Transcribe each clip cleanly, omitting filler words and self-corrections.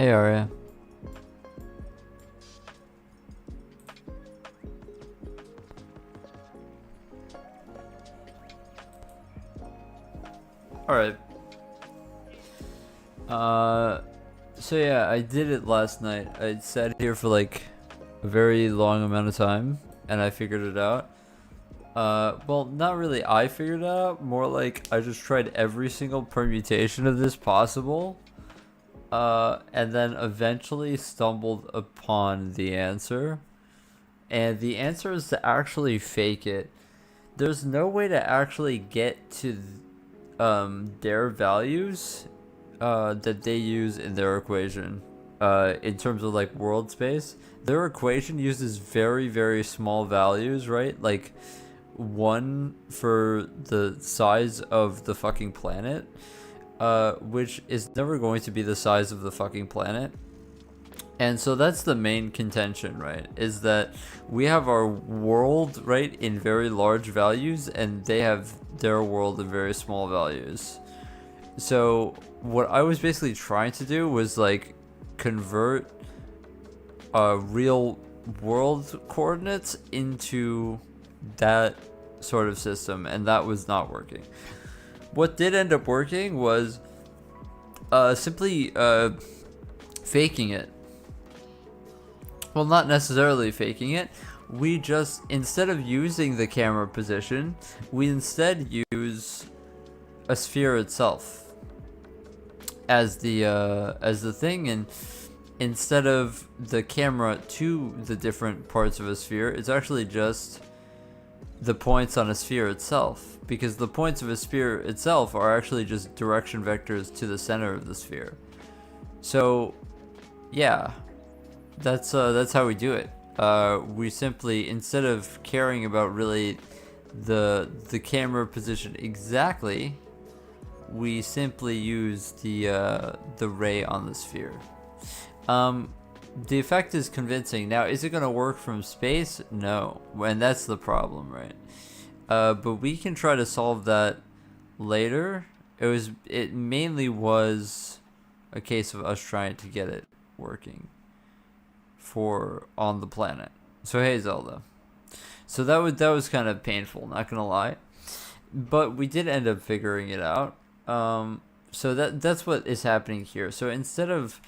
Hey, Arya. Alright. So yeah, I did it last night. I sat here for like a very long amount of time, and I figured it out. Well, not really I figured it out, more like I just tried every single permutation of this possible, and then eventually stumbled upon the answer. And the answer is to actually fake it. There's no way to actually get to their values that they use in their equation in terms of like world space. Their equation uses very, very small values, right? Like 1 for the size of the fucking planet, which is never going to be the size of the fucking planet. And so that's the main contention, right? Is that we have our world, right, in very large values, and they have their world in very small values. So what I was basically trying to do was like convert real world coordinates into that sort of system, and that was not working. What did end up working was simply faking it. Well, not necessarily faking it. We just, instead of using the camera position, we instead use a sphere itself as the thing, and instead of the camera to the different parts of a sphere, it's actually just the points on a sphere itself, because the points of a sphere itself are actually just direction vectors to the center of the sphere. So yeah, that's how we do it. We simply, instead of caring about really the camera position exactly, we simply use the ray on the sphere. The effect is convincing. Now, is it going to work from space? No, and that's the problem, right? But we can try to solve that later. It mainly was a case of us trying to get it working for on the planet. So hey, Zelda. So that was kind of painful, not gonna lie, but we did end up figuring it out. So that's what is happening here. So instead of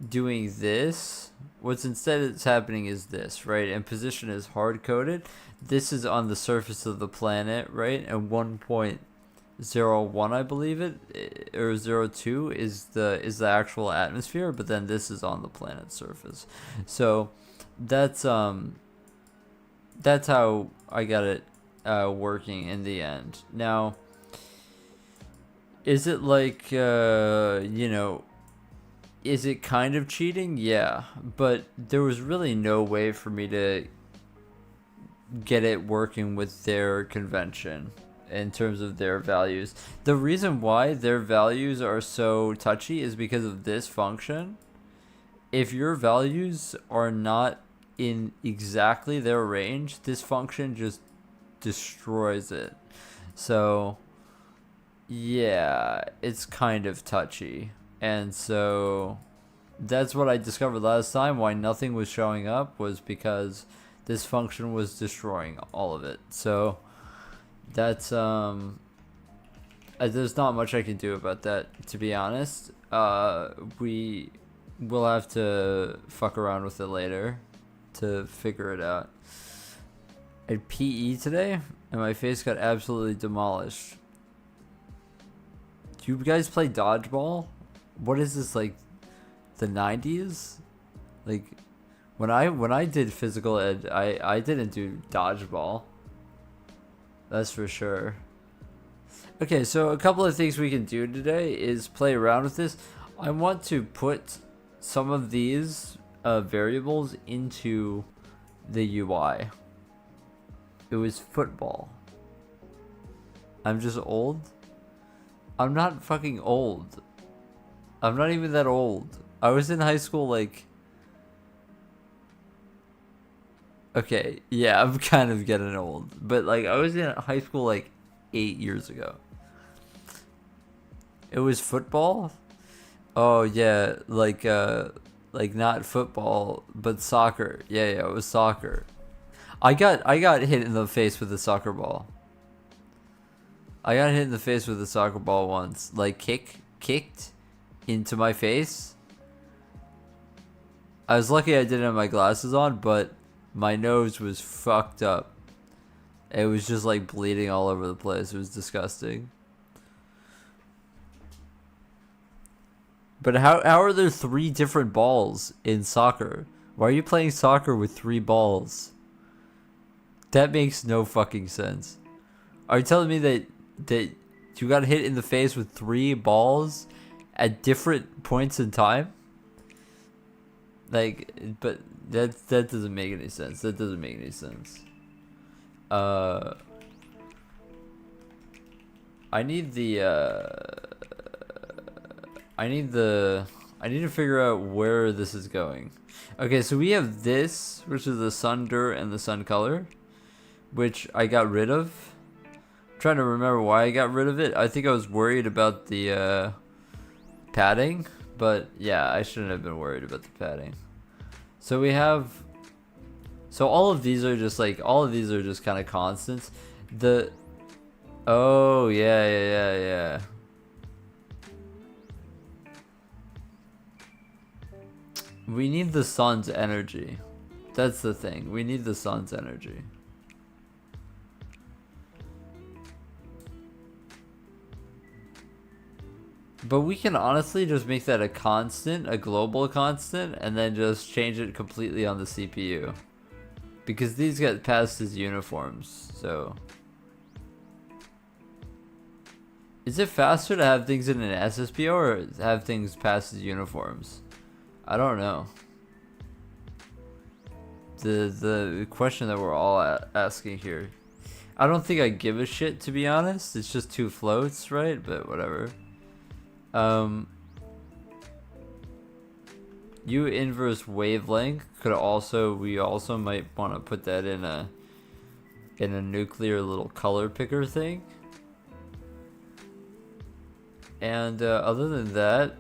doing this, what's instead is happening is this, right? And position is hard coded. This is on the surface of the planet, right? And 1.01, I believe it, or 02 is the actual atmosphere, but then this is on the planet's surface. So that's how I got it working in the end. Now, is it like is it kind of cheating? Yeah, but there was really no way for me to get it working with their convention in terms of their values. The reason why their values are so touchy is because of this function. If your values are not in exactly their range, this function just destroys it. So yeah, it's kind of touchy. And so that's what I discovered last time. Why nothing was showing up was because this function was destroying all of it. So that's there's not much I can do about that, to be honest. We will have to fuck around with it later to figure it out. I had PE today and my face got absolutely demolished. Do you guys play dodgeball? What is this, like the 90s? Like when I did physical ed, I didn't do dodgeball. That's for sure. Okay, so a couple of things we can do today is play around with this. I want to put some of these variables into the UI. It was football. I'm just old. I'm not fucking old. I'm not even that old. I was in high school like... Okay, yeah, I'm kind of getting old. But like, I was in high school like 8 years ago. It was football. Oh yeah, like not football, but soccer. Yeah, yeah, it was soccer. I got hit in the face with a soccer ball. I got hit in the face with a soccer ball once. Like kicked into my face. I was lucky I didn't have my glasses on, but my nose was fucked up. It was just like bleeding all over the place. It was disgusting. But how are there 3 different balls in soccer? Why are you playing soccer with 3 balls? That makes no fucking sense. Are you telling me that you got hit in the face with 3 balls at different points in time? Like, but that doesn't make any sense. That doesn't make any sense. I need to figure out where this is going. Okay, so we have this, which is the sun dirt and the sun color, which I got rid of. I'm trying to remember why I got rid of it. I think I was worried about the padding, but yeah, I shouldn't have been worried about the padding. So we have, so all of these are just kind of constants. Oh yeah. We need the sun's energy. That's the thing. We need the sun's energy. But we can honestly just make that a constant, a global constant, and then just change it completely on the CPU. Because these get passed as uniforms, so. Is it faster to have things in an SSPO or have things passed as uniforms? I don't know. The question that we're all asking here. I don't think I give a shit, to be honest. It's just 2 floats, right? But whatever. U inverse wavelength could also, we also might want to put that in a nuclear little color picker thing. And other than that,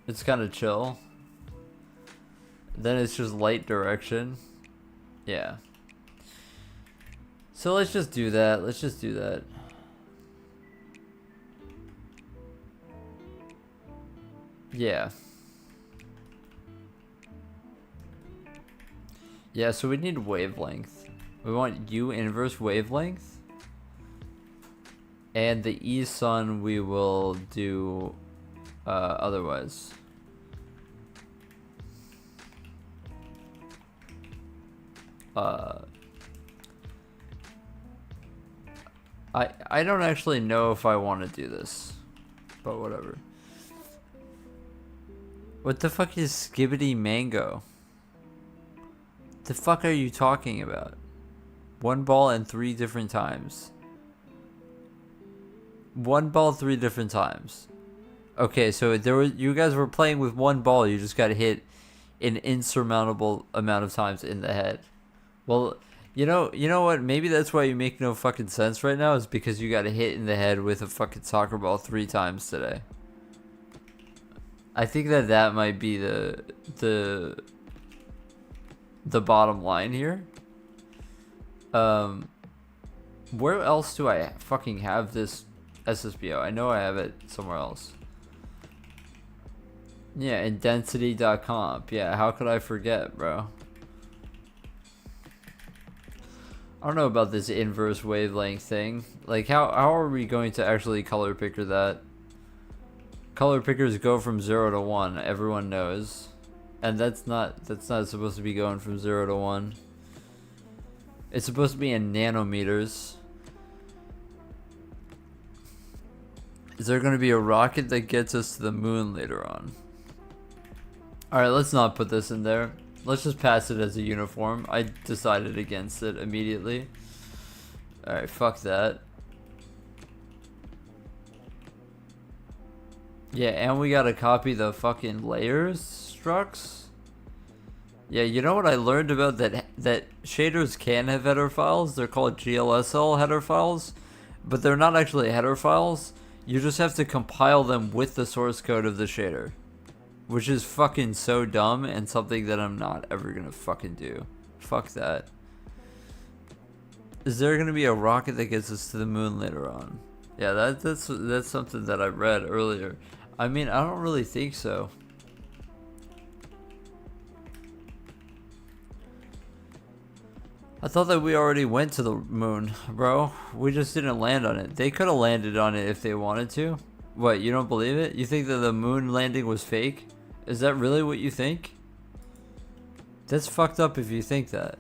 it's kind of chill. Then it's just light direction. Yeah. So let's just do that. Let's just do that. Yeah. Yeah, so we need wavelength. We want U inverse wavelength. And the E sun we will do otherwise. I don't actually know if I want to do this, but whatever. What the fuck is Skibbity Mango? The fuck are you talking about? 1 ball and 3 different times. 1 ball 3 different times. Okay, so you guys were playing with 1 ball. You just got hit an insurmountable amount of times in the head. Well, you know what? Maybe that's why you make no fucking sense right now. Is because you got hit in the head with a fucking soccer ball 3 times today. I think that might be the bottom line here. Where else do I fucking have this SSBO? I know I have it somewhere else. Yeah, in density.comp. Yeah, how could I forget, bro? I don't know about this inverse wavelength thing. Like, how are we going to actually color picker that? Color pickers go from 0 to 1. Everyone knows, and that's not supposed to be going from 0 to 1. It's supposed to be in nanometers. Is there going to be a rocket that gets us to the moon later on? Alright, let's not put this in there. Let's just pass it as a uniform. I decided against it immediately. Alright, fuck that. Yeah, and we gotta copy the fucking layers structs. Yeah, you know what I learned about that shaders can have header files? They're called GLSL header files, but they're not actually header files. You just have to compile them with the source code of the shader. Which is fucking so dumb and something that I'm not ever gonna fucking do. Fuck that. Is there gonna be a rocket that gets us to the moon later on? Yeah, that's something that I read earlier. I mean, I don't really think so. I thought that we already went to the moon, bro. We just didn't land on it. They could have landed on it if they wanted to. What, you don't believe it? You think that the moon landing was fake? Is that really what you think? That's fucked up if you think that.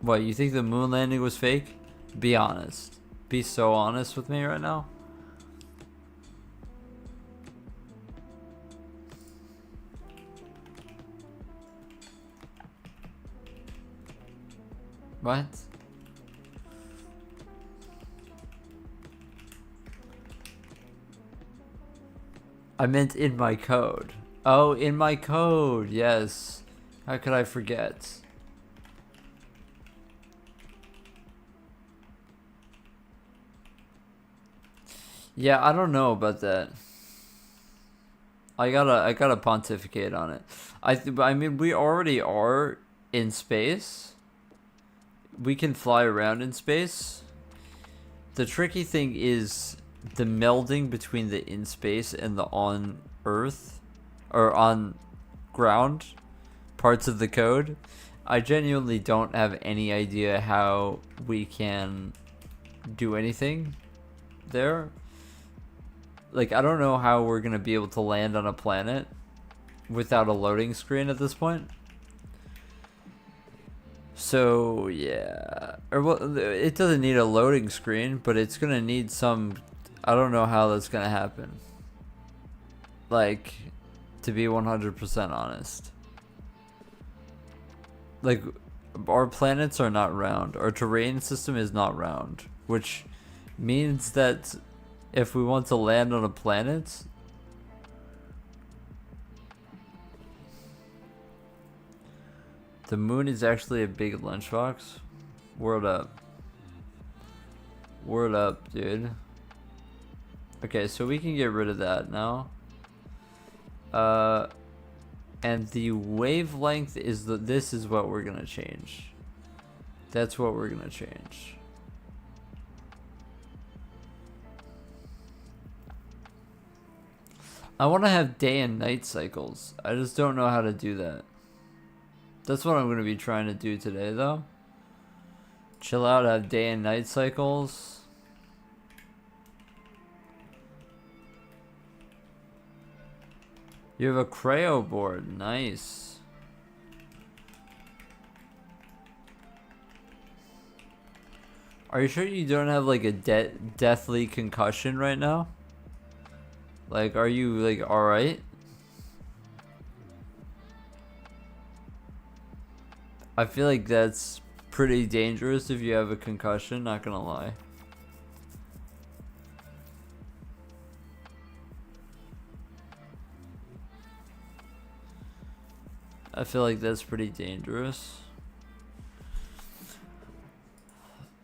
What, you think the moon landing was fake? Be honest. Be so honest with me right now. What? I meant in my code. Oh, in my code, yes. How could I forget? Yeah, I don't know about that. I gotta pontificate on it. I mean, we already are in space. We can fly around in space. The tricky thing is the melding between the in space and the on Earth or on ground parts of the code. I genuinely don't have any idea how we can do anything there. Like, I don't know how we're gonna be able to land on a planet without a loading screen at this point. So yeah, or well, it doesn't need a loading screen, but it's gonna need some. I don't know how that's gonna happen. Like, to be 100% honest, like, our planets are not round. Our terrain system is not round, which means that if we want to land on a planet, the moon is actually a big lunchbox. Word up. Word up, dude. Okay, so we can get rid of that now. And the wavelength is this is what we're gonna change. That's what we're gonna change. I want to have day and night cycles. I just don't know how to do that. That's what I'm going to be trying to do today, though. Chill out, have day and night cycles. You have a Creo board. Nice. Are you sure you don't have like a deathly concussion right now? Like, are you like alright? I feel like that's pretty dangerous if you have a concussion, not gonna lie. I feel like that's pretty dangerous.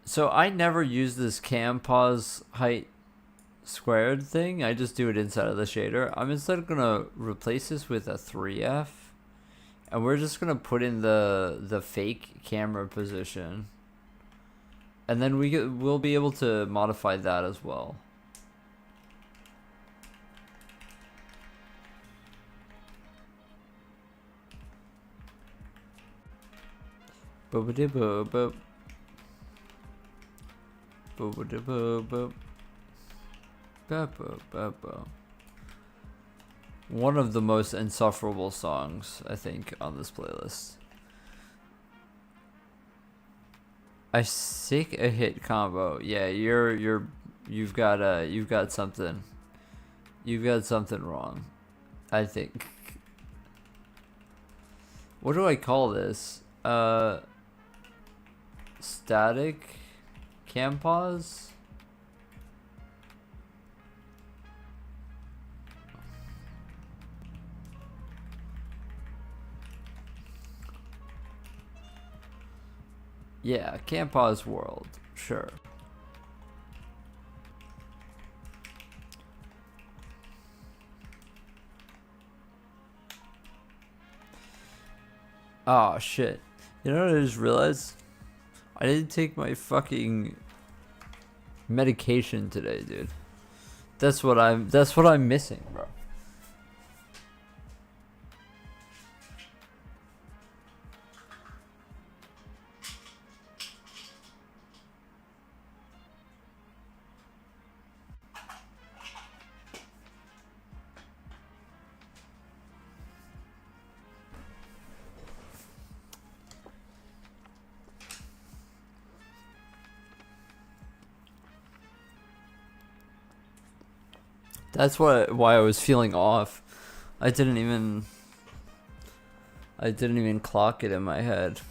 So I never use this cam pause height squared thing. I just do it inside of the shader. I'm instead gonna replace this with a 3F, and we're just gonna put in the fake camera position, and then we'll be able to modify that as well. Boop-a-dee-boop-boop. Boop-a-dee-boop-boop. One of the most insufferable songs, I think, on this playlist. I seek a hit combo. Yeah, you've got something. You've got something wrong, I think. What do I call this? Static cam pause? Yeah, cam pause world. Sure. Oh shit. You know what I just realized? I didn't take my fucking medication today, dude. That's what I'm missing, bro. That's why I was feeling off. I didn't even clock it in my head.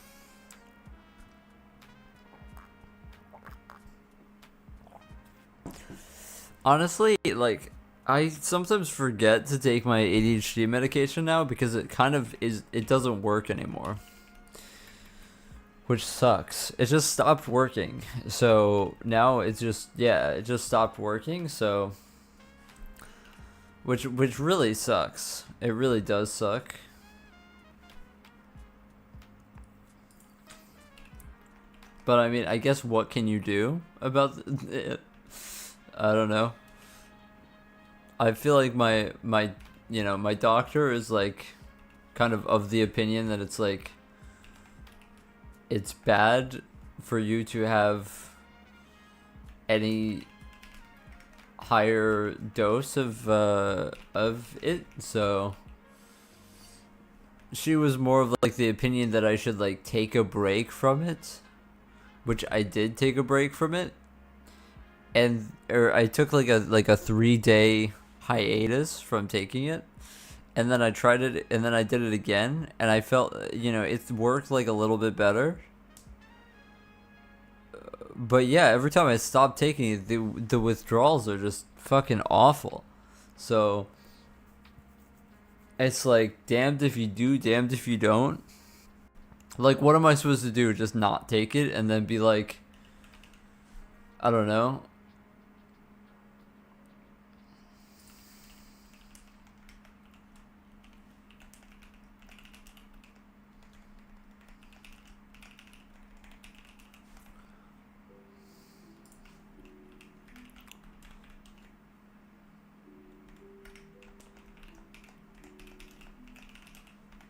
Honestly, like, I sometimes forget to take my ADHD medication now because it doesn't work anymore. Which sucks. It just stopped working. So now it just stopped working, so which really sucks. It really does suck. But I mean, I guess what can you do about it? I don't know. I feel like my doctor is like kind of the opinion that it's like it's bad for you to have any higher dose of it, so she was more of like the opinion that I should like take a break from it, which I did take a break from it, or I took like a 3-day hiatus from taking it, and then I tried it, and then I did it again, and I felt it worked like a little bit better. But yeah, every time I stop taking it, the withdrawals are just fucking awful. So it's like damned if you do, damned if you don't. Like, what am I supposed to do? Just not take it and then be like, I don't know.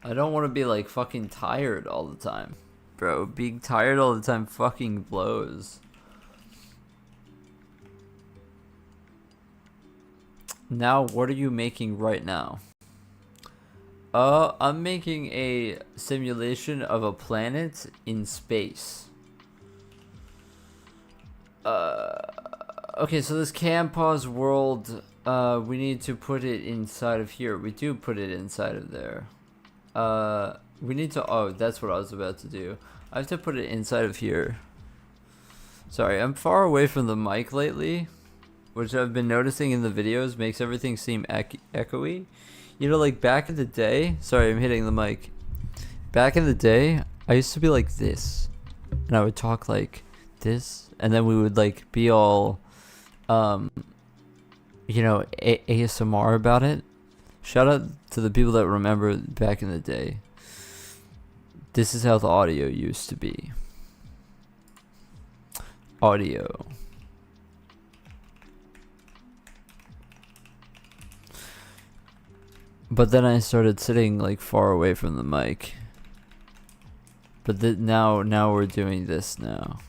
I don't want to be like fucking tired all the time. Bro, being tired all the time fucking blows. Now, what are you making right now? I'm making a simulation of a planet in space. Okay, so this can pause world, we need to put it inside of here. We do put it inside of there. We need to, oh, that's what I was about to do. I have to put it inside of here. Sorry, I'm far away from the mic lately, which I've been noticing in the videos makes everything seem echoey. You know, like back in the day, sorry, I'm hitting the mic. Back in the day, I used to be like this, and I would talk like this, and then we would like be all, ASMR about it. Shout out to the people that remember back in the day. This is how the audio used to be. Audio. But then I started sitting like far away from the mic. But now we're doing this now.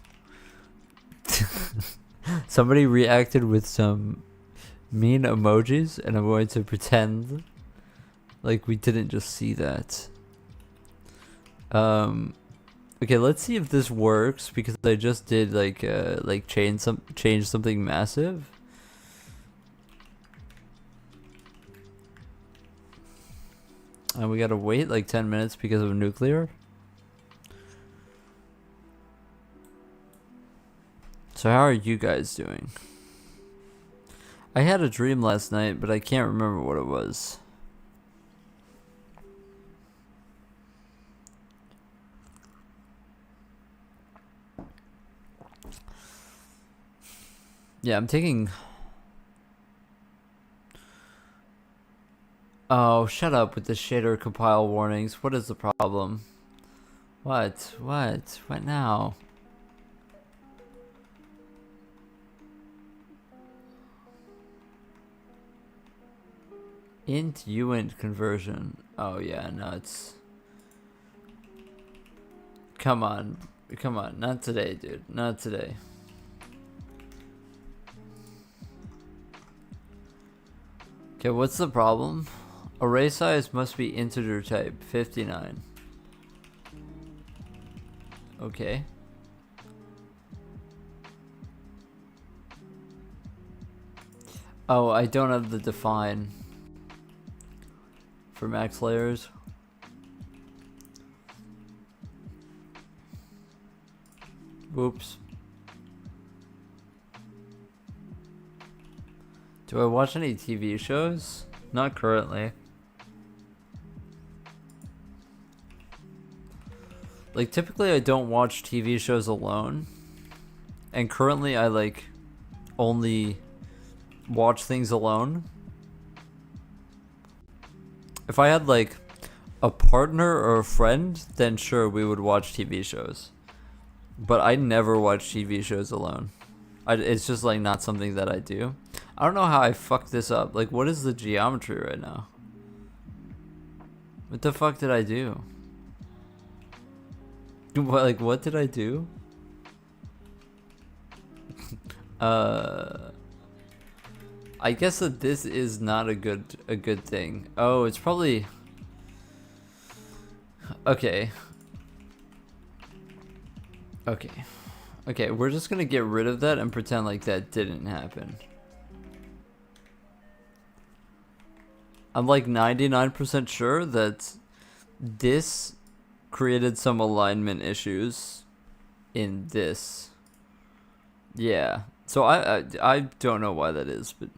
Somebody reacted with some mean emojis, and I'm going to pretend like we didn't just see that. Okay, let's see if this works, because I just did like change something massive. And we gotta wait like 10 minutes because of nuclear. So how are you guys doing? I had a dream last night, but I can't remember what it was. Yeah, I'm taking... Oh, shut up with the shader compile warnings. What is the problem? What? What? What now? Int uint conversion. Oh yeah, no, it's... Come on. Come on. Not today, dude. Not today. Okay, what's the problem? Array size must be integer type, 59. Okay. Oh, I don't have the define for max layers. Whoops. Do I watch any TV shows? Not currently. Like, typically I don't watch TV shows alone. And currently I, like, only watch things alone. If I had, like, a partner or a friend, then sure, we would watch TV shows. But I never watch TV shows alone. It's just, like, not something that I do. I don't know how I fucked this up. Like, what is the geometry right now? What the fuck did I do? What, like, what did I do? I guess that this is not a good thing. Oh, it's probably... Okay. Okay. Okay, we're just gonna get rid of that and pretend like that didn't happen. I'm like 99% sure that this created some alignment issues in this. Yeah. So I don't know why that is, but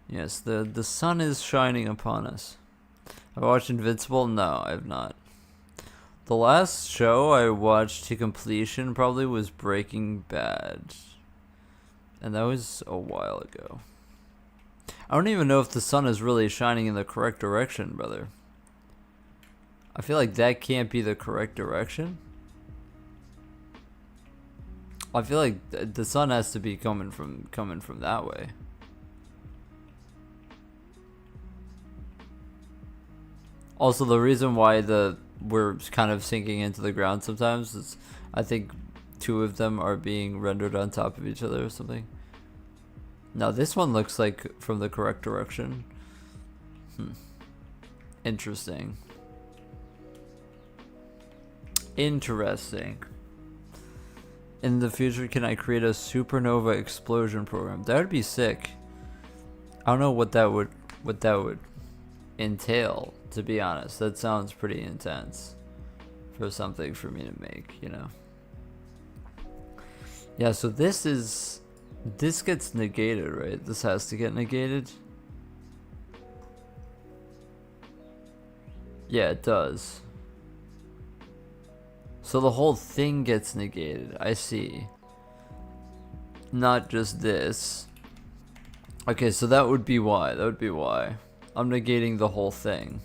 yes, the sun is shining upon us. Have I watched Invincible? No, I have not. The last show I watched to completion probably was Breaking Bad. And that was a while ago. I don't even know if the sun is really shining in the correct direction, brother. I feel like that can't be the correct direction. I feel like the sun has to be coming from that way. Also, the reason why we're kind of sinking into the ground sometimes is I think two of them are being rendered on top of each other or something. Now this one looks like from the correct direction. Interesting. Interesting. In the future, can I create a supernova explosion program? That would be sick. I don't know what that would entail, to be honest. That sounds pretty intense for something for me to make, you know. Yeah, so this gets negated, right? This has to get negated. Yeah, it does. So the whole thing gets negated. I see. Not just this. Okay, so that would be why. That would be why. I'm negating the whole thing.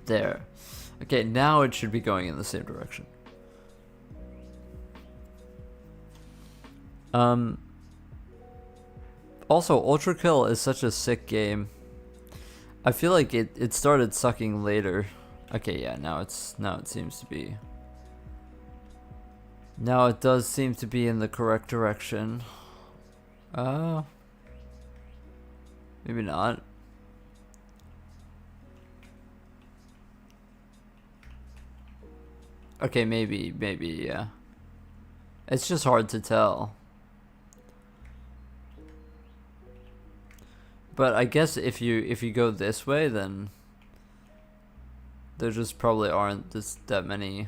There. Okay, now it should be going in the same direction. Also, Ultra Kill is such a sick game. I feel like it started sucking later. Okay, yeah, now it seems to be. Now it does seem to be in the correct direction. Maybe not. Okay, maybe, yeah. It's just hard to tell. But I guess if you go this way, then there just probably aren't that many.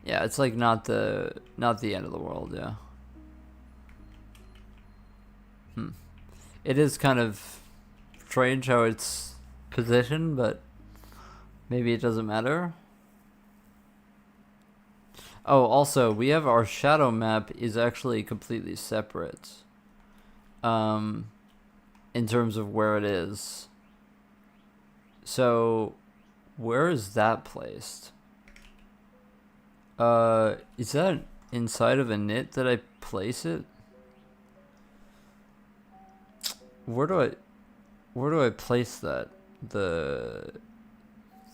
Yeah, it's like not the end of the world, yeah. It is kind of strange how it's positioned, but maybe it doesn't matter. Oh, also, we have our shadow map is actually completely separate. In terms of where it is. So Where is that placed? Is that inside of a knit that I place it? Where do I place that? The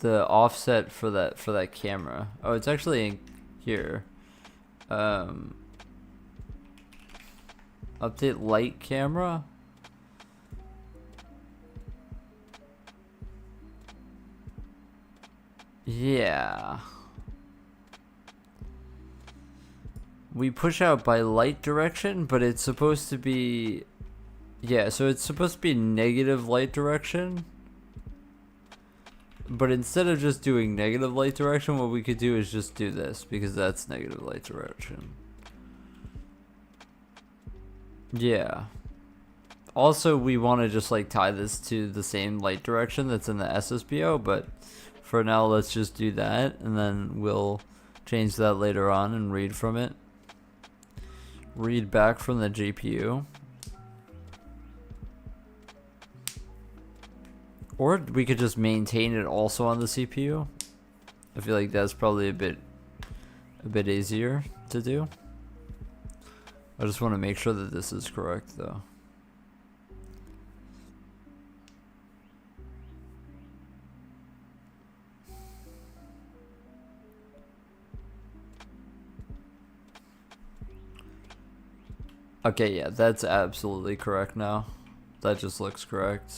offset for that camera. Oh, it's actually in here. Update light camera. Yeah. We push out by light direction, but it's supposed to be... Yeah, so it's supposed to be negative light direction. But instead of just doing negative light direction, what we could do is just do this, because that's negative light direction. Yeah. Also, we want to just like tie this to the same light direction that's in the SSBO, but for now, let's just do that, and then we'll change that later on and read from it. Read back from the GPU. Or we could just maintain it also on the CPU. I feel like that's probably a bit easier to do. I just want to make sure that this is correct though. Okay, yeah, that's absolutely correct now. That just looks correct.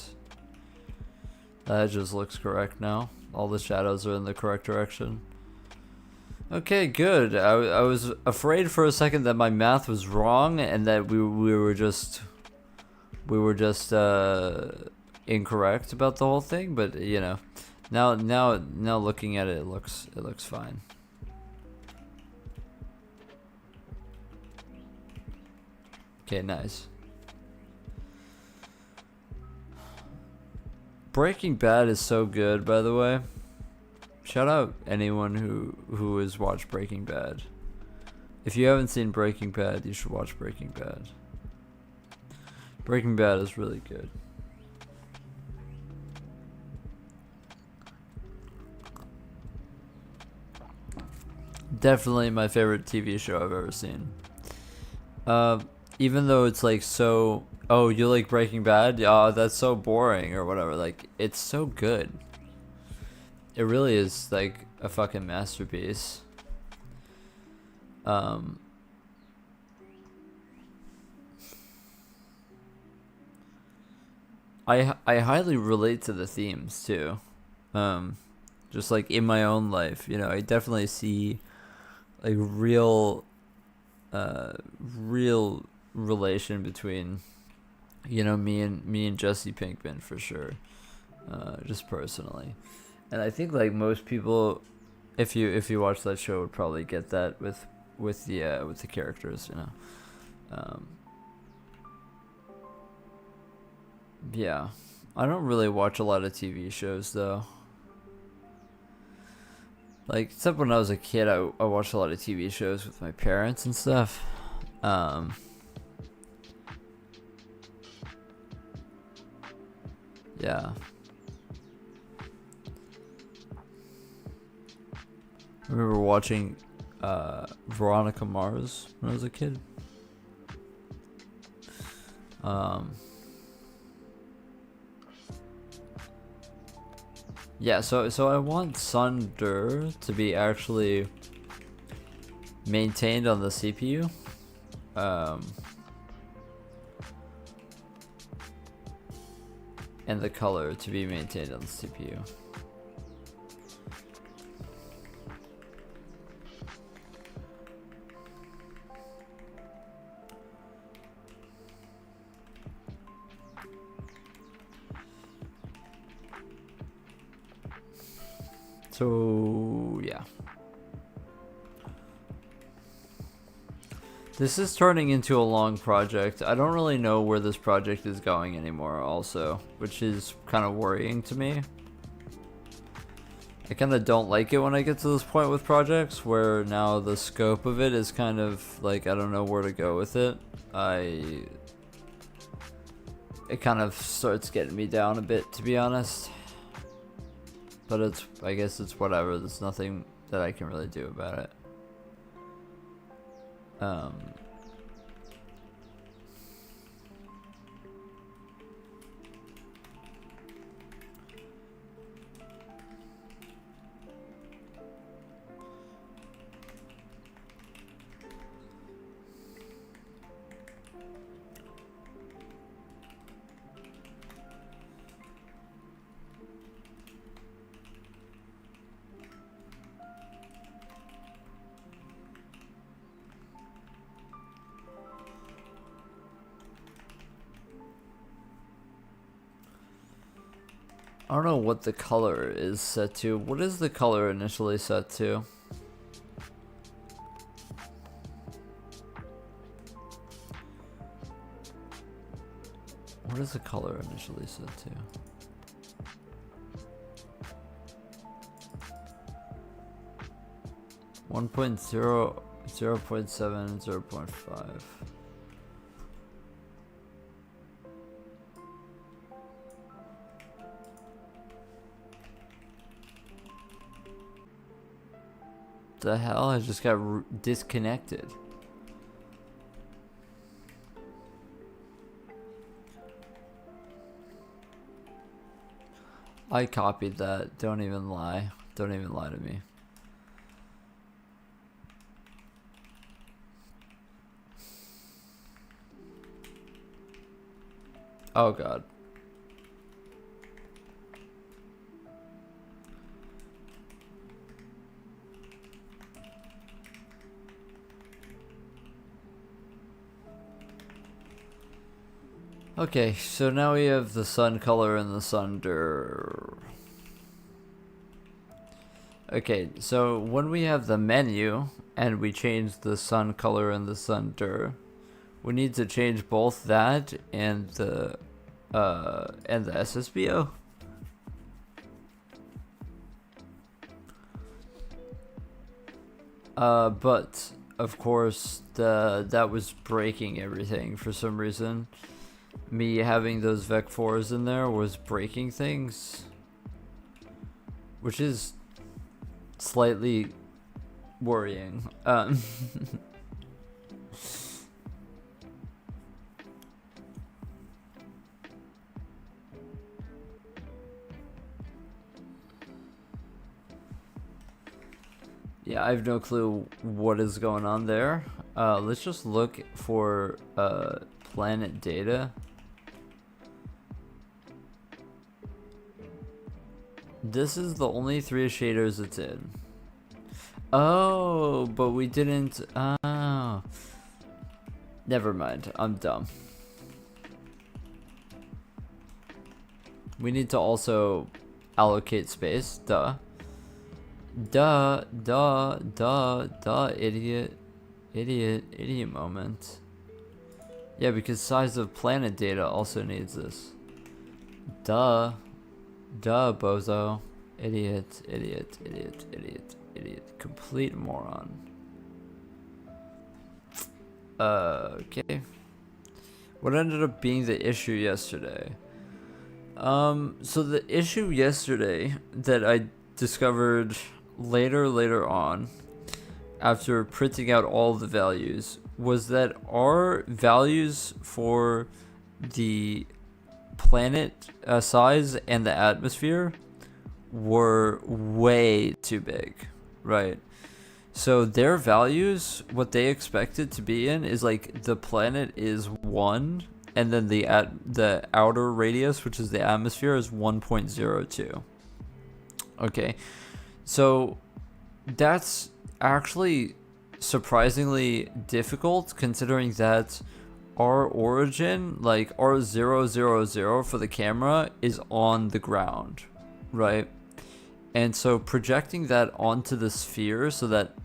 That just looks correct now. All the shadows are in the correct direction. Okay, good. I was afraid for a second that my math was wrong and that we were just incorrect about the whole thing, but you know, now looking at it, it looks fine. Okay, nice. Breaking Bad is so good, by the way. Shout out anyone who has watched Breaking Bad. If you haven't seen Breaking Bad, you should watch Breaking Bad. Breaking Bad is really good. Definitely my favorite TV show I've ever seen. Even though it's like so... Oh, you like Breaking Bad? Yeah, that's so boring or whatever. Like, it's so good. It really is like a fucking masterpiece. I highly relate to the themes too. Just like in my own life, you know, I definitely see like real relation between, you know, me and Jesse Pinkman for sure. Just personally. And I think like most people, if you watch that show, would probably get that with the characters, you know. Yeah, I don't really watch a lot of TV shows though. Like, except when I was a kid, I watched a lot of TV shows with my parents and stuff. Yeah. I remember watching Veronica Mars when I was a kid. Yeah, so I want Sunder to be actually maintained on the CPU. And the color to be maintained on the CPU. So, yeah. This is turning into a long project. I don't really know where this project is going anymore also, which is kind of worrying to me. I kind of don't like it when I get to this point with projects where now the scope of it is kind of like, I don't know where to go with it. It kind of starts getting me down a bit, to be honest. But I guess it's whatever. There's nothing that I can really do about it. I don't know what the color is set to. What is the color initially set to? What is the color initially set to? One point zero, 0.7, 0.5. The hell? I just got disconnected. I copied that. Don't even lie. Don't even lie to me. Oh god. Okay, so now we have the sun color and the sunder. Okay, so when we have the menu and we change the sun color and the sunder, we need to change both that and the SSBO. But of course that was breaking everything for some reason. Me having those vec4s in there was breaking things, which is slightly worrying. Yeah, I have no clue what is going on there. Let's just look for planet data. This is the only 3 shaders it's in. Oh, but we didn't. Oh, never mind. I'm dumb. We need to also allocate space. Duh. Duh, idiot. Idiot moment. Yeah, because size of planet data also needs this. Duh, bozo. Idiot. Complete moron. Okay. What ended up being the issue yesterday? So the issue yesterday that I discovered later on, after printing out all the values, was that our values for the planet size and the atmosphere were way too big, right? So their values, what they expected to be in is like the planet is 1, and then the outer radius, which is the atmosphere, is 1.02. Okay, so that's actually surprisingly difficult, considering that our origin, like our 000 for the camera, is on the ground, right? And so projecting that onto the sphere so that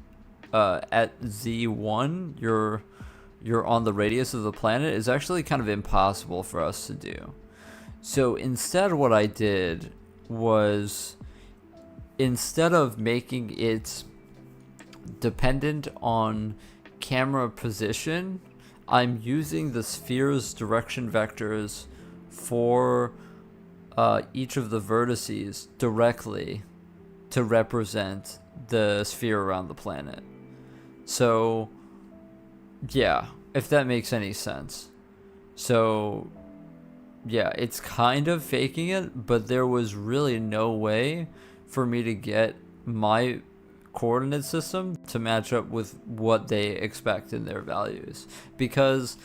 at Z1 you're on the radius of the planet is actually kind of impossible for us to do. So instead what I did was, instead of making it dependent on camera position, I'm using the sphere's direction vectors for each of the vertices directly to represent the sphere around the planet. So yeah, if that makes any sense. So yeah, it's kind of faking it, but there was really no way for me to get my coordinate system to match up with what they expect in their values, because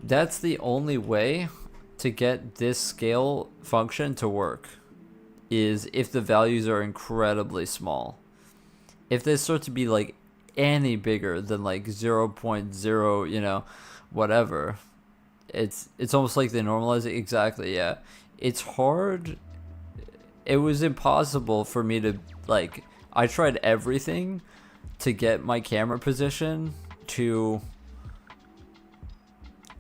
that's the only way to get this scale function to work, is if the values are incredibly small. If they start to be like any bigger than like 0.0, you know, whatever, it's almost like they normalize it. Exactly, yeah. It's hard. It was impossible for me to, like, I tried everything to get my camera position to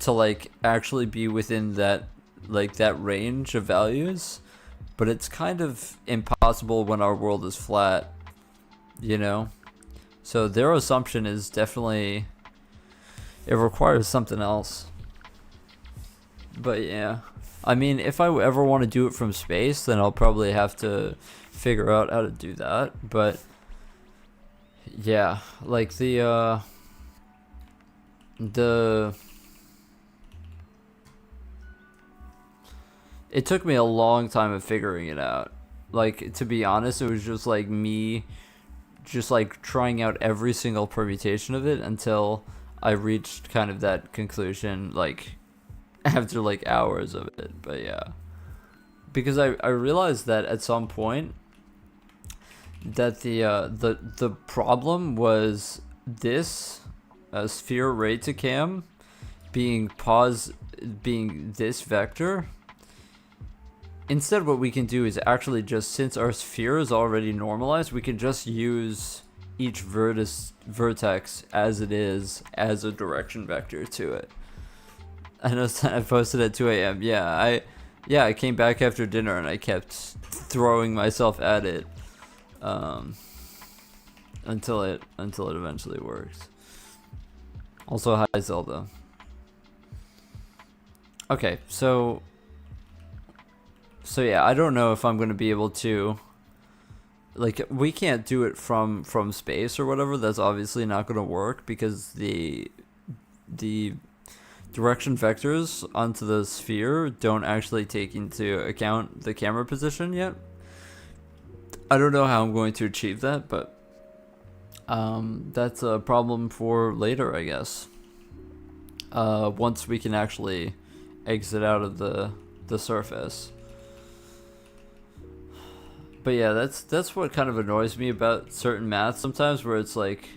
like actually be within that, like, that range of values, but it's kind of impossible when our world is flat, you know. So their assumption is definitely, it requires something else. But yeah, I mean, if I ever want to do it from space, then I'll probably have to figure out how to do that. But yeah, like the it took me a long time of figuring it out. Like, to be honest, it was just like me just like trying out every single permutation of it until I reached kind of that conclusion, like, after like hours of it. But yeah, because I realized that at some point that the problem was this sphere ray to cam being this vector. Instead, what we can do is actually just, since our sphere is already normalized, we can just use each vertex as it is as a direction vector to it. I know I posted at 2 a.m. Yeah, I came back after dinner and I kept throwing myself at it until it eventually works. Also, hi Zelda. Okay, so yeah, I don't know if I'm gonna be able to, like, we can't do it from space or whatever. That's obviously not gonna work because the direction vectors onto the sphere don't actually take into account the camera position yet. I don't know how I'm going to achieve that, but that's a problem for later, I guess. Once we can actually exit out of the surface. But yeah, that's what kind of annoys me about certain math sometimes, where it's like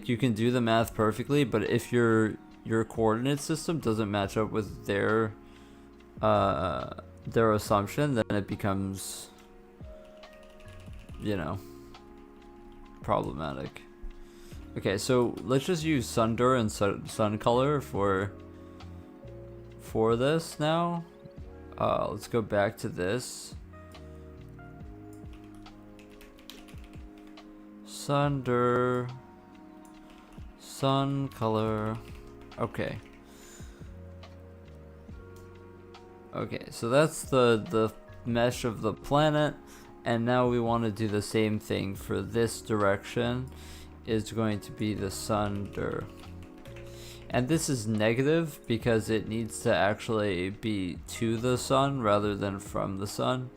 you can do the math perfectly, but if your coordinate system doesn't match up with their assumption, then it becomes, you know, problematic. Okay, so let's just use Sunder and sun color for this now. Let's go back to this. Sunder, sun color. Okay, so that's the mesh of the planet, and now we want to do the same thing for this direction. Is going to be the sunder, and this is negative because it needs to actually be to the sun rather than from the sun.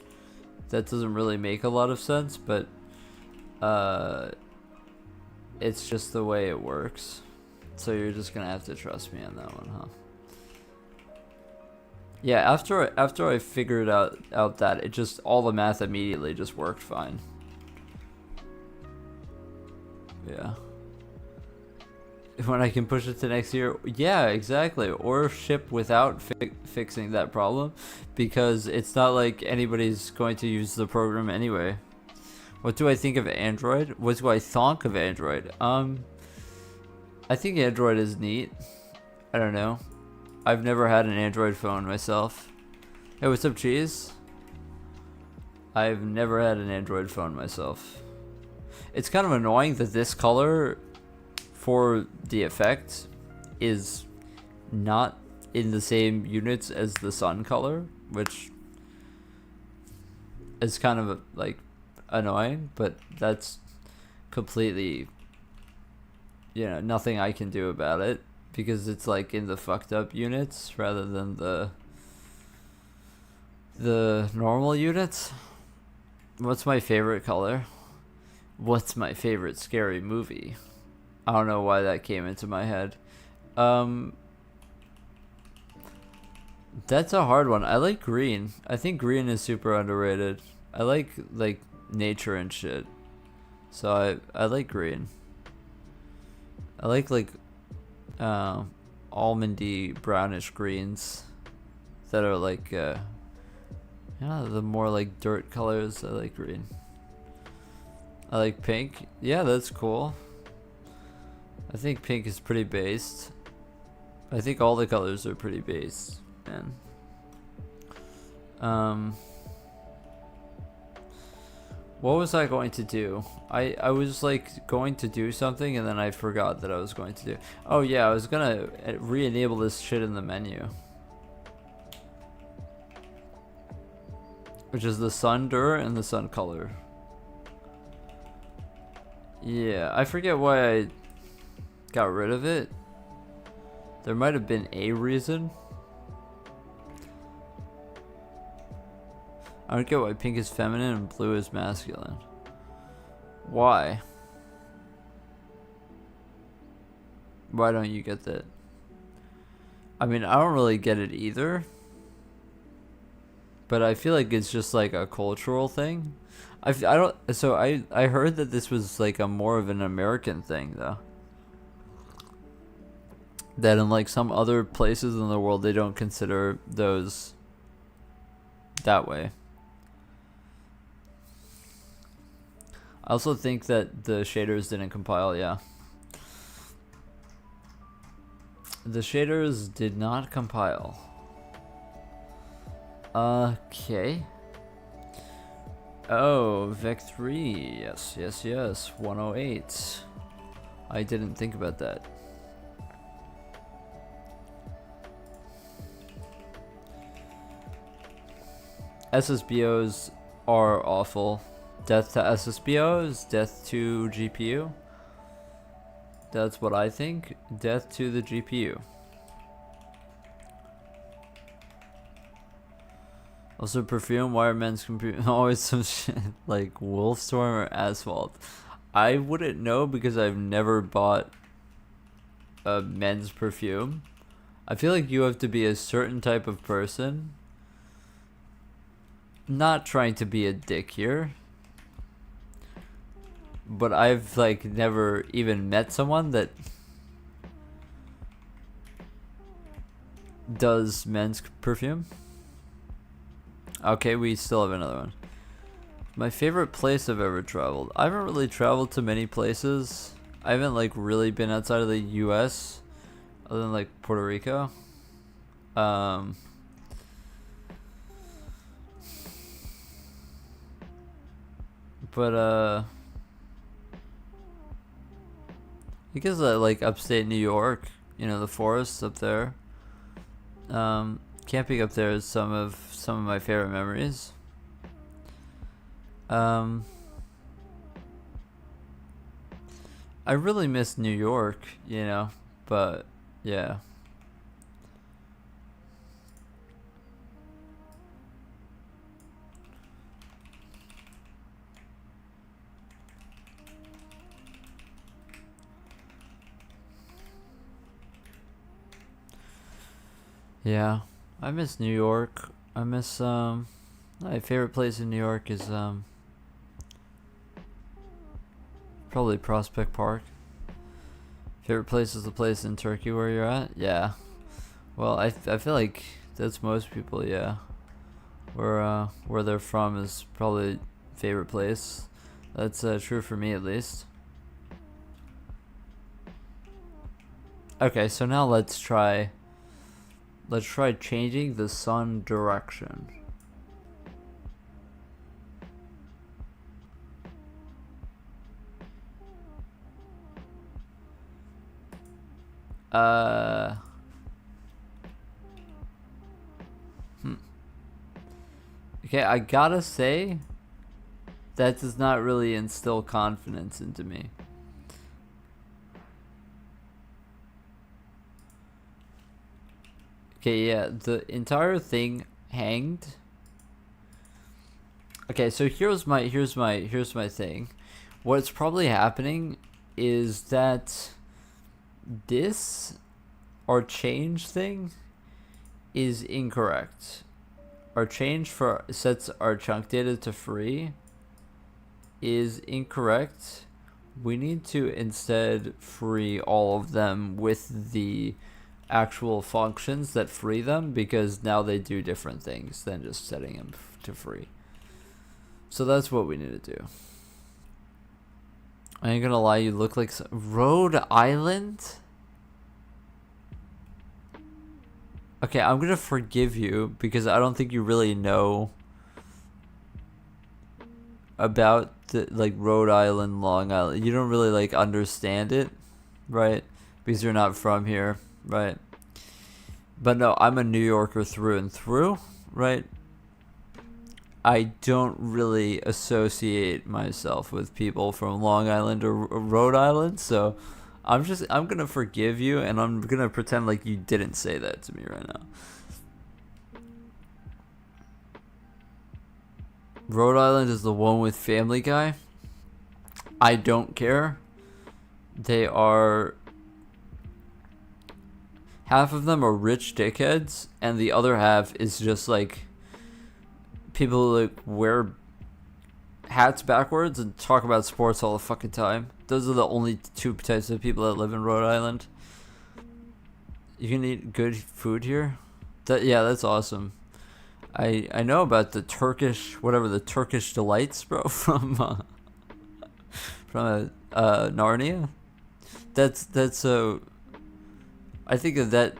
That doesn't really make a lot of sense, but it's just the way it works. So you're just gonna have to trust me on that one, huh? Yeah, after I figured out that, it just, all the math immediately just worked fine. Yeah. When I can push it to next year, yeah, exactly. Or ship without fixing that problem, because it's not like anybody's going to use the program anyway. What do I think of Android? What do I thonk of Android? I think Android is neat. I don't know. I've never had an Android phone myself. Hey, what's up, Cheese? I've never had an Android phone myself. It's kind of annoying that this color for the effect is not in the same units as the sun color, which is kind of like annoying, but that's completely, nothing I can do about it because it's like in the fucked up units rather than the normal units. What's my favorite color? What's my favorite scary movie? I don't know why that came into my head. That's a hard one. I like green. I think green is super underrated. I like nature and shit. So I like green. I like almondy brownish greens that are like the more like dirt colors. I like green. I like pink. Yeah, that's cool. I think pink is pretty based. I think all the colors are pretty based, man. What was I going to do? I was like going to do something and then I forgot that I was going to do. Oh yeah, I was gonna re-enable this shit in the menu, which is the sun dur and the sun color. Yeah, I forget why I got rid of it. There might have been a reason. I don't get why pink is feminine and blue is masculine. Why? Why don't you get that? I mean, I don't really get it either. But I feel like it's just like a cultural thing. I heard that this was like a more of an American thing though. That in like some other places in the world they don't consider those that way. I also think that the shaders didn't compile, yeah. The shaders did not compile. Okay. Oh, Vec3. Yes. 108. I didn't think about that. SSBOs are awful. Death to SSBOs, death to GPU. That's what I think. Death to the GPU. Also, perfume, wire, men's computer, always some shit like Wolfstorm or Asphalt. I wouldn't know because I've never bought a men's perfume. I feel like you have to be a certain type of person. Not trying to be a dick here, but I've like never even met someone that does men's perfume. Okay, we still have another one. My favorite place I've ever traveled. I haven't really traveled to many places. I haven't like really been outside of the US other than like Puerto Rico. But I guess like upstate New York, the forests up there. Camping up there is some of my favorite memories. I really miss New York, but yeah. Yeah, I miss New York. I miss my favorite place in New York is probably Prospect Park. Favorite place is the place in Turkey where you're at? Yeah. Well, I feel like that's most people, yeah. Where they're from is probably favorite place. That's true for me at least. Okay, so now let's try changing the sun direction. Okay, I gotta say that does not really instill confidence into me. Okay, yeah, the entire thing hanged. Okay, so here's my thing. What's probably happening is that this our change thing is incorrect. Our change for sets our chunk data to free is incorrect. We need to instead free all of them with the actual functions that free them, because now they do different things than just setting them to free. So that's what we need to do. I ain't gonna lie, you look like Rhode Island? Okay, I'm gonna forgive you because I don't think you really know about the, like, Rhode Island, Long Island. You don't really like understand it, right? Because you're not from here, right? But no, I'm a New Yorker through and through, right? I don't really associate myself with people from Long Island or Rhode Island, so I'm gonna forgive you, and I'm gonna pretend like you didn't say that to me right now. Rhode Island is the one with Family Guy. I don't care. They are... half of them are rich dickheads, and the other half is just like people who like wear hats backwards and talk about sports all the fucking time. Those are the only two types of people that live in Rhode Island. You can eat good food here. Yeah, that's awesome. I know about the Turkish, whatever, the Turkish delights, bro, from Narnia. That's I think that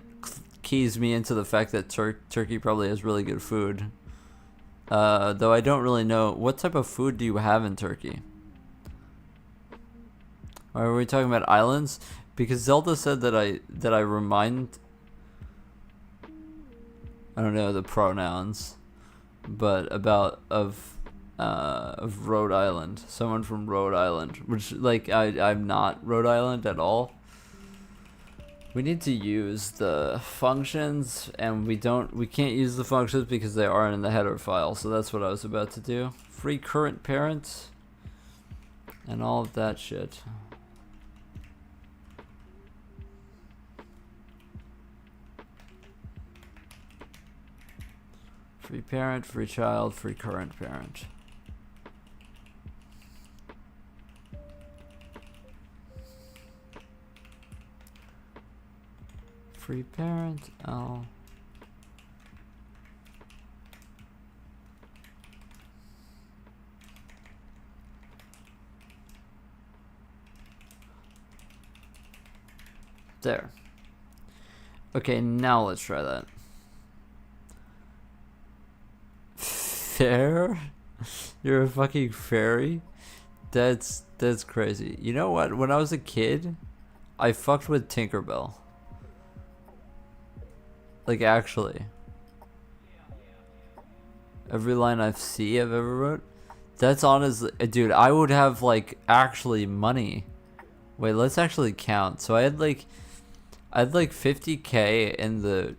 keys me into the fact that Turkey probably has really good food. Though I don't really know, what type of food do you have in Turkey? Are we talking about islands? Because Zelda said that I remind, I don't know the pronouns, but of Rhode Island. Someone from Rhode Island, which, like, I'm not Rhode Island at all. We need to use the functions, and we can't use the functions because they aren't in the header file. So that's what I was about to do. Free current parent and all of that shit. Free parent, free child, free current parent. Free parent, oh. There. Okay, now let's try that. Fair? You're a fucking fairy? That's crazy. You know what? When I was a kid, I fucked with Tinkerbell. Like, actually. Every line I've ever wrote. That's honestly, dude, I would have, like, actually money. Wait, let's actually count. So I had like 50K in the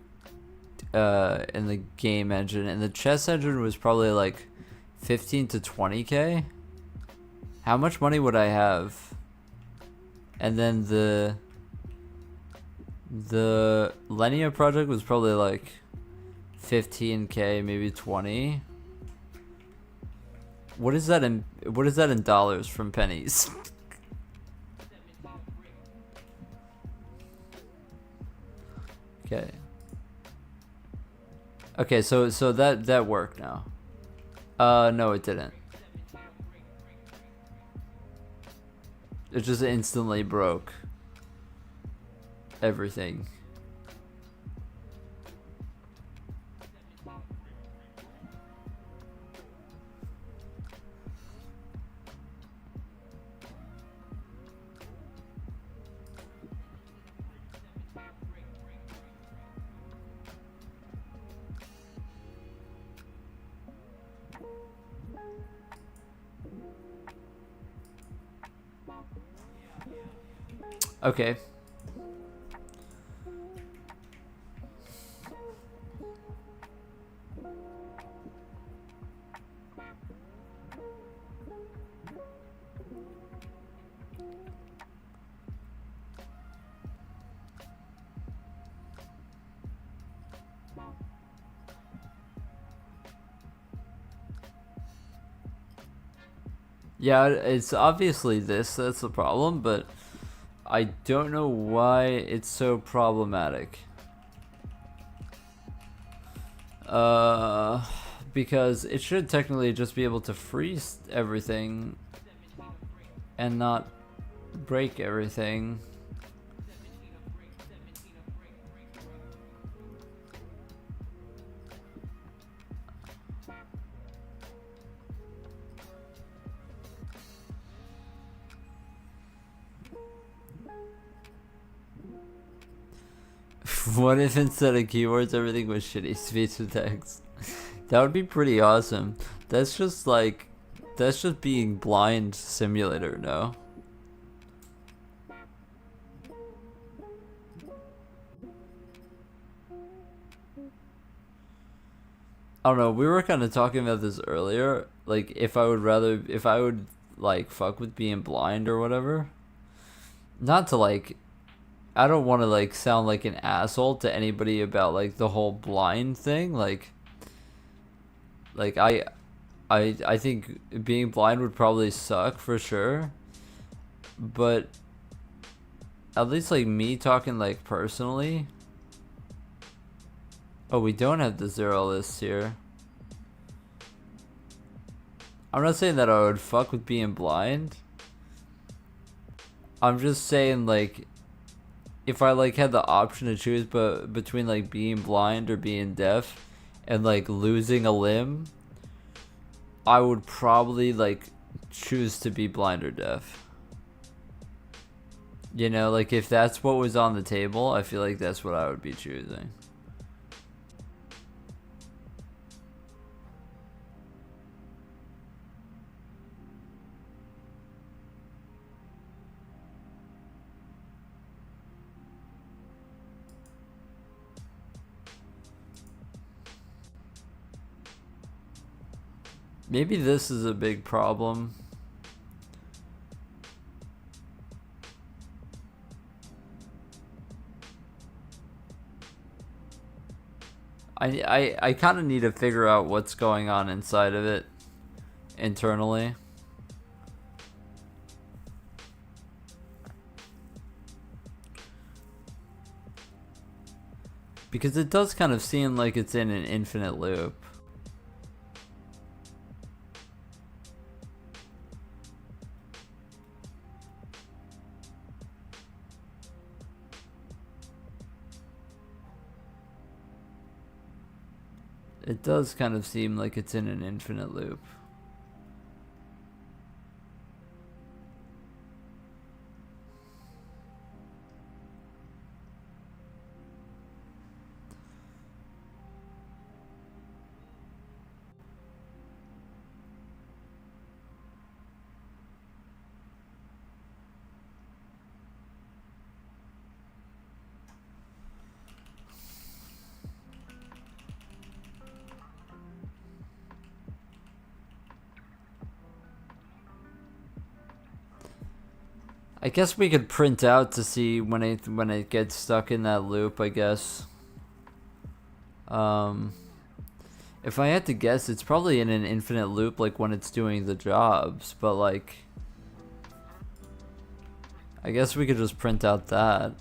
game engine, and the chess engine was probably like 15 to 20K. How much money would I have? And then the Lenia project was probably like 15K, maybe 20. What is that in dollars from pennies? Okay. Okay, so that worked now. No, it didn't. It just instantly broke everything. Okay. Yeah, it's obviously this that's the problem, but I don't know why it's so problematic. Because it should technically just be able to freeze everything and not break everything. What if instead of keywords everything was shitty speech to text? That would be pretty awesome. That's just like, that's just being blind simulator, no? I don't know, we were kind of talking about this earlier, like if I would like fuck with being blind or whatever. Not to like, I don't want to like sound like an asshole to anybody about like the whole blind thing, like I think being blind would probably suck for sure, but at least like me talking like personally. Oh, we don't have the zero list here. I'm not saying that I would fuck with being blind. I'm just saying like if I like had the option to choose but between like being blind or being deaf and like losing a limb, I would probably like choose to be blind or deaf. You know, like if that's what was on the table, I feel like that's what I would be choosing. Maybe this is a big problem. I kind of need to figure out what's going on inside of it internally. Because it does kind of seem like it's in an infinite loop. It does kind of seem like it's in an infinite loop. I guess we could print out to see when it gets stuck in that loop, I guess. If I had to guess, it's probably in an infinite loop like when it's doing the jobs, but like I guess we could just print out that.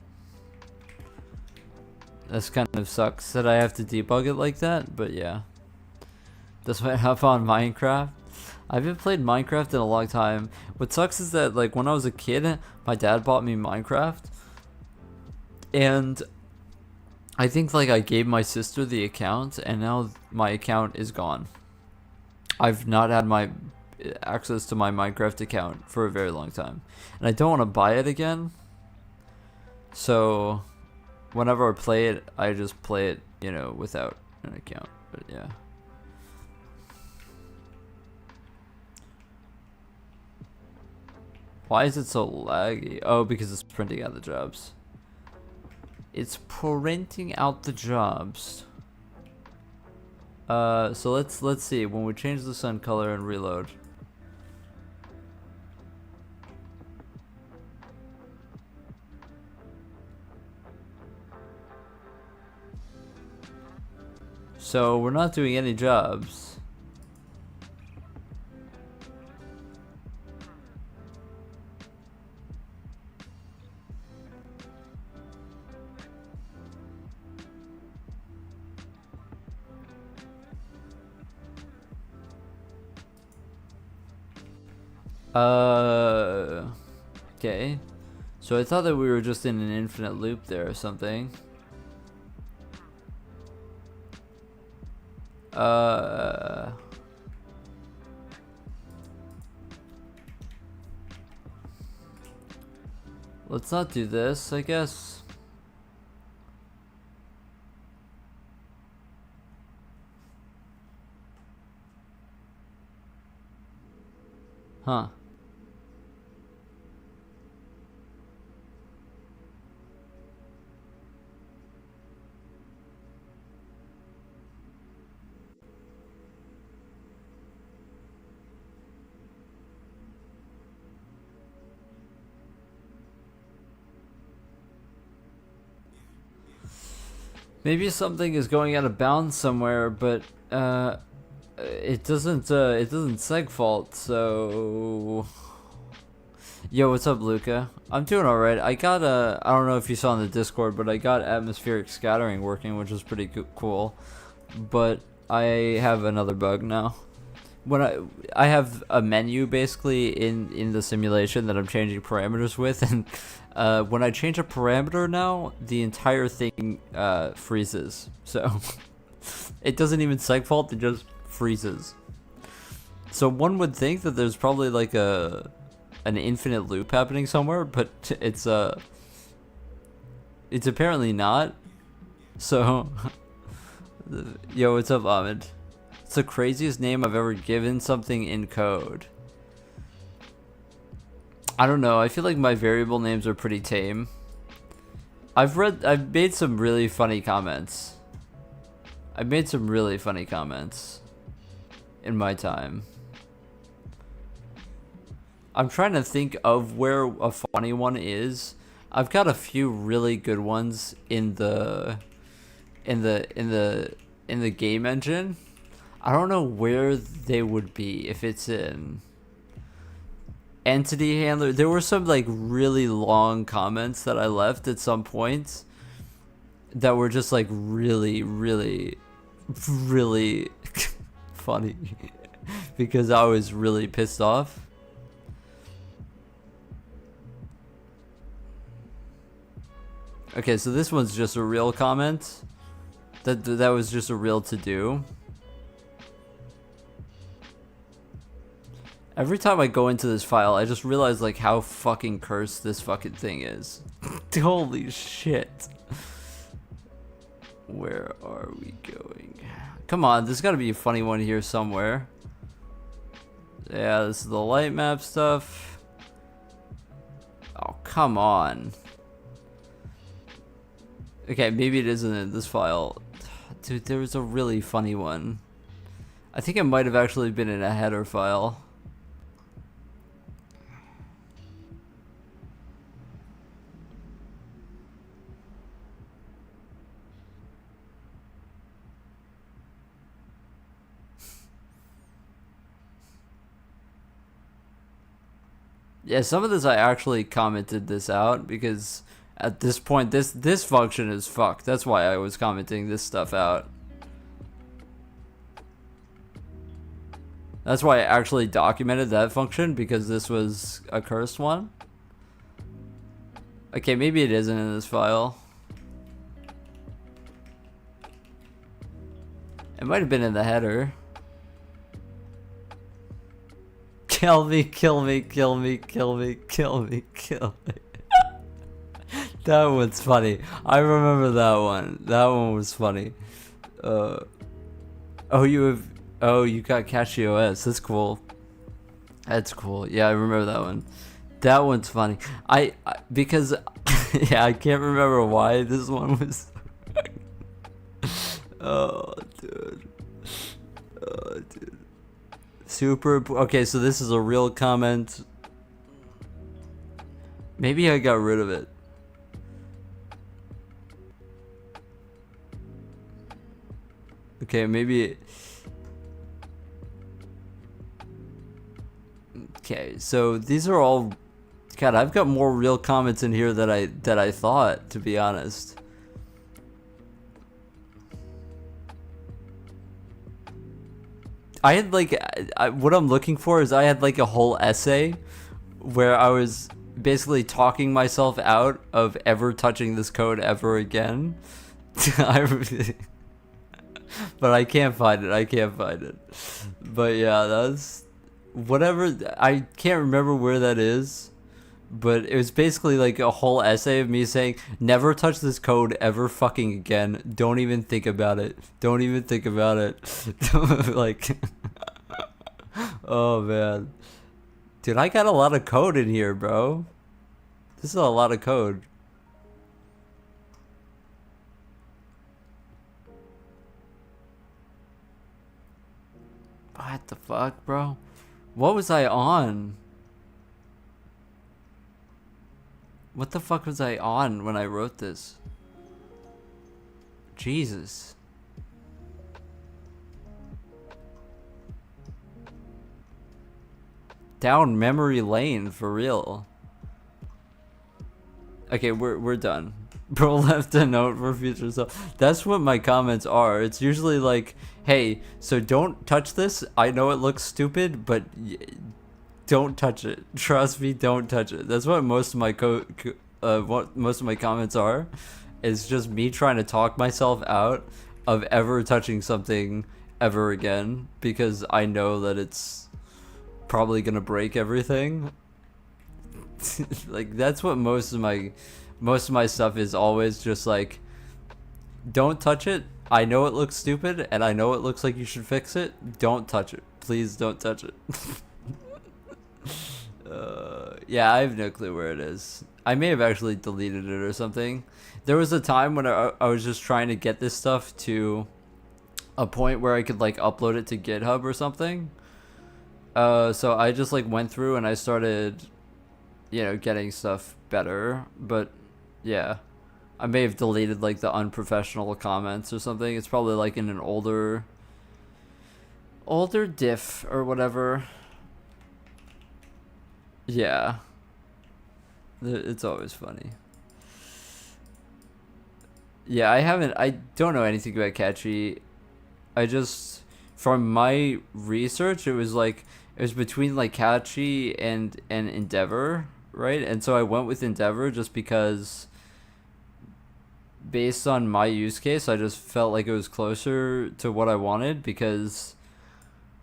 This kind of sucks that I have to debug it like that, but yeah. That's what I have on Minecraft. I haven't played Minecraft in a long time. What sucks is that like when I was a kid, my dad bought me Minecraft, and I think like I gave my sister the account, and now my account is gone. I've not had my access to my Minecraft account for a very long time, and I don't want to buy it again. So whenever I play it, I just play it, you know, without an account. But yeah. Why is it so laggy? Oh, because it's printing out the jobs. It's printing out the jobs. So let's see when we change the sun color and reload. So we're not doing any jobs. Okay. So I thought that we were just in an infinite loop there or something. Let's not do this, I guess. Huh. Maybe something is going out of bounds somewhere, but it doesn't segfault, so yo, what's up, Luca? I'm doing alright. I got I don't know if you saw in the Discord, but I got atmospheric scattering working, which is pretty cool. But I have another bug now. When I have a menu basically in the simulation that I'm changing parameters with, and when I change a parameter now, the entire thing freezes. So it doesn't even segfault; it just freezes. So one would think that there's probably like an infinite loop happening somewhere, but it's apparently not. So yo, what's up, Ahmed? It's the craziest name I've ever given something in code. I don't know, I feel like my variable names are pretty tame. I've made some really funny comments. I've made some really funny comments in my time. I'm trying to think of where a funny one is. I've got a few really good ones in the game engine. I don't know where they would be if it's in entity handler. There were some like really long comments that I left at some point that were just like really funny because I was really pissed off. Okay, so this one's just a real comment. That was just a real to do. Every time I go into this file, I just realize like how fucking cursed this fucking thing is. Holy shit. Where are we going? Come on, there's gotta be a funny one here somewhere. Yeah, this is the light map stuff. Oh, come on. Okay, maybe it isn't in this file. Dude, there was a really funny one. I think it might have actually been in a header file. Yeah, some of this I actually commented this out because at this point this function is fucked. That's why I was commenting this stuff out. That's why I actually documented that function, because this was a cursed one. Okay, maybe it isn't in this file. It might have been in the header. Kill me, kill me, kill me, kill me, kill me, kill me. That one's funny. I remember that one. That one was funny. Oh, you got CatchyOS. That's cool. That's cool. Yeah, I remember that one. That one's funny. Because yeah, I can't remember why this one was. Oh, dude. Oh, dude. Super. Okay, so this is a real comment. Maybe I got rid of it. Okay, maybe. Okay, so these are all. God, I've got more real comments in here that I thought, to be honest. I had like, what I'm looking for is I had like a whole essay where I was basically talking myself out of ever touching this code ever again. But I can't find it. I can't find it. But yeah, that's whatever. I can't remember where that is. But it was basically like a whole essay of me saying, never touch this code ever fucking again. Don't even think about it. Don't even think about it. Like, oh man. Dude, I got a lot of code in here, bro. This is a lot of code. What the fuck, bro? What was I on? What the fuck was I on when I wrote this? Jesus. Down memory lane, for real. Okay, we're done. Bro left a note for future self. That's what my comments are. It's usually like, hey, so don't touch this. I know it looks stupid, but don't touch it. Trust me, don't touch it. That's what most of my what most of my comments are. It's just me trying to talk myself out of ever touching something ever again, because I know that it's probably gonna break everything. Like, that's what most of my stuff is always just like, don't touch it. I know it looks stupid and I know it looks like you should fix it. Don't touch it. Please don't touch it. Yeah, I have no clue where it is. I may have actually deleted it or something. There was a time when I was just trying to get this stuff to a point where I could like upload it to GitHub or something. So I just like went through and I started, you know, getting stuff better. But yeah, I may have deleted like the unprofessional comments or something. It's probably like in an older diff or whatever. Yeah, it's always funny. Yeah, I don't know anything about Catchy. I just, from my research, it was between like Catchy and Endeavor, right? And so I went with Endeavor just because, based on my use case, I just felt like it was closer to what I wanted, because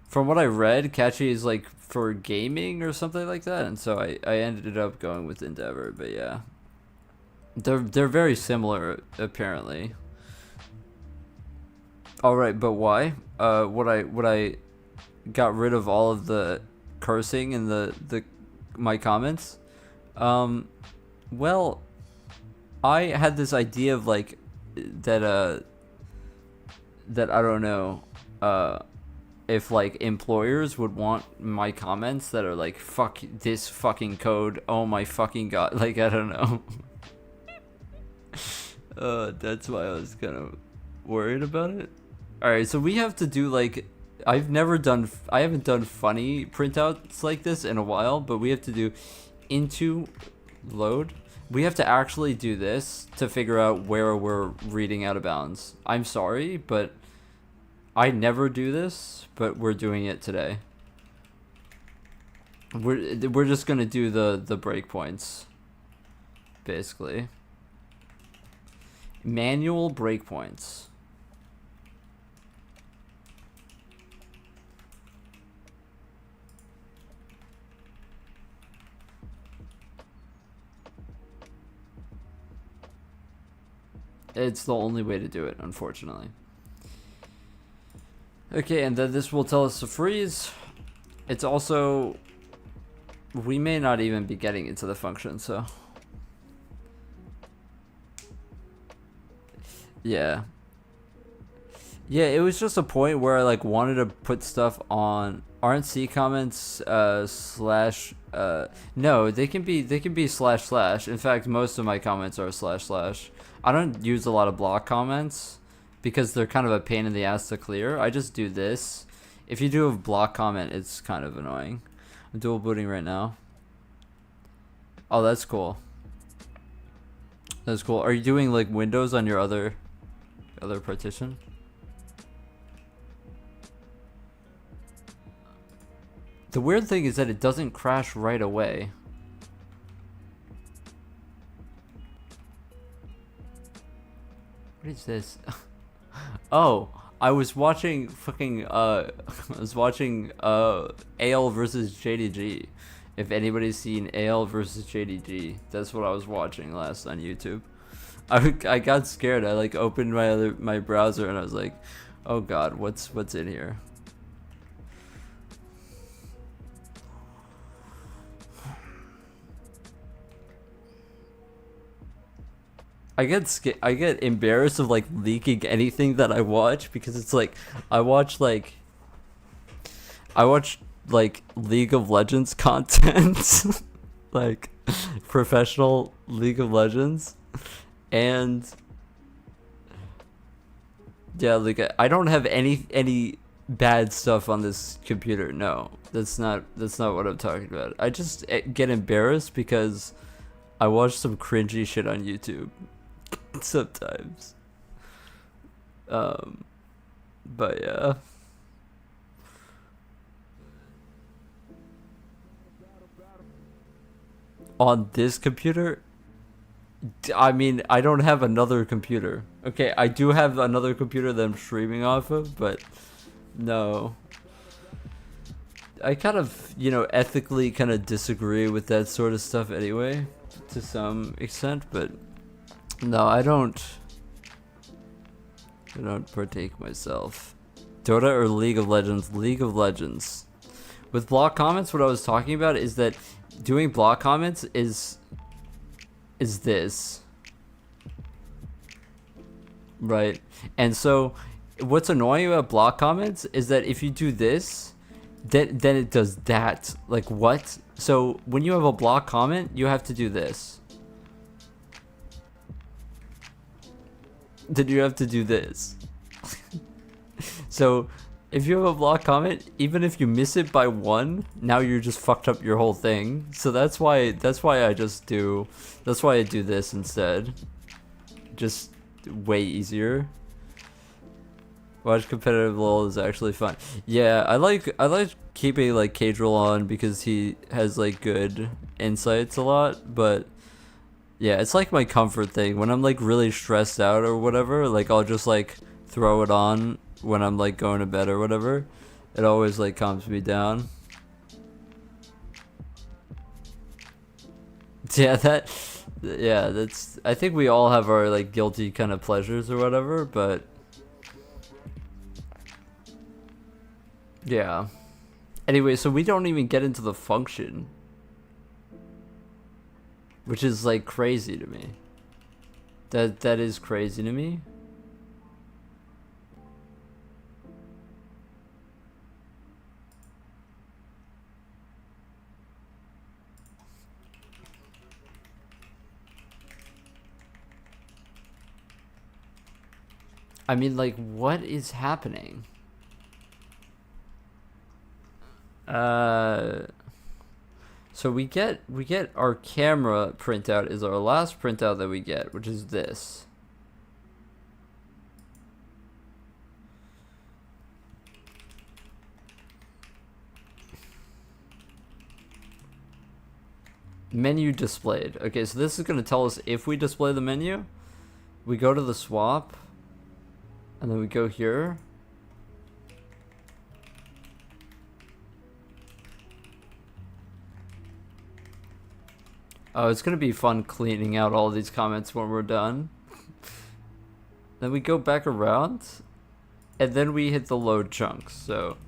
from what I read, Catchy is like for gaming or something like that, and so I ended up going with Endeavor. But yeah, they're very similar apparently. All right, but why? What I got rid of all of the cursing in my comments. Well, I had this idea of like that I don't know if like employers would want my comments that are like, fuck this fucking code, oh my fucking god, like, I don't know. That's why I was kind of worried about it. All right, so we have to do like, I haven't done funny printouts like this in a while, but we have to do into load. We have to actually do this to figure out where we're reading out of bounds. I'm sorry, but I never do this, but we're doing it today. We're just gonna do the breakpoints, basically. Manual breakpoints. It's the only way to do it, unfortunately. Okay, and then this will tell us to freeze. It's also We may not even be getting into the function, so. Yeah. Yeah, it was just a point where I like wanted to put stuff on. Aren't C comments slash no, they can be slash slash. In fact, most of my comments are slash slash. I don't use a lot of block comments because they're kind of a pain in the ass to clear. I just do this. If you do a block comment, it's kind of annoying. I'm dual booting right now. Oh, that's cool. That's cool. Are you doing like Windows on your other partition? The weird thing is that it doesn't crash right away. What is this? Oh, I was watching fucking I was watching AL versus JDG. If anybody's seen AL versus JDG, that's what I was watching last on YouTube. I got scared. I like opened my browser and I was like, "Oh god, what's in here?" I get embarrassed of like leaking anything that I watch because it's like I watch like League of Legends content like professional League of Legends, and yeah, like I don't have any bad stuff on this computer. No, that's not what I'm talking about. I just get embarrassed because I watch some cringy shit on YouTube sometimes. But yeah. On this computer, I mean, I don't have another computer. Okay, I do have another computer that I'm streaming off of, but no. I kind of, ethically kind of disagree with that sort of stuff anyway, to some extent, but no, I don't partake myself. Dota or League of Legends? League of Legends. With block comments, what I was talking about is that doing block comments is this. Right? And so what's annoying about block comments is that if you do this, then it does that. Like what? So when you have a block comment, you have to do this. Then you have to do this. So if you have a block comment, even if you miss it by one, now you're just fucked up your whole thing. So that's why I do this instead. Just way easier. Watch competitive LOL is actually fun. Yeah, I like keeping like Cadril on because he has like good insights a lot, but yeah, it's like my comfort thing. When I'm like really stressed out or whatever, like I'll just like throw it on when I'm like going to bed or whatever. It always like calms me down. Yeah, that's I think we all have our like guilty kind of pleasures or whatever, but yeah. Anyway, so we don't even get into the function, which is like crazy to me. That is crazy to me. I mean, like, what is happening? So we get our camera printout is our last printout that we get, which is this. Menu displayed. Okay, so this is going to tell us if we display the menu. We go to the swap, and then we go here. Oh, it's gonna be fun cleaning out all these comments when we're done. Then we go back around, and then we hit the load chunks, so.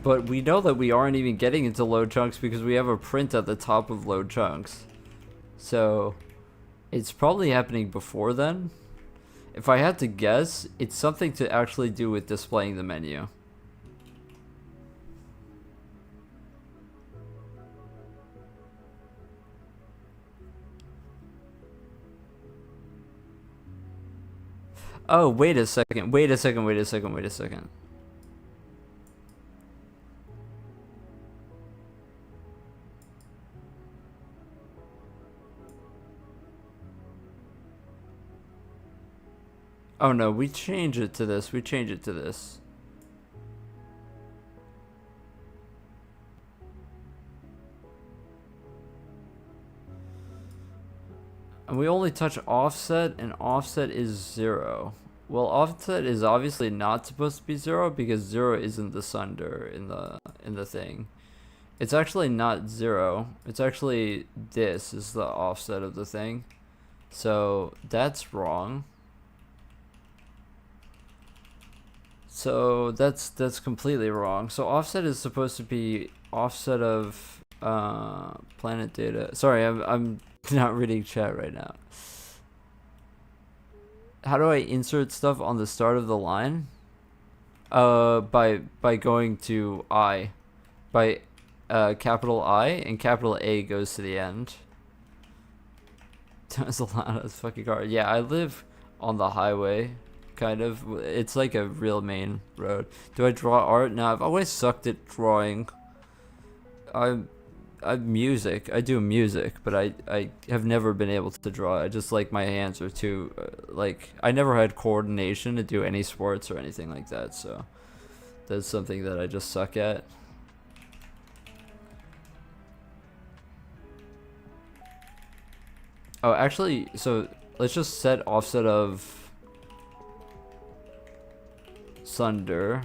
But we know that we aren't even getting into load chunks because we have a print at the top of load chunks. So it's probably happening before then. If I had to guess, it's something to actually do with displaying the menu. Oh, wait a second. Wait a second. Wait a second. Wait a second. Oh no, we change it to this. We change it to this. And we only touch offset, and offset is 0. Well, offset is obviously not supposed to be 0 because 0 isn't the sunder in the thing. It's actually not 0. It's actually this is the offset of the thing. So that's wrong. So that's completely wrong. So offset is supposed to be offset of planet data. Sorry, I'm not reading chat right now. How do I insert stuff on the start of the line? By going to I, by capital I, and capital A goes to the end. There's a lot of fucking car. Yeah, I live on the highway. Kind of. It's like a real main road. Do I draw art? No, I've always sucked at drawing. I'm music. I do music, but I have never been able to draw. I just like my hands are too like I never had coordination to do any sports or anything like that. So that's something that I just suck at. Oh, actually, so let's just set offset of sunder.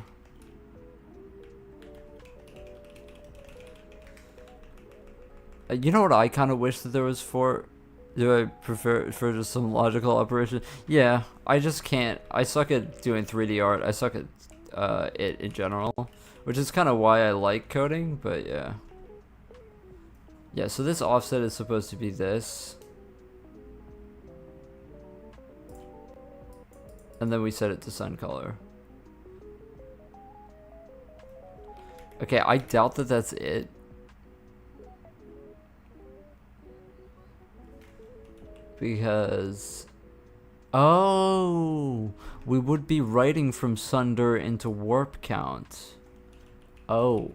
You know what I kind of wish that there was for? Do I prefer for just some logical operation? Yeah, I just can't. I suck at doing 3D art. I suck at it in general, which is kind of why I like coding. But yeah, yeah. So this offset is supposed to be this, and then we set it to sun color. Okay, I doubt that that's it. Because, oh, we would be writing from sunder into warp count. Oh.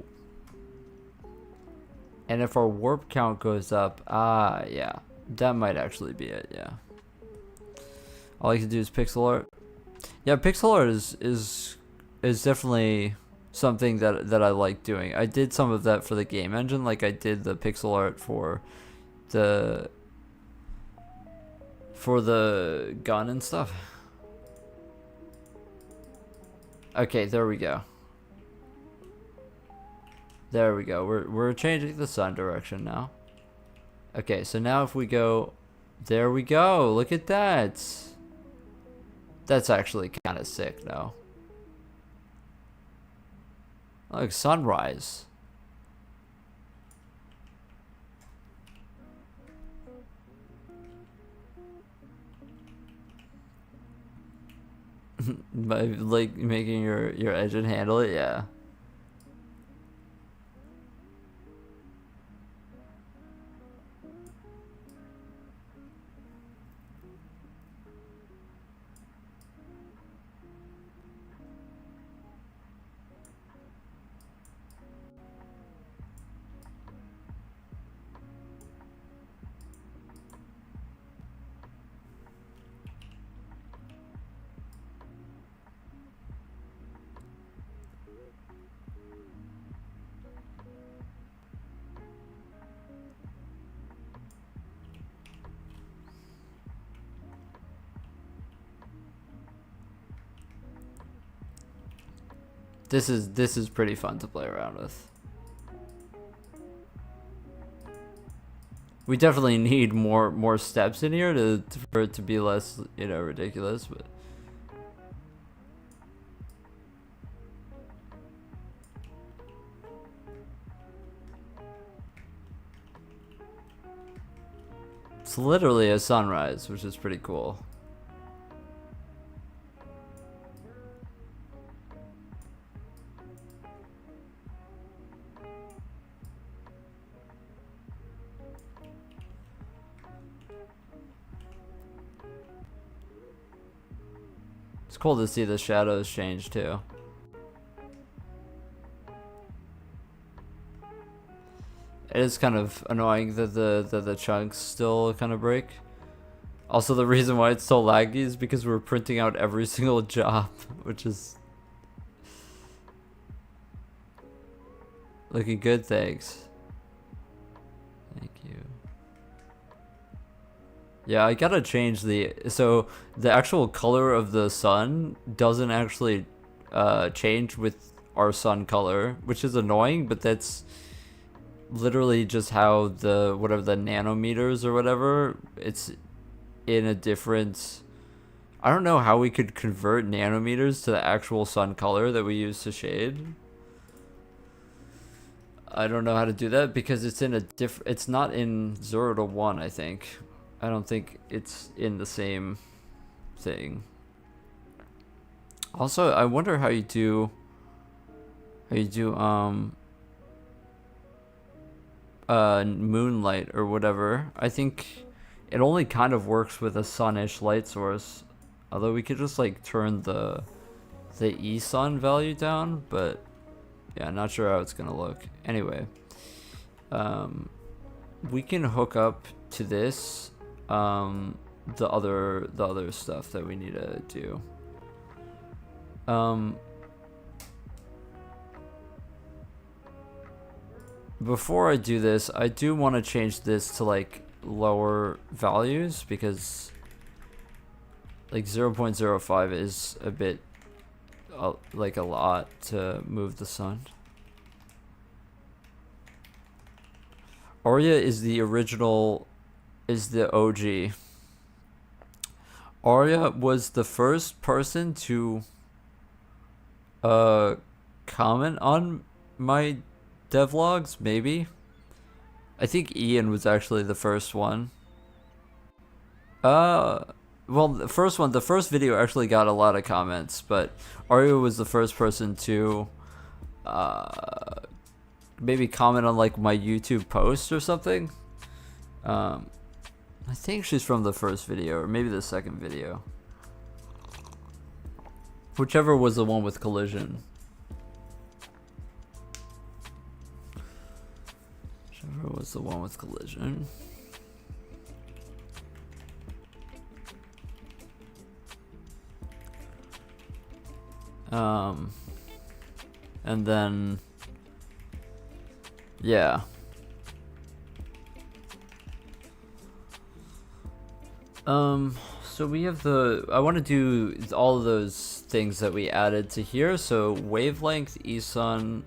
And if our warp count goes up, yeah, that might actually be it, yeah. All I like to do is pixel art. Yeah, pixel art is definitely something that I like doing. I did some of that for the game engine, like I did the pixel art for the gun and stuff. Okay, there we go. There we go. We're changing the sun direction now. Okay, so now if we go, there we go. Look at that. That's actually kind of sick, though. Like sunrise. By like making your engine handle it, yeah. This is pretty fun to play around with. We definitely need more steps in here for it to be less, ridiculous, but It's literally a sunrise, which is pretty cool. It's cool to see the shadows change too. It is kind of annoying that the chunks still kind of break. Also, the reason why it's so laggy is because we're printing out every single job, which is looking good. Thanks. Thank you. Yeah, I gotta change so the actual color of the sun doesn't actually change with our sun color, which is annoying, but that's literally just how the whatever the nanometers or whatever, it's in a different, I don't know how we could convert nanometers to the actual sun color that we use to shade. I don't know how to do that because it's in a it's not in 0 to 1, I think. I don't think it's in the same thing. Also, I wonder how you do moonlight or whatever. I think it only kind of works with a sunish light source, although we could just like turn the e-sun value down, but yeah, not sure how it's gonna look. Anyway, we can hook up to this the other stuff that we need to do. Before I do this, I do want to change this to like lower values because like 0.05 is a bit like a lot to move the sun. Arya is the original, is the OG. Arya was the first person to comment on my devlogs, maybe. I think Ian was actually the first one. Well, the first video actually got a lot of comments, but Arya was the first person to maybe comment on like my YouTube post or something. I think she's from the first video or maybe the second video. Whichever was the one with collision. Whichever was the one with collision. And then, yeah. So we have I want to do all of those things that we added to here. So wavelength, eSun,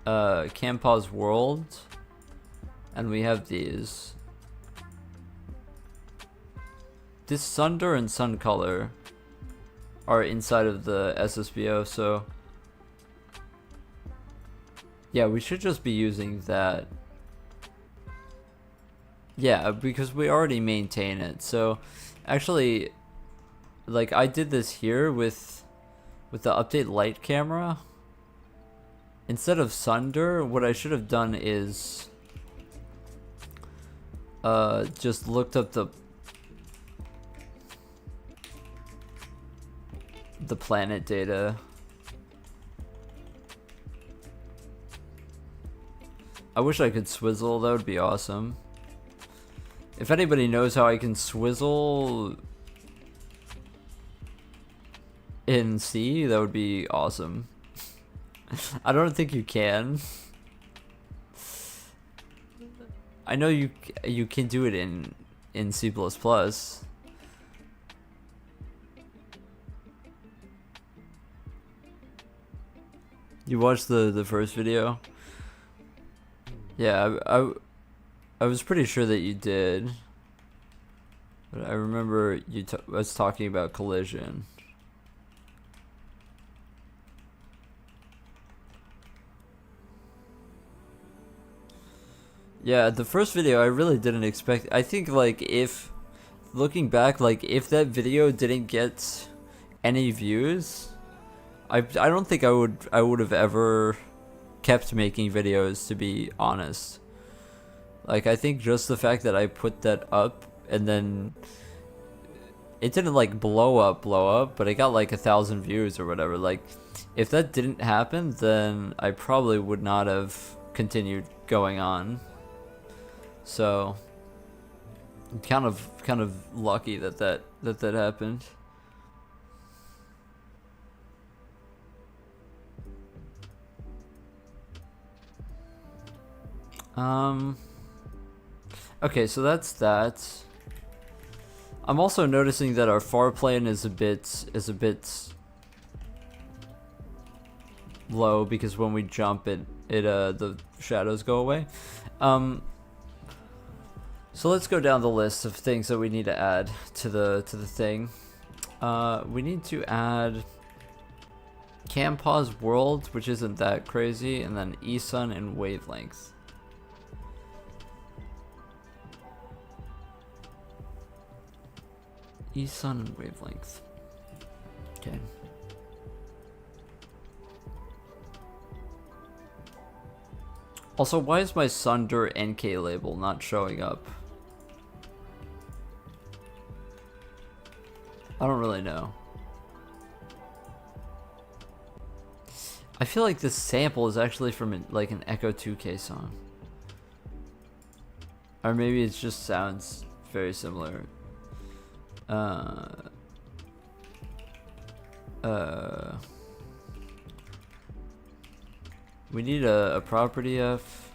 Campos world, and we have these. This Sunder and Sun color are inside of the SSBO, so yeah, we should just be using that. Yeah, because we already maintain it. So actually, like I did this here with the update light camera. Instead of Sunder, what I should have done is just looked up the planet data. I wish I could swizzle, that would be awesome. If anybody knows how I can swizzle in C, that would be awesome. I don't think you can. I know you can do it in C++. You watched the first video? Yeah, I was pretty sure that you did. But I remember you was talking about collision. Yeah, the first video I really didn't expect. I think like if looking back, like if that video didn't get any views, I don't think I would have ever kept making videos, to be honest. Like I think just the fact that I put that up and then it didn't like blow up, but it got like 1,000 views or whatever. Like if that didn't happen, then I probably would not have continued going on. So kind of lucky that happened. Okay, so that's that. I'm also noticing that our far plane is a bit low because when we jump the shadows go away. So let's go down the list of things that we need to add to the thing. We need to add cam pause world, which isn't that crazy, and then eSun and wavelength. eSun and wavelength. Okay. Also, why is my Sunder NK label not showing up? I don't really know. I feel like this sample is actually from like an Echo 2K song. Or maybe it just sounds very similar. We need a property F.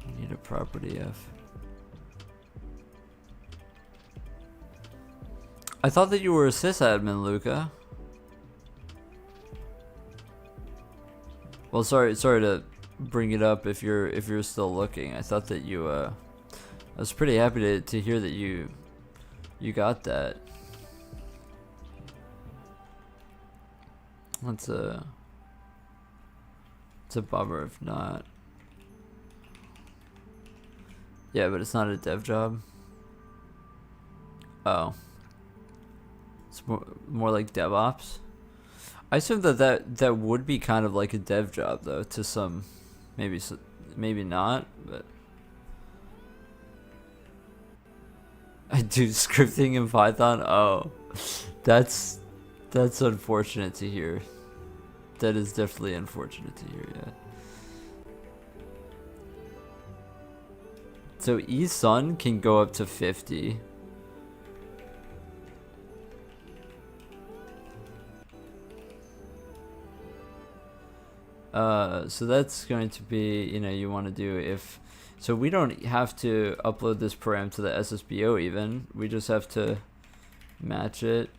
We need a property F. I thought that you were a sysadmin, Luca. Well, sorry to bring it up if you're still looking. I thought that you I was pretty happy to hear that you got that. It's a bummer if not. Yeah, but it's not a dev job. Oh. It's more like DevOps. I assume that would be kind of like a dev job though, to some, maybe not, but I do scripting in Python. Oh, that's unfortunate to hear. That is definitely unfortunate to hear. Yeah. So eSun can go up to 50. So that's going to be, you want to do if, so we don't have to upload this param to the SSBO even, we just have to match it.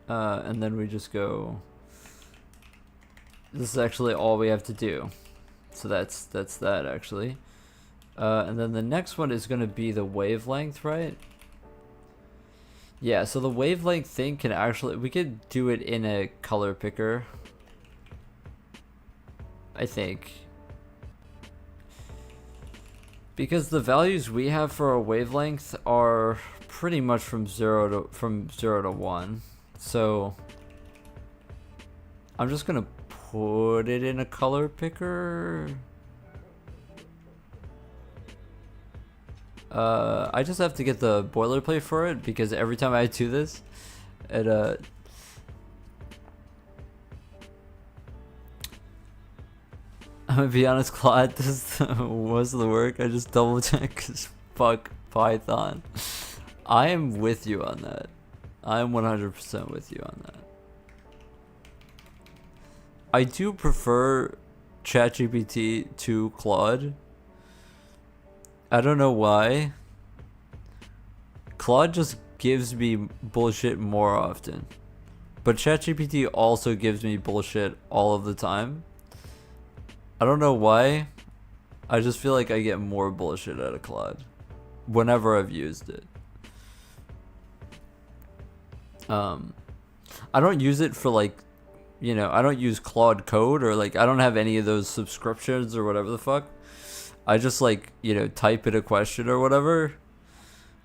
And then we just go, this is actually all we have to do. So that's that actually. And then the next one is going to be the wavelength, right? Yeah, so the wavelength thing can actually, we could do it in a color picker, I think. Because the values we have for a wavelength are pretty much from 0 to 1. So I'm just gonna put it in a color picker. I just have to get the boilerplate for it because every time I do this, it I'm gonna be honest, Claude, this was the work. I just double check because fuck Python. I am with you on that. I am 100% with you on that. I do prefer ChatGPT to Claude. I don't know why. Claude just gives me bullshit more often. But ChatGPT also gives me bullshit all of the time. I don't know why. I just feel like I get more bullshit out of Claude whenever I've used it. Um, I don't use it for like, you know, I don't use Claude Code or like I don't have any of those subscriptions or whatever the fuck. I just like, you know, type in a question or whatever.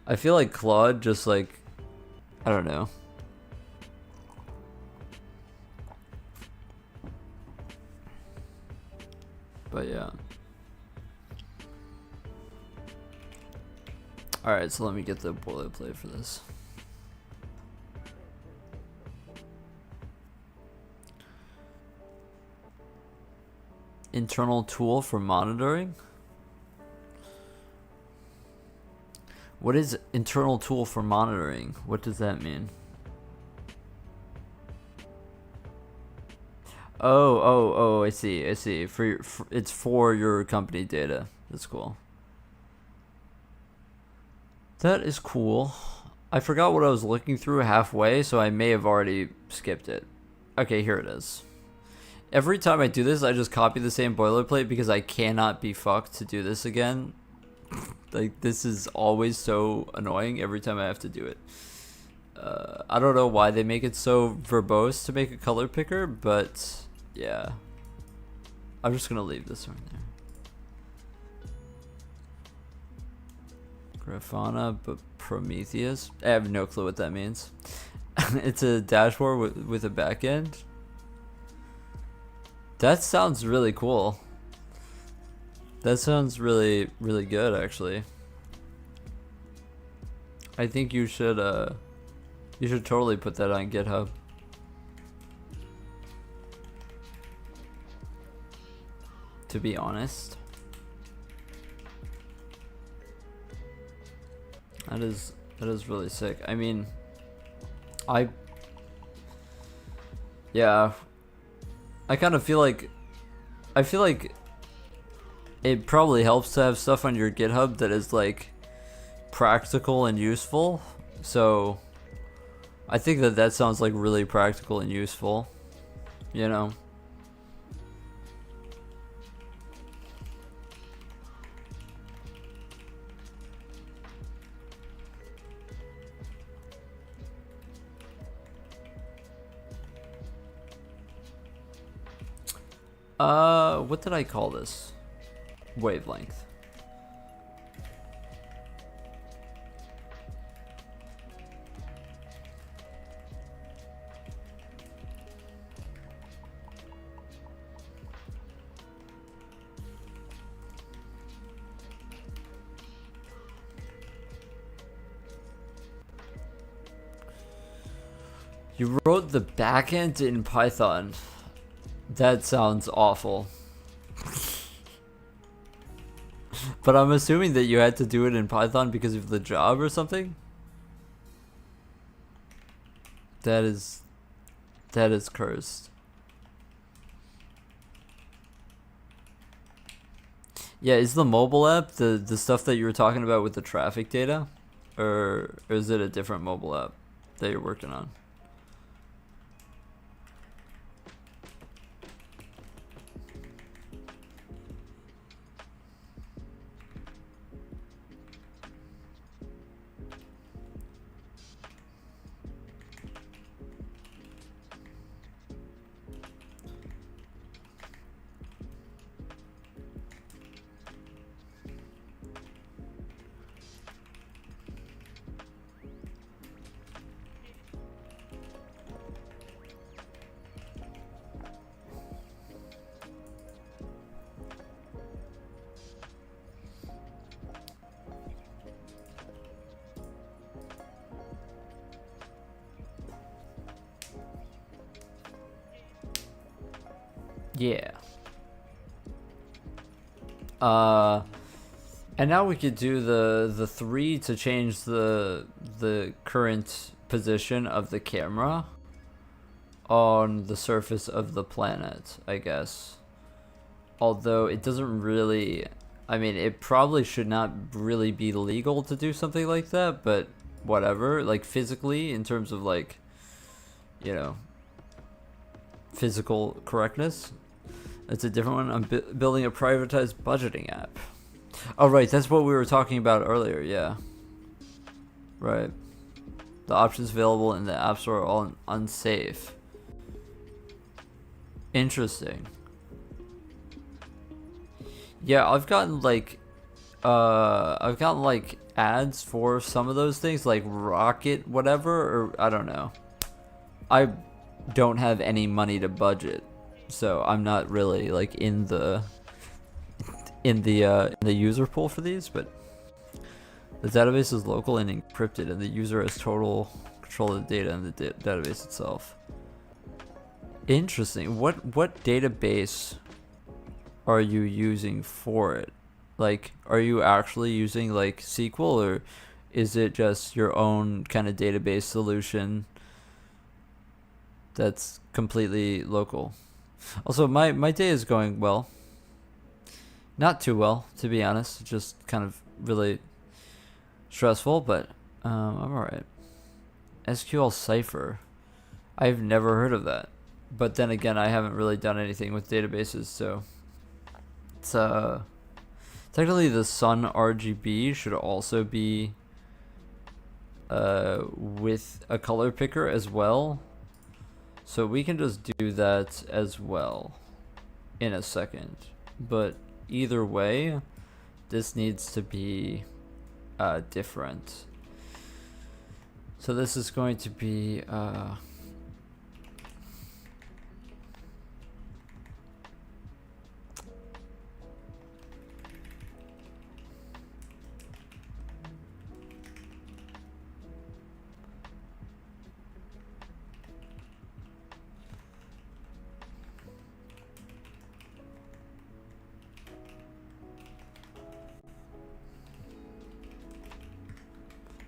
I feel like Claude just like, I don't know. But yeah. Alright, so let me get the boilerplate for this. Internal tool for monitoring? What is internal tool for monitoring? What does that mean? Oh, I see. It's for your company data. That's cool. That is cool. I forgot what I was looking through halfway, so I may have already skipped it. Okay, here it is. Every time I do this, I just copy the same boilerplate because I cannot be fucked to do this again. Like, this is always so annoying every time I have to do it. I don't know why they make it so verbose to make a color picker, but yeah. I'm just gonna leave this one there. Grafana, but Prometheus? I have no clue what that means. It's a dashboard with a backend. That sounds really cool. That sounds really, really good, actually. I think you should totally put that on GitHub. To be honest. That is really sick. I mean, yeah, I kind of feel like, it probably helps to have stuff on your GitHub that is like practical and useful. So I think that sounds like really practical and useful, you know. What did I call this? Wavelength. You wrote the backend in Python. That sounds awful. But I'm assuming that you had to do it in Python because of the job or something? That is cursed. Yeah, is the mobile app the stuff that you were talking about with the traffic data? Or is it a different mobile app that you're working on? Yeah. And now we could do the 3 to change the current position of the camera on the surface of the planet, I guess. Although it doesn't really, I mean, it probably should not really be legal to do something like that, but whatever. Like physically, in terms of like, you know, physical correctness. That's a different one. I'm building a privatized budgeting app. Oh, right. That's what we were talking about earlier. Yeah. Right. The options available in the App Store are all unsafe. Interesting. Yeah, I've gotten like ads for some of those things, like Rocket whatever, or I don't know. I don't have any money to budget, so I'm not really like in the user pool for these, but the database is local and encrypted, and the user has total control of the data in the database itself. Interesting. What database are you using for it? Like, are you actually using like SQL, or is it just your own kind of database solution that's completely local? Also, my day is going well. Not too well, to be honest. Just kind of really stressful, but I'm alright. SQL Cipher. I've never heard of that. But then again, I haven't really done anything with databases, so it's technically the Sun RGB should also be with a color picker as well. So we can just do that as well in a second. But either way, this needs to be different. So this is going to be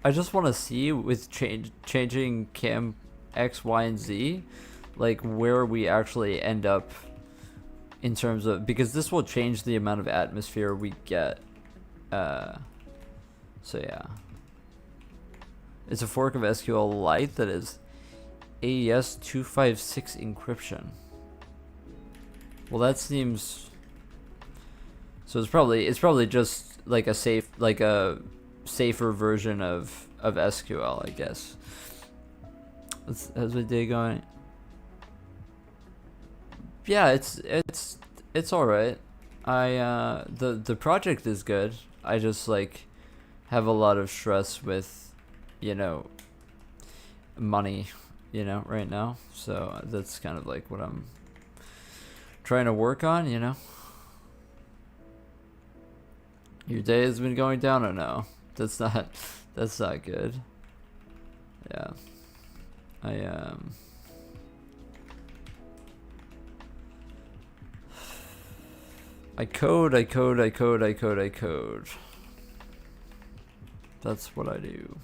I just want to see with changing cam X, Y, and Z, like where we actually end up in terms of, because this will change the amount of atmosphere we get. So yeah, it's a fork of SQLite that is AES 256 encryption. Well, that seems. So it's probably just like a safer version of SQL, I guess. How's my day going? Yeah, it's all right. The project is good. I just like have a lot of stress with, money, right now. So that's kind of like what I'm trying to work on, Your day has been going down or no? That's not good. Yeah. I code. That's what I do.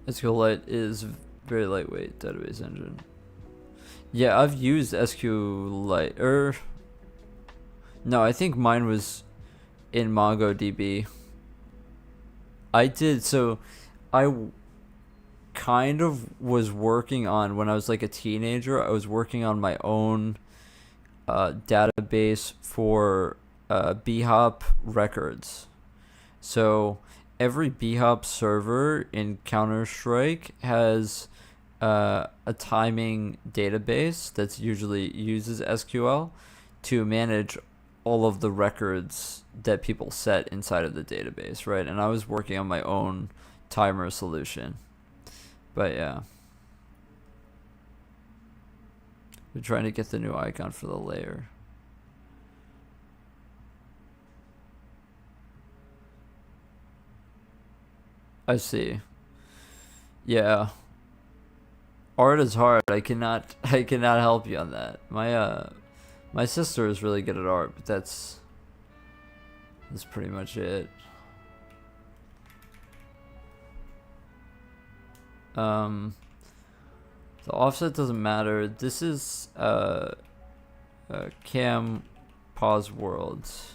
SQLite is very lightweight database engine. Yeah, I've used SQLite. No, I think mine was in MongoDB. I kind of was working on, when I was like a teenager, I was working on my own database for bhop records. So every bhop server in Counter-Strike has a timing database that's usually uses SQL to manage all of the records that people set inside of the database, right? And I was working on my own timer solution. But yeah. We're trying to get the new icon for the layer. I see. Yeah. Art is hard. I cannot help you on that. My sister is really good at art, but that's pretty much it. The offset doesn't matter. This is cam pause world.x.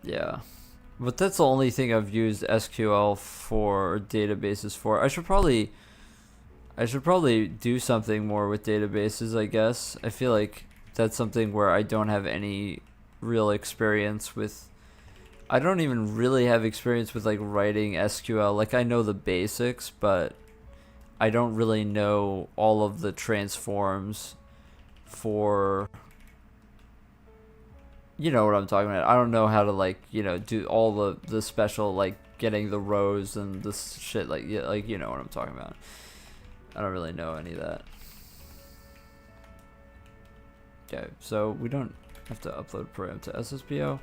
Yeah. But that's the only thing I've used SQL for, or databases for. I should probably do something more with databases, I guess. I feel like that's something where I don't have any real experience with I don't even really have experience with like writing SQL. Like I know the basics, but I don't really know all of the transforms for, you know what I'm talking about. I don't know how to like, you know, do all the special like getting the rows and this shit, like, yeah, like, you know what I'm talking about. I don't really know any of that. Okay, so we don't have to upload param to SSPO.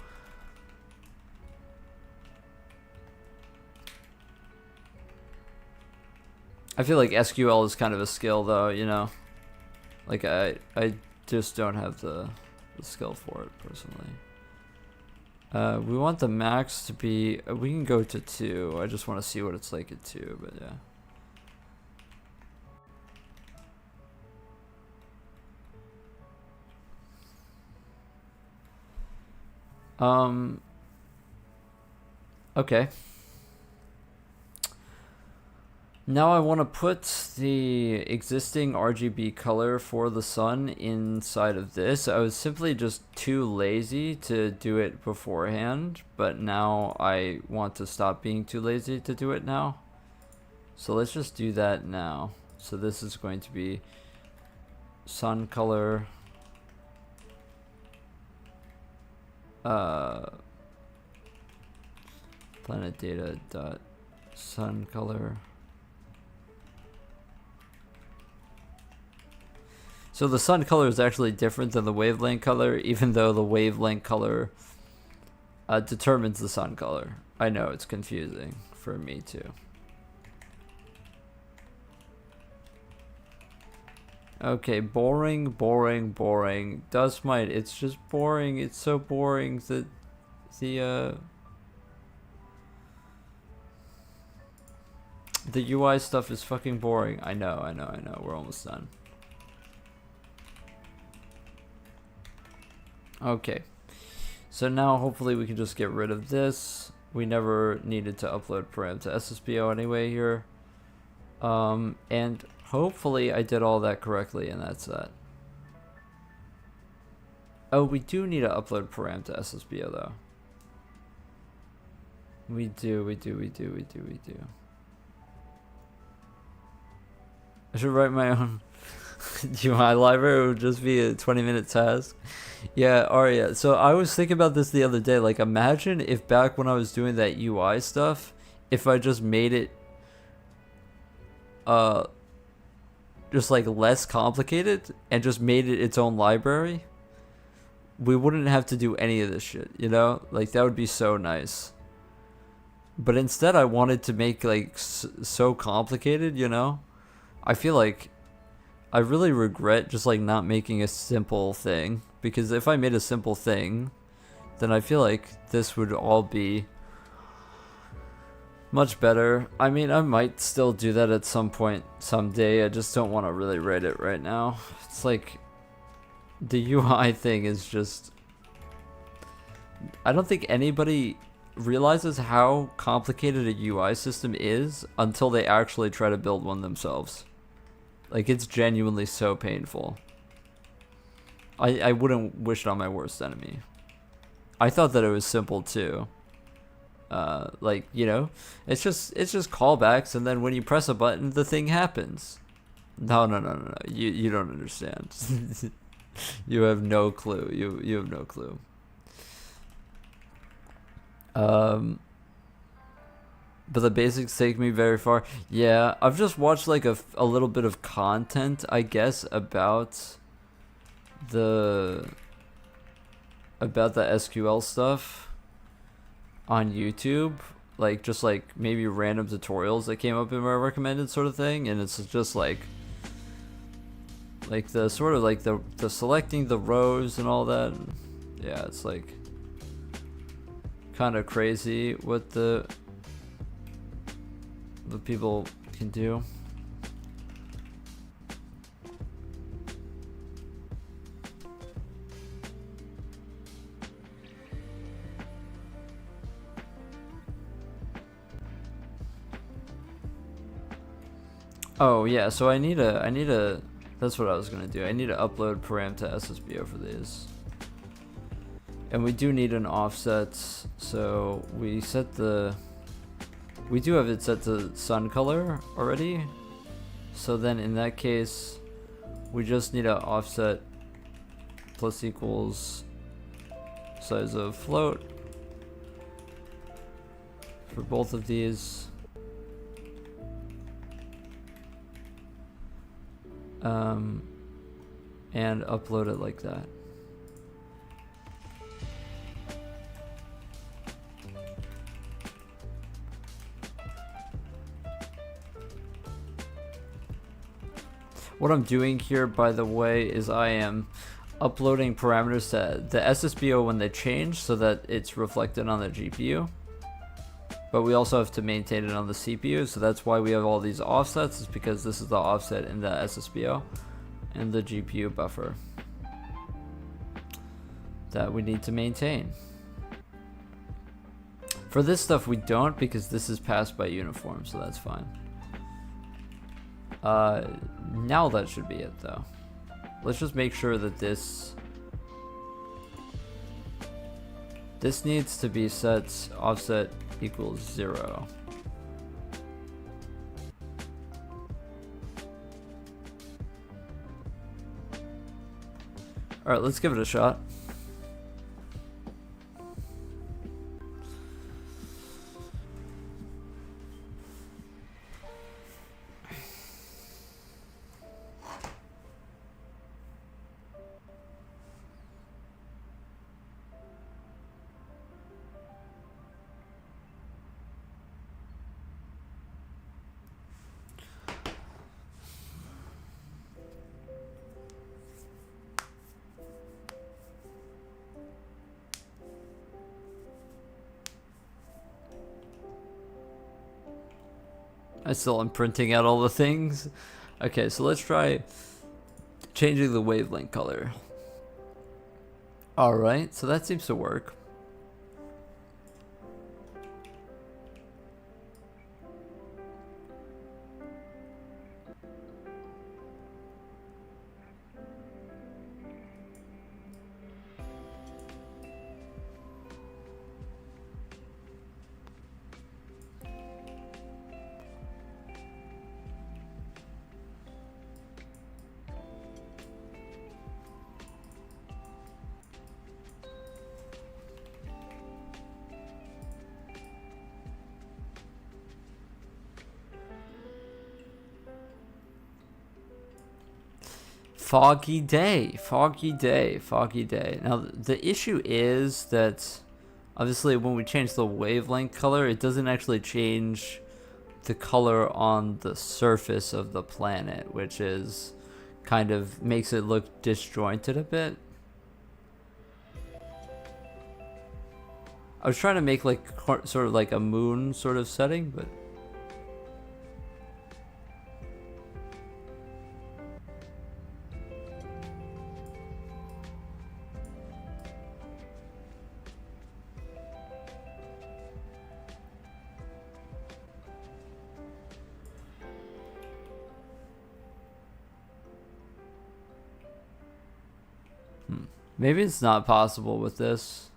I feel like SQL is kind of a skill though, you know? Like I just don't have the skill for it personally. We want the max to be, we can go to 2. I just want to see what it's like at 2, but yeah. Okay. Now I want to put the existing RGB color for the sun inside of this. I was simply just too lazy to do it beforehand, but now I want to stop being too lazy to do it now. So let's just do that now. So this is going to be sun color. Planet data dot sun color. So the sun color is actually different than the wavelength color, even though the wavelength color determines the sun color. I know it's confusing for me too. Okay, boring, boring, boring. Dustmite, it's just boring. It's so boring that the UI stuff is fucking boring. I know. We're almost done. Okay, so now hopefully we can just get rid of this. We never needed to upload param to SSPO anyway here. And hopefully I did all that correctly, and that's that. Oh, we do need to upload param to SSPO though. We do. I should write my own UI library. It would just be a 20-minute task. Yeah, Arya. So I was thinking about this the other day. Like, imagine if back when I was doing that UI stuff, if I just made it, just like less complicated and just made it its own library. We wouldn't have to do any of this shit, you know? Like, that would be so nice. But instead, I wanted to make like so complicated, you know? I feel like I really regret just like not making a simple thing, because if I made a simple thing, then I feel like this would all be much better. I mean, I might still do that at some point someday. I just don't want to really write it right now. It's like the UI thing is just, I don't think anybody realizes how complicated a UI system is until they actually try to build one themselves. Like, it's genuinely so painful. I wouldn't wish it on my worst enemy. I thought that it was simple too. Like, you know, it's just callbacks, and then when you press a button, the thing happens. No. You don't understand. You have no clue. You have no clue. But the basics take me very far. Yeah, I've just watched like a little bit of content, I guess, about the SQL stuff on YouTube. Like, just like maybe random tutorials that came up in my recommended sort of thing, and it's just like the sort of like the selecting the rows and all that. Yeah, it's like kind of crazy what the people can do. Oh yeah, so I need a that's what I was gonna do. I need to upload param to SSBO for these. And we do need an offset, so we do have it set to sun color already. So then in that case, we just need an offset plus equals size of float for both of these. And upload it like that. What I'm doing here, by the way, is I am uploading parameters to the SSBO when they change so that it's reflected on the GPU. But we also have to maintain it on the CPU, so that's why we have all these offsets, is because this is the offset in the SSBO and the GPU buffer that we need to maintain. For this stuff we don't, because this is passed by uniform, so that's fine. Now that should be it though. Let's just make sure that this needs to be set offset equals 0. Alright, let's give it a shot. I still am printing out all the things. Okay, so let's try changing the wavelength color. Alright, so that seems to work. Foggy day, foggy day, foggy day. Now the issue is that obviously when we change the wavelength color, it doesn't actually change the color on the surface of the planet, which is kind of makes it look disjointed a bit. I was trying to make like sort of like a moon sort of setting, but maybe it's not possible with this.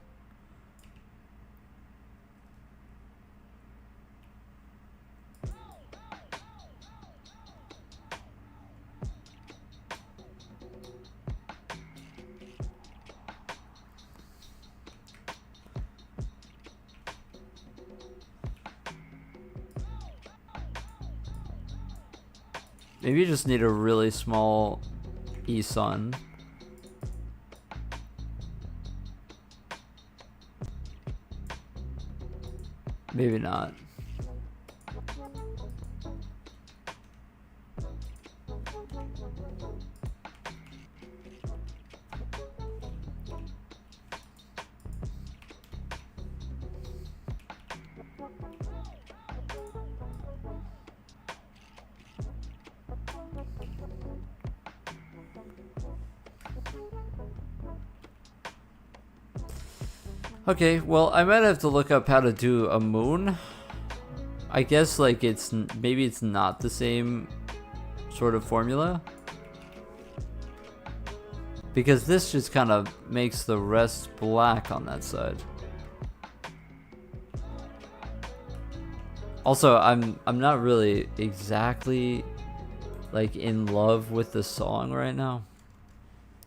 Maybe you just need a really small eSun. Maybe not. Okay, well, I might have to look up how to do a moon. I guess like maybe it's not the same sort of formula. Because this just kind of makes the rest black on that side. Also, I'm not really exactly like in love with the song right now,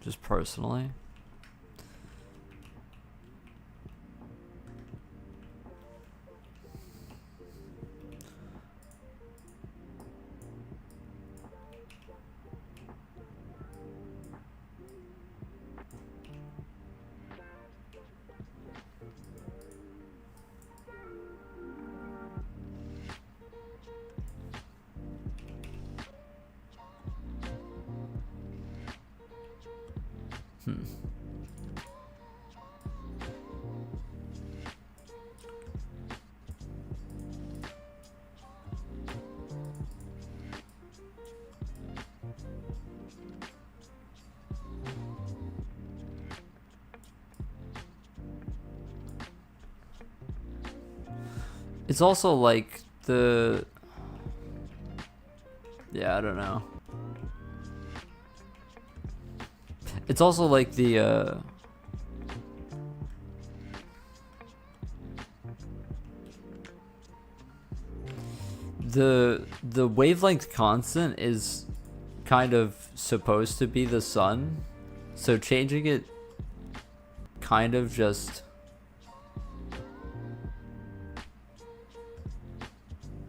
just personally. It's also like the... Yeah, I don't know. It's also like the wavelength constant is kind of supposed to be the sun, so changing it kind of just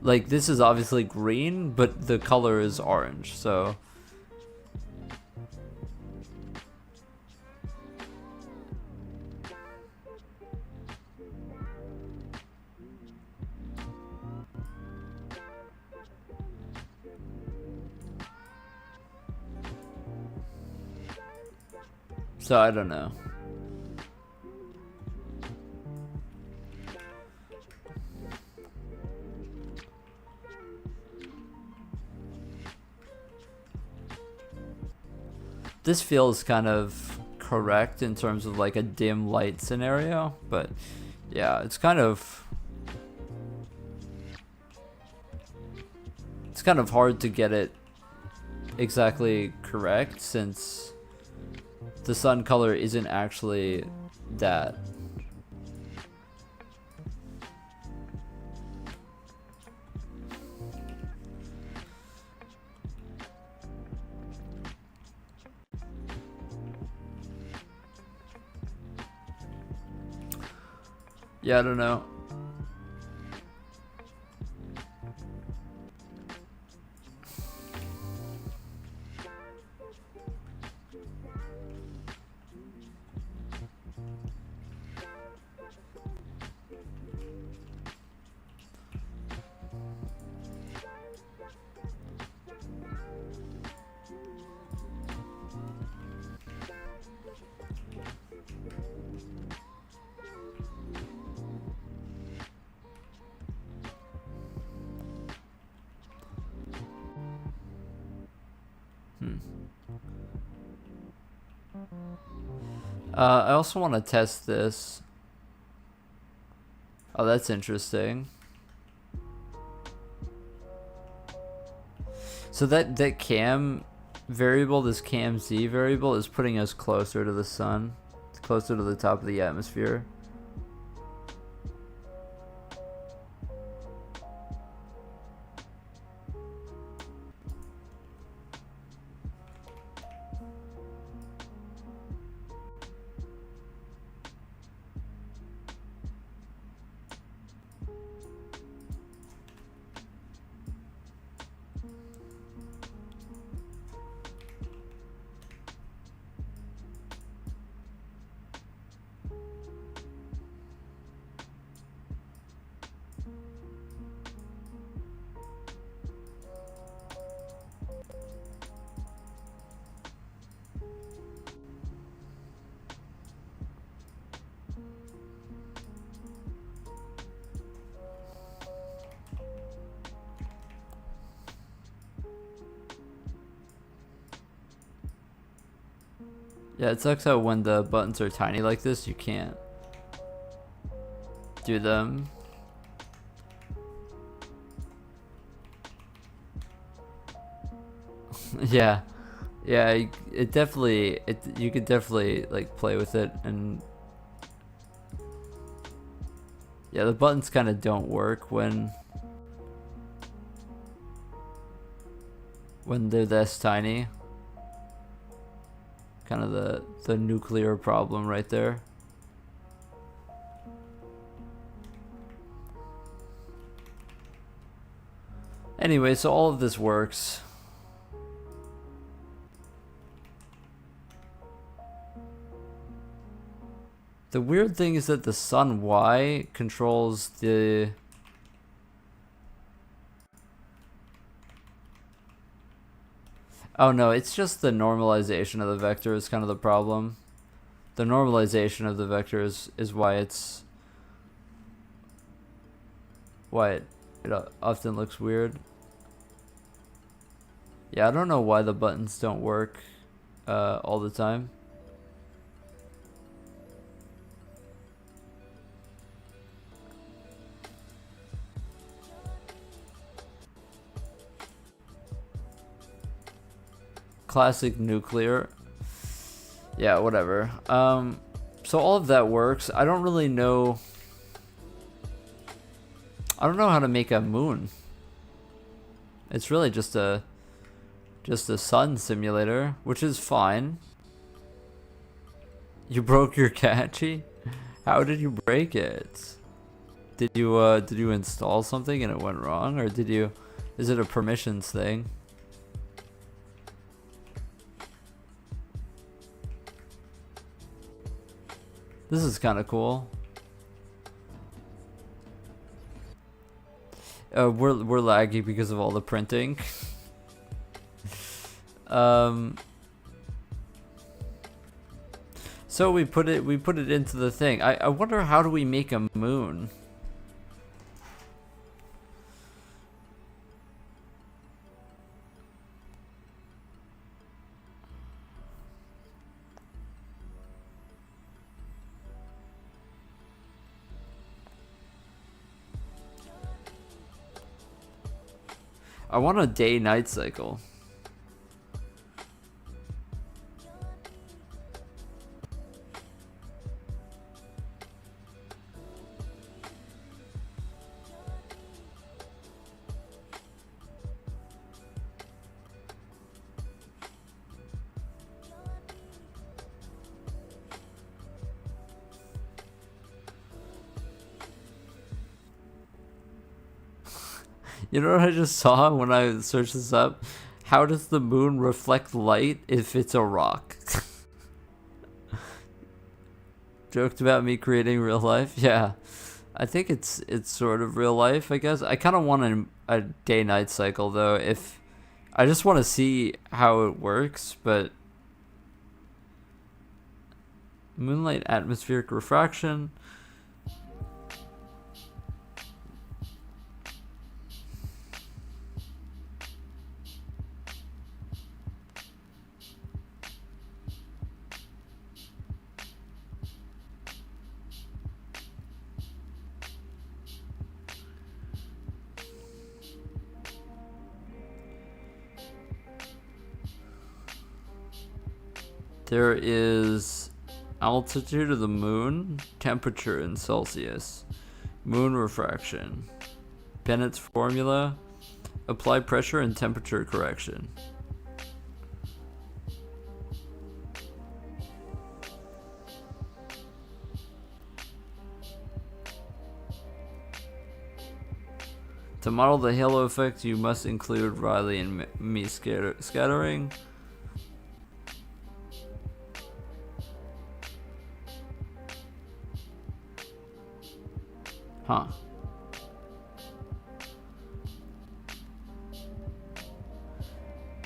like, this is obviously green, but the color is orange, so I don't know. This feels kind of correct in terms of like a dim light scenario, but yeah, it's kind of hard to get it exactly correct since the sun color isn't actually that. Yeah, I don't know. I also want to test this. Oh, that's interesting. So that cam variable, this cam z variable, is putting us closer to the sun. It's closer to the top of the atmosphere. Yeah, it sucks how when the buttons are tiny like this, you can't do them. Yeah, Yeah, it definitely, you could definitely like play with it, and yeah, the buttons kind of don't work when they're this tiny. Kind of the nuclear problem right there. Anyway, so all of this works. The weird thing is that the sun Y controls the... Oh no, it's just the normalization of the vector is kind of the problem. The normalization of the vector is why it's... why it often looks weird. Yeah, I don't know why the buttons don't work all the time. Classic nuclear. Yeah, whatever. So all of that works. I don't really know. I don't know how to make a moon. It's really just a sun simulator, which is fine. You broke your catchy? How did you break it? Did you install something and it went wrong, or is it a permissions thing? This is kind of cool. We're laggy because of all the printing. So we put it into the thing. I wonder, how do we make a moon? I want a day-night cycle. You know what I just saw when I searched this up? How does the moon reflect light if it's a rock? Joked about me creating real life? Yeah. I think it's sort of real life, I guess. I kind of want a day-night cycle, though. If I just want to see how it works, but... Moonlight atmospheric refraction... There is altitude of the moon, temperature in Celsius, moon refraction, Bennett's formula, apply pressure and temperature correction. To model the halo effect, you must include Riley and me scattering. Huh.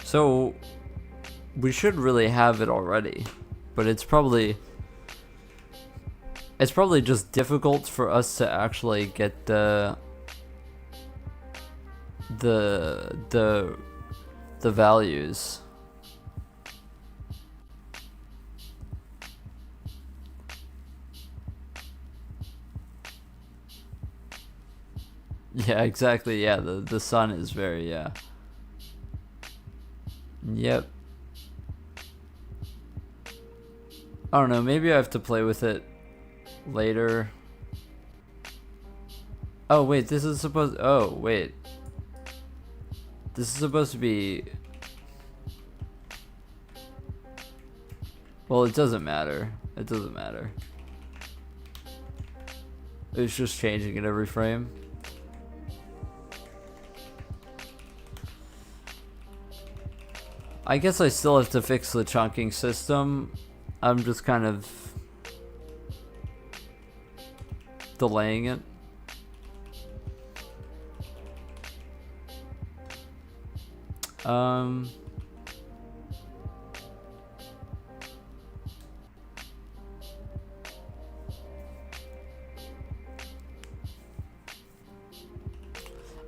So we should really have it already, but it's probably just difficult for us to actually get the values. Yeah, exactly. Yeah, the sun is very, yeah. Yep. I don't know, maybe I have to play with it later. Oh wait, this is supposed, oh wait. This is supposed to be, well, it doesn't matter. It doesn't matter. It's just changing in every frame. I guess I still have to fix the chunking system. I'm just kind of delaying it.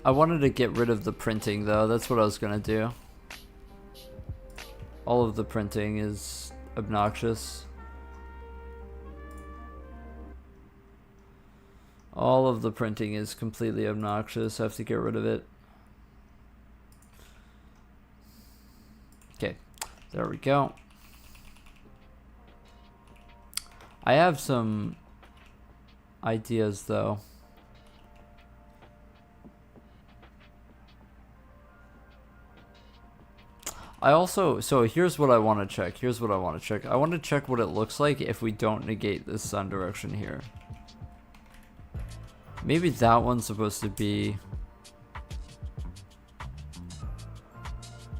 I wanted to get rid of the printing though, that's what I was gonna do. All of the printing is obnoxious. All of the printing is completely obnoxious, I have to get rid of it. Okay, there we go. I have some ideas though. I also, so here's what I want to check. Here's what I want to check. I want to check what it looks like if we don't negate the sun direction here. Maybe that one's supposed to be...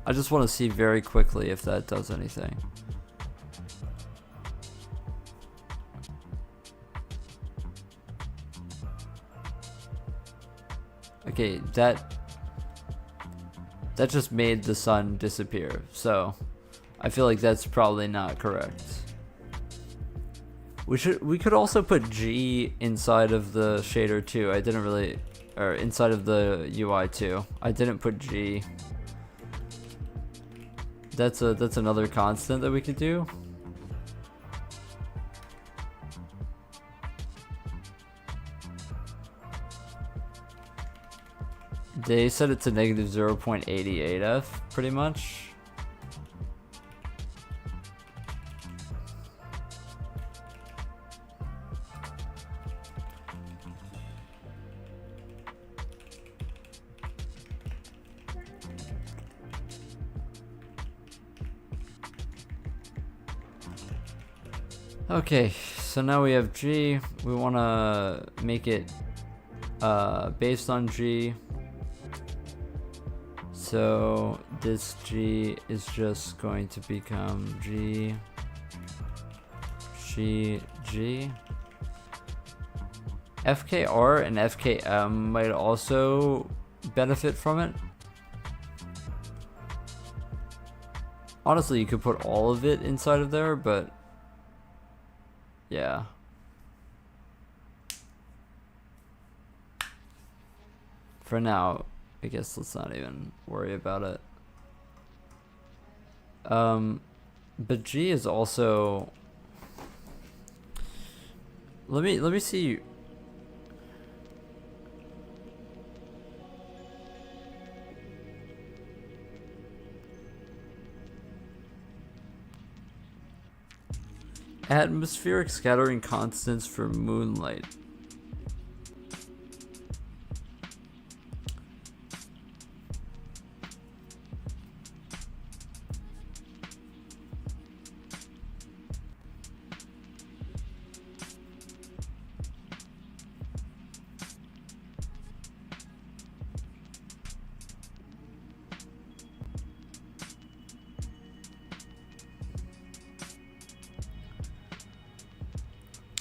I just want to see very quickly if that does anything. Okay, that just made the sun disappear, so I feel like that's probably not correct. We could also put G inside of the shader too. I didn't really, or inside of the UI too. I didn't put G. That's another constant that we could do. They set it to negative 0.88f, pretty much. Okay, so now we have G. We want to make it based on G. So this G is just going to become G, G, G. FKR and FKM might also benefit from it. Honestly, you could put all of it inside of there, but yeah. For now, I guess let's not even worry about it. But G is also, let me see. Atmospheric scattering constants for moonlight.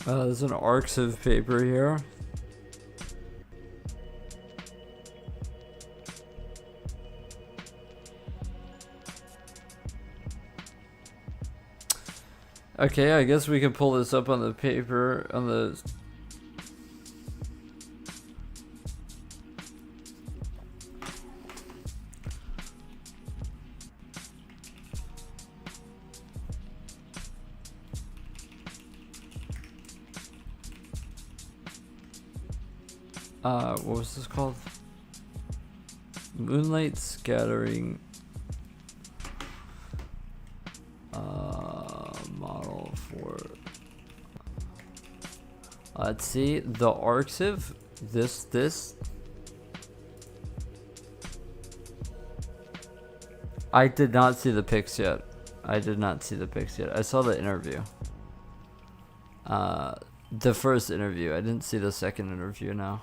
There's an arcs of paper here. Okay, I guess we can pull this up on the paper, on the... what was this called? Moonlight scattering model. for. Let's see the arxiv. This. I did not see the pics yet. I saw the interview. The first interview. I didn't see the second interview now.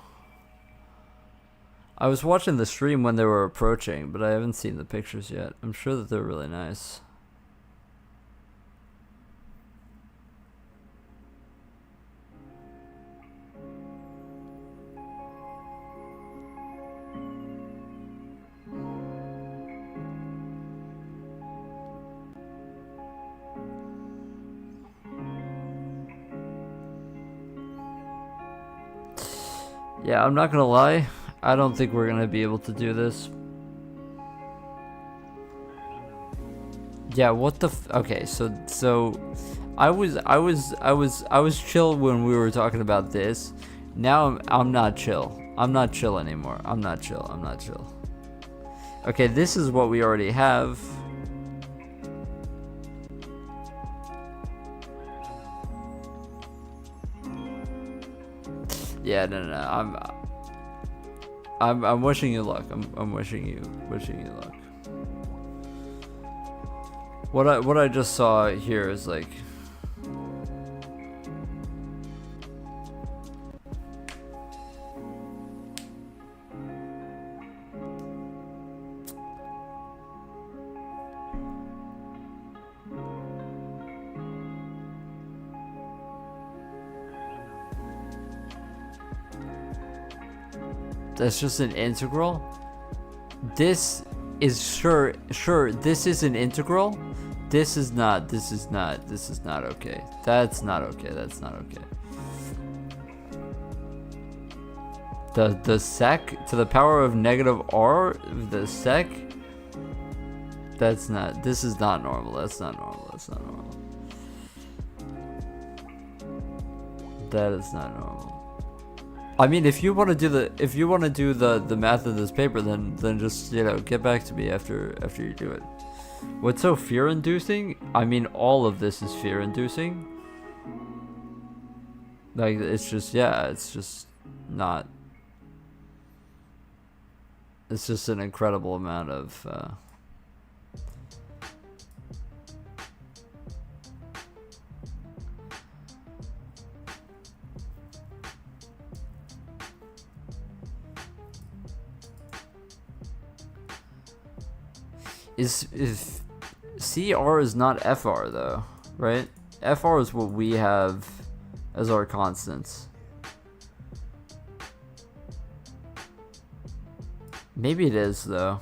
I was watching the stream when they were approaching, but I haven't seen the pictures yet. I'm sure that they're really nice. Yeah, I'm not gonna lie. I don't think we're gonna be able to do this. Yeah, what the okay, so I was chill when we were talking about this. Now I'm not chill. I'm not chill anymore. I'm not chill. Okay, this is what we already have. Yeah, no. I'm wishing you luck. I'm wishing you luck. What I just saw here is like that's just an integral. This is sure this is an integral. This is not okay. That's not okay. The sec to the power of negative r, the sec, this is not normal. That's not normal. That is not normal. I mean, if you want to do the math of this paper, then just, you know, get back to me after you do it. What's so fear-inducing? I mean, all of this is fear-inducing. Like, it's just, yeah, it's just not. It's just an incredible amount of. If CR is not FR though, right? FR is what we have as our constants. Maybe it is though.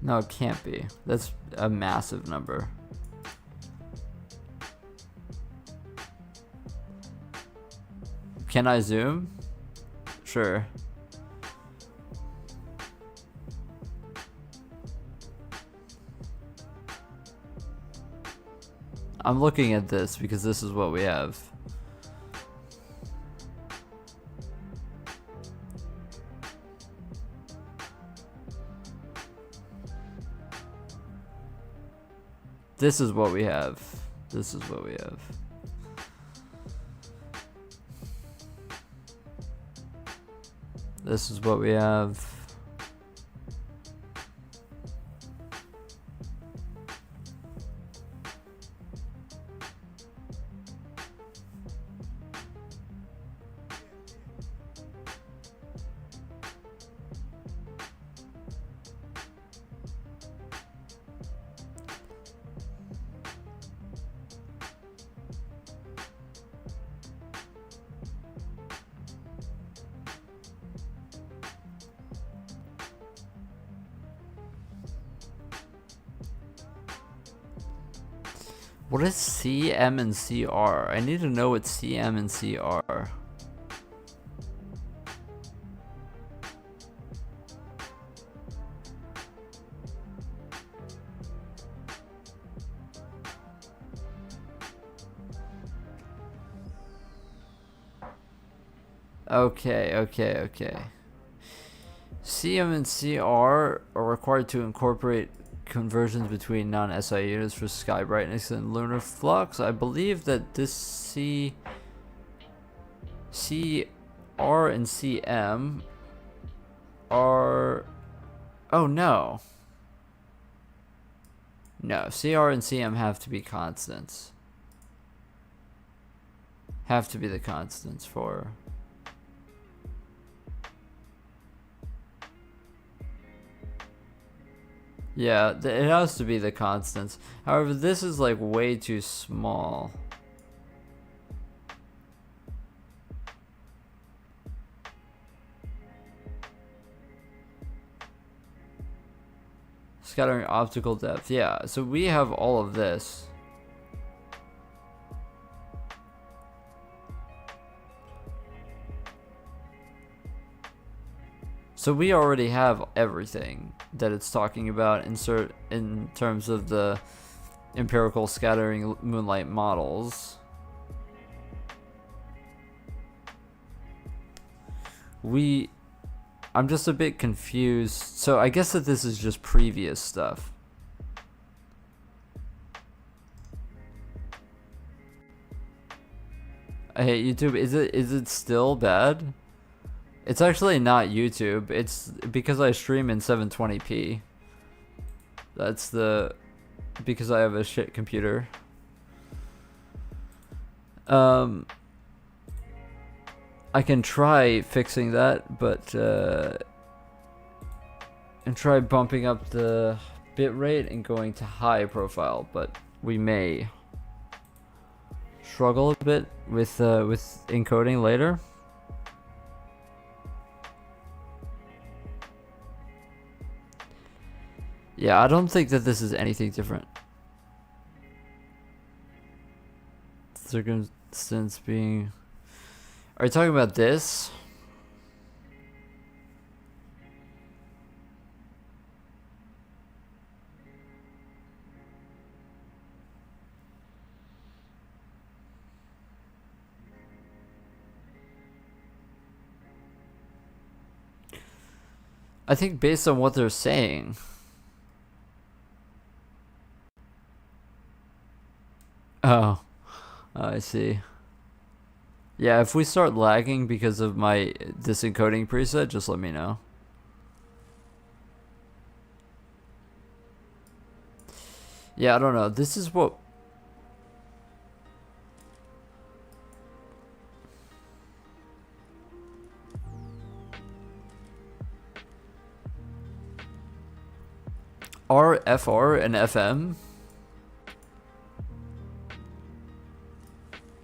No, it can't be. That's a massive number. Can I zoom? Sure. I'm looking at this because this is what we have. This is what we have. This is what we have. This is what we have. What is CM and CR? I need to know what CM and CR. Okay. CM and CR are required to incorporate conversions between non-SI units for sky brightness and lunar flux. I believe that this CR and CM are... Oh no. No, CR and CM have to be constants. Have to be the constants for... Yeah, it has to be the constants. However, this is like way too small. Scattering optical depth. Yeah, so we have all of this. So we already have everything that it's talking about in terms of the empirical scattering moonlight models. I'm just a bit confused. So I guess that this is just previous stuff. I hate YouTube. Is it still bad? It's actually not YouTube. It's because I stream in 720p. That's because I have a shit computer. I can try fixing that, but and try bumping up the bitrate and going to high profile, but we may struggle a bit with encoding later. Yeah, I don't think that this is anything different. Circumstance being... Are you talking about this? I think based on what they're saying... Oh, I see. Yeah, if we start lagging because of my disencoding preset, just let me know. Yeah, I don't know. This is what... Are FR and FM?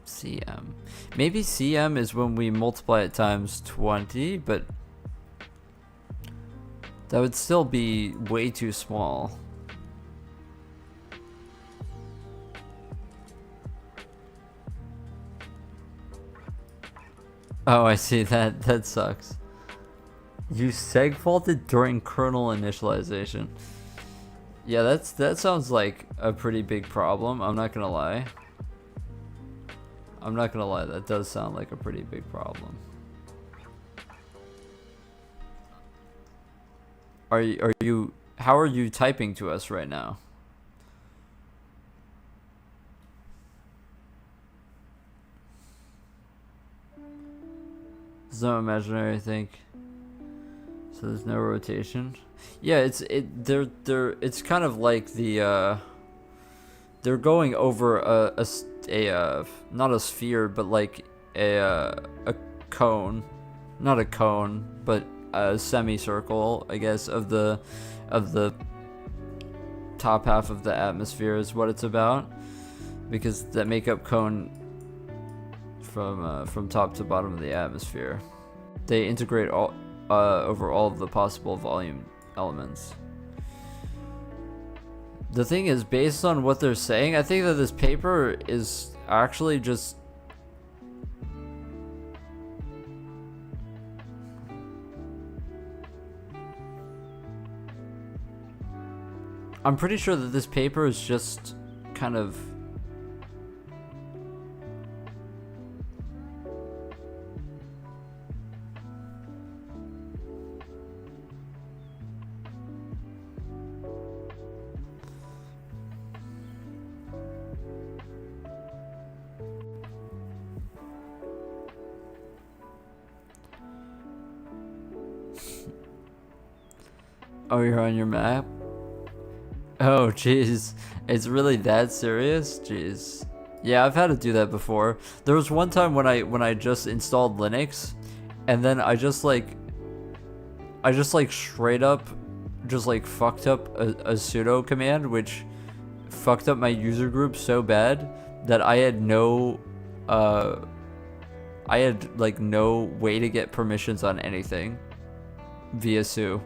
CM. Maybe CM is when we multiply it times 20, but that would still be way too small. Oh, I see. That sucks. You seg faulted during kernel initialization. Yeah, that sounds like a pretty big problem. I'm not gonna lie. That does sound like a pretty big problem. How are you typing to us right now? There's no imaginary, I think. So there's no rotation. Yeah, it's kind of like the they're going over a not a sphere, but like a cone, not a cone, but a semicircle, I guess, of the top half of the atmosphere is what it's about, because that make up cone from top to bottom of the atmosphere. They integrate all over all of the possible volume elements. The thing is, based on what they're saying, I think that this paper is actually just... I'm pretty sure that this paper is just kind of... Oh, you're on your map? Oh, jeez. It's really that serious? Jeez. Yeah, I've had to do that before. There was one time when I just installed Linux, and then I just like straight up just like fucked up a sudo command, which fucked up my user group so bad that I had no no way to get permissions on anything via su.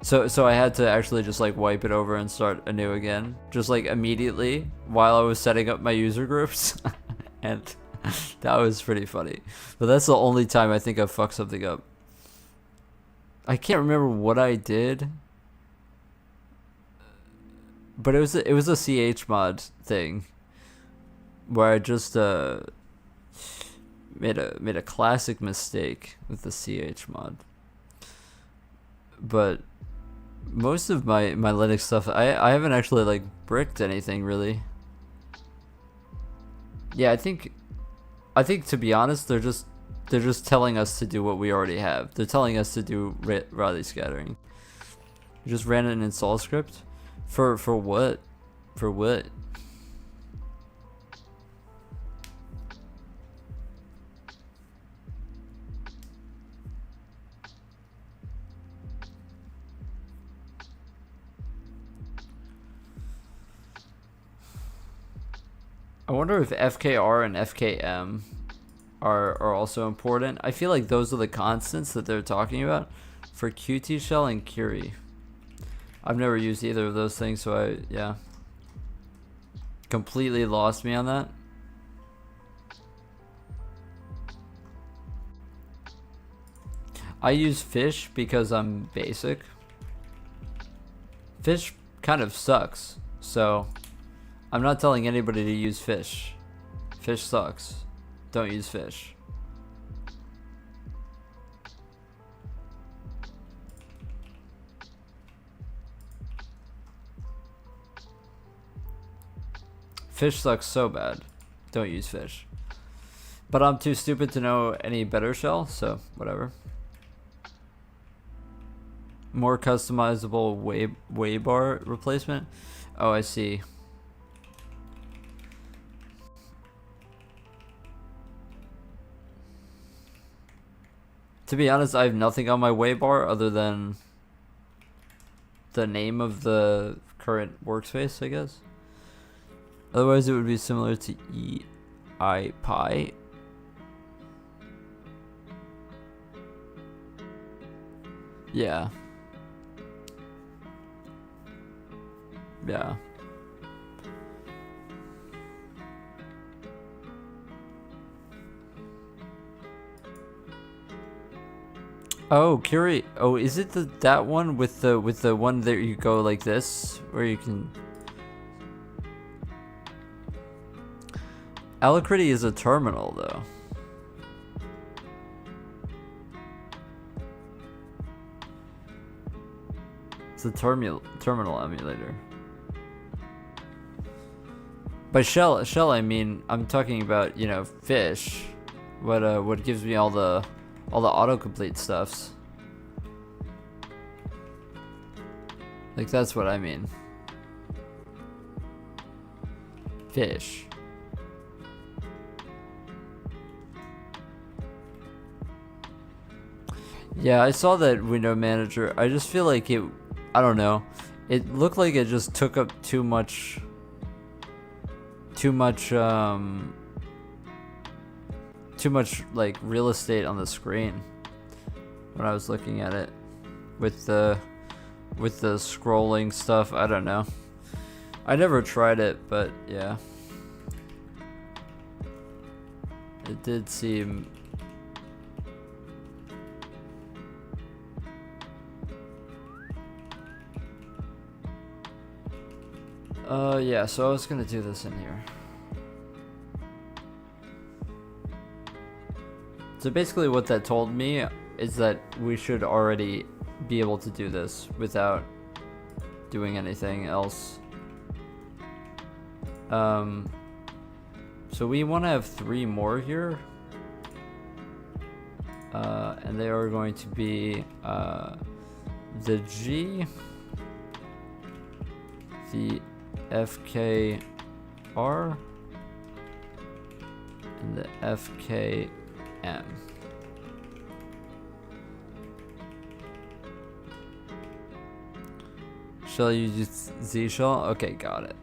So I had to actually just like wipe it over and start anew again, just like immediately while I was setting up my user groups. And that was pretty funny. But that's the only time I think I've fucked something up. I can't remember what I did, but it was a ch mod thing where I just made a classic mistake with the ch mod. But most of my Linux stuff, I haven't actually like bricked anything really. Yeah, I think to be honest, they're just telling us to do what we already have. They're telling us to do Raleigh scattering. You just ran an install script for what? For what? I wonder if FKR and FKM are also important. I feel like those are the constants that they're talking about for Qt shell and Curie. I've never used either of those things, so yeah. Completely lost me on that. I use fish because I'm basic. Fish kind of sucks, so I'm not telling anybody to use fish. Fish sucks. Don't use fish. Fish sucks so bad. Don't use fish. But I'm too stupid to know any better shell, so whatever. More customizable way bar replacement. Oh, I see. To be honest, I have nothing on my way bar other than the name of the current workspace, I guess. Otherwise, it would be similar to EIPy. Yeah. Yeah. Oh, Curie. Oh, is it that one with the one that you go like this, where you can? Alacrity is a terminal, though. It's a terminal emulator. By shell, I mean I'm talking about, you know, fish. What gives me all the autocomplete stuffs. Like, that's what I mean. Fish. Yeah, I saw that window manager. I just feel like I don't know. It looked like it just took up too much like real estate on the screen when I was looking at it with the scrolling stuff. I don't know. I never tried it, but yeah. It did seem yeah, so I was gonna do this in here. So basically what that told me is that we should already be able to do this without doing anything else. So we want to have 3 more here. And they are going to be the G, the FKR, and the FKM. Shall you use Z shell? Okay, got it.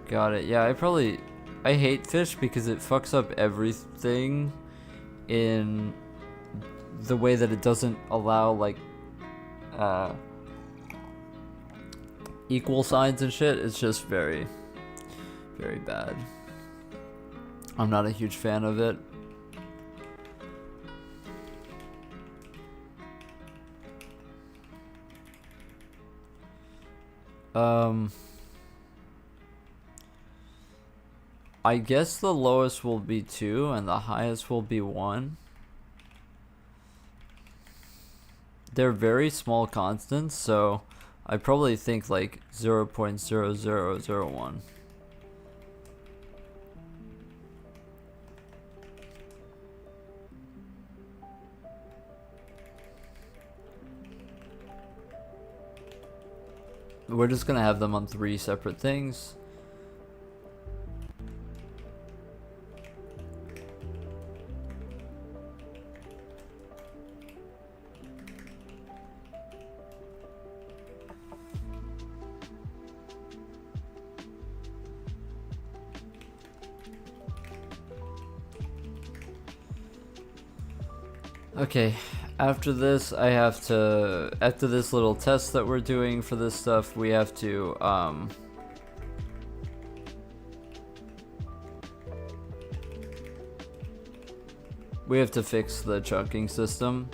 Got it. Yeah, I hate fish because it fucks up everything in the way that it doesn't allow like equal signs and shit. It's just very, very bad. I'm not a huge fan of it. I guess the lowest will be 2 and the highest will be 1. They're very small constants, so I probably think like 0.0001. We're just gonna have them on 3 separate things. Okay, after this after this little test that we're doing for this stuff, we have to fix the chunking system.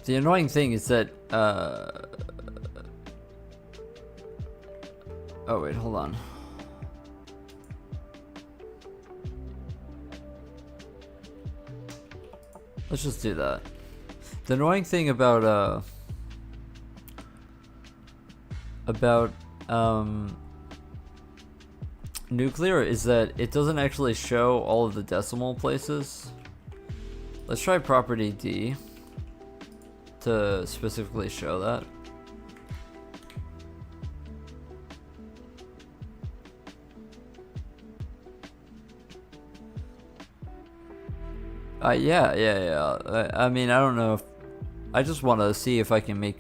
The annoying thing is that, oh wait, hold on. Let's just do that. The annoying thing about nuclear is that it doesn't actually show all of the decimal places. Let's try property D to specifically show that. Yeah. I mean, I don't know if I just want to see if I can make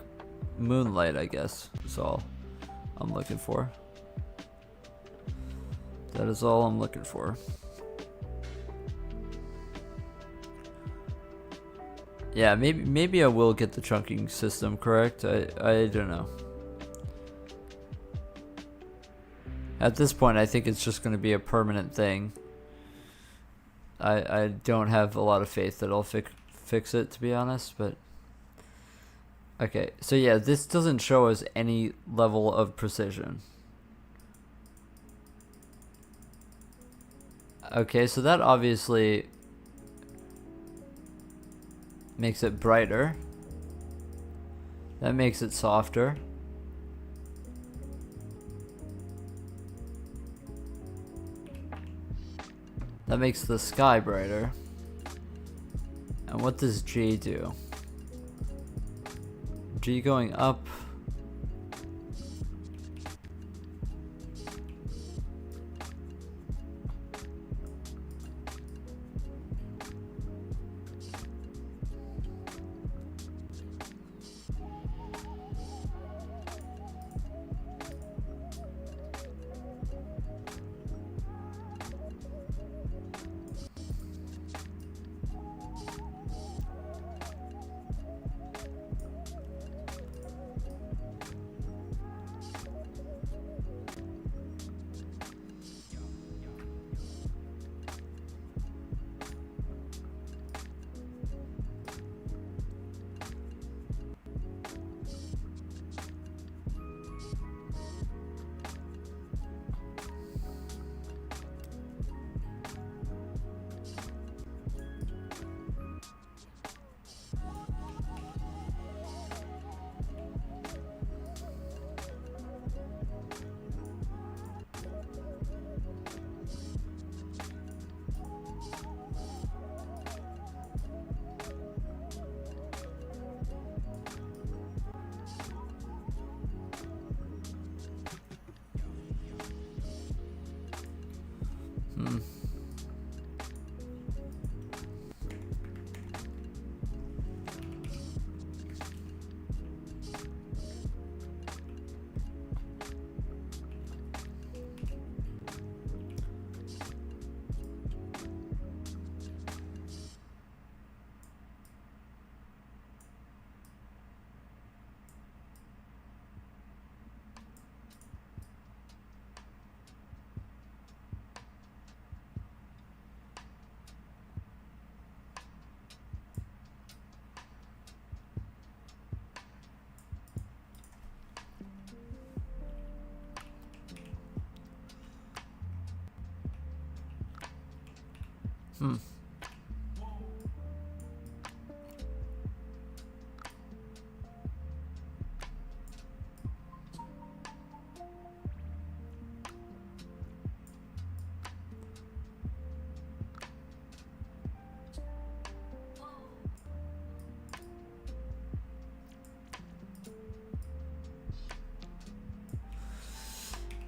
moonlight, I guess. That's all I'm looking for. That is all I'm looking for. Yeah, maybe I will get the chunking system correct. I don't know. At this point, I think it's just going to be a permanent thing. I don't have a lot of faith that I'll fix it, to be honest, but okay. So yeah, this doesn't show us any level of precision. Okay, so that obviously makes it brighter. That makes it softer. That makes the sky brighter. And what does G do? G going up.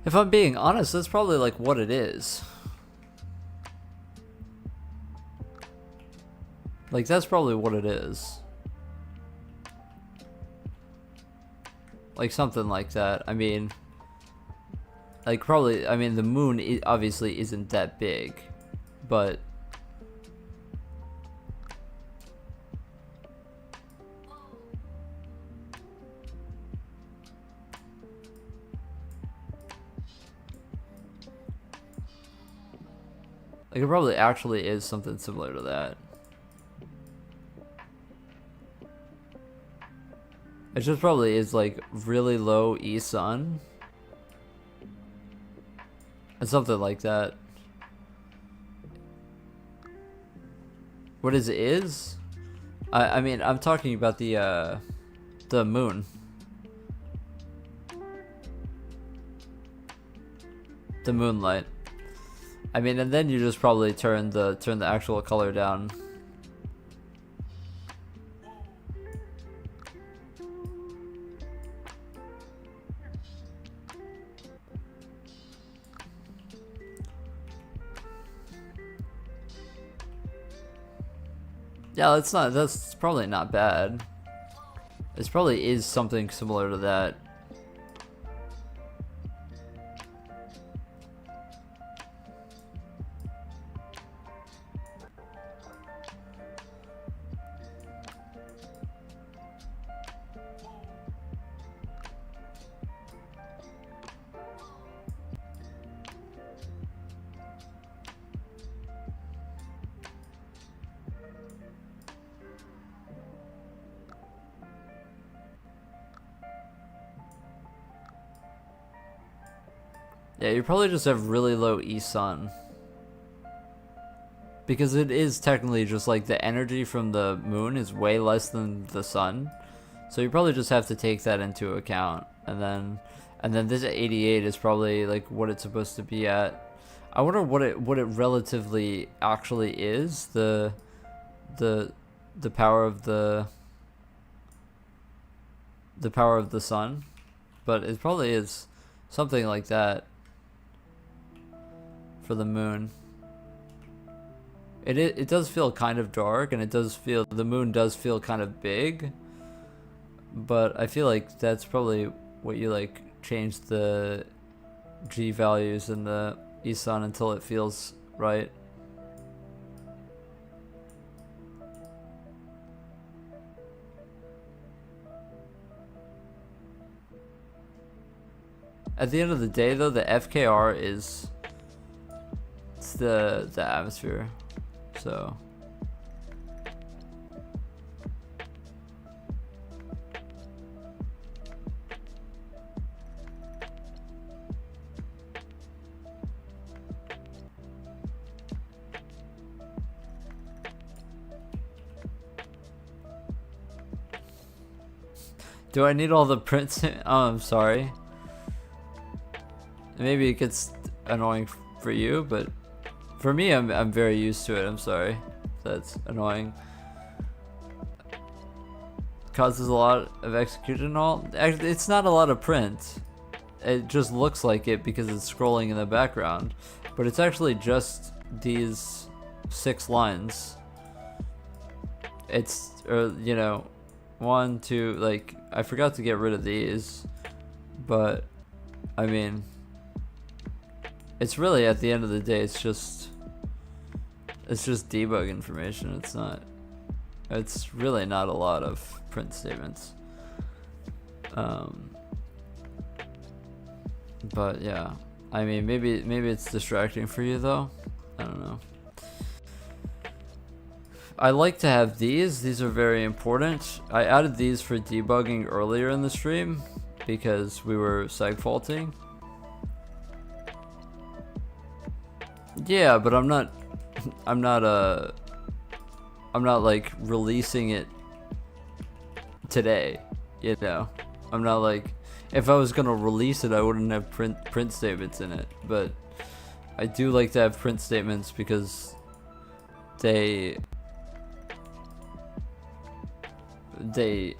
If I'm being honest, that's probably like what it is. Like, that's probably what it is. Like, something like that. I mean, like, probably, I mean, the moon obviously isn't that big, but... like, it probably actually is something similar to that. It just probably is like really low E sun. And something like that. What is it is? I mean, I'm talking about the moon. The moonlight. I mean, and then you just probably turn the actual color down. Yeah, that's probably not bad. This probably is something similar to that. Yeah, you probably just have really low E sun. Because it is technically just like the energy from the moon is way less than the sun. So you probably just have to take that into account. And then this 88 is probably like what it's supposed to be at. I wonder what it relatively actually is, the power of the power of the sun. But it probably is something like that. For the moon, it does feel kind of dark, and it does feel, the moon does feel kind of big, but I feel like that's probably what you like change the G values in the E sun until it feels right. At the end of the day though, the FKR is the atmosphere, so do I need all the prints? Oh, I'm sorry. Maybe it gets annoying for you, but for me, I'm very used to it. I'm sorry. That's annoying. Causes a lot of execution and all. Actually, it's not a lot of print. It just looks like it because it's scrolling in the background. But it's actually just these 6 lines. It's, you know, 1, 2, like, I forgot to get rid of these. But, I mean, it's really, at the end of the day, it's just debug information. It's really not a lot of print statements. But yeah, I mean, maybe it's distracting for you though. I don't know. I like to have these are very important. I added these for debugging earlier in the stream because we were seg faulting. Yeah, but I'm not I'm not like releasing it today, you know. I'm not like, if I was gonna release it, I wouldn't have print statements in it, but I do like to have print statements because they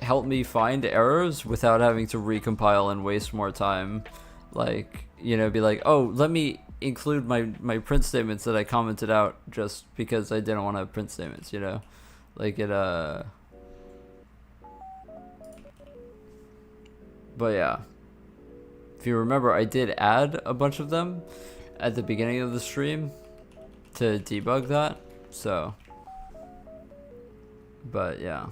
help me find errors without having to recompile and waste more time. Like, you know, be like, oh, let me include my print statements that I commented out just because I didn't want to have print statements, you know. Like it but yeah, if you remember, I did add a bunch of them at the beginning of the stream to debug that, so, but yeah.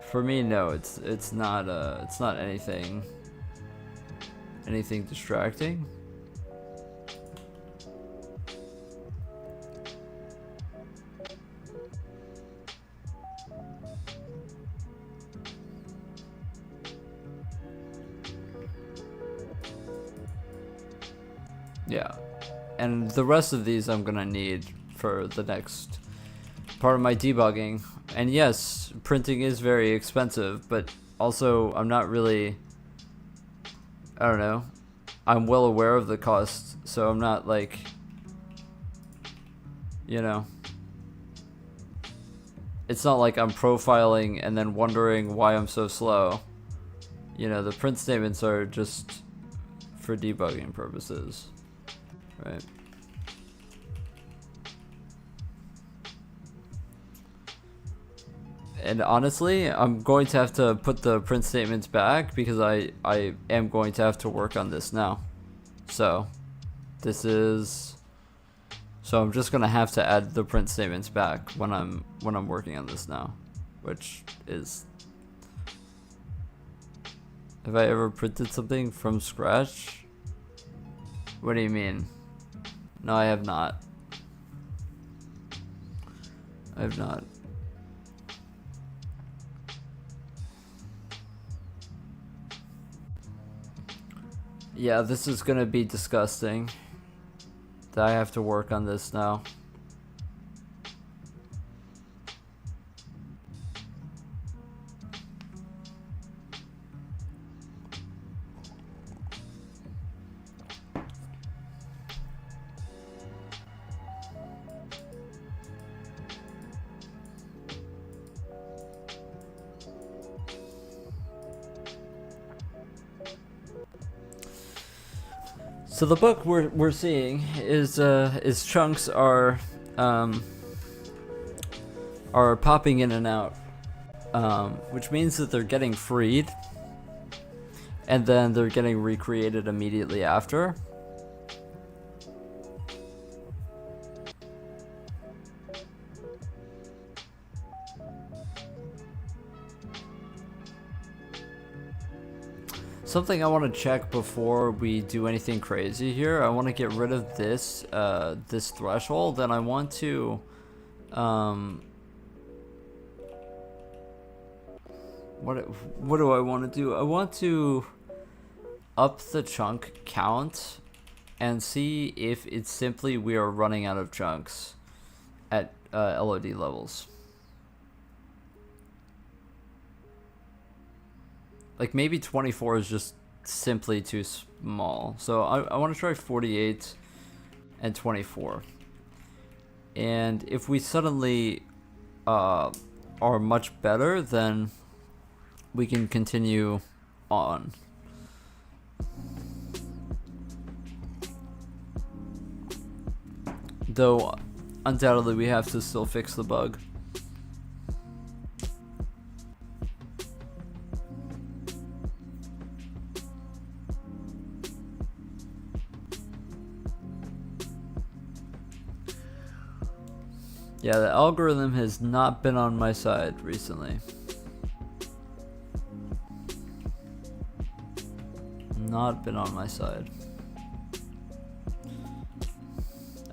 For me, no, it's not anything distracting. Yeah, and the rest of these I'm gonna need for the next part of my debugging. And yes, printing is very expensive, but also I'm not really, I don't know, I'm well aware of the cost, so I'm not like, you know, it's not like I'm profiling and then wondering why I'm so slow. You know, the print statements are just for debugging purposes, right? And honestly, I'm going to have to put the print statements back because I am going to have to work on this now. So I'm just gonna have to add the print statements back when I'm working on this now, which is, have I ever printed something from scratch? What do you mean? No, I have not. I have not. Yeah, this is gonna be disgusting. That I have to work on this now. So the bug we're seeing is chunks are popping in and out, which means that they're getting freed, and then they're getting recreated immediately after. Something I want to check before we do anything crazy here. I want to get rid of this this threshold, and I want to what do I want to do? I want to up the chunk count and see if it's simply we are running out of chunks at LOD levels. Like maybe 24 is just simply too small. So I want to try 48 and 24. And if we suddenly are much better, then we can continue on. Though undoubtedly we have to still fix the bug. Yeah, the algorithm has not been on my side recently. Not been on my side.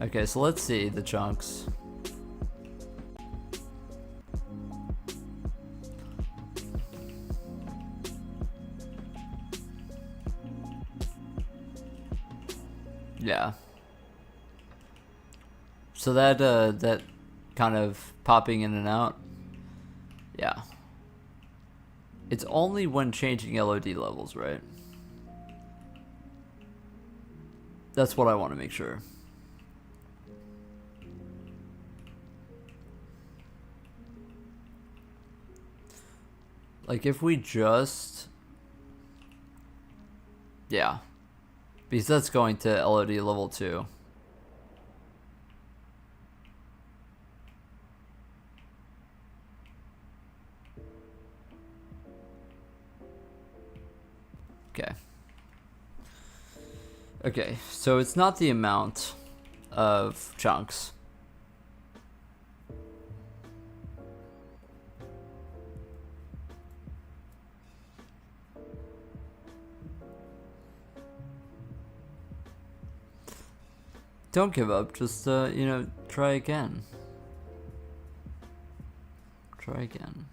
Okay, so let's see the chunks. Yeah. So that that kind of popping in and out. Yeah. It's only when changing LOD levels, right? That's what I want to make sure. Like if we just... Yeah. Because that's going to LOD level 2. Okay. Okay, so it's not the amount of chunks. Don't give up, just, you know, try again. Try again.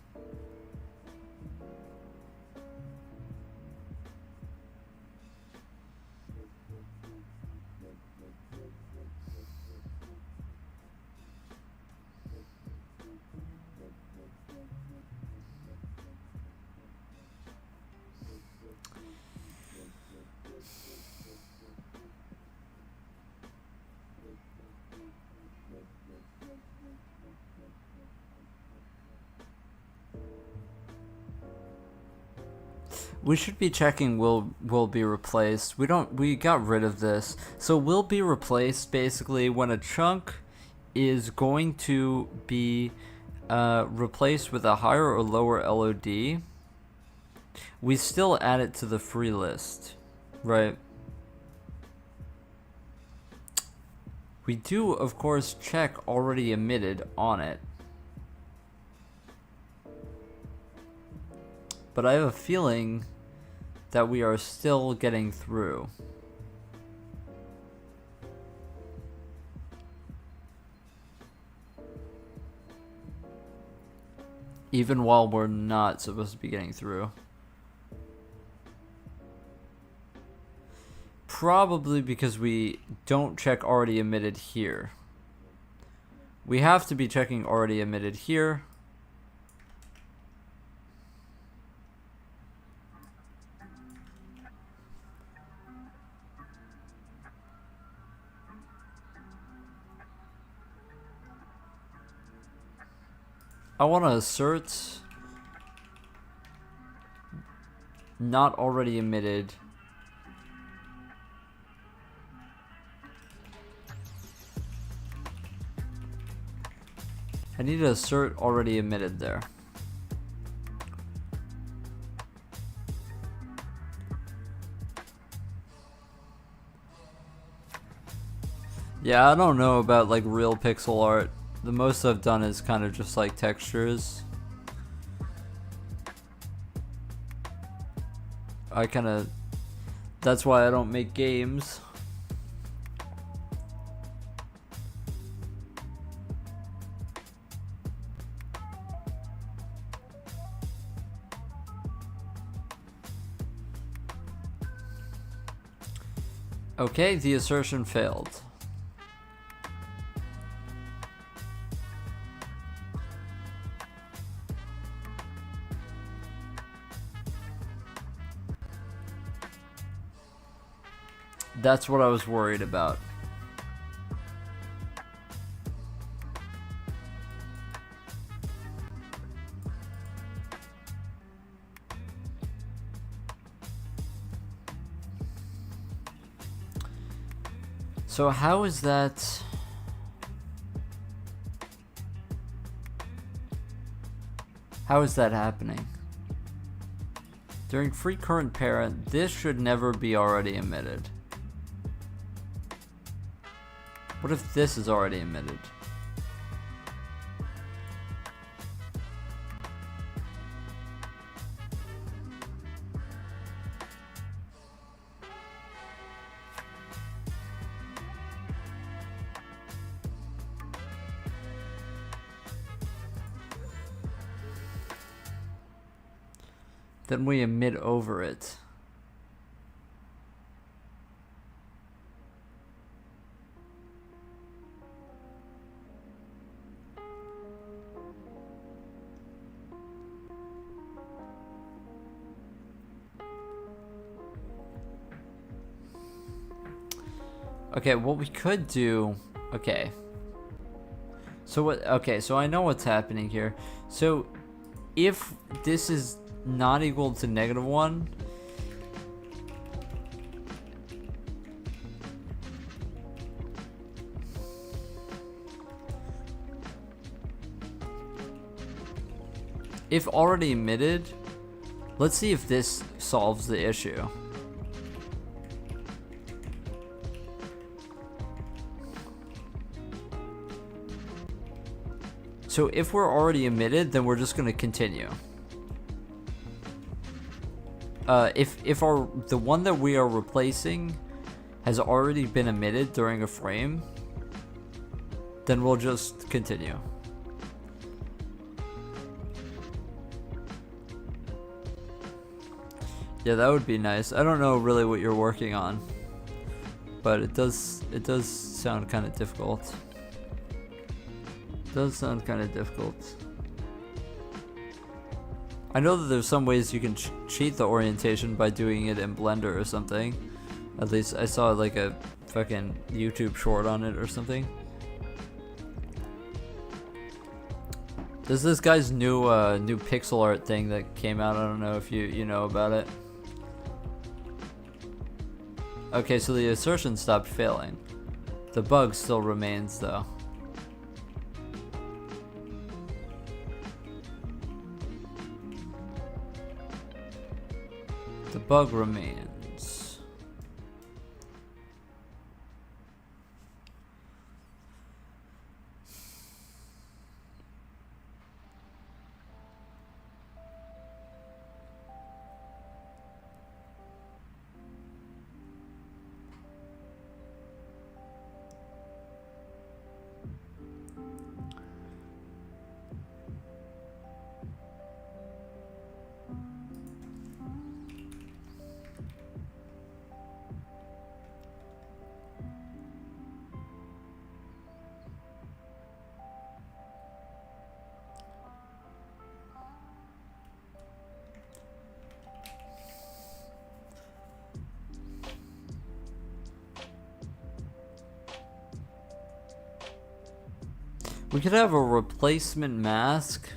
We should be checking will be replaced. We got rid of this. So will be replaced basically when a chunk is going to be replaced with a higher or lower LOD. We still add it to the free list, right? We do, of course, check already emitted on it. But I have a feeling that we are still getting through. Even while we're not supposed to be getting through. Probably because we don't check already emitted here. We have to be checking already emitted here. I want to assert not already emitted. I need to assert already emitted there. Yeah, I don't know about like real pixel art. The most I've done is kind of just like textures. That's why I don't make games. Okay, the assertion failed. That's what I was worried about. So how is that? How is that happening? During free current parent, this should never be already emitted. What if this is already emitted? Then we emit over it. Okay, what we could do... Okay. So what... Okay, so I know what's happening here. So, if this is not equal to -1... If already emitted, let's see if this solves the issue. So if we're already emitted, then we're just going to continue. If the one that we are replacing has already been emitted during a frame, then we'll just continue. Yeah, that would be nice. I don't know really what you're working on, but it does sound kind of difficult. It does sound kind of difficult. I know that there's some ways you can cheat the orientation by doing it in Blender or something. At least I saw like a fucking YouTube short on it or something. There's this guy's new pixel art thing that came out. I don't know if you know about it. Okay, so the assertion stopped failing. The bug still remains though. The bug remains. We could have a replacement mask.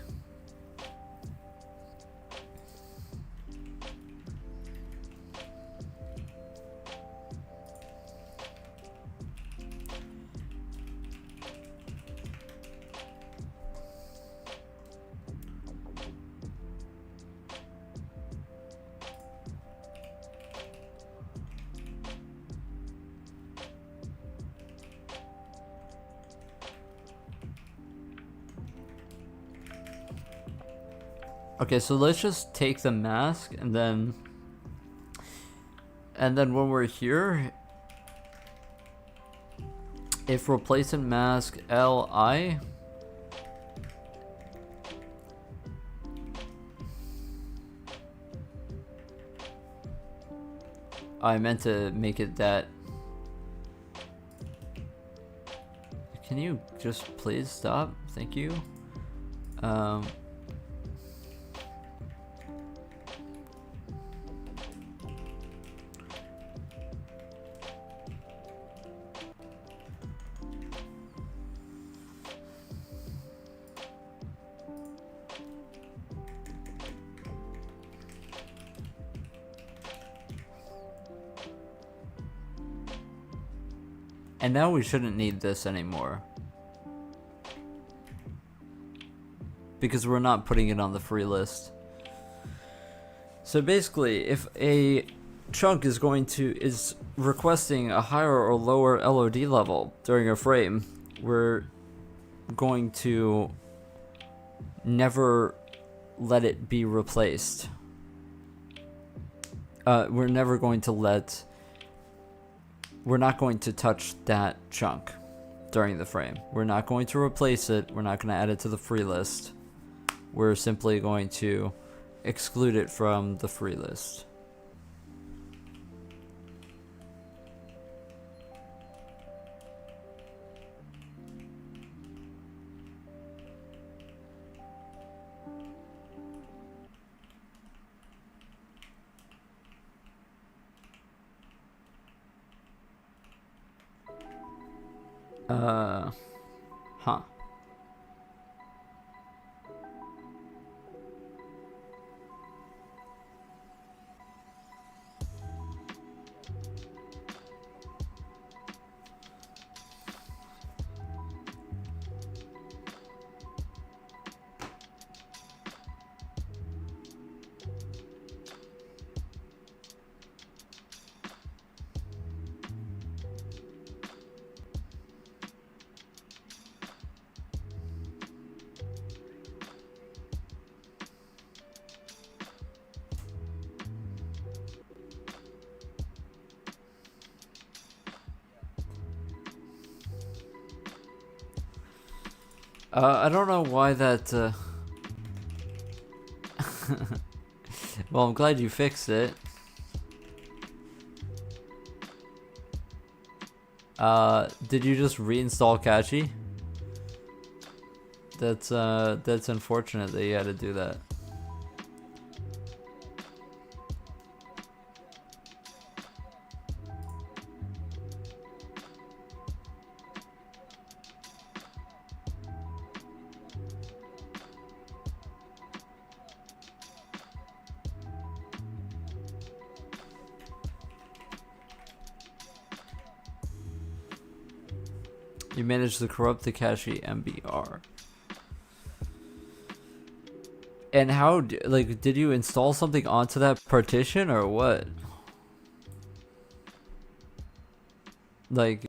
Okay, so let's just take the mask and then when we're here, if replacement mask LI, I meant to make it that. Can you just please stop? Thank you. And now we shouldn't need this anymore, because we're not putting it on the free list. So basically, if a chunk is requesting a higher or lower LOD level during a frame, we're going to never let it be replaced. We're never going to we're not going to touch that chunk during the frame. We're not going to replace it. We're not going to add it to the free list. We're simply going to exclude it from the free list. Huh. I don't know why that, well, I'm glad you fixed it. Did you just reinstall Cache? That's unfortunate that you had to do that. You managed to corrupt the cache MBR. And how, like, did you install something onto that partition or what? Like,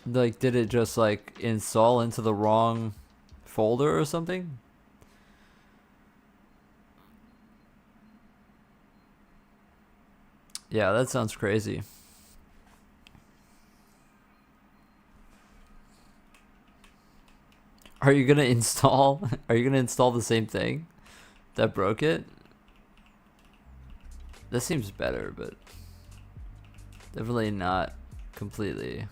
did it just, like, install into the wrong folder or something? Yeah, that sounds crazy. Are you gonna install? Are you gonna install the same thing that broke it? That seems better, but definitely not completely.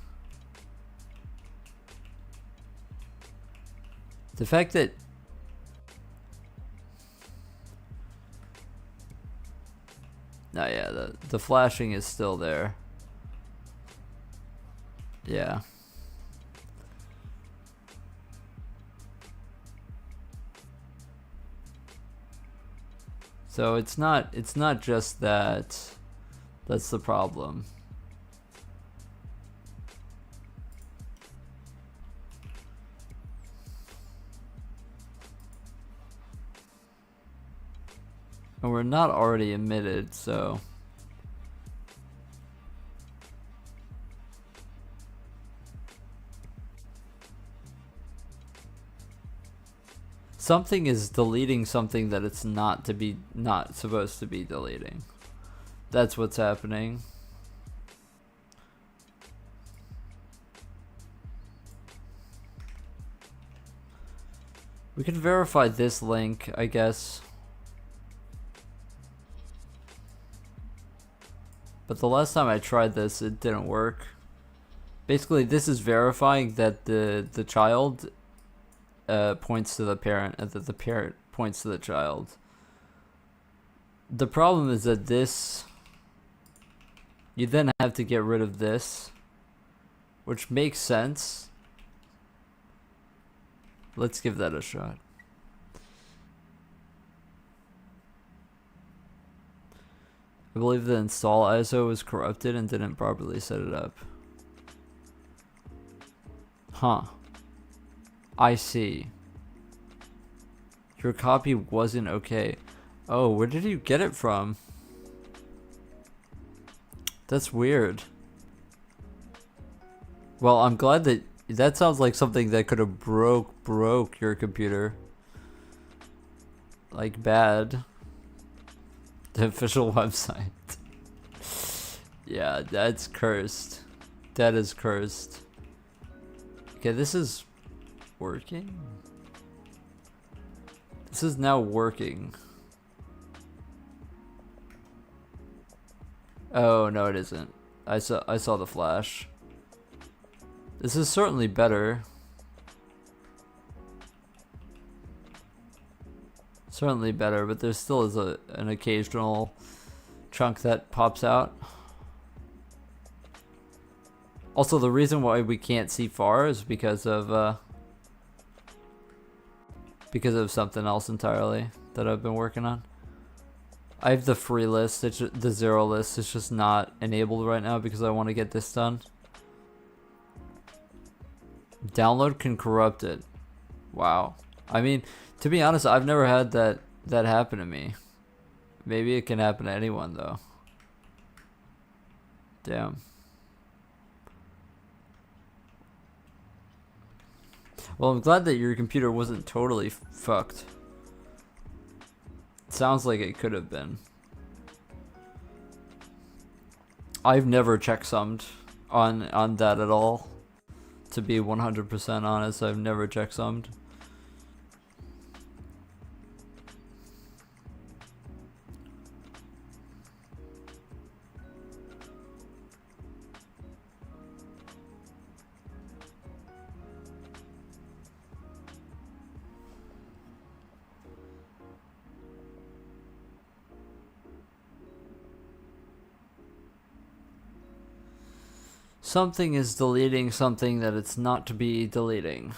The fact that no, yeah, the flashing is still there. Yeah. So it's not just that that's the problem. And we're not already emitted, so something is deleting something that it's not supposed to be deleting. That's what's happening. We can verify this link, I guess. But the last time I tried this, it didn't work. Basically, this is verifying that the child points to the parent and that the parent points to the child. The problem is that this, you then have to get rid of this, which makes sense. Let's give that a shot. I believe the install ISO was corrupted and didn't properly set it up. Huh. I see. Your copy wasn't okay. Oh, where did you get it from? That's weird. Well, I'm glad that sounds like something that could have broke your computer. Like bad. The official website. Yeah, that's cursed. That is cursed. Okay, this is working? This is now working. Oh, no it isn't. I saw the flash. This is certainly better. Certainly better, but there still is an occasional chunk that pops out. Also, the reason why we can't see far is because of something else entirely that I've been working on. I have the free list, the 0 list is just not enabled right now because I want to get this done. Download can corrupt it. Wow. I mean, to be honest, I've never had that happen to me. Maybe it can happen to anyone though. Damn. Well, I'm glad that your computer wasn't totally fucked. Sounds like it could have been. I've never checksummed on that at all. To be 100% honest, I've never checksummed. Something is deleting something that it's not to be deleting.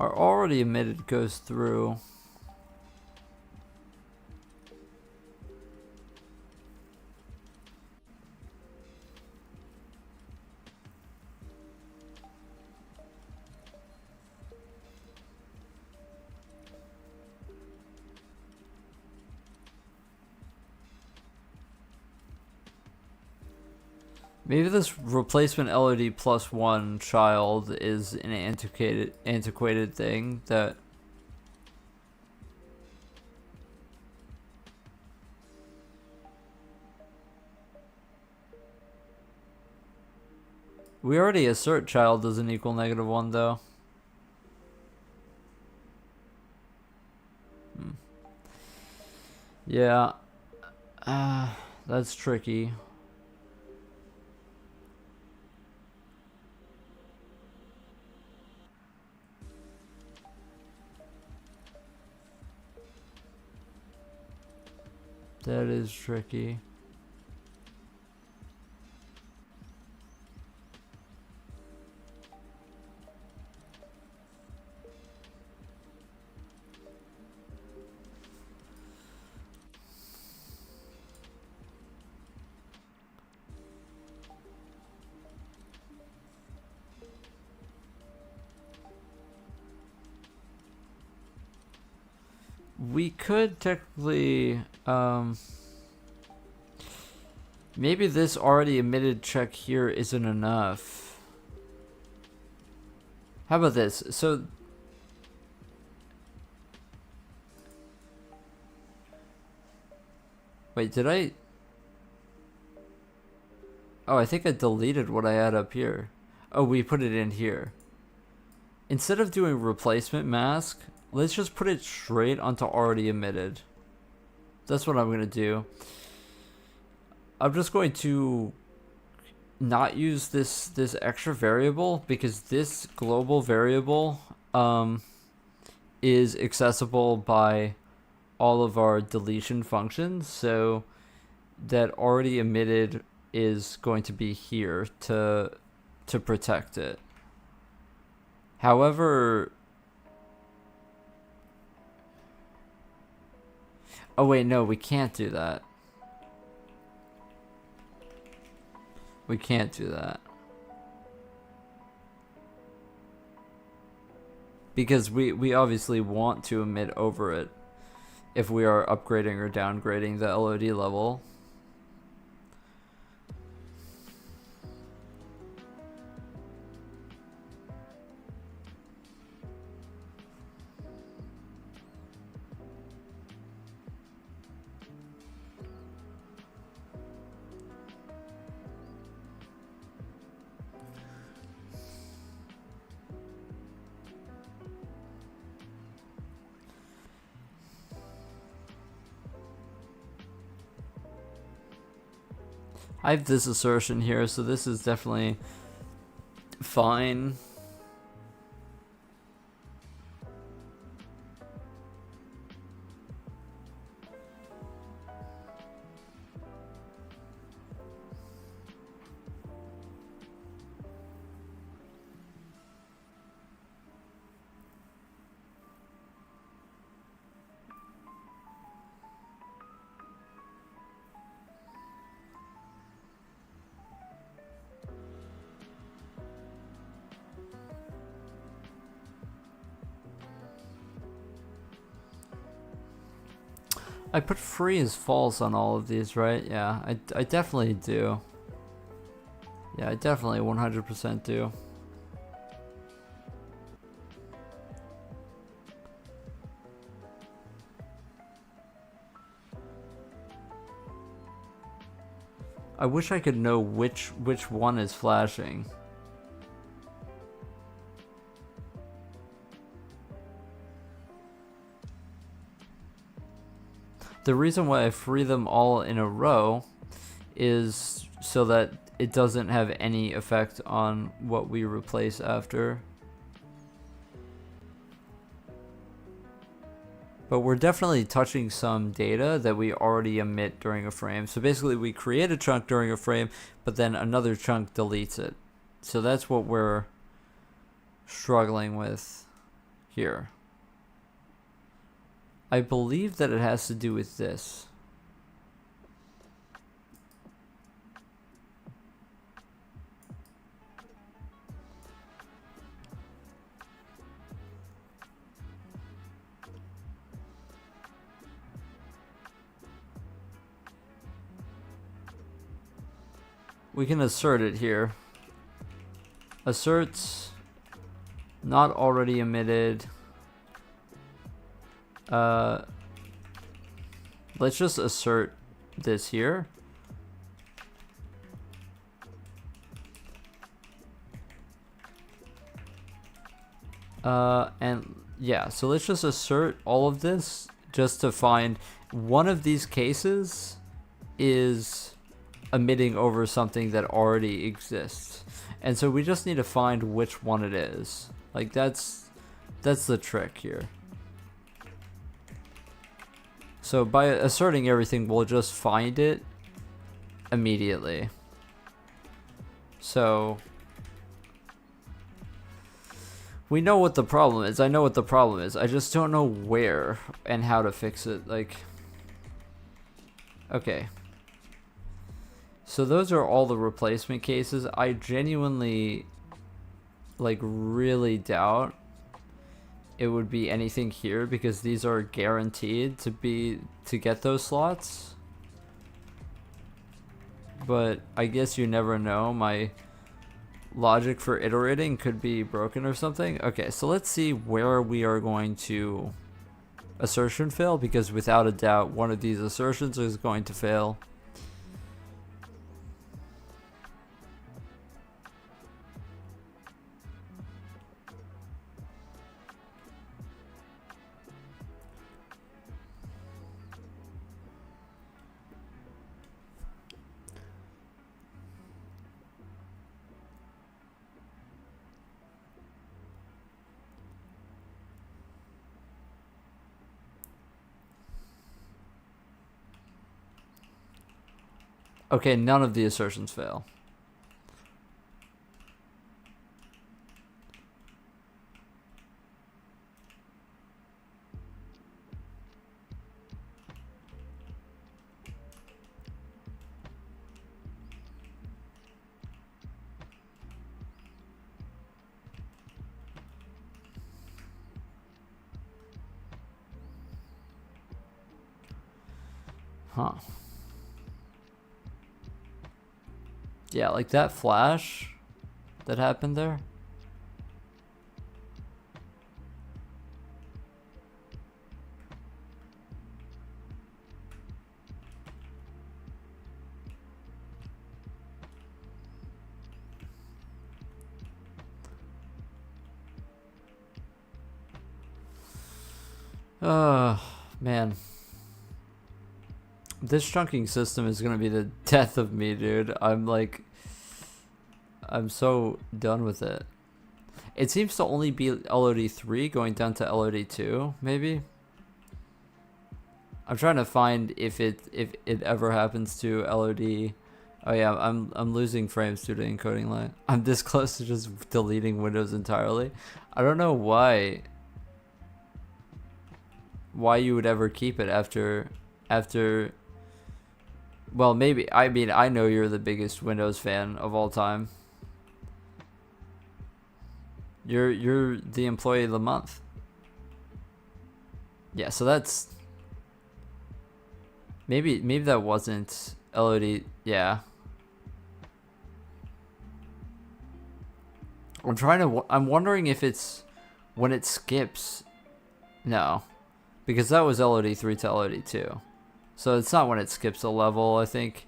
Our already emitted goes through. Maybe this replacement LED plus 1 child is an antiquated thing that we already assert child doesn't equal -1 though. Yeah, that's tricky. That is tricky. We could technically, maybe this already emitted check here isn't enough. How about this? So, wait, did I? Oh, I think I deleted what I had up here. Oh, we put it in here. Instead of doing replacement mask, let's just put it straight onto already emitted. That's what I'm gonna do. I'm just going to not use this extra variable because this global variable is accessible by all of our deletion functions, so that already emitted is going to be here to protect it. However, oh wait, no, we can't do that. We can't do that. Because we obviously want to emit over it if we are upgrading or downgrading the LOD level. I have this assertion here, so this is definitely fine. I put free as false on all of these, right? Yeah, I definitely do. Yeah, I definitely 100% do. I wish I could know which one is flashing. The reason why I free them all in a row is so that it doesn't have any effect on what we replace after. But we're definitely touching some data that we already emit during a frame. So basically we create a chunk during a frame, but then another chunk deletes it. So that's what we're struggling with here. I believe that it has to do with this. We can assert it here. Asserts not already emitted. Let's just assert this here. And yeah, so let's just assert all of this just to find one of these cases is emitting over something that already exists. And so we just need to find which one it is. Like that's the trick here. So by asserting everything, we'll just find it immediately. So we know what the problem is. I know what the problem is. I just don't know where and how to fix it. Like, okay. So those are all the replacement cases. I genuinely, like, really doubt it would be anything here because these are guaranteed to get those slots. But I guess you never know. My logic for iterating could be broken or something. Okay, so let's see where we are going to assertion fail, because without a doubt one of these assertions is going to fail. Okay, none of the assertions fail. Huh. Yeah, like that flash that happened there. Man. This chunking system is gonna be the death of me, dude. I'm so done with it. It seems to only be LOD3 going down to LOD2, maybe. I'm trying to find if it ever happens to LOD. Oh yeah, I'm losing frames due to encoding lag. I'm this close to just deleting Windows entirely. I don't know why you would ever keep it after. Well, maybe. I mean, I know you're the biggest Windows fan of all time. You're the employee of the month. Yeah, so that's maybe that wasn't LOD. Yeah. I'm wondering if it's when it skips. No. Because that was LOD3 to LOD2. So it's not when it skips a level, I think.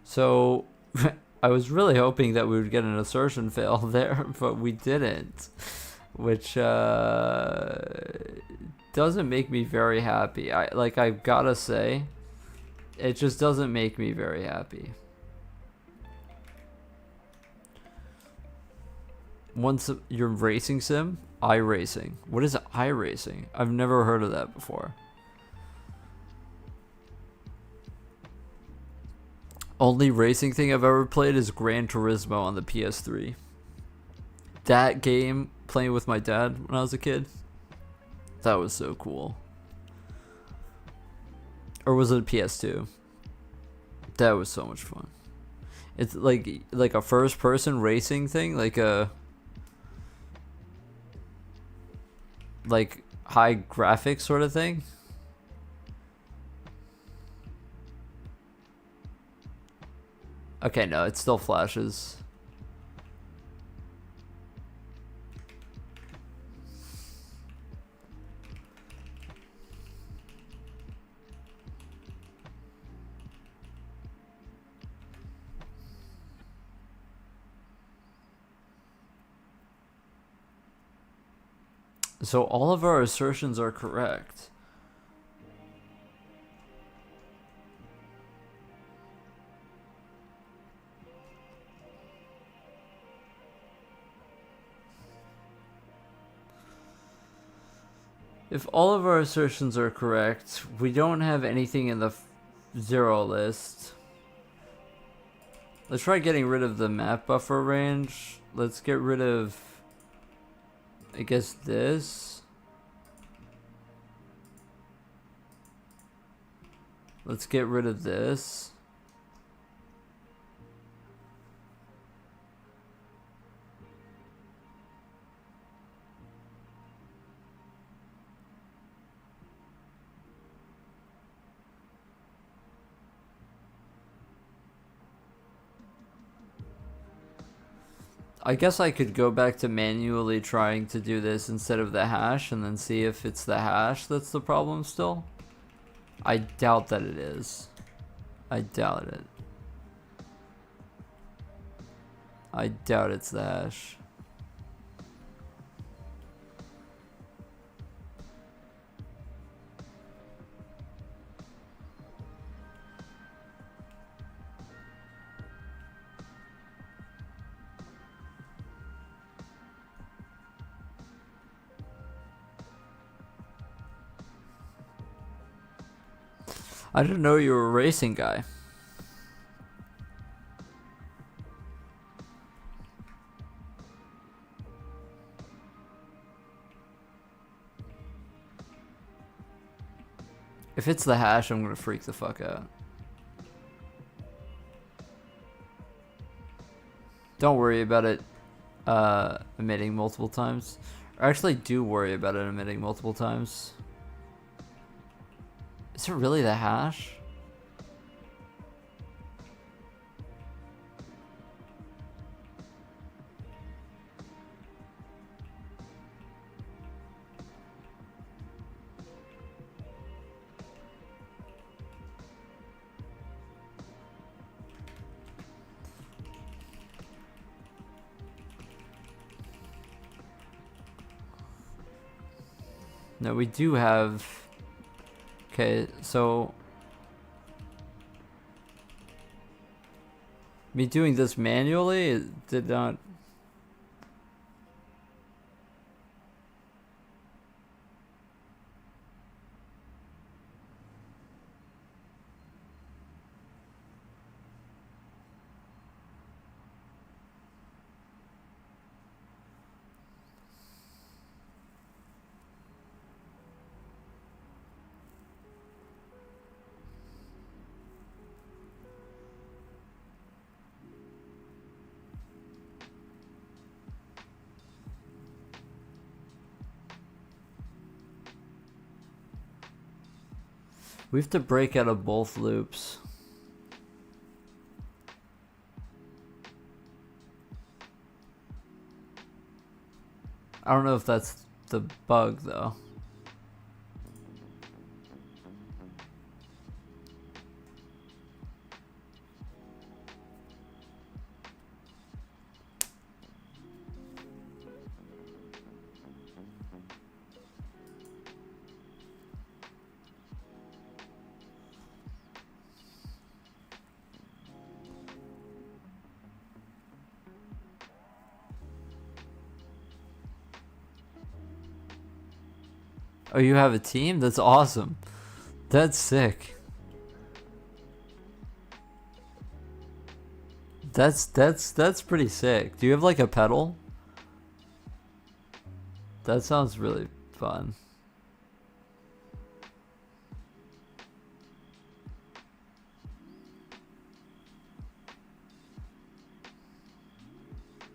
So I was really hoping that we would get an assertion fail there, but we didn't. Which doesn't make me very happy. I've gotta say, it just doesn't make me very happy. Once you're racing sim, iRacing. What is iRacing? I've never heard of that before. Only racing thing I've ever played is Gran Turismo on the PS3. That game, playing with my dad when I was a kid, that was so cool. Or was it a PS2? That was so much fun. It's like a first person racing thing, like high graphics sort of thing. Okay, no, it still flashes. So all of our assertions are correct. If all of our assertions are correct, we don't have anything in the 0 list. Let's try getting rid of the map buffer range. Let's get rid of, I guess, this. Let's get rid of this. I guess I could go back to manually trying to do this instead of the hash and then see if it's the hash that's the problem still. I doubt that it is. I doubt it. I doubt it's the hash. I didn't know you were a racing guy. If it's the hash, I'm gonna freak the fuck out. Don't worry about it emitting multiple times. Or actually do worry about it emitting multiple times. Is it really the hash? No, we do have... Okay, so... Me doing this manually, it did not... We have to break out of both loops. I don't know if that's the bug though. Oh, you have a team? That's awesome. That's sick. That's pretty sick. Do you have like a pedal? That sounds really fun.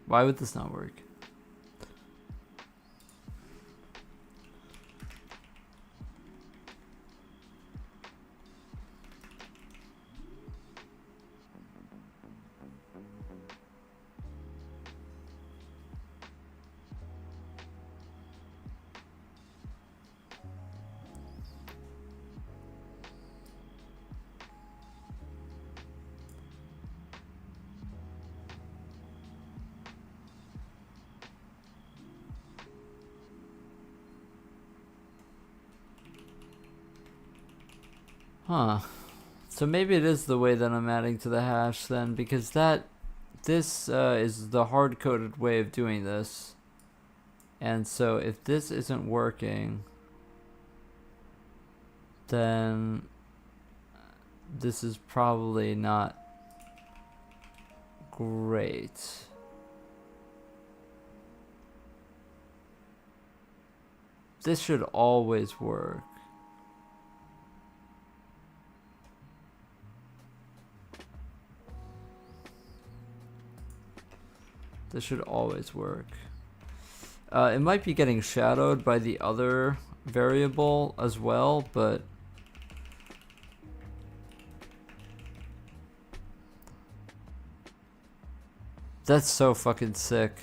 Why would this not work? Huh. So maybe it is the way that I'm adding to the hash then, because this is the hard-coded way of doing this. And so if this isn't working, then this is probably not great. This should always work. This should always work. It might be getting shadowed by the other variable as well, but that's so fucking sick.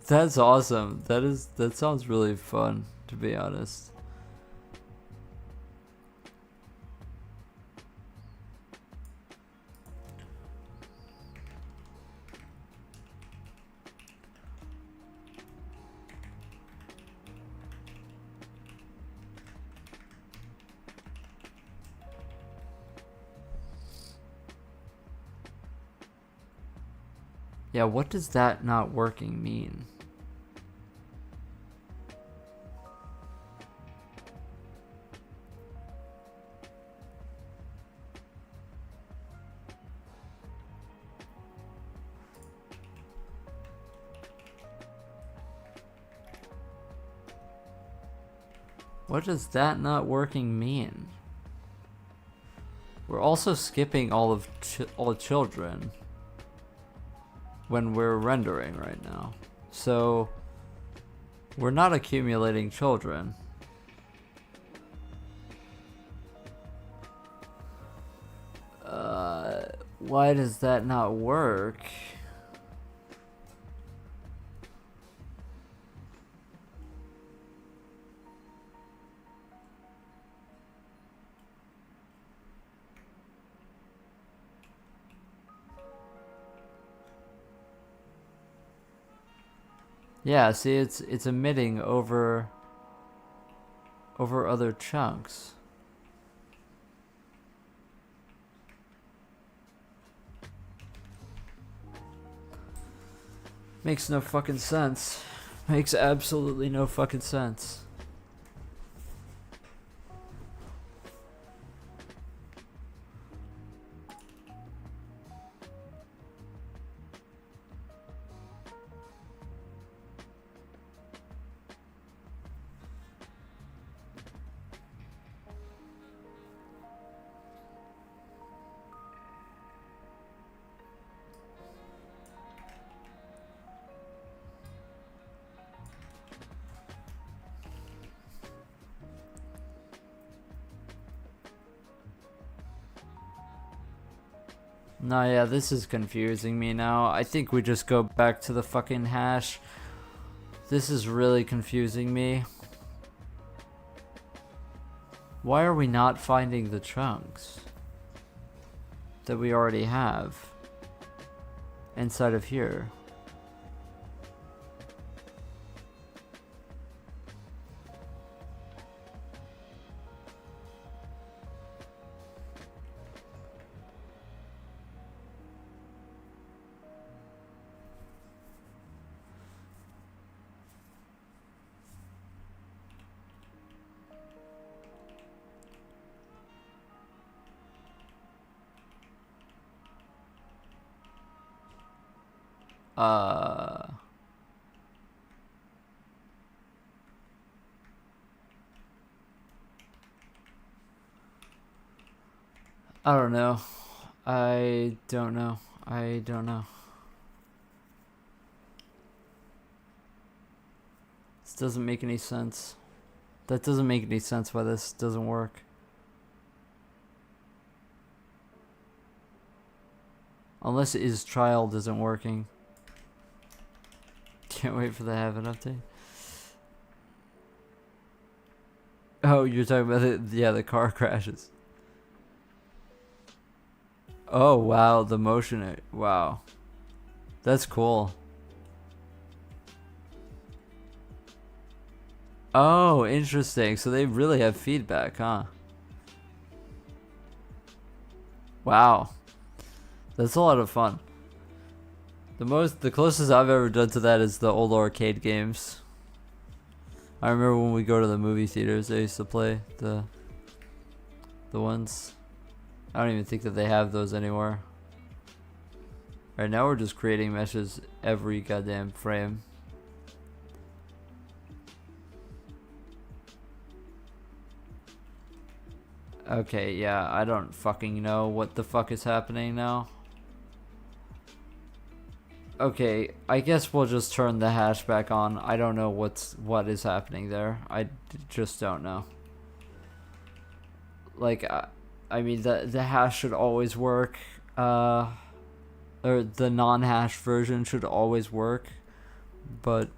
That's awesome. That sounds really fun, to be honest. Yeah, what does that not working mean? What does that not working mean? We're also skipping all of all children when we're rendering right now. So we're not accumulating children. Why does that not work? Yeah, see, it's emitting over over other chunks. Makes no fucking sense. Makes absolutely no fucking sense. No, yeah, this is confusing me now. I think we just go back to the fucking hash. This is really confusing me. Why are we not finding the chunks that we already have inside of here? I don't know. I don't know. I don't know. This doesn't make any sense. That doesn't make any sense why this doesn't work. Unless his child isn't working. Can't wait for the Heaven update. Oh, you're talking about it? Yeah, the car crashes. Oh, wow, the motion. Wow. That's cool. Oh, interesting. So they really have feedback, huh? Wow. That's a lot of fun. The closest I've ever done to that is the old arcade games. I remember when we go to the movie theaters, they used to play the ones. I don't even think that they have those anymore. Right now we're just creating meshes every goddamn frame. Okay, yeah, I don't fucking know what the fuck is happening now. Okay, I guess we'll just turn the hash back on. I don't know what is happening there. I just don't know. Like, I mean, the hash should always work. Or the non-hash version should always work. But,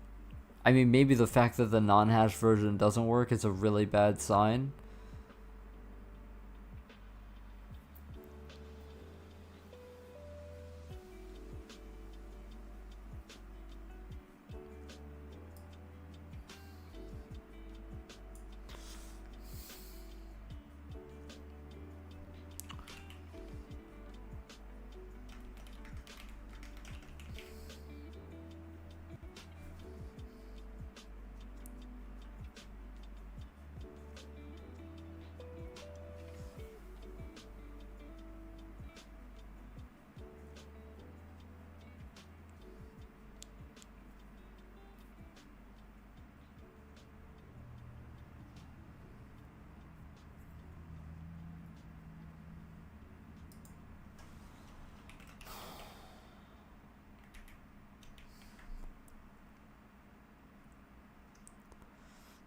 I mean, maybe the fact that the non-hash version doesn't work is a really bad sign.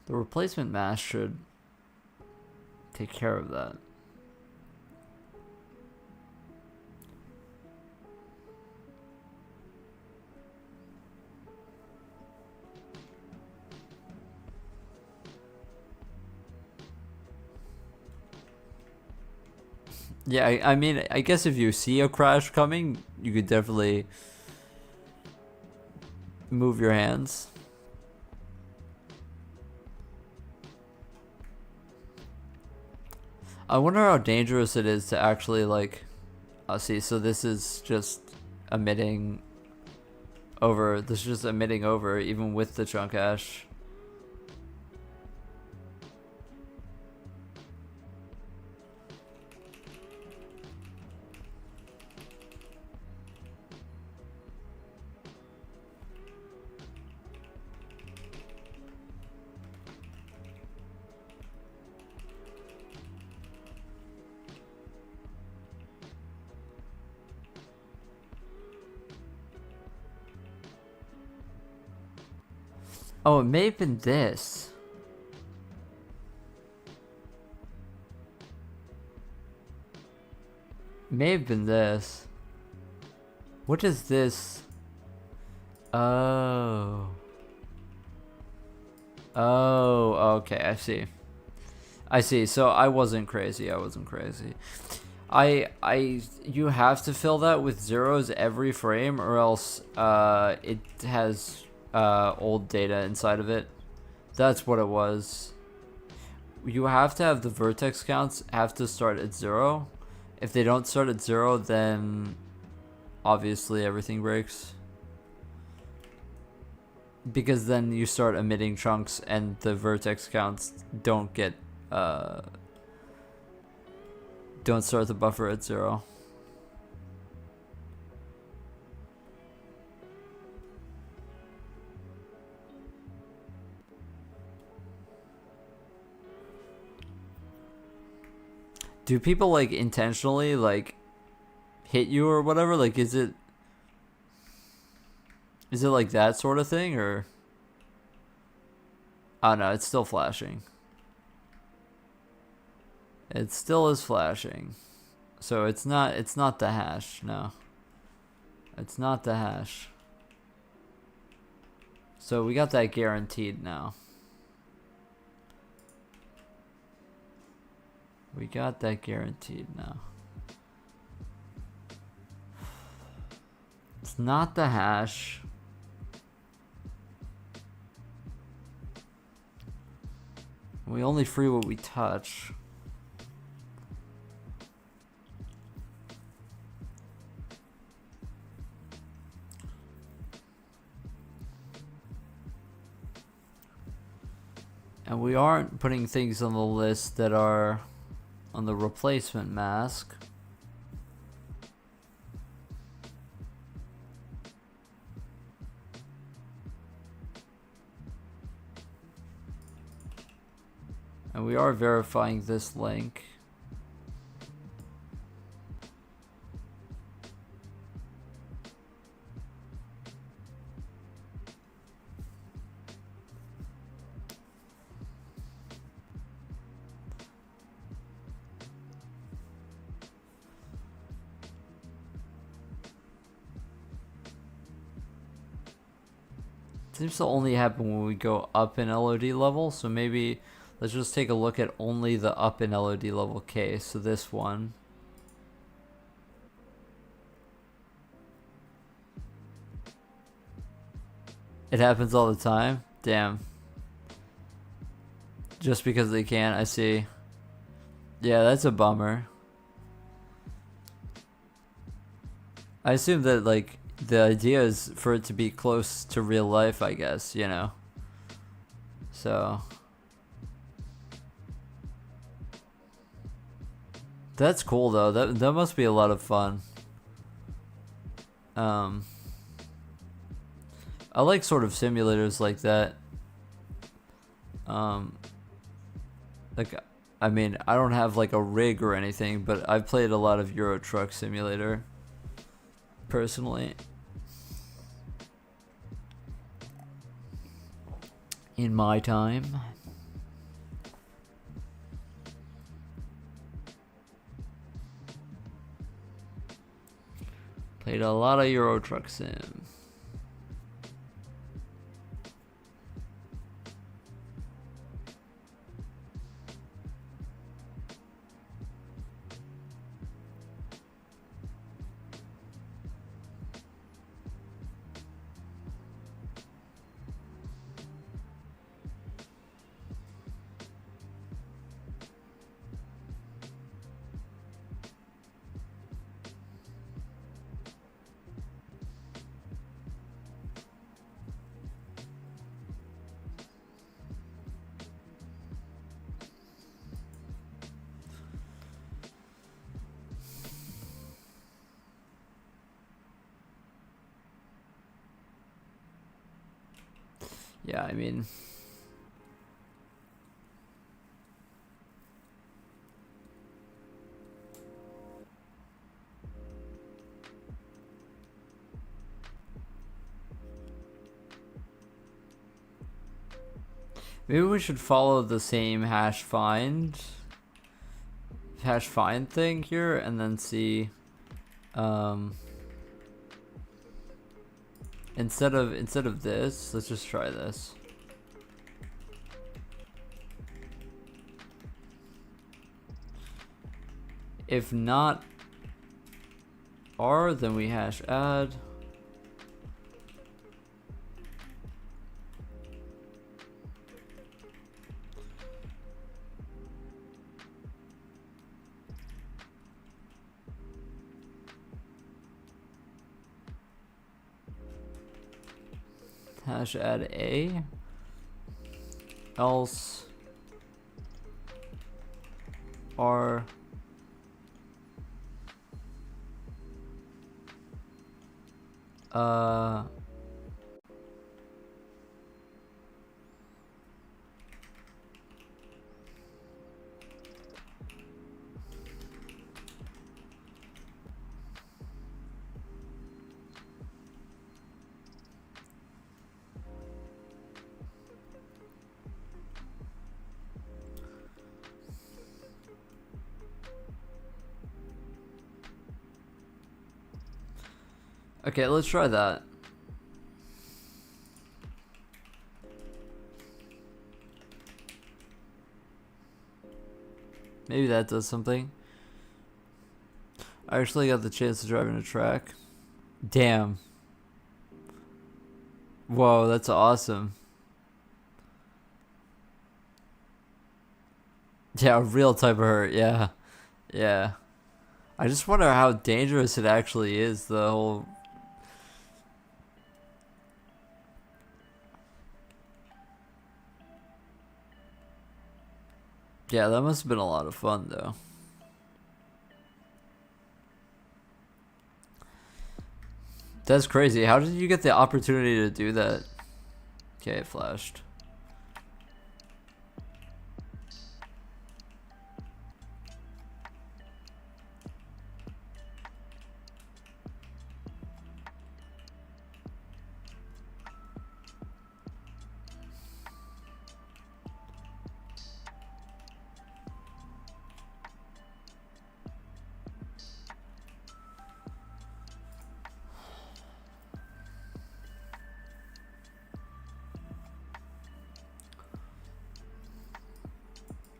The replacement mask should take care of that. Yeah, I mean, I guess if you see a crash coming, you could definitely move your hands. I wonder how dangerous it is to actually like. See, so this is just emitting over. This is just emitting over, even with the chunk hash. Oh, it may have been this. May have been this. What is this? Oh. Oh, okay, I see. I see. So I wasn't crazy. I wasn't crazy. You have to fill that with zeros every frame, or else it has old data inside of it. That's what it was. You have to have the vertex counts have to start at 0. If they don't start at 0, then obviously everything breaks. Because then you start emitting chunks and the vertex counts don't get don't start the buffer at 0. Do people like intentionally like hit you or whatever? Like is it like that sort of thing, or oh no, it's still flashing. It still is flashing. So it's not the hash, no. It's not the hash. So we got that guaranteed now. We got that guaranteed now. It's not the hash. We only free what we touch. And we aren't putting things on the list that are on the replacement mask. And we are verifying this link. Seems to only happen when we go up in LOD level, so maybe let's just take a look at only the up in LOD level case. So this one. It happens all the time? Damn. Just because they can, I see. Yeah, that's a bummer. I assume that, like, the idea is for it to be close to real life, I guess, you know? So... that's cool, though. That must be a lot of fun. I like sort of simulators like that. Like, I mean, I don't have, like, a rig or anything, but I've played a lot of Euro Truck Simulator. Personally, in my time. Played a lot of Euro Truck Sim. Yeah, I mean, maybe we should follow the same hash find thing here, and then see, instead of this, let's just try this. If not R, then we hash add. Hash add A, else R okay, let's try that. Maybe that does something. I actually got the chance to drive in a track. Damn. Whoa, that's awesome. Yeah, a real type of hurt, yeah. Yeah. I just wonder how dangerous it actually is, the whole... Yeah, that must have been a lot of fun, though. That's crazy. How did you get the opportunity to do that? Okay, it flashed.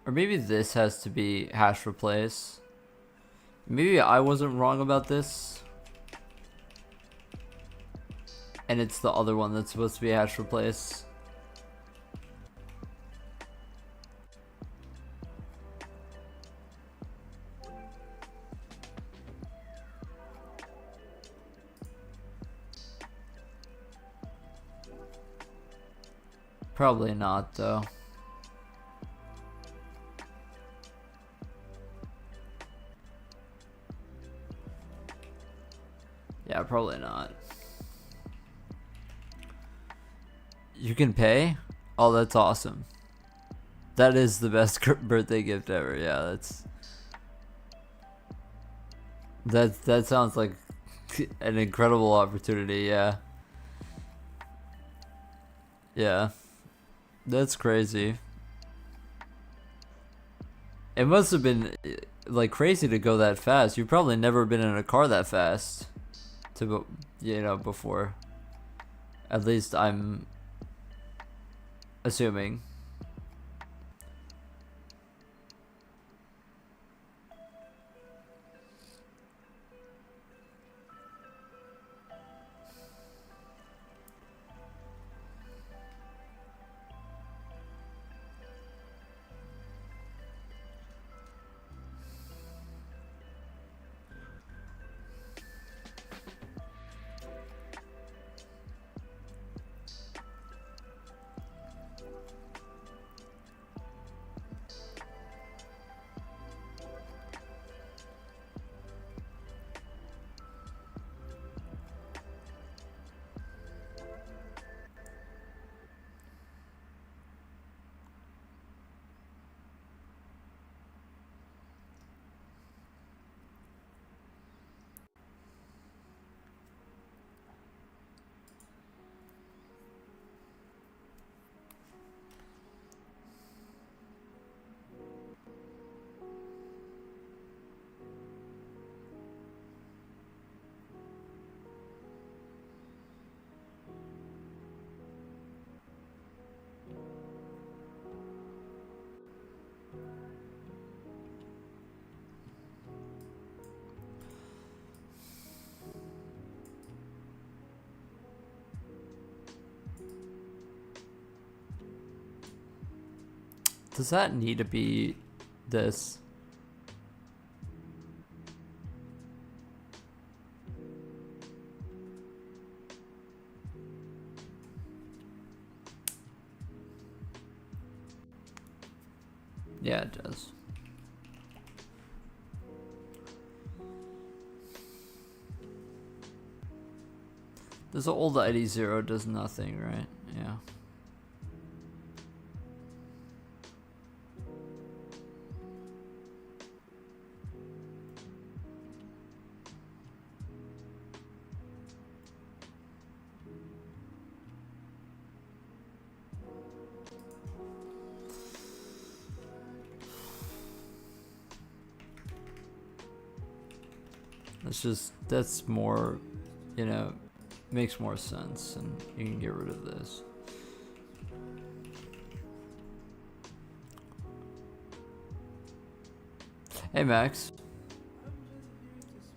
Or maybe this has to be hash replace. Maybe I wasn't wrong about this. And it's the other one that's supposed to be hash replace. Probably not, though. Yeah, probably not. You can pay? Oh, that's awesome. That is the best birthday gift ever. Yeah, that sounds like an incredible opportunity. Yeah. Yeah. That's crazy. It must have been like crazy to go that fast. You've probably never been in a car that fast to, you know, before. At least I'm assuming. Does that need to be this? Yeah, it does. This old ID 0 does nothing, right? Yeah. That's more, you know, makes more sense, and you can get rid of this. Hey Max.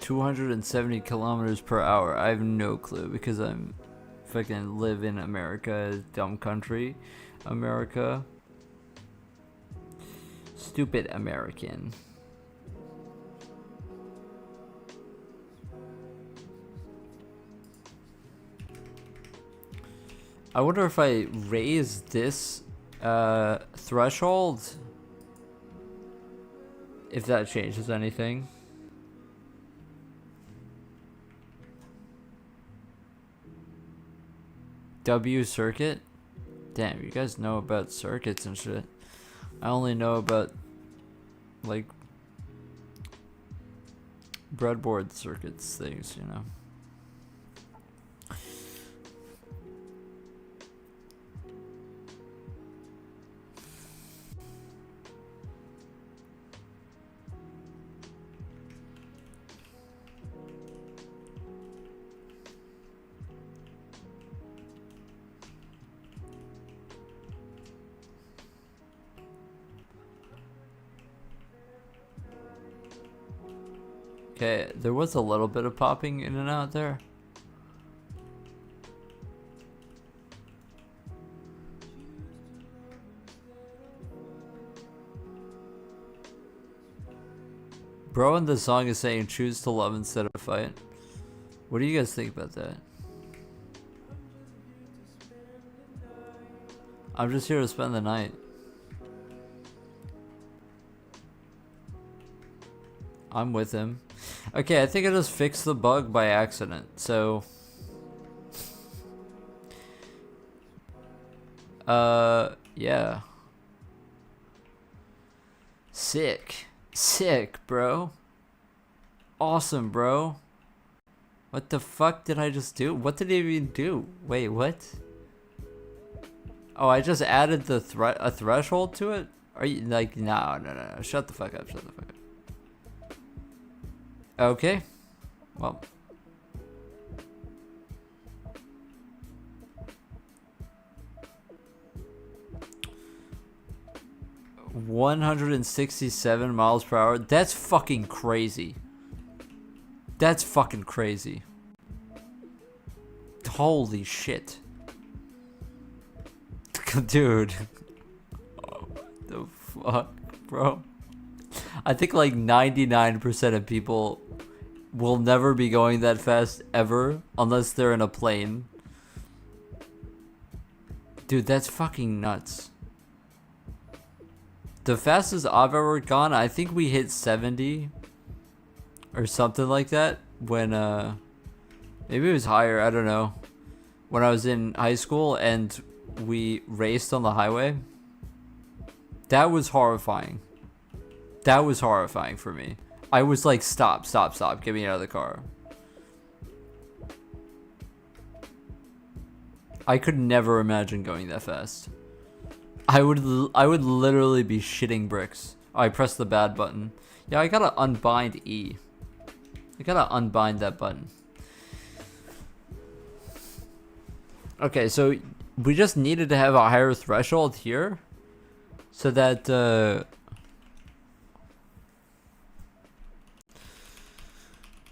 270 kilometers per hour. I have no clue because I'm fucking live in America, dumb country. America. Stupid American. I wonder if I raise this threshold, if that changes anything. W circuit? Damn, you guys know about circuits and shit. I only know about like breadboard circuits things, you know. Okay, there was a little bit of popping in and out there. Bro in the song is saying choose to love instead of fight. What do you guys think about that? I'm just here to spend the night. I'm with him. Okay, I think I just fixed the bug by accident, so... yeah. Sick. Sick, bro. Awesome, bro. What the fuck did I just do? What did I even do? Wait, what? Oh, I just added the a threshold to it? Are you like, no. Shut the fuck up, shut the fuck up. Okay. Well. $167 miles per hour. That's fucking crazy. That's fucking crazy. Holy shit. Dude. What the fuck, bro? I think like 99% of people will never be going that fast ever unless they're in a plane. Dude, that's fucking nuts. The fastest I've ever gone, I think we hit 70 or something like that when maybe it was higher, I don't know. When I was in high school and we raced on the highway. That was horrifying. That was horrifying for me. I was like, stop, get me out of the car. I could never imagine going that fast. I would literally be shitting bricks. Oh, I pressed the bad button. Yeah, I gotta unbind E. I gotta unbind that button. Okay, so we just needed to have a higher threshold here so that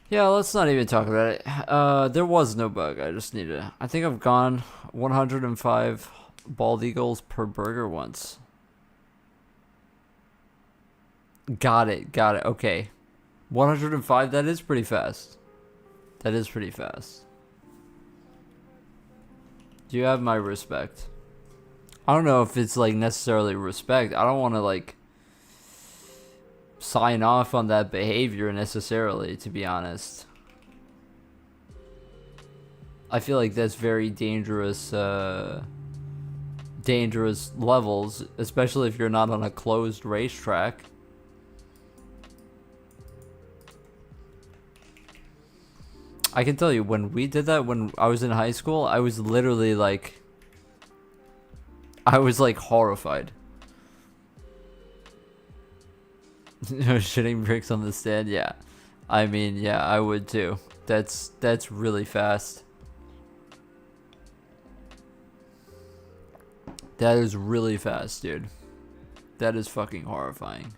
yeah, let's not even talk about it. There was no bug. I just need to... I think I've gone 105 bald eagles per burger once. Got it. Got it. Okay. 105, that is pretty fast. That is pretty fast. You have my respect. I don't know if it's like necessarily respect. I don't want to like sign off on that behavior necessarily, to be honest. I feel like that's very dangerous dangerous levels, especially if you're not on a closed racetrack. I can tell you, when we did that when I was in high school, I was literally like, I was like horrified. Shitting bricks on the stand, yeah. I mean, yeah, I would too. That's really fast. That is really fast, dude. That is fucking horrifying.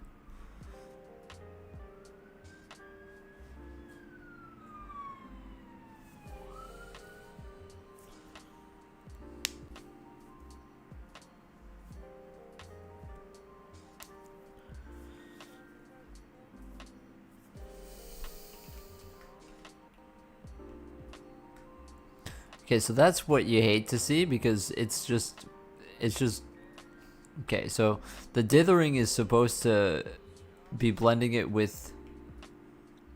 Okay, so that's what you hate to see, because it's just okay, so the dithering is supposed to be blending it with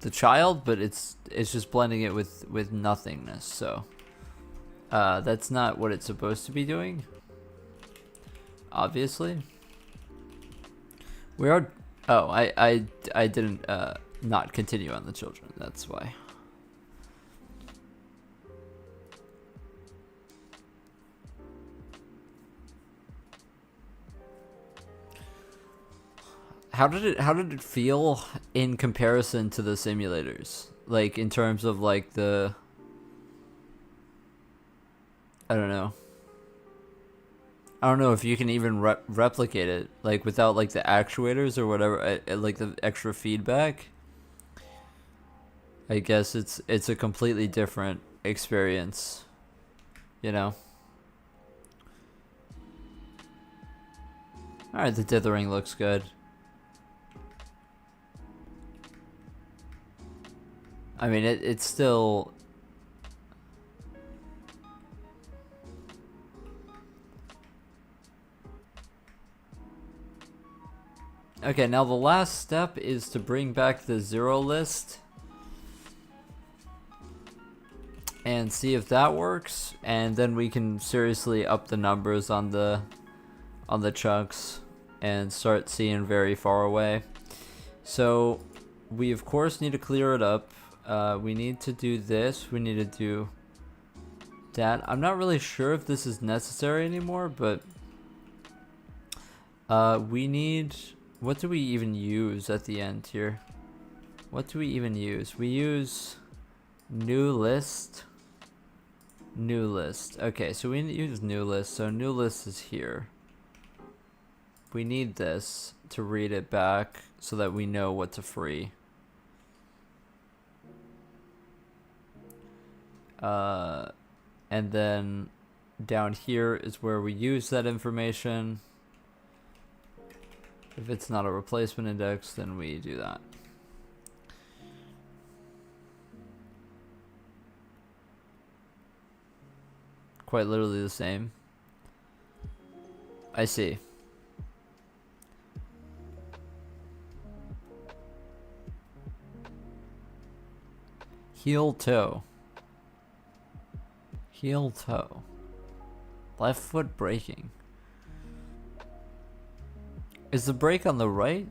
the child, but it's just blending it with nothingness. So that's not what it's supposed to be doing, obviously. We are, oh, I didn't not continue on the children, that's why. How did it feel in comparison to the simulators? Like in terms of like the, I don't know. I don't know if you can even replicate it like without like the actuators or whatever, like the extra feedback. I guess it's a completely different experience, you know. All right, the dithering looks good. I mean, it's still... Okay, now the last step is to bring back the zero list and see if that works, and then we can seriously up the numbers on the chunks and start seeing very far away. So we of course need to clear it up. We need to do this, we need to do that. I'm not really sure if this is necessary anymore, but we need, what do we even use at the end here? What do we even use? We use new list. New list. Okay, so we use new list. So new list is here. We need this to read it back so that we know what to free. And then down here is where we use that information. If it's not a replacement index, then we do that. Quite literally the same. I see. Heel toe. Heel toe. Left foot braking. Is the brake on the right?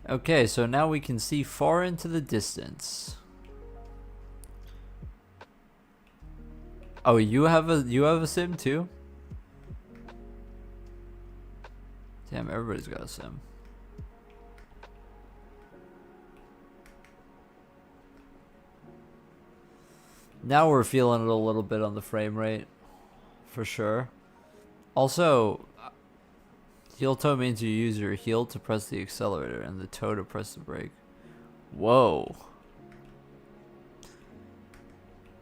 Okay, so now we can see far into the distance. Oh, you have a sim too? Damn, everybody's got a sim. Now we're feeling it a little bit on the frame rate, for sure. Also, Heel toe means you use your heel to press the accelerator and the toe to press the brake. Whoa.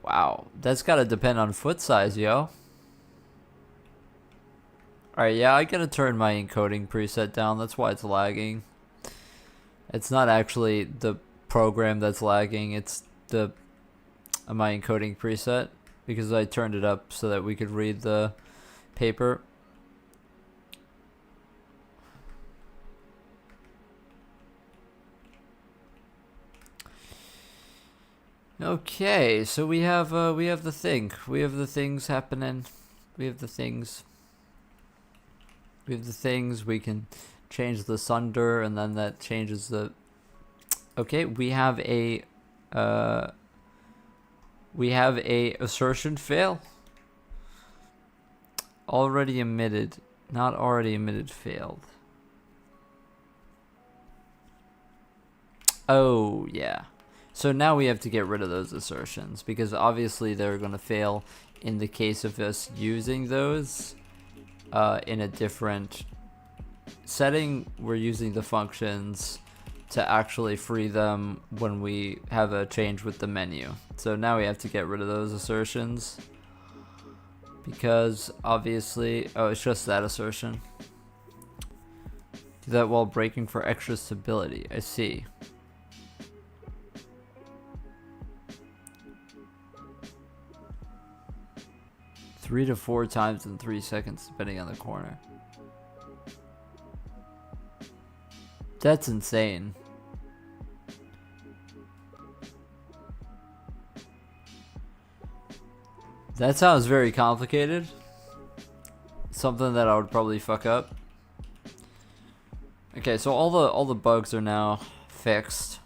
Wow. That's gotta depend on foot size, yo. Alright, yeah, I gotta turn my encoding preset down. That's why it's lagging. It's not actually the program that's lagging. It's the my encoding preset. Because I turned it up so that we could read the paper. Okay, so we have the thing. We have the things happening. We have the things. We have the things. We can change the sunder, and then that changes the. Okay, we have a assertion fail. Already emitted, not already emitted, failed. Oh yeah. So now we have to get rid of those assertions because obviously they're going to fail in the case of us using those in a different setting. We're using the functions to actually free them when we have a change with the menu. So now we have to get rid of those assertions because obviously, oh, it's just that assertion. Do that while braking for extra stability. I see. Three to 4 times in 3 seconds, depending on the corner. That's insane. That sounds very complicated. Something that I would probably fuck up. Okay, so all the bugs are now fixed.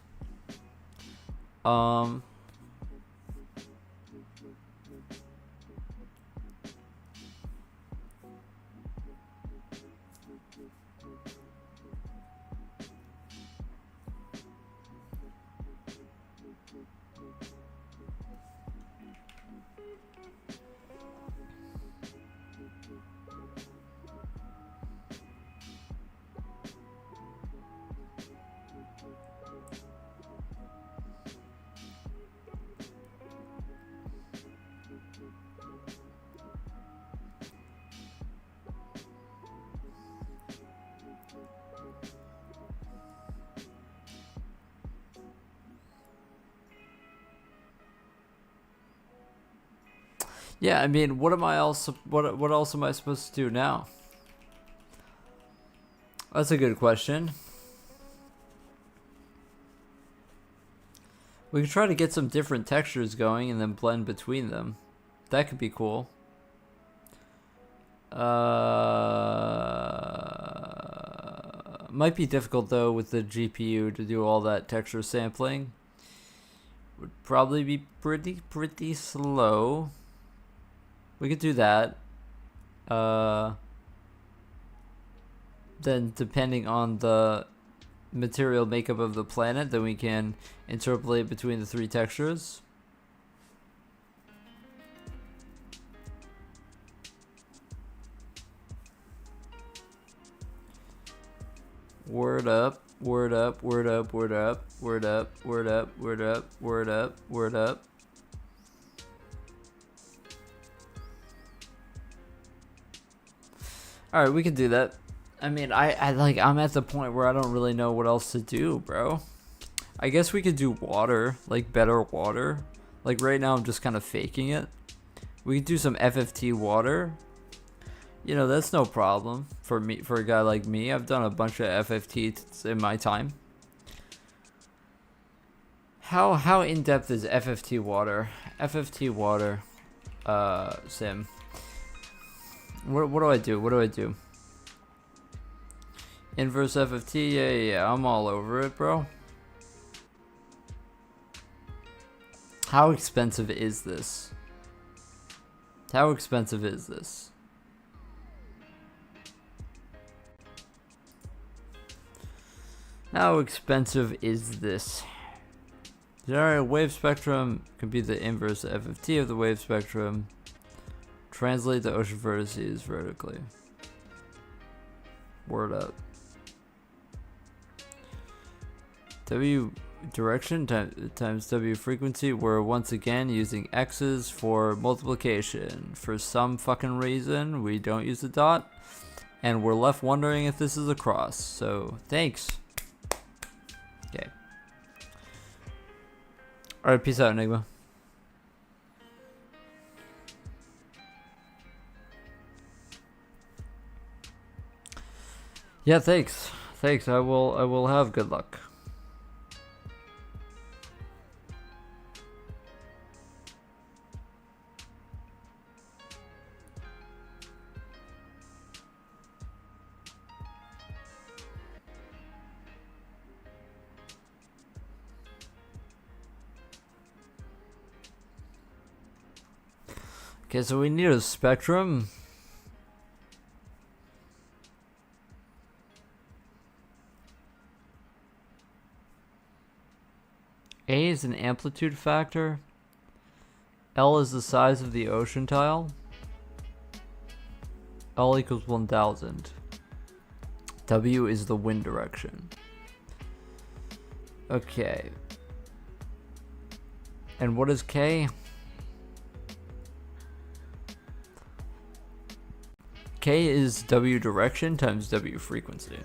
Yeah, I mean, what else am I supposed to do now? That's a good question. We could try to get some different textures going and then blend between them. That could be cool. Might be difficult though with the GPU to do all that texture sampling. Would probably be pretty slow. We could do that. Then depending on the material makeup of the planet, then we can interpolate between the 3 textures. Word up, word up, word up, word up, word up, word up, word up, word up, word up. Alright, we can do that. I mean, I'm at the point where I don't really know what else to do, bro. I guess we could do water, like better water. Like right now I'm just kind of faking it. We could do some FFT water. You know, that's no problem for me, for a guy like me. I've done a bunch of FFT in my time. How in-depth is FFT water? FFT water sim. What do I do? What do I do? Inverse FFT, yeah, I'm all over it, bro. How expensive is this? How expensive is this? How expensive is this? Generate a wave spectrum, compute the inverse FFT of the wave spectrum. Translate the ocean vertices vertically. Word up. W direction times W frequency. We're once again using X's for multiplication. For some fucking reason, we don't use the dot. And we're left wondering if this is a cross. So, thanks. Okay. Alright, peace out, Enigma. Yeah, thanks. Thanks. I will have good luck. Okay, so we need a spectrum. A is an amplitude factor. L is the size of the ocean tile. L equals 1000. W is the wind direction. Okay. And what is K? K is W direction times W frequency.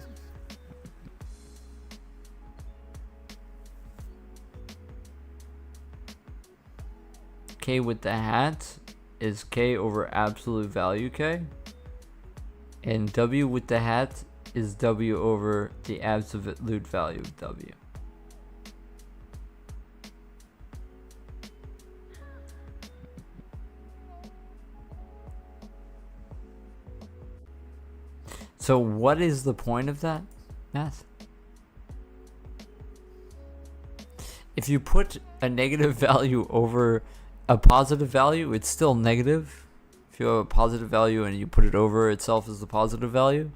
K with the hat is K over absolute value K. And W with the hat is W over the absolute value of W. So what is the point of that math? If you put a negative value over a positive value, it's still negative. If you have a positive value and you put it over itself as the positive value.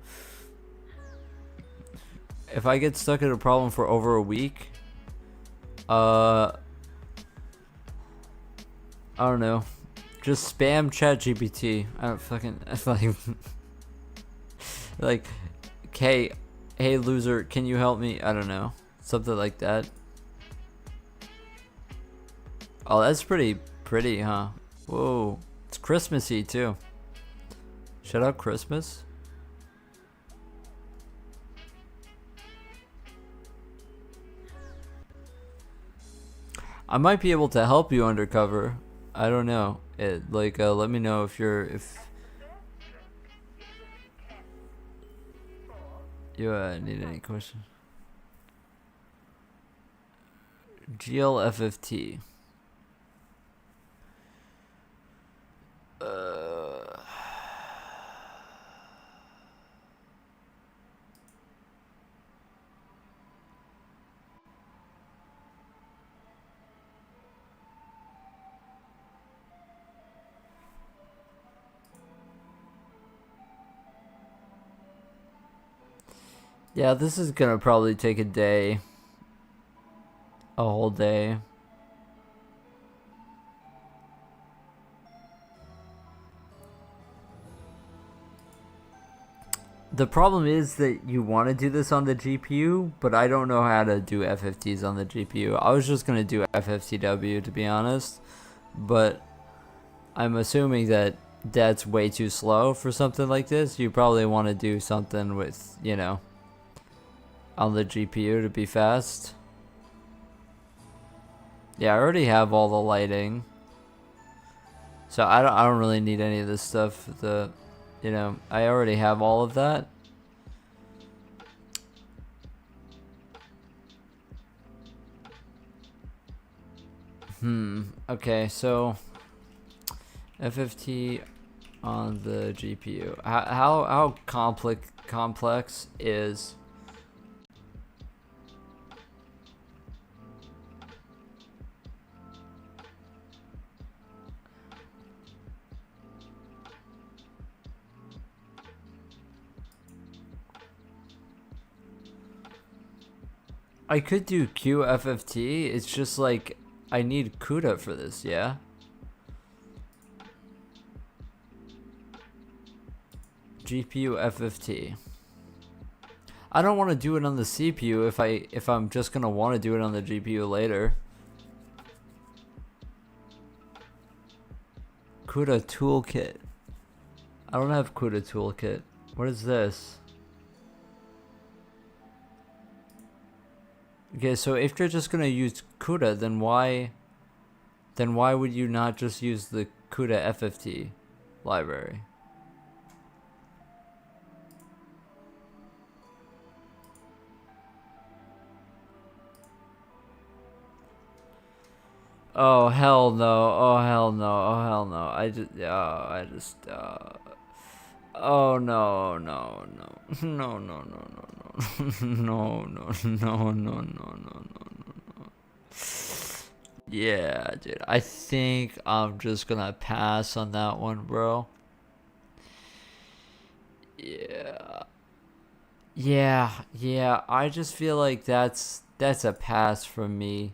If I get stuck in a problem for over a week, I don't know. Just spam ChatGPT. I don't fucking like, hey loser, can you help me? I don't know. Something like that. Oh, that's pretty, huh? Whoa. It's Christmassy too. Shout out Christmas. I might be able to help you undercover. I don't know. Let me know if you need any questions. GLFFT. Yeah, this is gonna probably take a day. A whole day. The problem is that you want to do this on the GPU, but I don't know how to do FFTs on the GPU. I was just gonna do FFTW, to be honest, but I'm assuming that that's way too slow for something like this. You probably want to do something with, on the GPU to be fast. Yeah, I already have all the lighting, so I don't really need any of this stuff. I already have all of that. Okay, so FFT on the GPU. How complex is I could do QFFT, it's just like I need CUDA for this, yeah? GPU FFT. I don't want to do it on the CPU if I'm just gonna want to do it on the GPU later. CUDA toolkit. I don't have CUDA toolkit. What is this? Okay, so if you're just gonna use CUDA, then why would you not just use the CUDA FFT library? Oh hell no! Oh hell no! Oh hell no! Oh no! No! No! No! No! No! No! No! No! No! No! No! No! Yeah, dude. I think I'm just gonna pass on that one, bro. Yeah. Yeah. I just feel like that's a pass from me.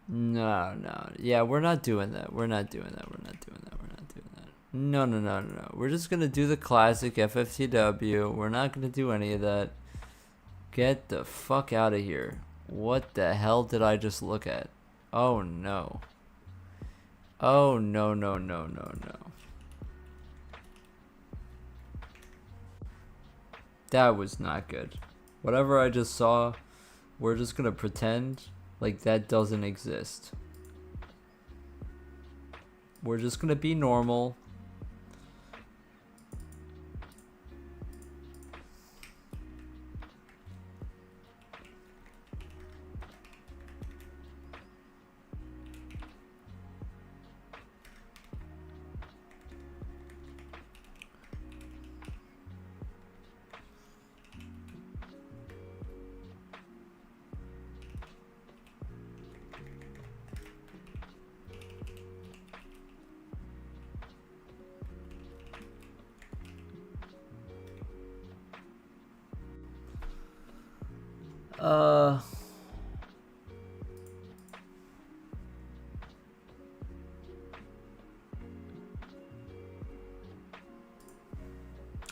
No. Yeah, we're not doing that. We're not doing that. No. We're just gonna do the classic FFTW. We're not gonna do any of that. Get the fuck out of here. What the hell did I just look at? Oh no. Oh no. That was not good. Whatever I just saw, we're just gonna pretend like that doesn't exist. We're just gonna be normal.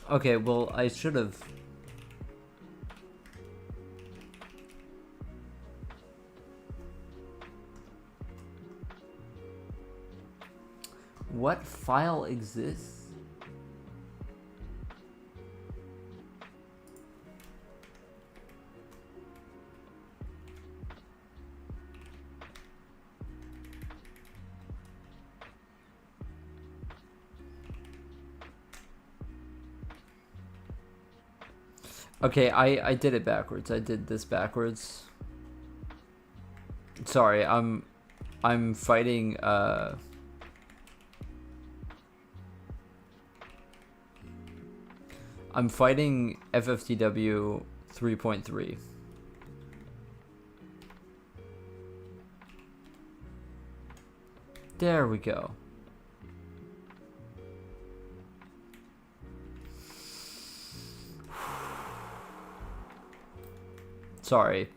Okay, well, I should have. What file exists? Okay, I did it backwards. I did this backwards. Sorry, I'm fighting I'm fighting FFTW 3.3. There we go. Sorry.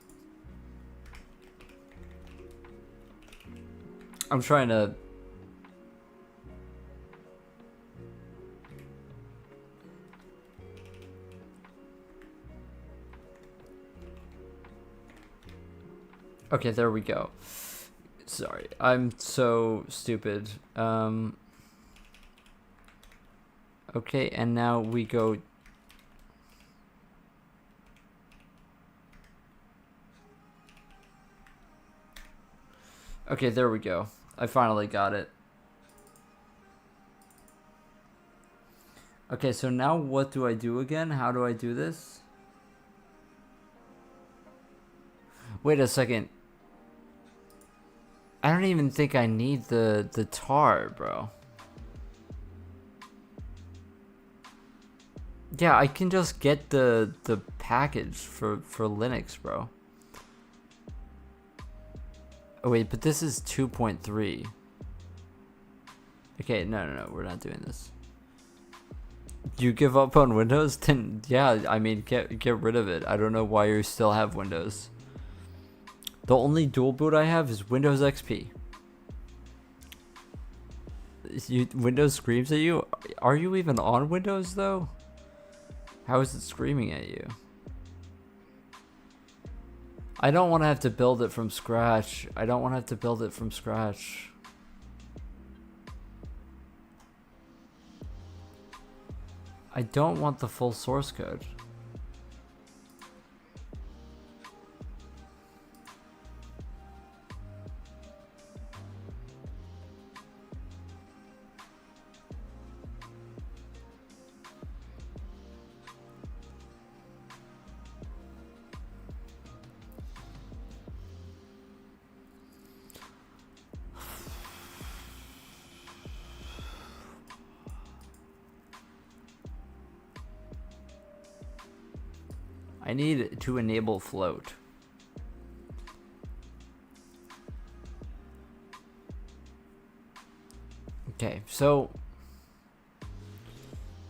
I'm trying to... Okay, there we go. Sorry, I'm so stupid. Okay, and now we go... Okay, there we go. I finally got it. Okay, so now what do I do again? How do I do this? Wait a second. I don't even think I need the tar, bro. Yeah, I can just get the package for Linux, bro. Oh wait, but this is 2.3. Okay, no, we're not doing this. You give up on Windows? Then yeah, I mean get rid of it. I don't know why you still have Windows. The only dual boot I have is Windows XP. Windows screams at you? Are you even on Windows though? How is it screaming at you? I don't want to have to build it from scratch. I don't want to have to build it from scratch. I don't want the full source code. I need to enable float. Okay, so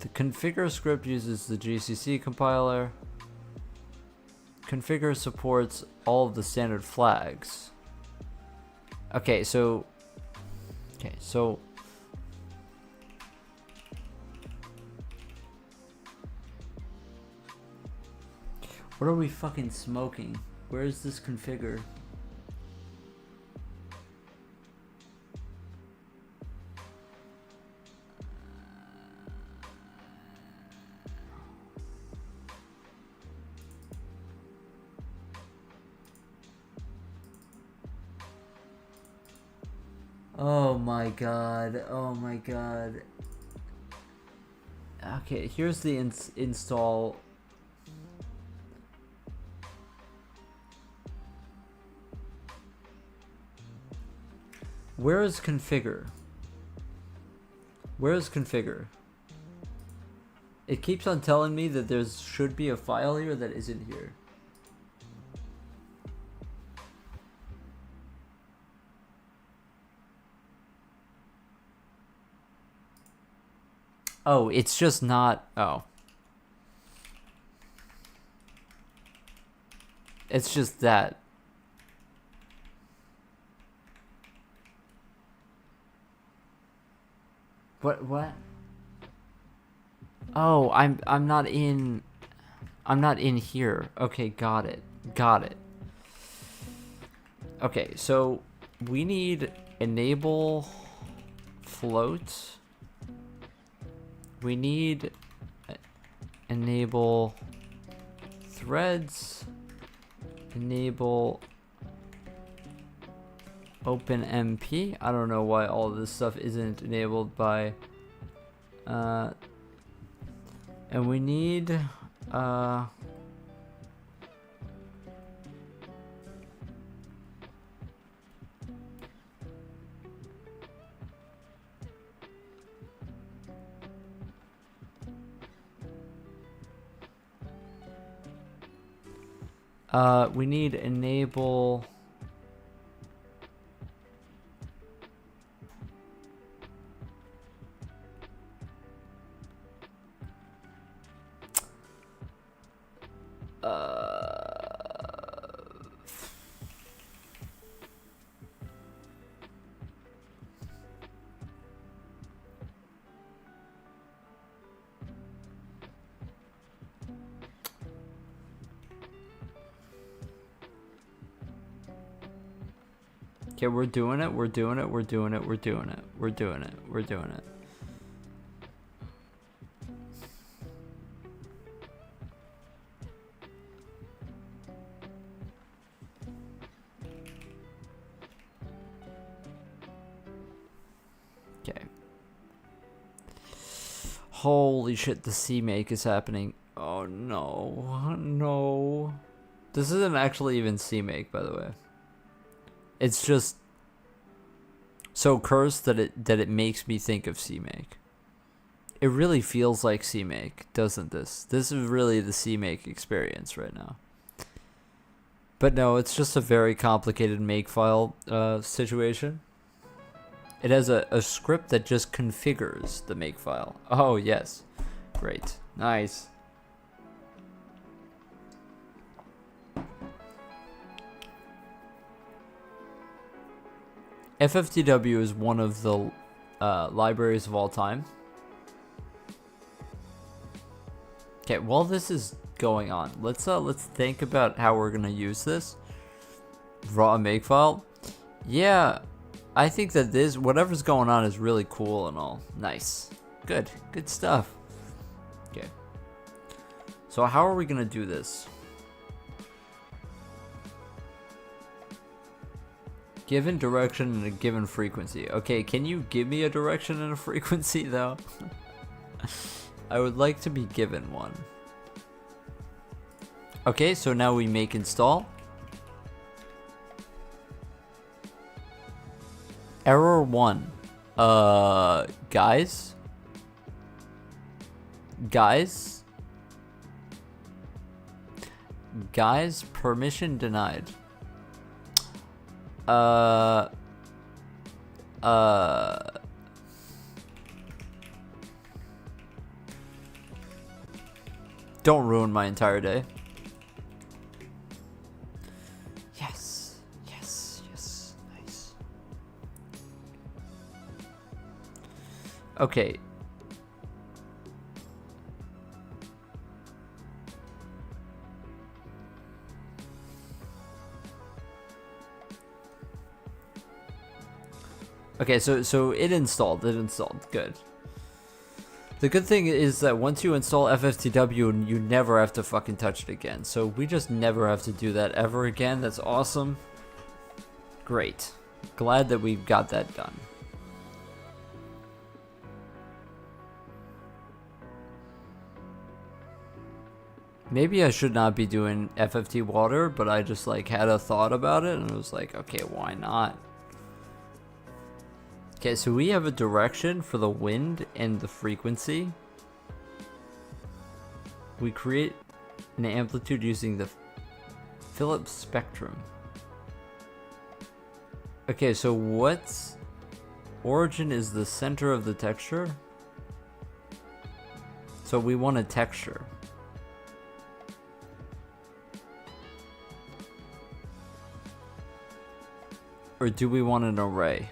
the configure script uses the GCC compiler. Configure supports all of the standard flags. Okay, so what are we fucking smoking? Where is this configure? Oh my god. Oh my god. Okay, here's the install. Where is configure? Where is configure? It keeps on telling me that there should be a file here that isn't here. Oh, it's just not. Oh. It's just that. What? Oh, I'm not in here. Okay, got it. Okay, so we need enable float. We need enable threads, enable OpenMP. I don't know why all of this stuff isn't enabled by and we need we need enable okay, we're doing it. Okay. Holy shit, the CMake is happening. Oh no. No. This isn't actually even CMake, by the way. It's just so cursed that it makes me think of CMake. It really feels like CMake, doesn't this? This is really the CMake experience right now. But no, it's just a very complicated makefile situation. It has a script that just configures the makefile. Oh yes, great, nice. FFTW is one of the libraries of all time. Okay, while this is going on, let's think about how we're gonna use this. Raw makefile? Yeah, I think that this, whatever's going on is really cool and all. Nice. Good. Good stuff. Okay. So how are we gonna do this? Given direction and a given frequency. Okay, can you give me a direction and a frequency though? I would like to be given one. Okay, so now we make install. Error 1. Guys? Guys, permission denied. Don't ruin my entire day. Yes, yes, yes, nice. Okay. Okay, so it installed, good. The good thing is that once you install FFTW, you never have to fucking touch it again. So we just never have to do that ever again. That's awesome. Great. Glad that we've got that done. Maybe I should not be doing FFT water, but I just like had a thought about it and I was like, okay, why not? Okay, so we have a direction for the wind and the frequency. We create an amplitude using the Phillips spectrum. Okay, so what origin is the center of the texture? So we want a texture. Or do we want an array?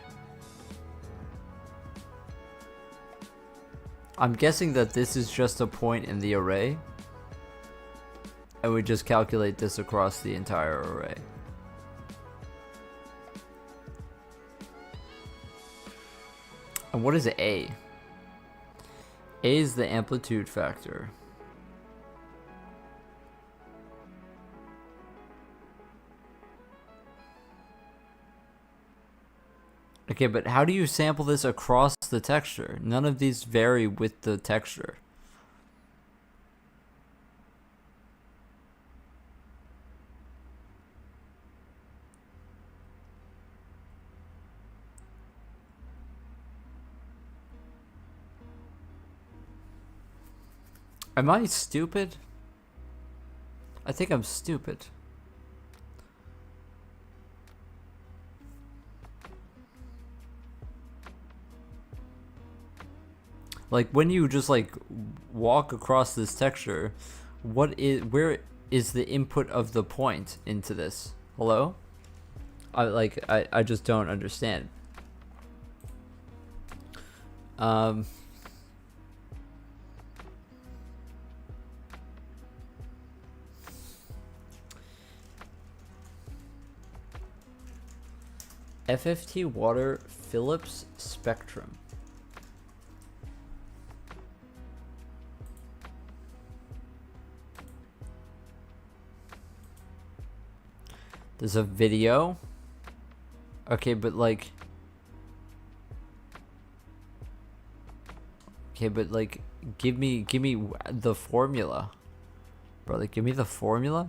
I'm guessing that this is just a point in the array. And we just calculate this across the entire array. And what is A? A is the amplitude factor. Okay, but how do you sample this across the texture? None of these vary with the texture. Am I stupid? I think I'm stupid. Like when you just like walk across this texture, where is the input of the point into this? Hello? I just don't understand. FFT water Phillips spectrum. There's a video. Okay, but like... Okay, but like, give me the formula. Brother, give me the formula.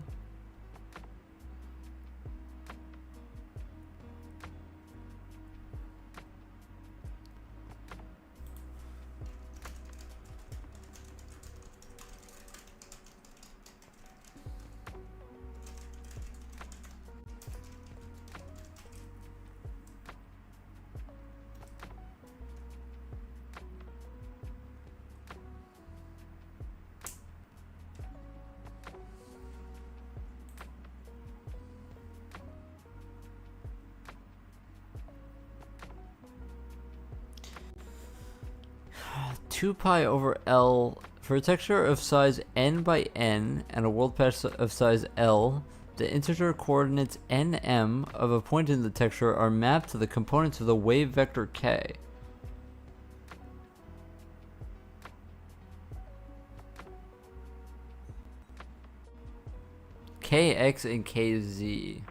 Two pi over L for a texture of size n by n and a world patch of size L. The integer coordinates nm of a point in the texture are mapped to the components of the wave vector k. Kx and kz.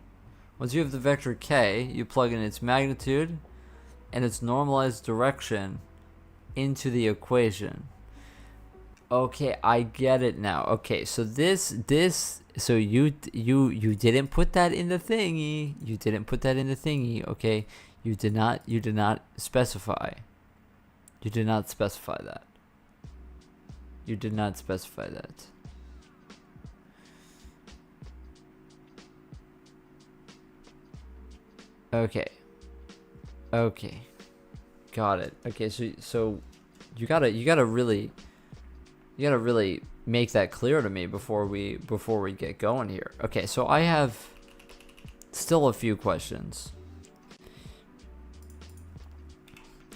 Once you have the vector k, you plug in its magnitude and its normalized direction into the equation. Okay, I get it now. Okay, so so you didn't put that in the thingy. You didn't put that in the thingy. Okay, you did not specify. You did not specify that. You did not specify that. Okay. Okay. Got it. Okay, so you gotta really make that clear to me before we get going here. Okay, so I have still a few questions.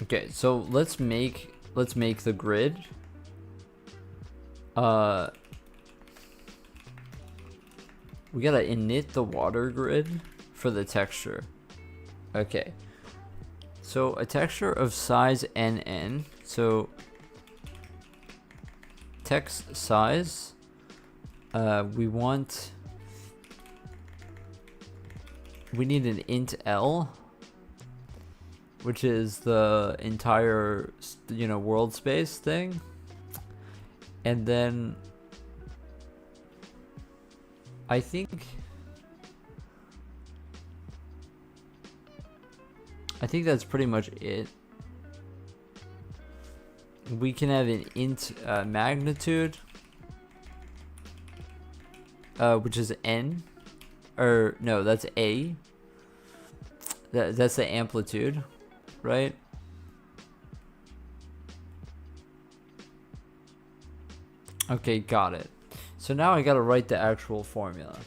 Okay, so let's make the grid. We gotta init the water grid for the texture. Okay, so a texture of size nn. So text size, we need an int L, which is the entire world space thing, and then I think that's pretty much it. We can have an int magnitude, which is n, or no, that's a. That's the amplitude, right? Okay, got it. So now I gotta write the actual formula.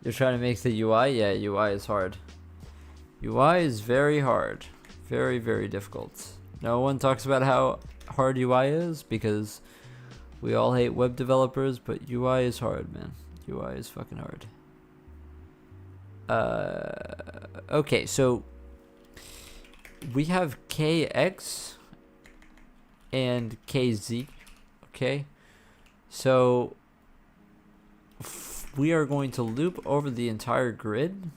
You're trying to make the UI? Yeah, UI is hard. UI is very hard. Very, very difficult. No one talks about how hard UI is because we all hate web developers, but UI is hard, man. UI is fucking hard. Okay, so we have KX and KZ, okay? So we are going to loop over the entire grid.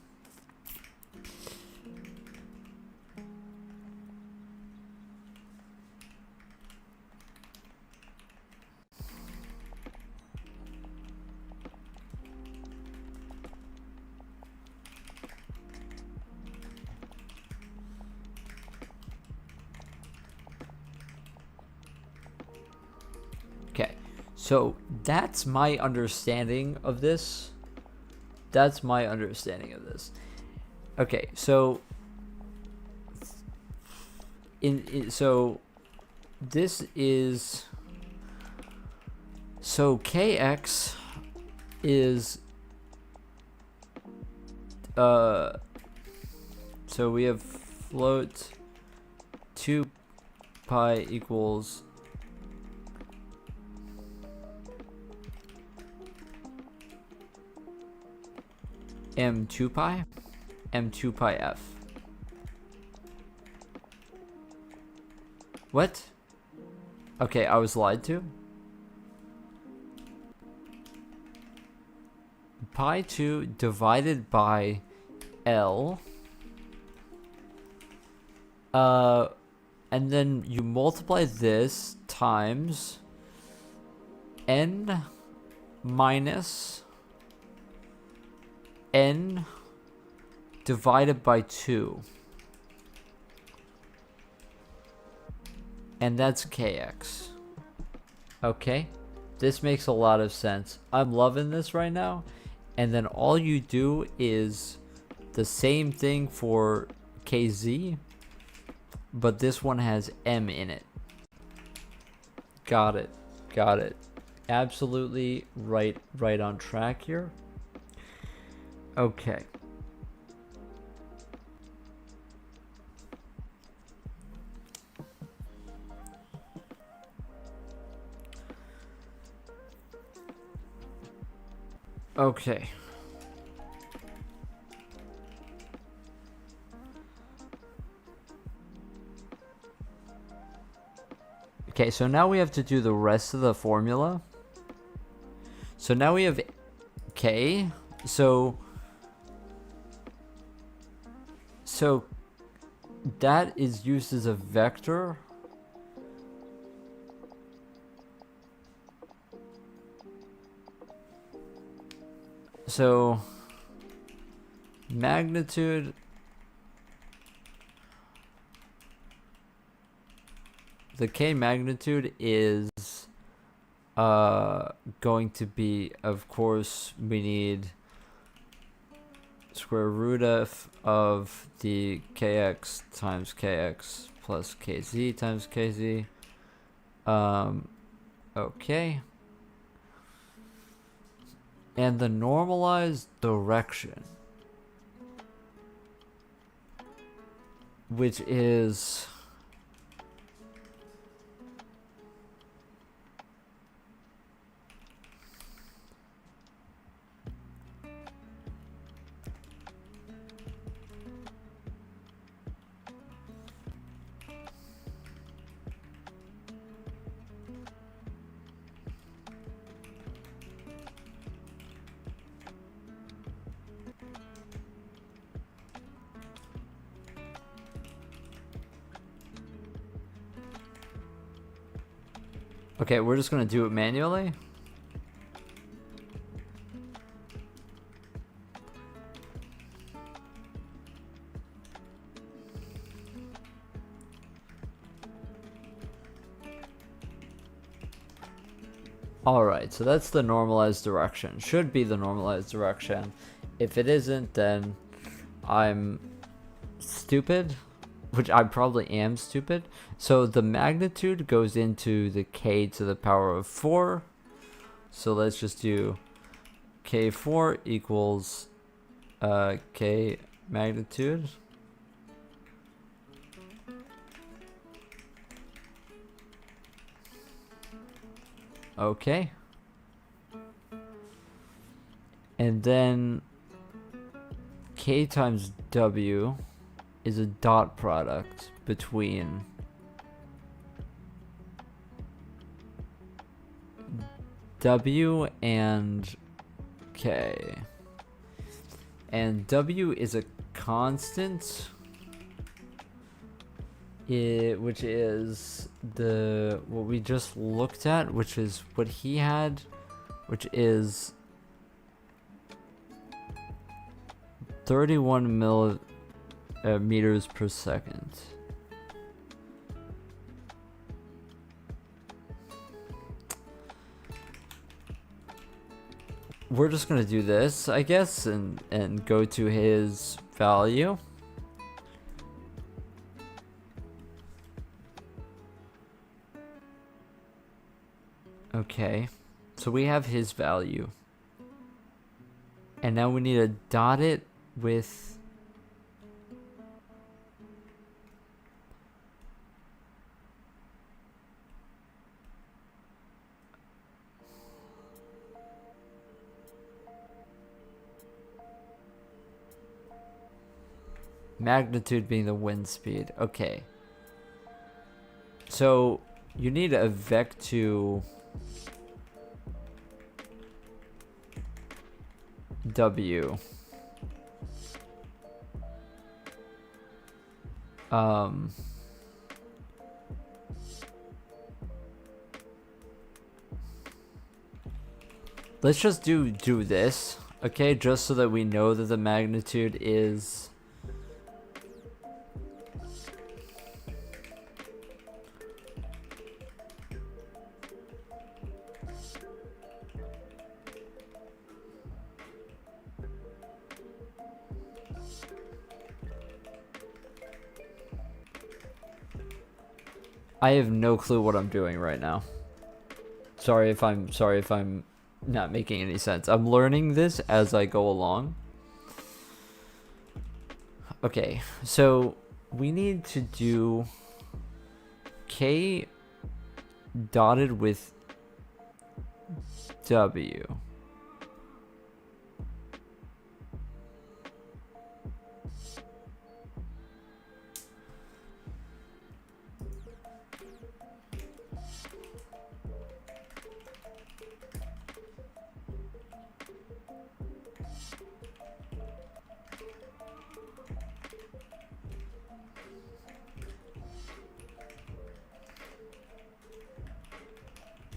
So that's my understanding of this. Okay, so so this is, so KX is so we have float 2 pi equals m2 pi f. What? Okay, I was lied to. Pi 2 divided by L. And then you multiply this times n minus n divided by 2. And that's KX. Okay, this makes a lot of sense. I'm loving this right now. And then all you do is the same thing for KZ, but this one has M in it. Got it. Absolutely right on track here. Okay. Okay. Okay, so now we have to do the rest of the formula. So now we have K. So that is used as a vector. So magnitude, the K magnitude is going to be, of course, we need square root of the kx times kx plus kz times kz. Okay. And the normalized direction, which is okay, we're just gonna do it manually. Alright, so that's the normalized direction. Should be the normalized direction. If it isn't, then I'm stupid, which I probably am stupid. So the magnitude goes into the k to the power of 4. So let's just do k4 equals k magnitude. Okay. And then k times w is a dot product between w and k. And w is a constant, which is what we just looked at, which is what he had, which is 31 meters per second. We're just gonna do this, I guess, and go to his value. Okay, so we have his value. And now we need to dot it with magnitude being the wind speed. Okay. So you need a vec2 w. Let's just do this, okay, just so that we know that the magnitude is I have no clue what I'm doing right now. Sorry if I'm not making any sense. I'm learning this as I go along. Okay, so we need to do k dotted with w.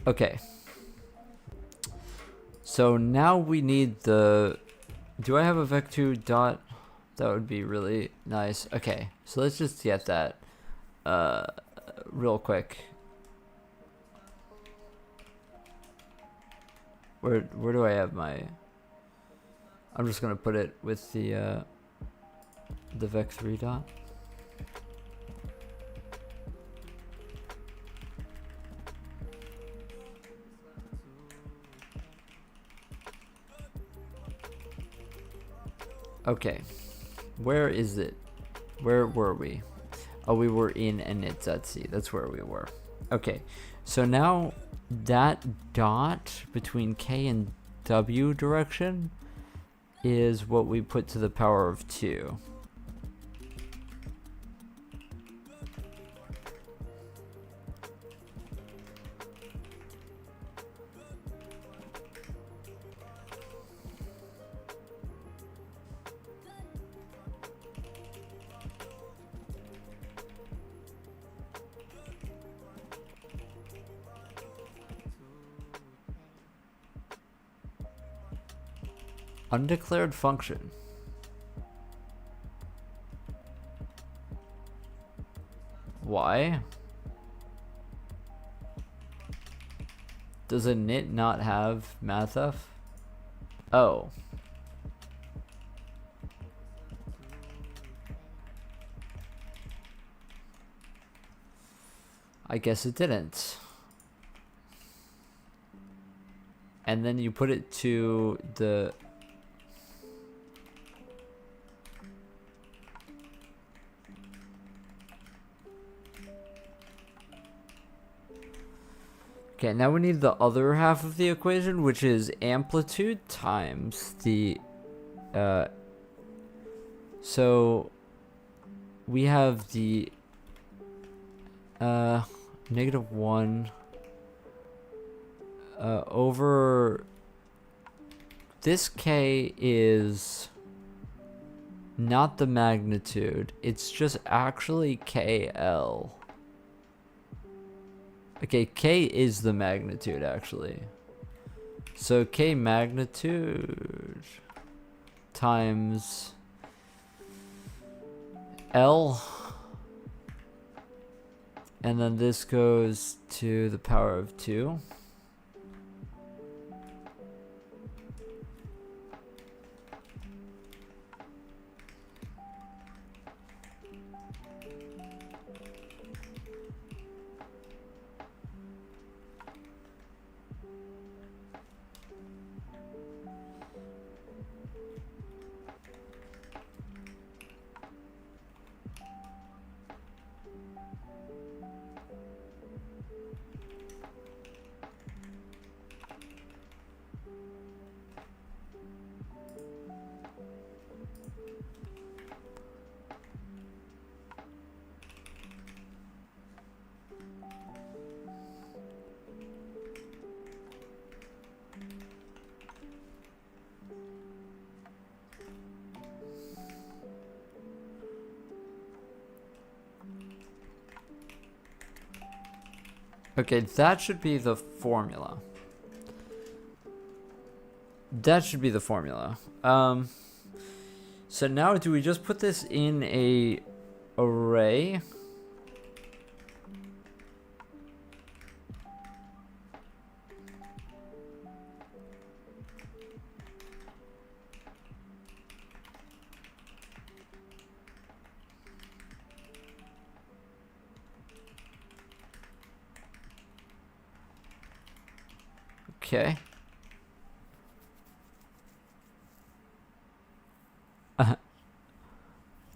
Okay. So now we need the... Do I have a vec2 dot? That would be really nice. Okay, so let's just get that real quick. Where do I have my... I'm just gonna put it with the vec3 dot. Okay, where is it? Where were we? Oh, we were in init.c. That's where we were. Okay, so now that dot between k and w direction is what we put to the power of 2. Undeclared function. Why? Does a init not have mathf? Oh. I guess it didn't. And then you put it to the... Okay, now we need the other half of the equation, which is amplitude times the, so we have the, -1, over, this k is not the magnitude, it's just actually KL. Okay, k is the magnitude, actually. So k magnitude times L. And then this goes to the power of 2. Okay, that should be the formula. That should be the formula. So now do we just put this in a array? Okay.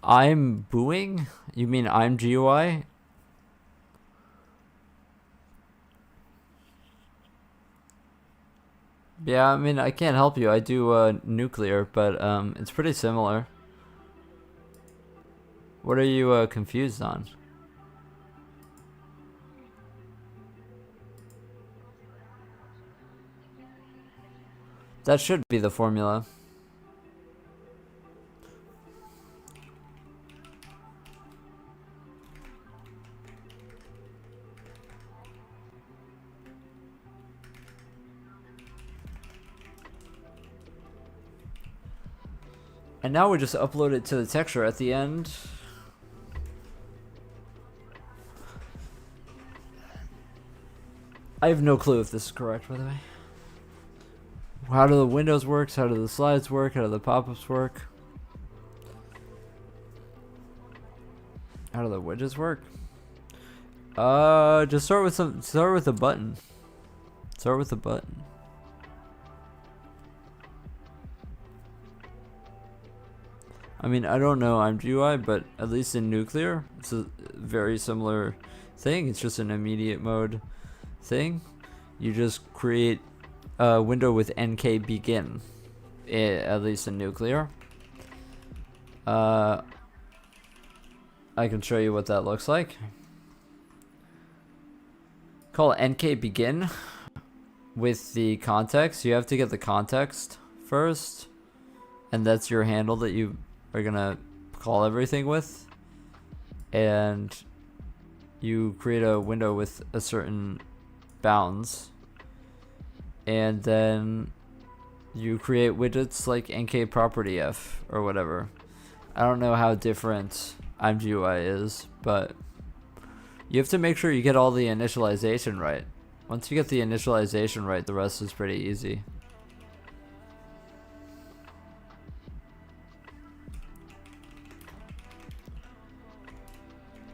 I'm booing? You mean I'm GUI? Yeah, I mean, I can't help you. I do nuclear, but it's pretty similar. What are you confused on? That should be the formula. And now we just upload it to the texture at the end. I have no clue if this is correct, by the way. How do the windows work? How do the slides work? How do the pop-ups work? How do the widgets work? Just start with a button. Start with a button. I mean, I don't know IMGUI, but at least in Nuclear, it's a very similar thing. It's just an immediate mode thing. You just create a window with NK begin, at least in Nuclear. I can show you what that looks like. Call it NK begin with the context. You have to get the context first, and that's your handle that you are gonna call everything with, and you create a window with a certain bounds, and then you create widgets like NK property F or whatever. I don't know how different IMGUI is, but you have to make sure you get all the initialization right. Once you get the initialization right, the rest is pretty easy.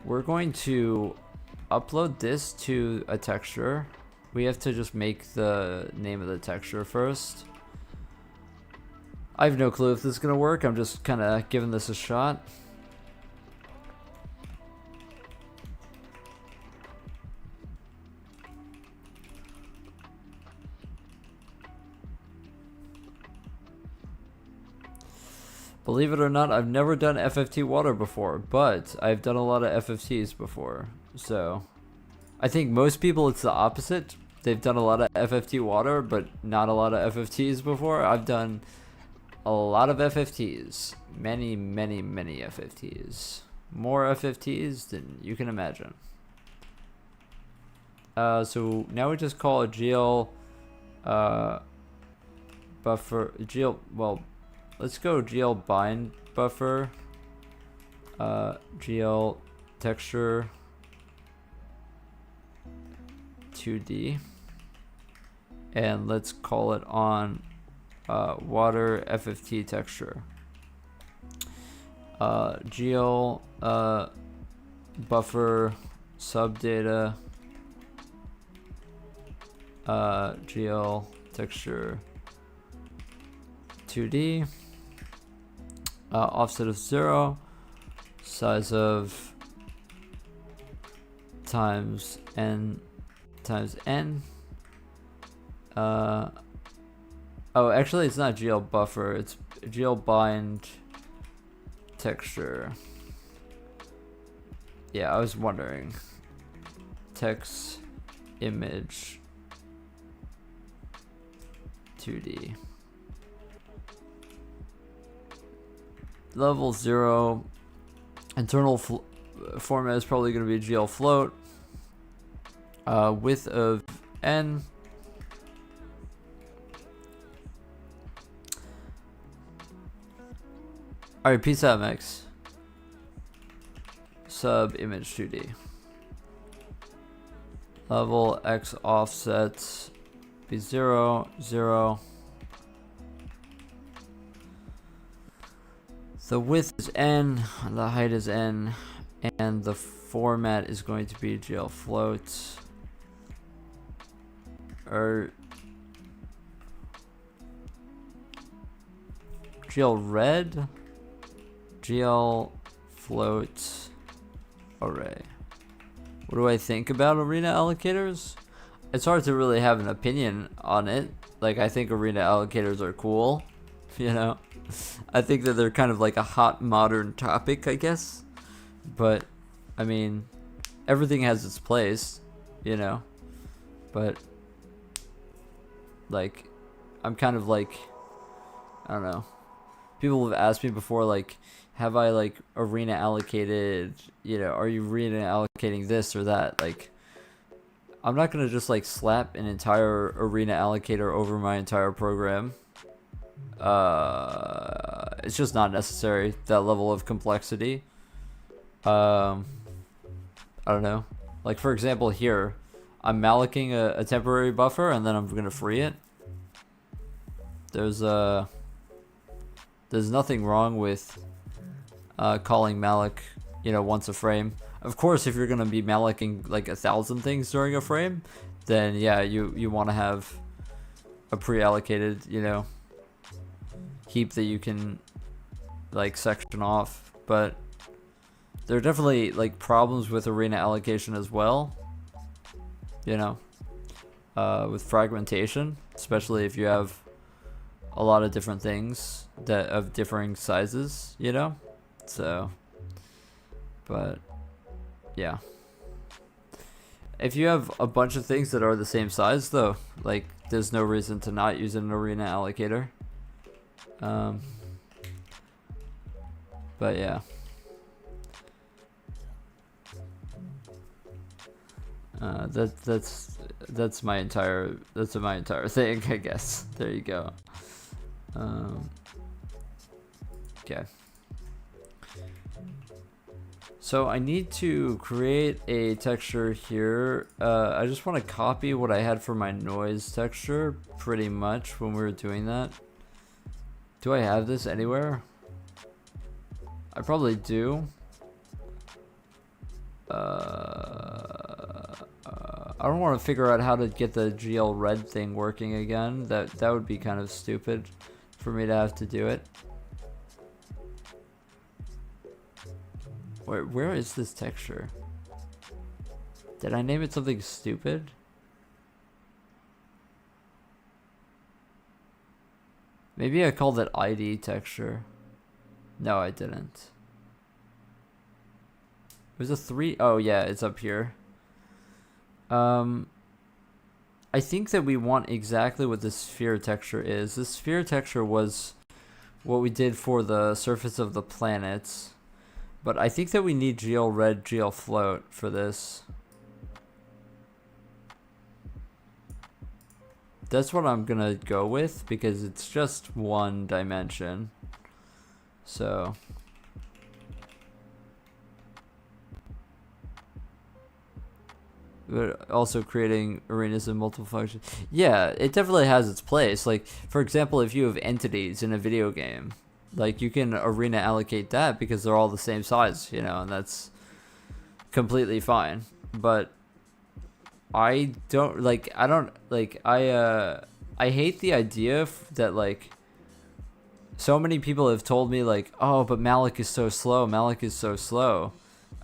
We're going to upload this to a texture. We have to just make the name of the texture first. I have no clue if this is gonna work. I'm just kind of giving this a shot. Believe it or not, I've never done FFT water before, but I've done a lot of FFTs before. So I think most people, it's the opposite. They've done a lot of FFT water, but not a lot of FFTs before. I've done a lot of FFTs. Many, many, many FFTs. More FFTs than you can imagine. So now we just call a GL buffer, GL, well, let's go GL bind buffer, GL texture 2D, and let's call it on water FFT texture. GL buffer subdata GL texture 2D, offset of 0, size of times n times n. Oh, actually it's not GL buffer, it's GL bind texture. Yeah, I was wondering. Text image 2D. Level 0. Internal format is probably going to be GL float. Width of n. Alright, peace out, Max. Sub image 2D. Level x offset be 0, 0. The width is n, the height is n, and the format is going to be GL float. Or GL red, GL float array. What do I think about arena allocators? It's hard to really have an opinion on it. Like, I think arena allocators are cool, you know? I think that they're kind of like a hot modern topic, I guess. But, I mean, everything has its place, you know? But, like, I'm kind of like, I don't know. People have asked me before, like, have I, like, arena allocated, you know, are you arena allocating this or that? Like, I'm not going to just, like, slap an entire arena allocator over my entire program. it's just not necessary, that level of complexity. I don't know. Like, for example, here, I'm malloking a temporary buffer, and then I'm going to free it. There's nothing wrong with calling malloc, you know, once a frame. Of course, if you're going to be mallocing like 1,000 things during a frame, then yeah, you want to have a pre-allocated, you know, heap that you can like section off. But there are definitely like problems with arena allocation as well, you know, with fragmentation, especially if you have a lot of different things that of differing sizes, you know. So, but yeah, if you have a bunch of things that are the same size though, like there's no reason to not use an arena allocator. But yeah, that's my entire thing, I guess. There you go. Okay. So I need to create a texture here. I just want to copy what I had for my noise texture pretty much when we were doing that. Do I have this anywhere? I probably do. I don't want to figure out how to get the GL red thing working again. That would be kind of stupid for me to have to do it. Where is this texture? Did I name it something stupid? Maybe I called it ID texture. No, I didn't. It was a 3. Oh yeah, it's up here. I think that we want exactly what the sphere texture is. The sphere texture was what we did for the surface of the planets. But I think that we need GL red, GL float for this. That's what I'm gonna go with because it's just one dimension. So but also creating arenas in multiple functions. Yeah, it definitely has its place. Like, for example, if you have entities in a video game, like you can arena allocate that because they're all the same size, you know, and that's completely fine. But I hate the idea that like so many people have told me like, oh, but malloc is so slow. Malloc is so slow.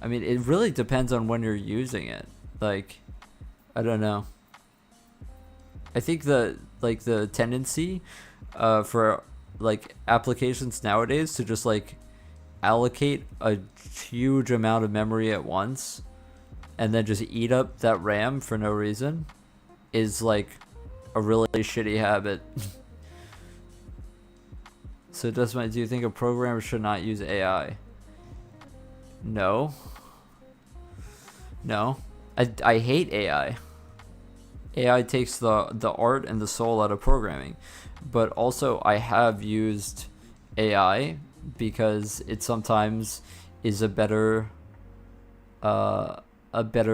I mean, it really depends on when you're using it. Like, I don't know. I think the tendency for like applications nowadays to just like allocate a huge amount of memory at once and then just eat up that RAM for no reason is like a really shitty habit. So do you think a programmer should not use AI? No. I hate AI. AI takes the art and the soul out of programming. But also I have used AI because it sometimes is a better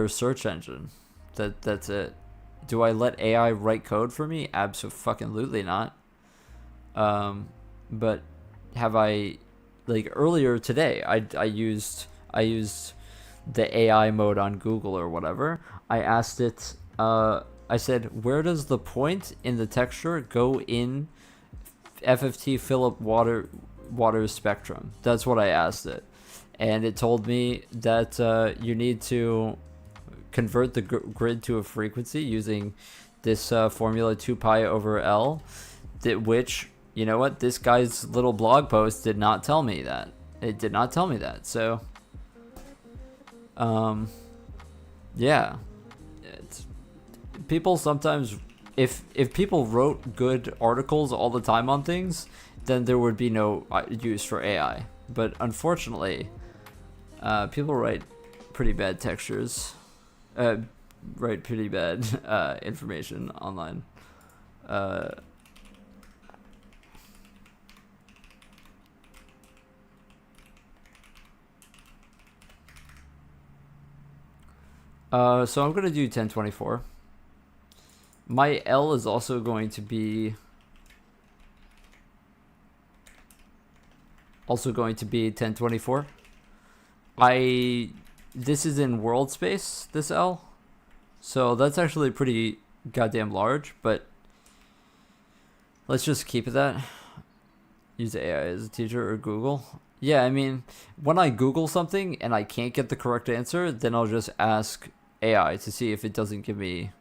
search engine. That's it. Do I let AI write code for me? Absolutely not. But have I, like earlier today, I used the AI mode on Google or whatever. I asked it, I said, where does the point in the texture go in FFT Philip water spectrum? That's what I asked it. And it told me that you need to convert the grid to a frequency using this formula 2 pi over L, which, you know what, this guy's little blog post did not tell me that. It did not tell me that. So, yeah. People sometimes, if people wrote good articles all the time on things, then there would be no use for AI. But unfortunately, people write pretty bad textures, write pretty bad information online. So I'm gonna do 1024. My L is also going to be 1024. This is in world space, this L. So that's actually pretty goddamn large, but let's just keep it that. Use AI as a teacher or Google. Yeah, I mean, when I Google something and I can't get the correct answer, then I'll just ask AI to see if it doesn't give me,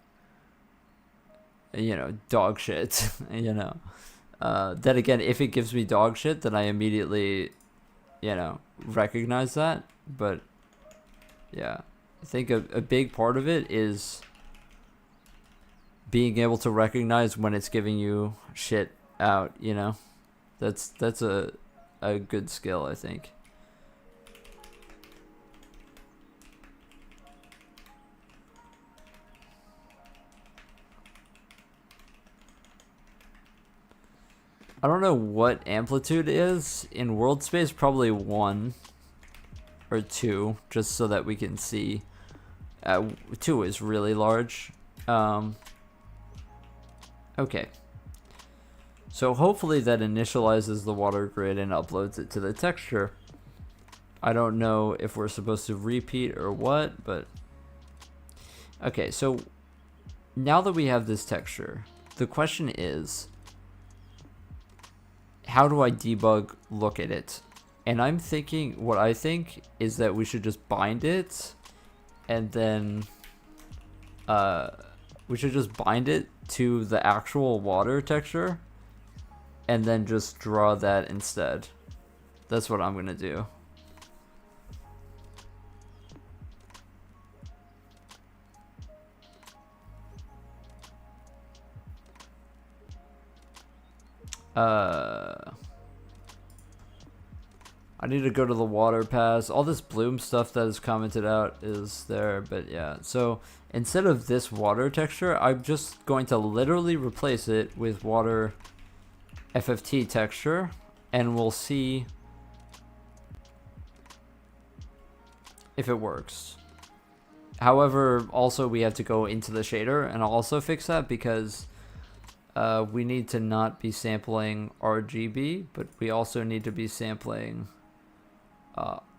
dog shit, Then again, if it gives me dog shit, then I immediately, recognize that. But, yeah, I think a big part of it is being able to recognize when it's giving you shit out, That's a good skill, I think. I don't know what amplitude is in world space, probably 1 or 2, just so that we can see. 2 is really large. Okay. So hopefully that initializes the water grid and uploads it to the texture. I don't know if we're supposed to repeat or what, but... Okay, so now that we have this texture, the question is, how do I debug look at it? And I'm thinking, what I think is that we should just bind it, and then we should just bind it to the actual water texture, and then just draw that instead. That's what I'm gonna do. I need to go to the water pass. All this bloom stuff that is commented out is there, but yeah. So instead of this water texture, I'm just going to literally replace it with water FFT texture, and we'll see if it works. However, also we have to go into the shader and I'll also fix that because we need to not be sampling RGB, but we also need to be sampling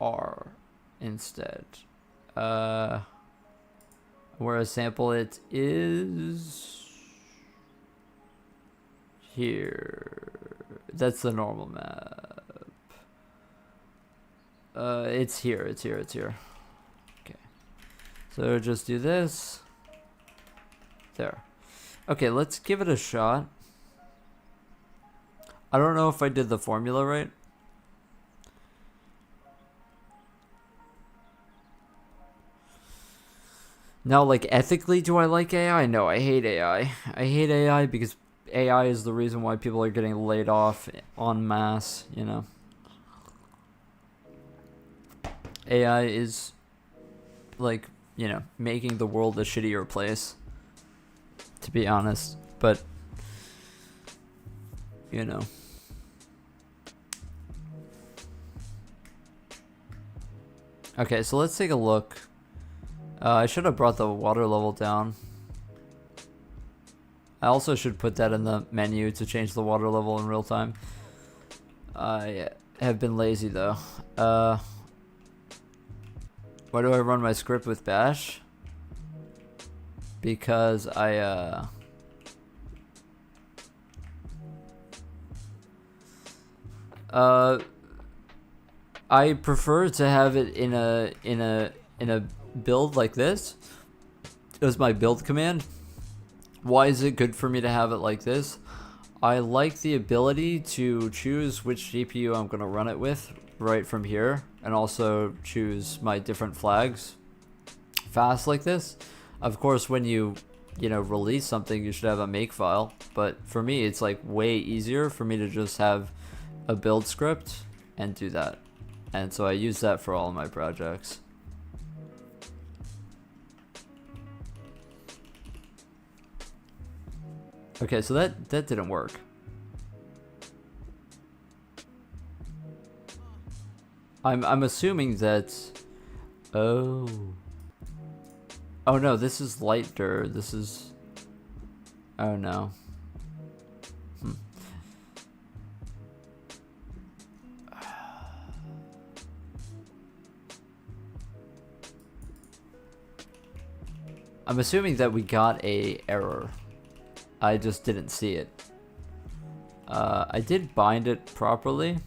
R instead. Where I sample it is here. That's the normal map. It's here. Okay. So just do this. There. Okay, let's give it a shot. I don't know if I did the formula right. Now, like, ethically, do I like AI? No, I hate AI. I hate AI because AI is the reason why people are getting laid off en masse, AI is, like, making the world a shittier place, to be honest. But, Okay, so let's take a look. I should have brought the water level down. I also should put that in the menu to change the water level in real time. I have been lazy though. Why do I run my script with bash? Because I prefer to have it in a build like this as my build command. Why is it good for me to have it like this? I like the ability to choose which GPU I'm going to run it with right from here, and also choose my different flags fast like this. Of course, when you release something, you should have a make file, but for me it's like way easier for me to just have a build script and do that, and so I use that for all of my projects. Okay, so that didn't work. I'm assuming that... Oh. Oh no, this is light dir. This is... Oh no. I'm assuming that we got a error. I just didn't see it. I did bind it properly.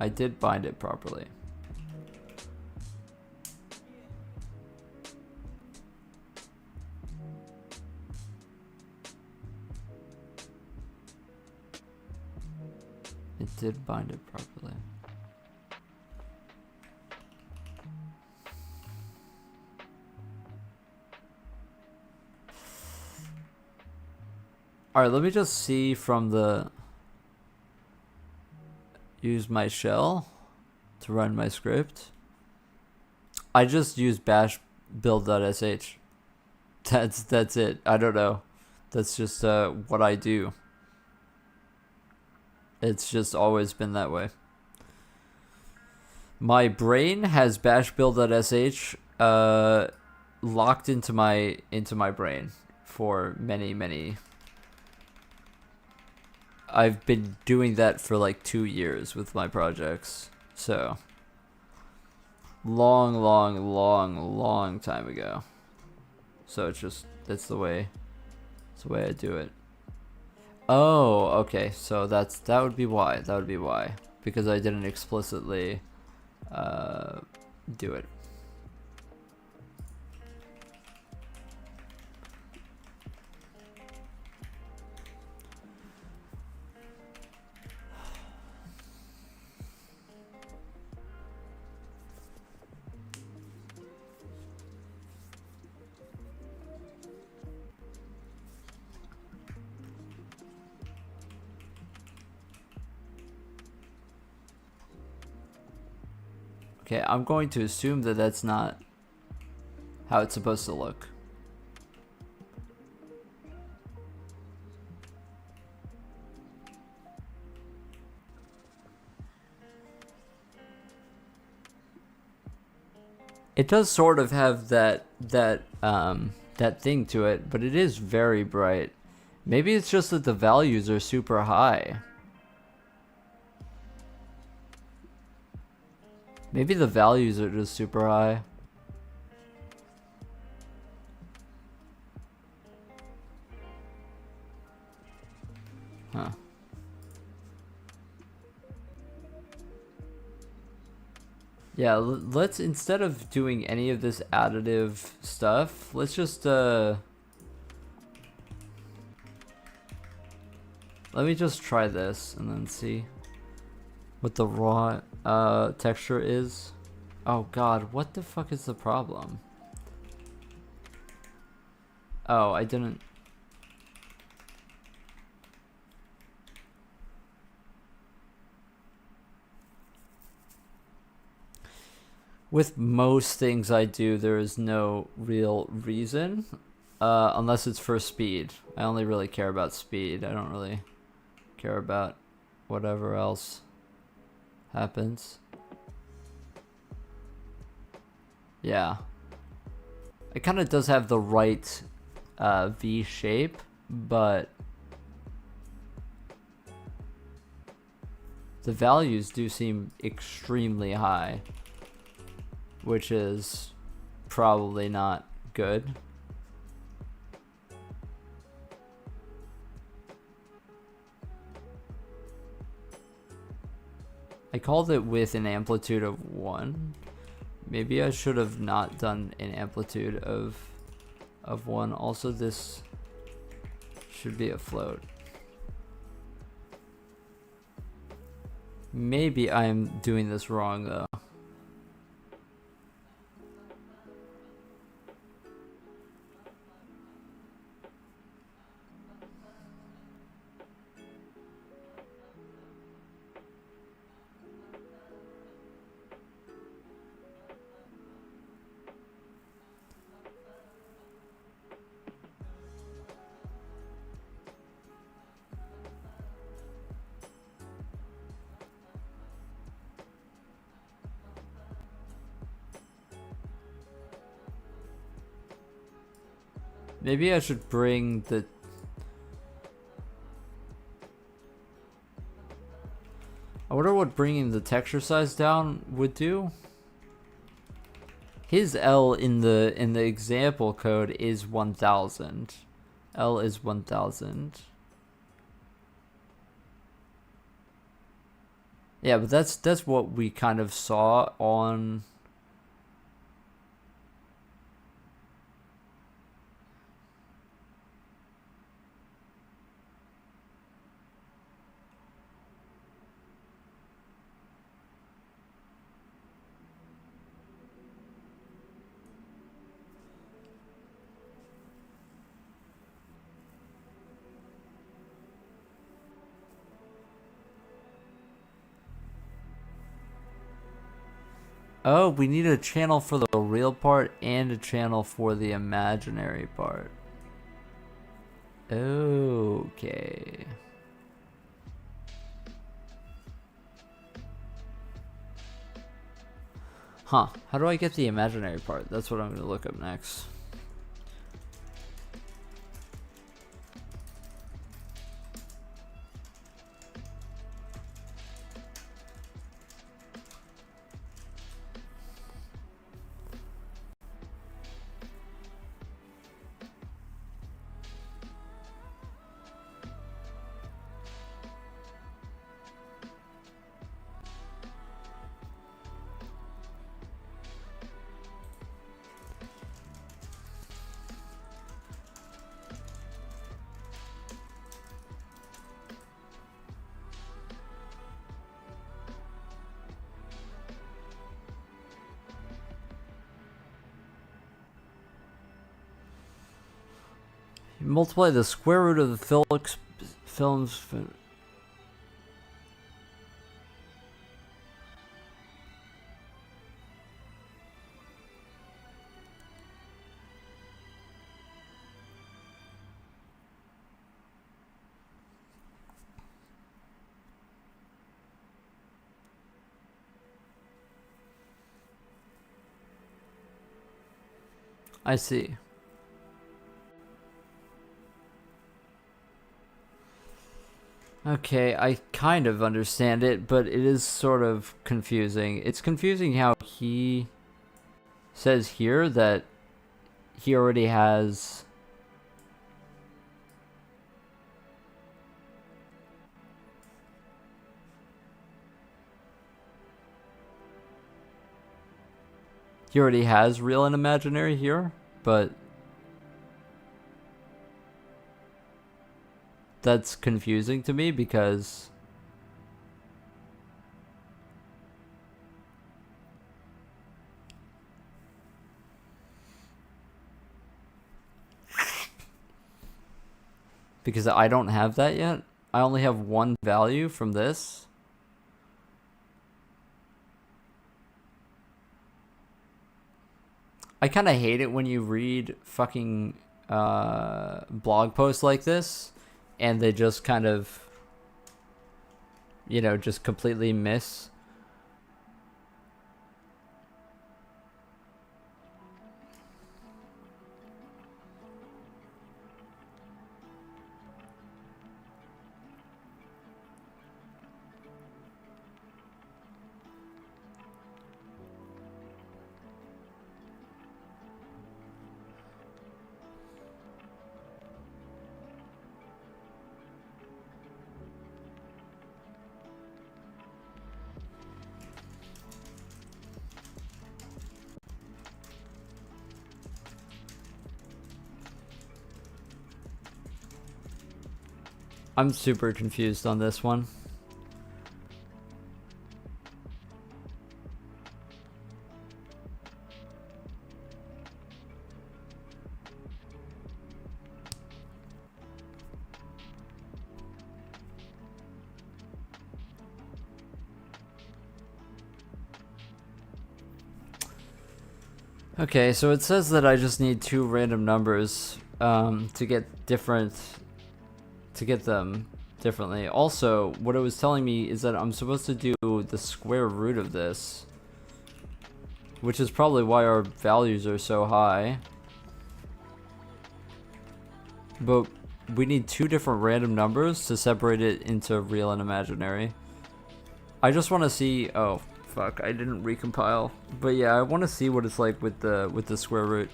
It did bind it properly. Alright, let me just see from the... Use my shell to run my script. I just use bash build.sh. That's it. I don't know. That's just what I do. It's just always been that way. My brain has bash build.sh locked into my brain for many. I've been doing that for like 2 years with my projects. So long time ago. So that's the way I do it. Oh, okay. So that would be why. Because I didn't explicitly do it. Okay, I'm going to assume that that's not how it's supposed to look. It does sort of have that thing to it, but it is very bright. Maybe it's just that the values are super high. Maybe the values are just super high. Huh. Yeah, let's, instead of doing any of this additive stuff, let's just, let me just try this and then see what the raw texture is. Oh god, what the fuck is the problem? Oh, I didn't... With most things I do, there is no real reason, unless it's for speed. I only really care about speed. I don't really care about whatever else happens. Yeah. It kind of does have the right V shape, but the values do seem extremely high, which is probably not good. I called it with an amplitude of 1. Maybe I should have not done an amplitude of 1. Also, this should be a float. Maybe I'm doing this wrong though. Maybe I should bring the... I wonder what bringing the texture size down would do. His L in the example code is 1000. L is 1000. Yeah, but that's what we kind of saw on... Oh, we need a channel for the real part and a channel for the imaginary part. Okay. Huh. How do I get the imaginary part? That's what I'm going to look up next. Multiply the square root of the film's... I see. Okay, I kind of understand it, but it is sort of confusing. It's confusing how he says here that he already has... He already has real and imaginary here, but... That's confusing to me because... Because I don't have that yet. I only have one value from this. I kind of hate it when you read fucking blog posts like this and they just kind of, you know, just completely miss. I'm super confused on this one. Okay, so it says that I just need two random numbers to get them differently. Also, what it was telling me is that I'm supposed to do the square root of this, which is probably why our values are so high. but we need two different random numbers to separate it into real and imaginary. I just want to see. Oh fuck! I didn't recompile. But yeah, I want to see what it's like with the square root.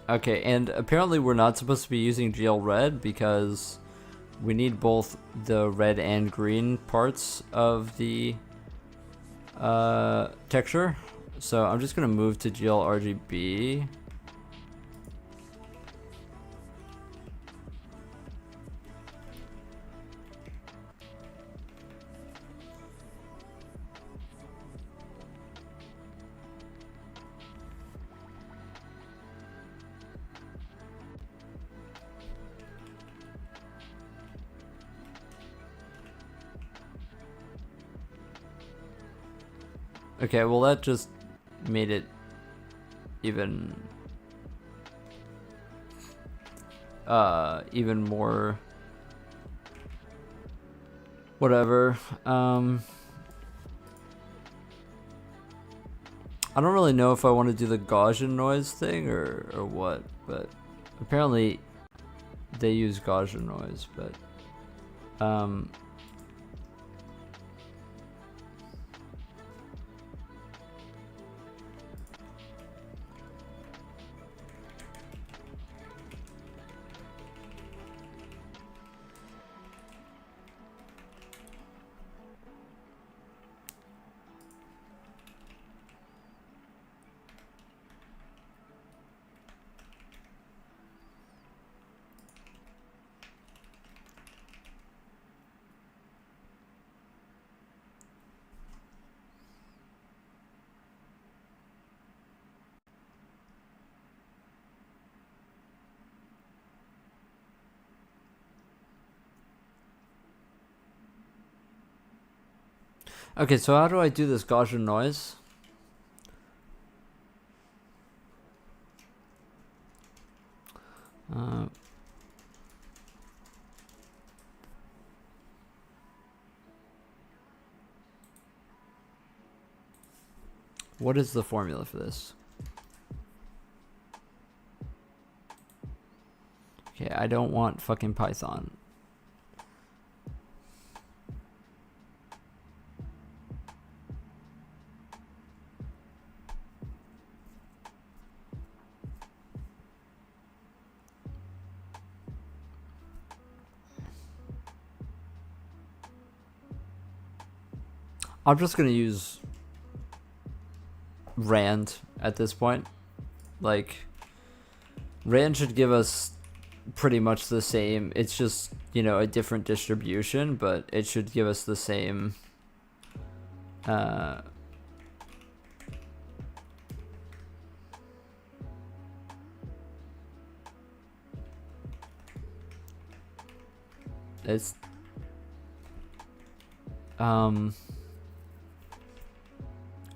Okay, and apparently we're not supposed to be using GL red because we need both the red and green parts of the texture. So I'm just gonna move to GL RGB. Okay, well that just made it even even more whatever. I don't really know if I want to do the Gaussian noise thing or what, but apparently they use Gaussian noise, but okay, so how do I do this Gaussian noise? What is the formula for this? Okay, I don't want fucking Python. I'm just gonna use Rand at this point. Like, Rand should give us pretty much the same. It's just, you know, a different distribution, but it should give us the same it's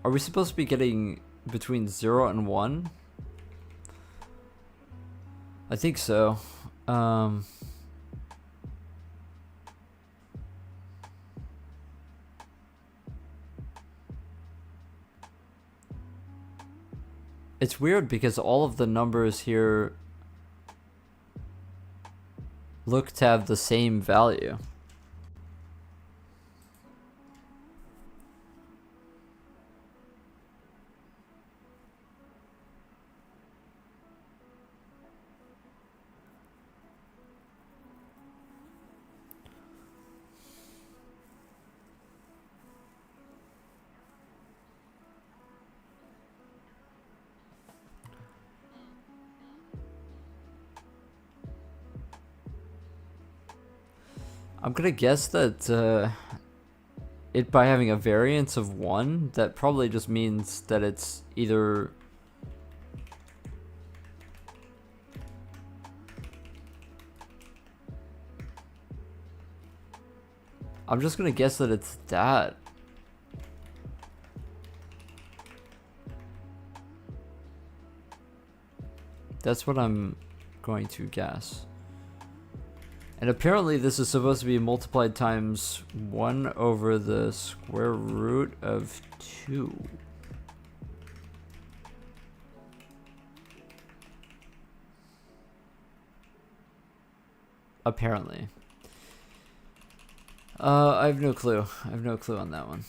are we supposed to be getting between 0 and 1? I think so. It's weird because all of the numbers here look to have the same value. I'm gonna guess that it by having a variance of 1, that probably just means that it's either I'm just gonna guess that it's that. That's what I'm going to guess. And apparently this is supposed to be multiplied times 1 over the square root of 2. Apparently. I have no clue. I have no clue on that one.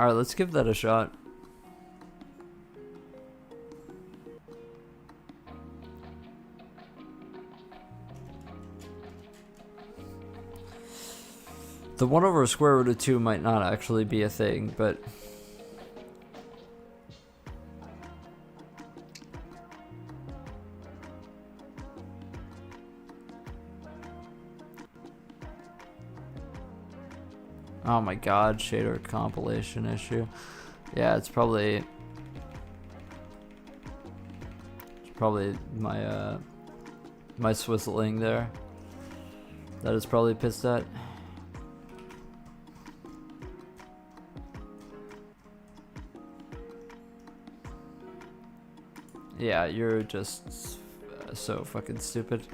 Alright, let's give that a shot. The 1 over square root of 2 might not actually be a thing, but... Oh my god, shader compilation issue. Yeah, it's probably my my swizzling there. That is probably pissed at. Yeah, you're just so fucking stupid.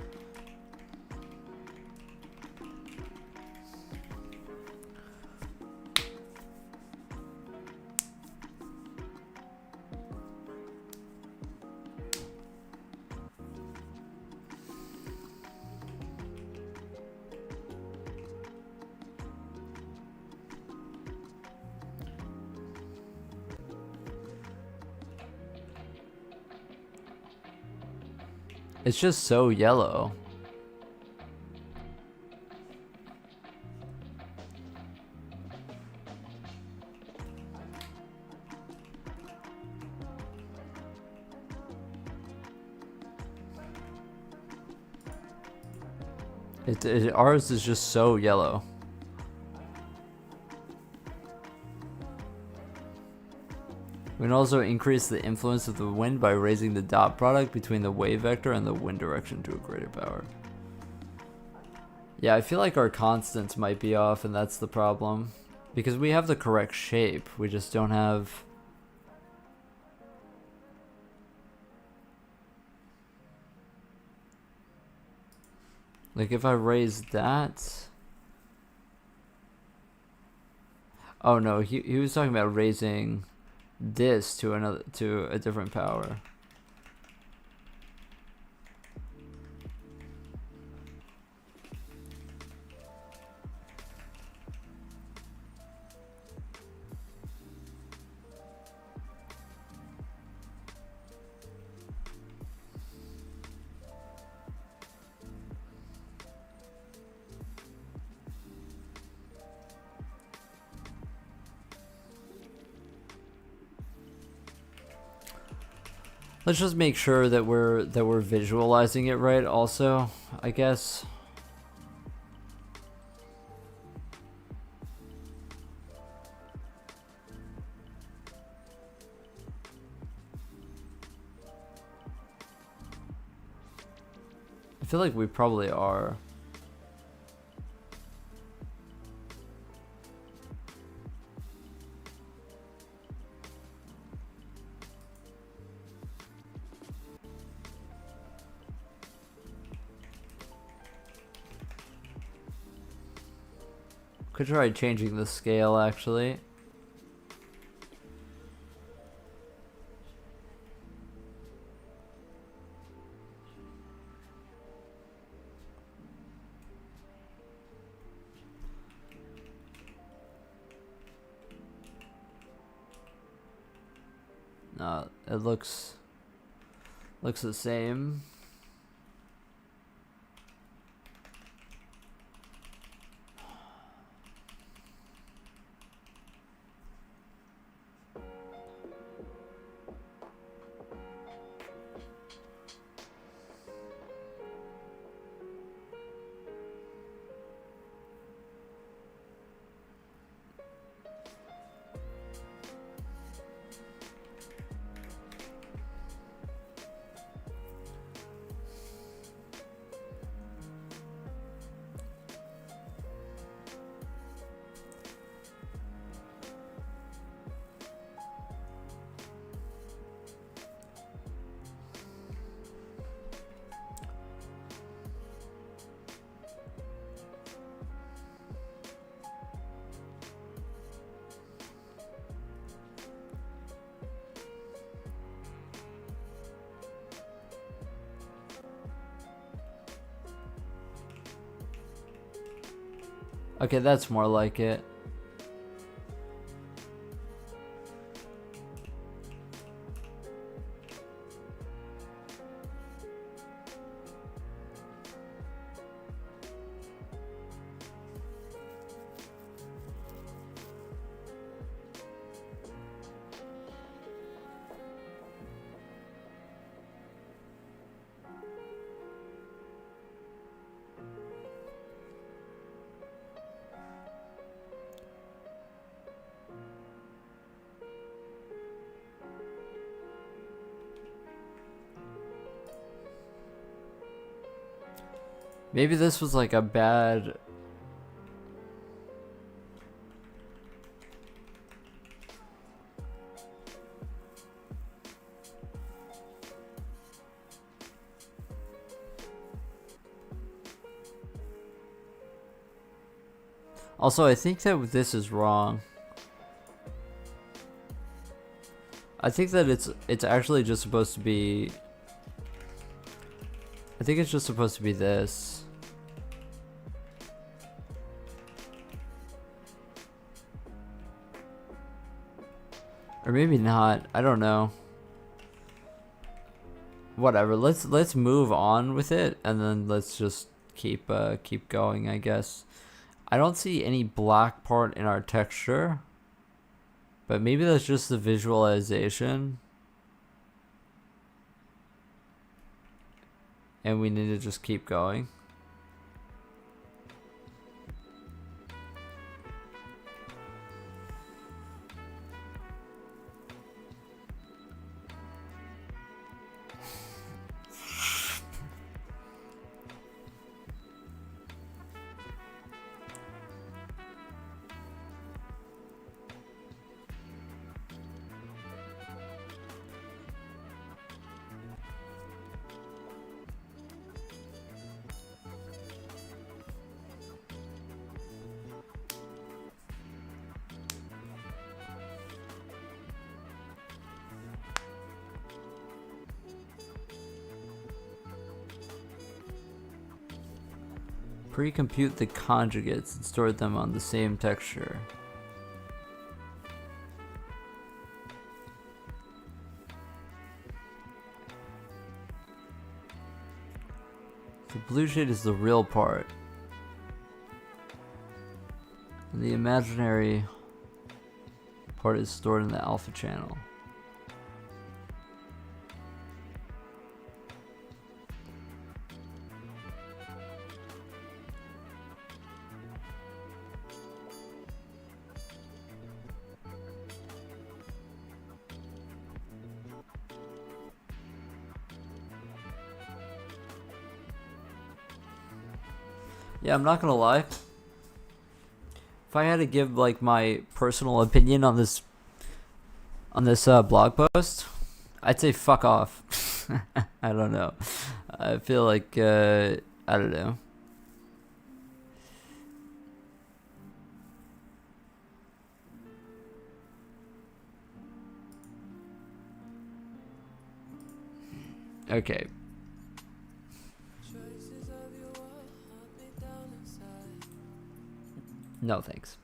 It's just so yellow. Ours is just so yellow. We can also increase the influence of the wind by raising the dot product between the wave vector and the wind direction to a greater power. Yeah, I feel like our constants might be off, and that's the problem. Because we have the correct shape, we just don't have... Like if I raise that... Oh no, he was talking about raising this to a different power. Let's just make sure that we're visualizing it right also, I guess. I feel like we probably are. Could try changing the scale actually. No, it looks the same. Okay, that's more like it. Maybe this was like a bad... Also, I think that this is wrong. I think that it's actually just supposed to be... I think it's just supposed to be this. Or maybe not. I don't know. Whatever. Let's move on with it, and then let's just keep going, I guess. I don't see any black part in our texture, but maybe that's just the visualization. And we need to just keep going. Pre-compute the conjugates and store them on the same texture. The blue shade is the real part, and the imaginary part is stored in the alpha channel. Yeah, I'm not gonna lie. If I had to give like my personal opinion on this blog post, I'd say fuck off. I don't know. I feel like I don't know. Okay. No thanks.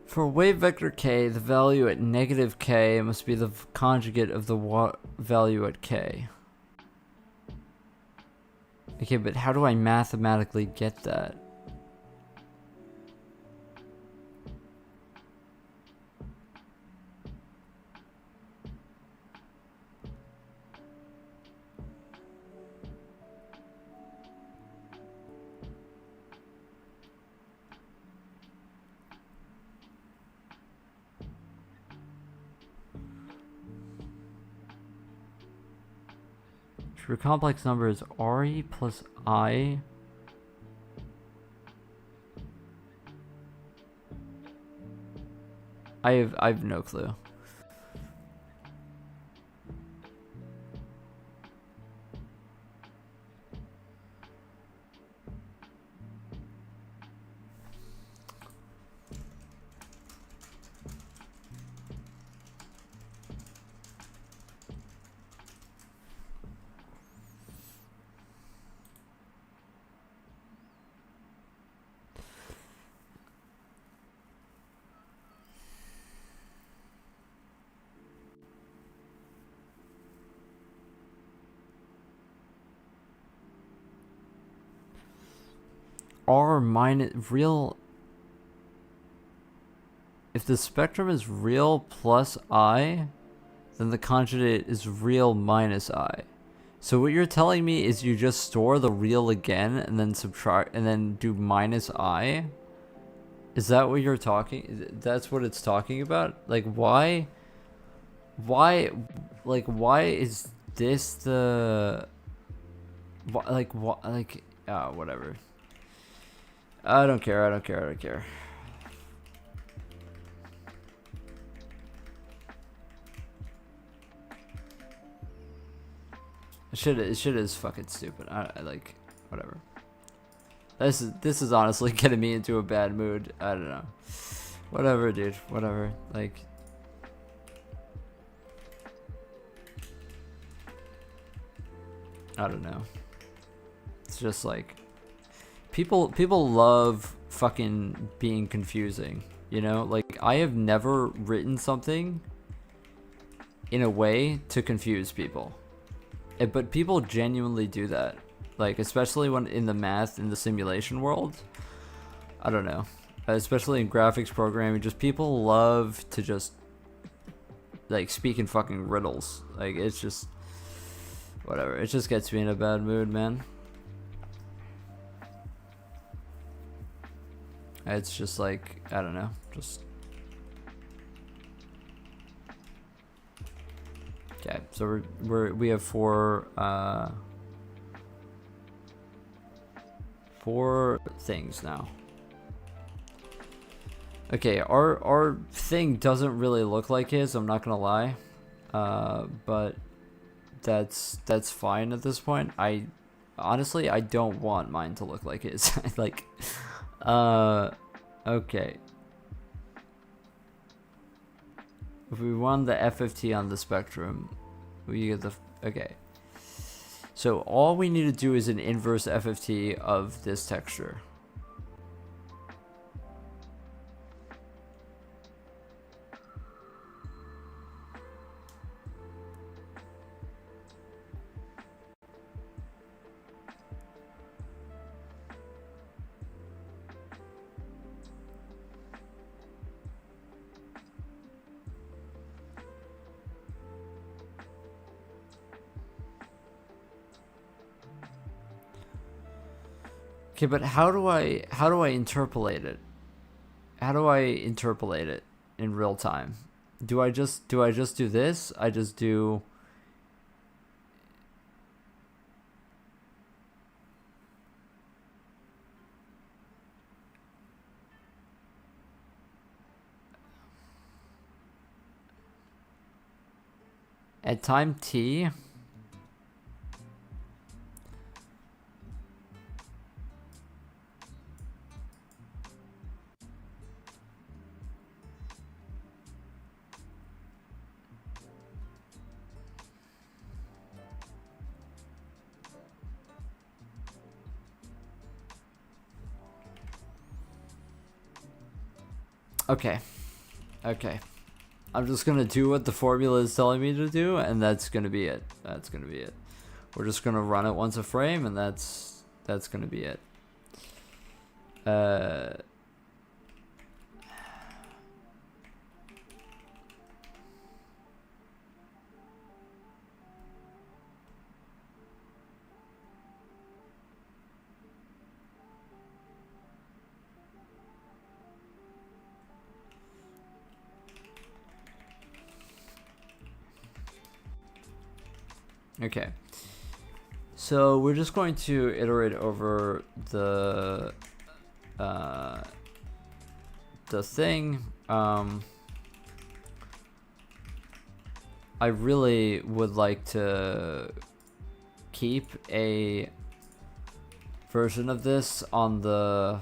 For wave vector k, the value at negative k must be the conjugate of the value at k. Okay, but how do I mathematically get that? your complex number is RE plus I. I have no clue. R minus real. If the spectrum is real plus I, then the conjugate is real minus I. So what you're telling me is you just store the real again and then subtract and then do minus I? Is that what you're talking? That's what it's talking about? Like why is this the whatever. I don't care. Shit is fucking stupid. I like whatever. This is honestly getting me into a bad mood. I don't know. Whatever, dude. Whatever. Like I don't know. It's just like people love fucking being confusing, you know? Like I have never written something in a way to confuse people. But people genuinely do that. Like especially when in the math in the simulation world. I don't know. Especially in graphics programming, just people love to just like speak in fucking riddles. Like it's just whatever. It just gets me in a bad mood, man. It's just like, I don't know, just... Okay, so we have four things now. Okay, our thing doesn't really look like his, I'm not gonna lie. But that's fine at this point. Honestly, I don't want mine to look like his. Like, okay. If we want the FFT on the spectrum, we get the, okay. So all we need to do is an inverse FFT of this texture. Okay, but how do I interpolate it? How do I interpolate it in real time? Do I just do this? I just do at time t. Okay. Okay. I'm just gonna do what the formula is telling me to do, and that's gonna be it. That's gonna be it. We're just gonna run it once a frame, and that's gonna be it. Okay. So we're just going to iterate over the thing. I really would like to keep a version of this on the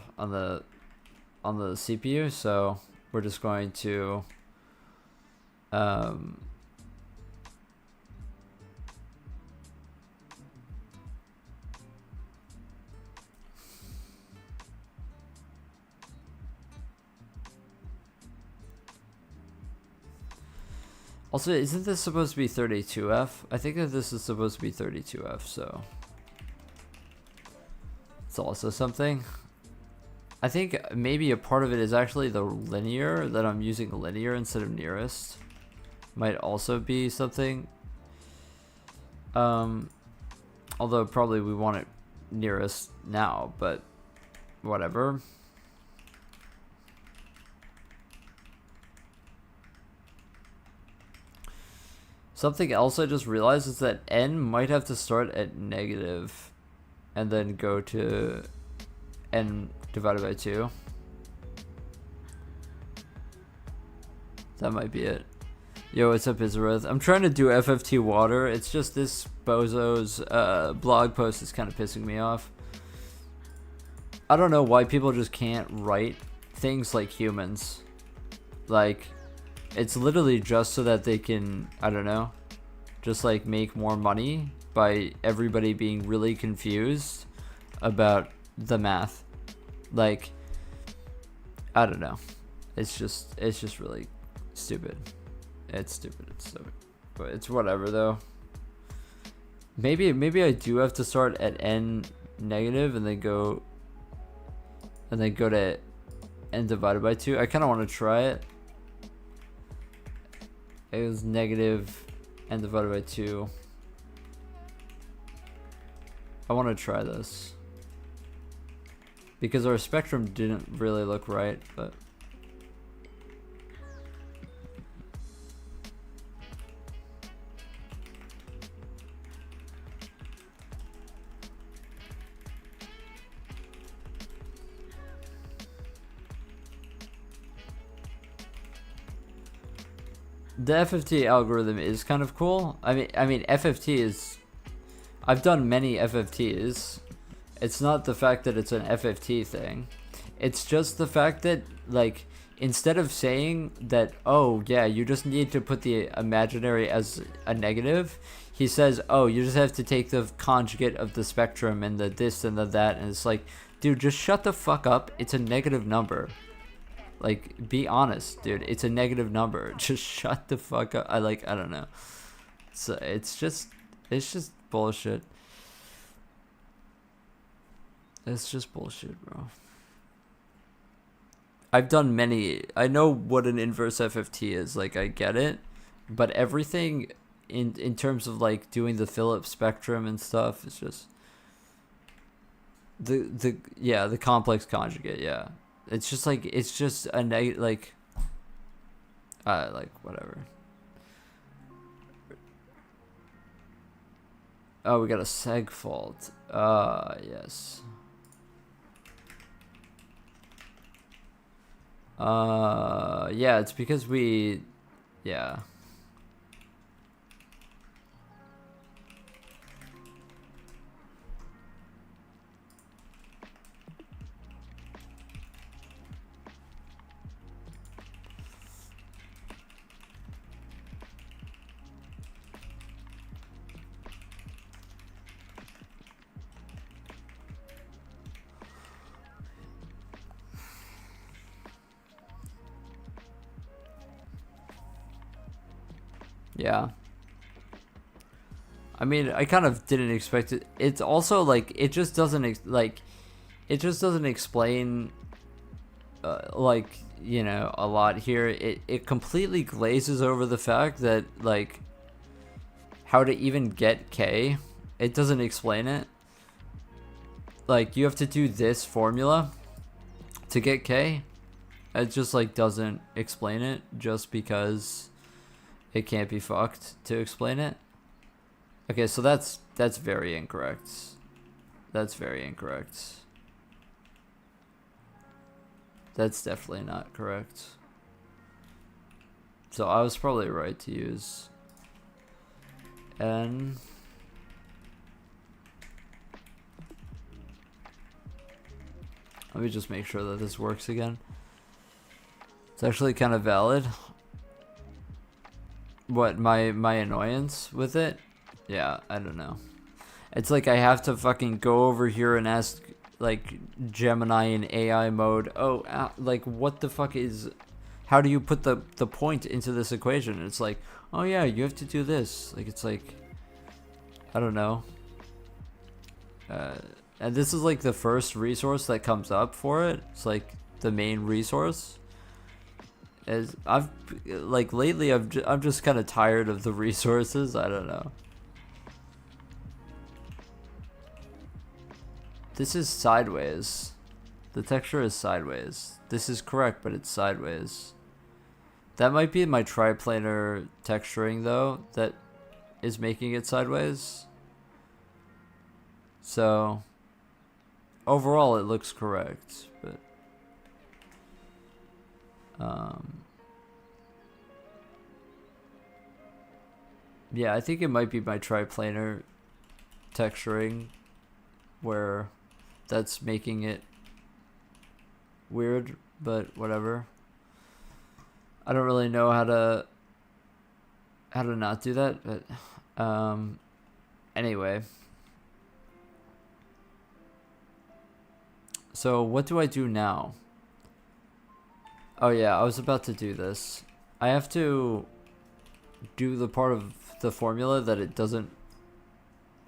CPU, so we're just going to also, isn't this supposed to be 32F? I think that this is supposed to be 32F, so it's also something. I think maybe a part of it is actually the linear, that I'm using linear instead of nearest. Might also be something. Although probably we want it nearest now, but whatever. Something else I just realized is that n might have to start at negative and then go to n divided by 2. That might be it. Yo, what's up, Izareth? I'm trying to do FFT water. It's just this bozo's blog post is kind of pissing me off. I don't know why people just can't write things like humans. Like, it's literally just so that they can, I don't know, just like make more money by everybody being really confused about the math. Like, I don't know. It's just really stupid. It's stupid. It's stupid. But it's whatever though. Maybe I do have to start at n negative and then go to n divided by 2. I kind of want to try it. It was negative n divided by 2. I want to try this because our spectrum didn't really look right, but the FFT algorithm is kind of cool. I mean FFT is, I've done many FFTs. It's not the fact that it's an FFT thing. It's just the fact that, like, instead of saying that, oh yeah, you just need to put the imaginary as a negative, he says, oh, you just have to take the conjugate of the spectrum and the this and the that, and it's like, dude, just shut the fuck up. It's a negative number. Like, be honest, dude. It's a negative number. Just shut the fuck up. I don't know. So it's just bullshit. It's just bullshit, bro. I've done many. I know what an inverse FFT is. Like, I get it, but everything in terms of like doing the Phillips spectrum and stuff is just the complex conjugate. Yeah. It's just like, it's just a like whatever. Oh, we got a seg fault. Yes. Yeah, it's because yeah. Yeah. I mean, I kind of didn't expect it. It's also like, it just doesn't explain like, you know, a lot here. It completely glazes over the fact that, like, how to even get K. It doesn't explain it. Like, you have to do this formula to get K. It just like doesn't explain it just because it can't be fucked to explain it. Okay, so that's very incorrect. That's very incorrect. That's definitely not correct. So I was probably right to use N. Let me just make sure that this works again. It's actually kind of valid. What, my annoyance with it? Yeah, I don't know. It's like I have to fucking go over here and ask, like, Gemini in AI mode, oh, like, what the fuck is... How do you put the point into this equation? It's like, oh yeah, you have to do this. Like, it's like... I don't know. And this is like the first resource that comes up for it. It's like the main resource. As I've like lately, I'm just kind of tired of the resources. I don't know. This is sideways. The texture is sideways. This is correct, but it's sideways. That might be my triplanar texturing though that is making it sideways. So overall it looks correct, but yeah, I think it might be my triplanar texturing where that's making it weird, but whatever. I don't really know how to not do that, but anyway. So what do I do now? Oh yeah, I was about to do this. I have to do the part of the formula that it doesn't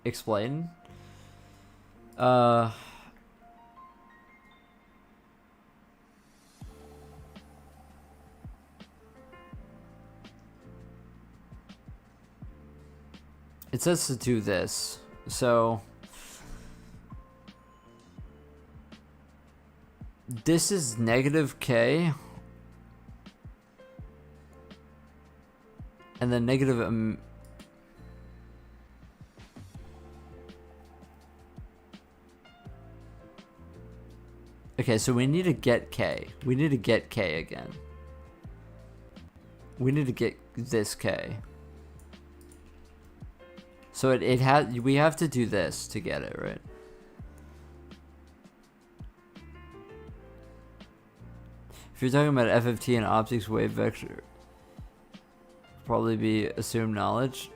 explain. It says to do this. So this is negative K. And then negative okay, so we need to get K. We need to get K again. We need to get this K. So it has, we have to do this to get it, right? If you're talking about FFT and optics wave vector, probably be assumed knowledge.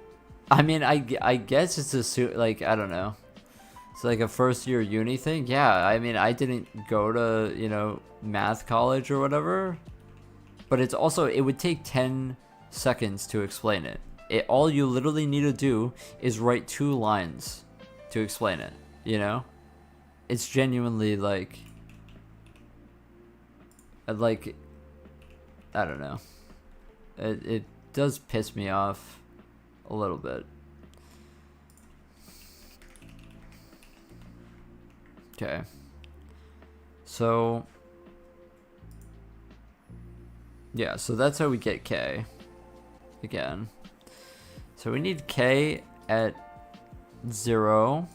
I mean, I guess it's assumed, like, I don't know. It's like a first year uni thing. Yeah, I mean, I didn't go to, you know, math college or whatever. But it's also, it would take 10 seconds to explain it. All you literally need to do is write 2 lines to explain it, you know? It's genuinely like, I don't know. It does piss me off a little bit. Okay. So, yeah, so that's how we get K again. So we need K at 0.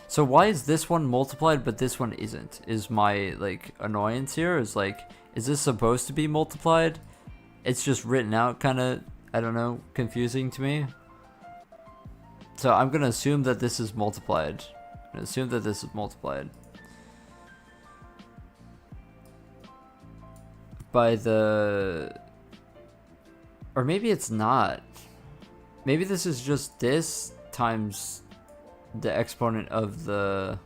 So why is this one multiplied but this one isn't? Is my, like, annoyance here? Is like, is this supposed to be multiplied? It's just written out kind of, I don't know, confusing to me. So I'm going to assume that this is multiplied. I'm going to assume that this is multiplied by the... Or maybe it's not. Maybe this is just this times the exponent of the...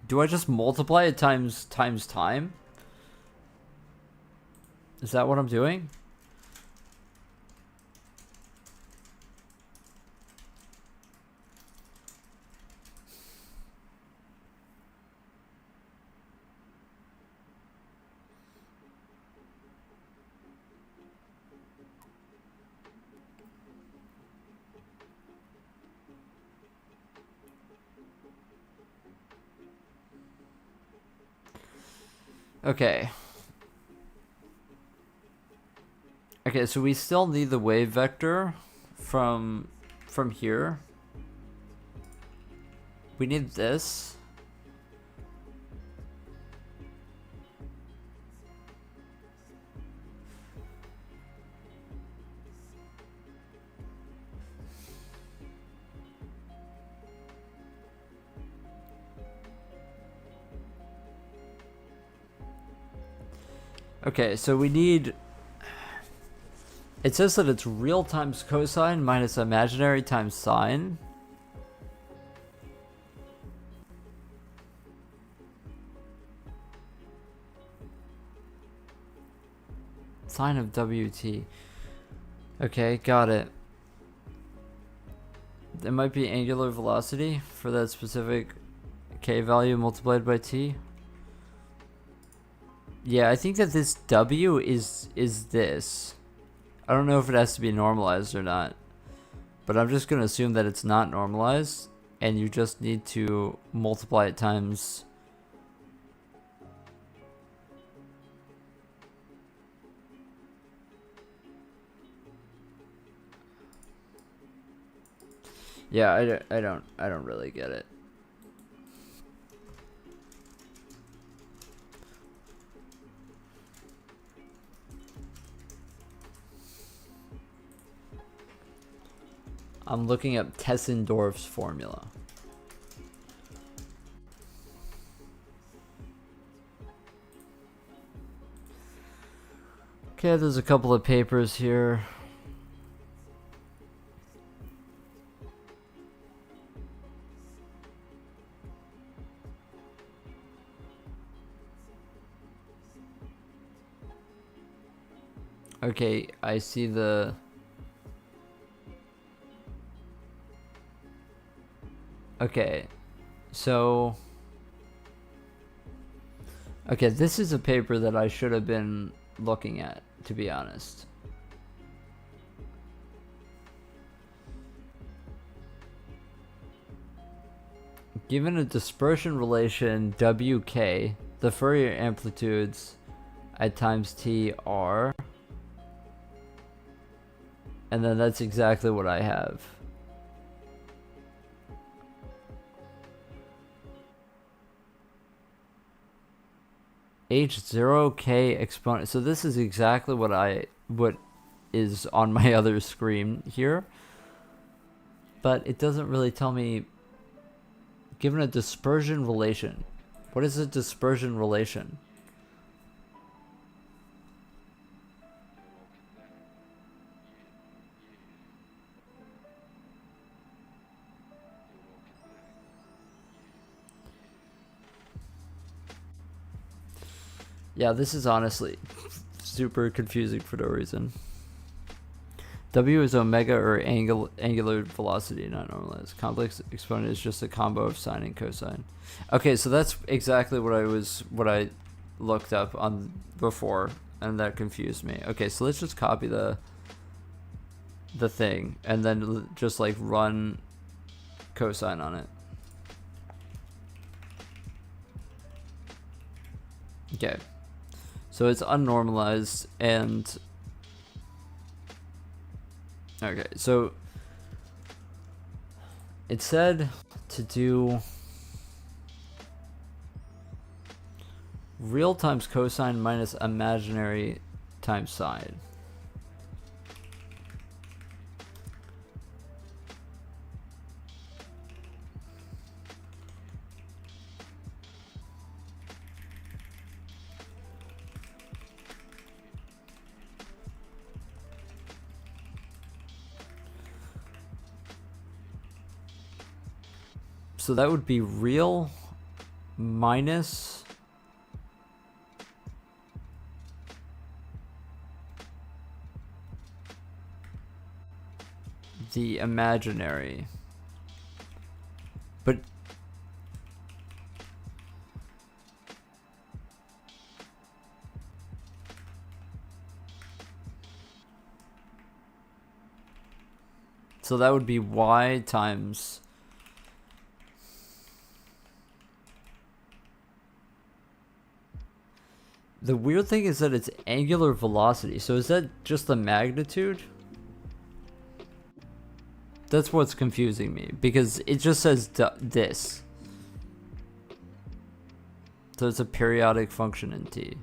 Do I just multiply it times time? Is that what I'm doing? Okay. Okay, so we still need the wave vector from here. We need this. Okay, so we need... It says that it's real times cosine minus imaginary times sine. Sine of WT. Okay, got it. It might be angular velocity for that specific k value multiplied by t. Yeah, I think that this W is this. I don't know if it has to be normalized or not, but I'm just going to assume that it's not normalized, and you just need to multiply it times... Yeah, I don't really get it. I'm looking up Tessendorf's formula. Okay, there's a couple of papers here. Okay, I see the... Okay, so... Okay, this is a paper that I should have been looking at, to be honest. Given a dispersion relation WK, the Fourier amplitudes at times t are... And then that's exactly what I have. H0k exponent. So this is exactly what is on my other screen here. But it doesn't really tell me, given a dispersion relation. What is a dispersion relation? Yeah, this is honestly super confusing for no reason. W is omega or angular velocity, not normalized. Complex exponent is just a combo of sine and cosine. Okay, so that's exactly what I looked up on before, and that confused me. Okay, so let's just copy the thing and then just like run cosine on it. Okay. So it's unnormalized and... Okay, so... It said to do... real times cosine minus imaginary times sine. So that would be real minus the imaginary. But so that would be y times... The weird thing is that it's angular velocity. So is that just the magnitude? That's what's confusing me, because it just says this. So it's a periodic function in T.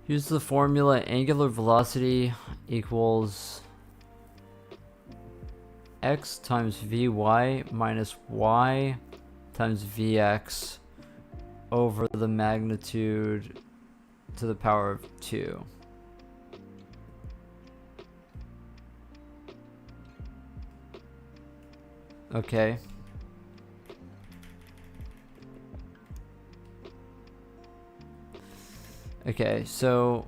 Use the formula angular velocity equals x times vy minus y times vx over the magnitude to the power of 2. Okay. Okay, so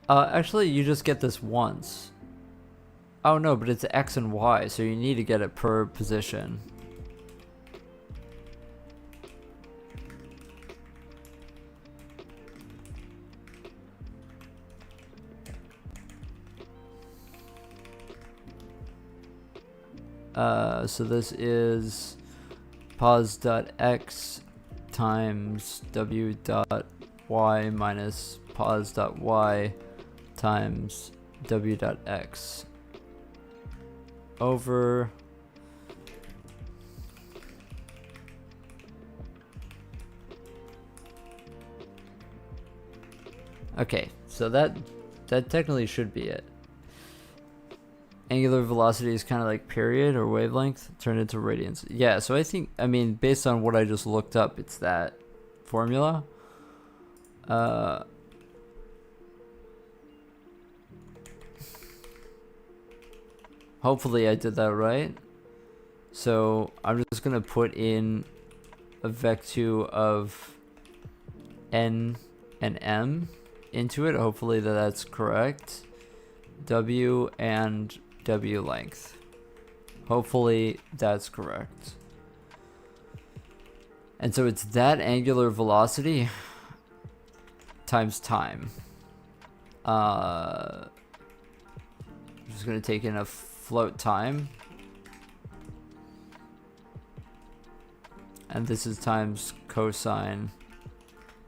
actually you just get this once. Oh no, but it's x and y, so you need to get it per position. So this is pos.x times w.y minus pos.y times w.x over okay, so that technically should be it. Angular velocity is kind of like period or wavelength turned into radians. Yeah, so I mean, based on what I just looked up, it's that formula. Hopefully I did that right. So I'm just gonna put in a vec2 of n and m into it. Hopefully that's correct. W and W length. Hopefully that's correct. And so it's that angular velocity times time. I'm just gonna take in a float time. And this is times cosine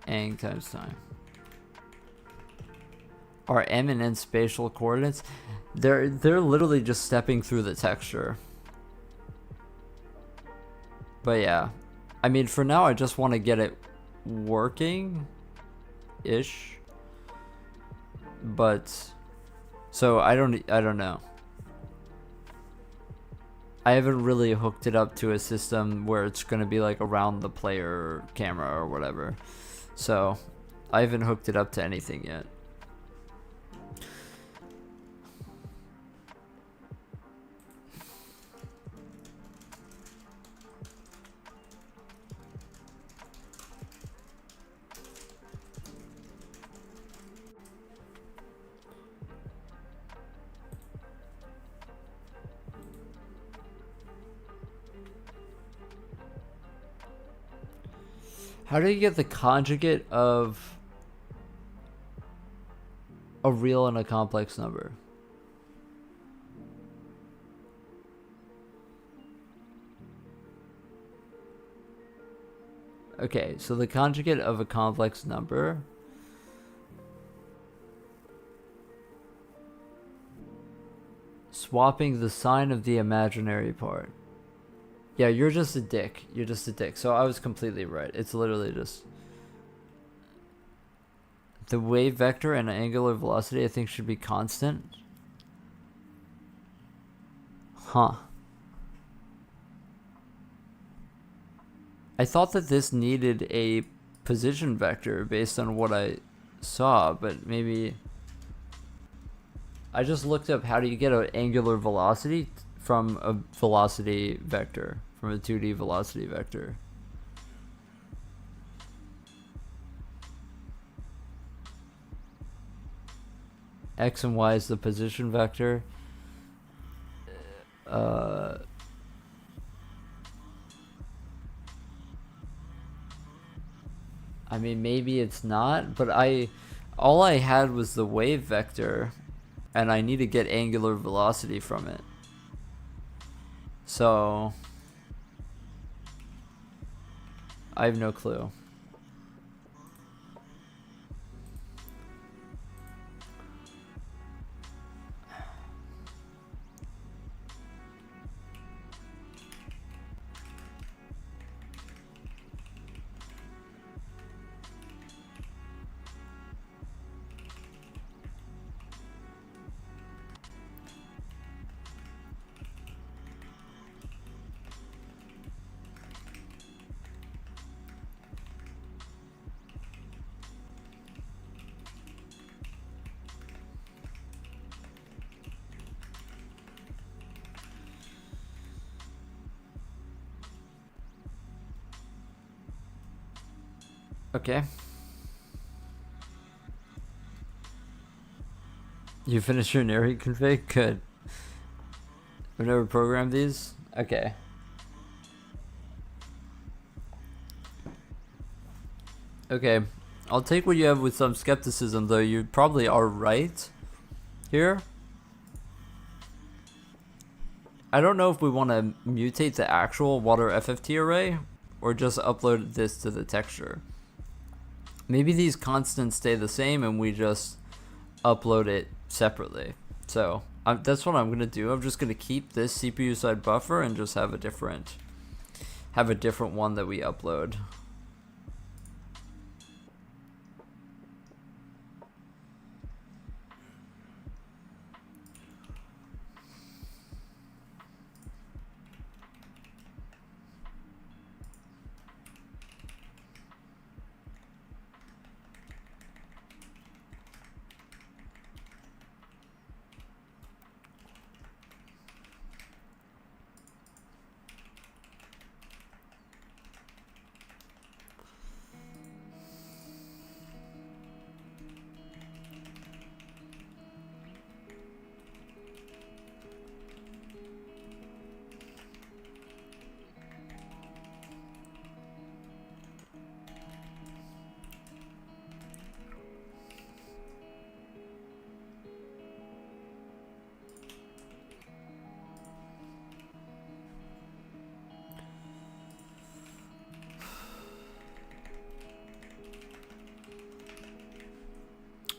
ang times time. Are m and n spatial coordinates? They're literally just stepping through the texture. But yeah, I mean, for now I just want to get it working ish. But so I don't know. I haven't really hooked it up to a system where it's going to be like around the player camera or whatever. So I haven't hooked it up to anything yet. How do you get the conjugate of a real and a complex number? Okay, so the conjugate of a complex number swapping the sign of the imaginary part. Yeah, you're just a dick. You're just a dick. So I was completely right. It's literally just the wave vector and angular velocity I think should be constant. Huh. I thought that this needed a position vector based on what I saw, but maybe I just looked up how do you get an angular velocity from a velocity vector, from a 2D velocity vector. X and Y is the position vector. I mean, maybe it's not, but all I had was the wave vector, and I need to get angular velocity from it. So I have no clue. Okay. You finished your narrate config? Good. I've never programmed these? Okay. Okay. I'll take what you have with some skepticism, though. You probably are right here. I don't know if we want to mutate the actual water FFT array or just upload this to the texture. Maybe these constants stay the same and we just upload it separately. So that's what I'm gonna do. I'm just gonna keep this CPU side buffer and just have a different one that we upload.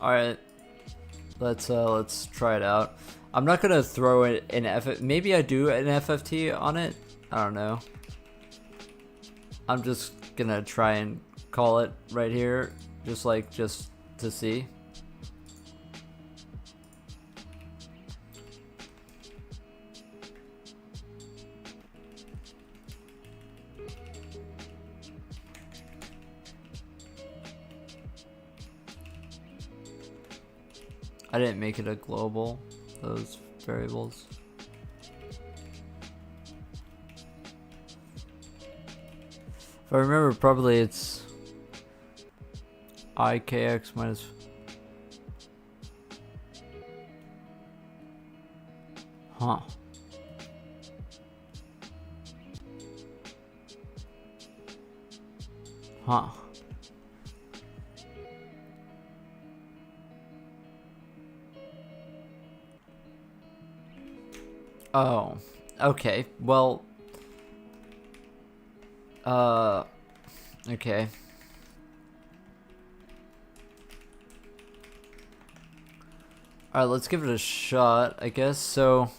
Alright, let's try it out. I'm not gonna throw it in maybe I do an FFT on it. I don't know. I'm just gonna try and call it right here, just to see. I didn't make it a global, those variables. If I remember, probably it's ikx minus. Huh. Huh. Oh, okay. Well, okay. Alright, let's give it a shot, I guess. So,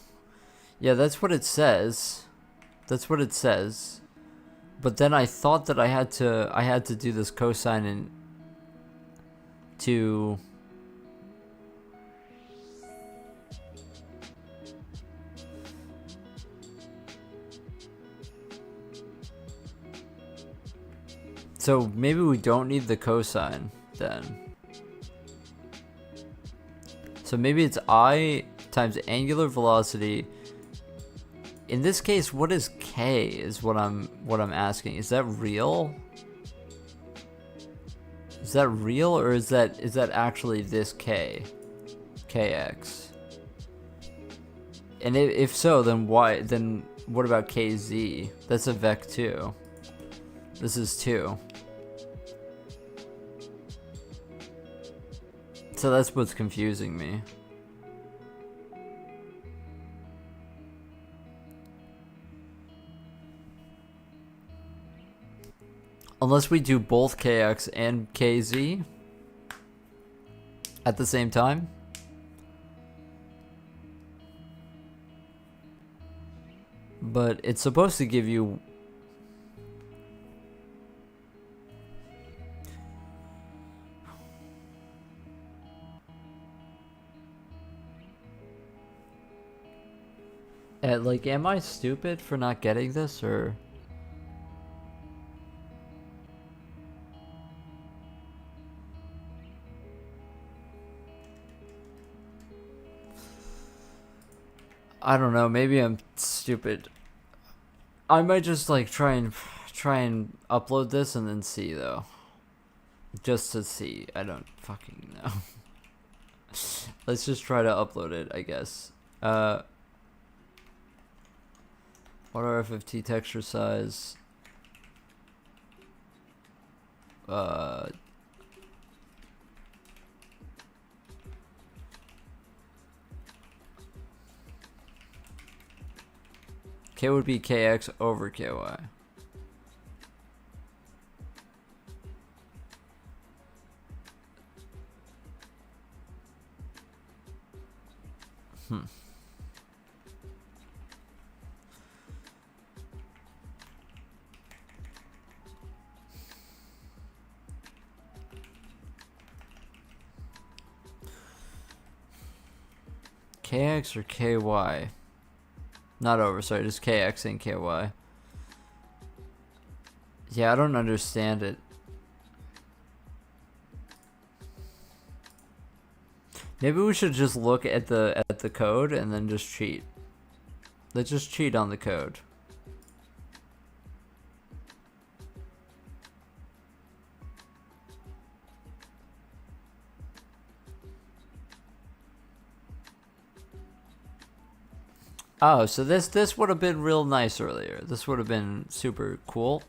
yeah, that's what it says. That's what it says. But then I thought that I had to do this cosine and to So maybe we don't need the cosine then. So maybe it's I times angular velocity. In this case, what is k is what I'm asking. Is that real? Is that real, or is that actually this k? Kx. And if so, then why? Then what about kz? That's a vec 2. This is 2. So that's what's confusing me. Unless we do both kx and kz at the same time. But it's supposed to give you... like, am I stupid for not getting this, or... I don't know, maybe I'm stupid. I might just like try and upload this and then see though. Just to see. I don't fucking know. Let's just try to upload it, I guess. What are FFT texture size? K would be kx over ky. Kx or ky? Not over, sorry, just kx and ky. Yeah, I don't understand it. Maybe we should just look at the code and then just cheat. Let's just cheat on the code. Oh, so this would have been real nice earlier. This would have been super cool.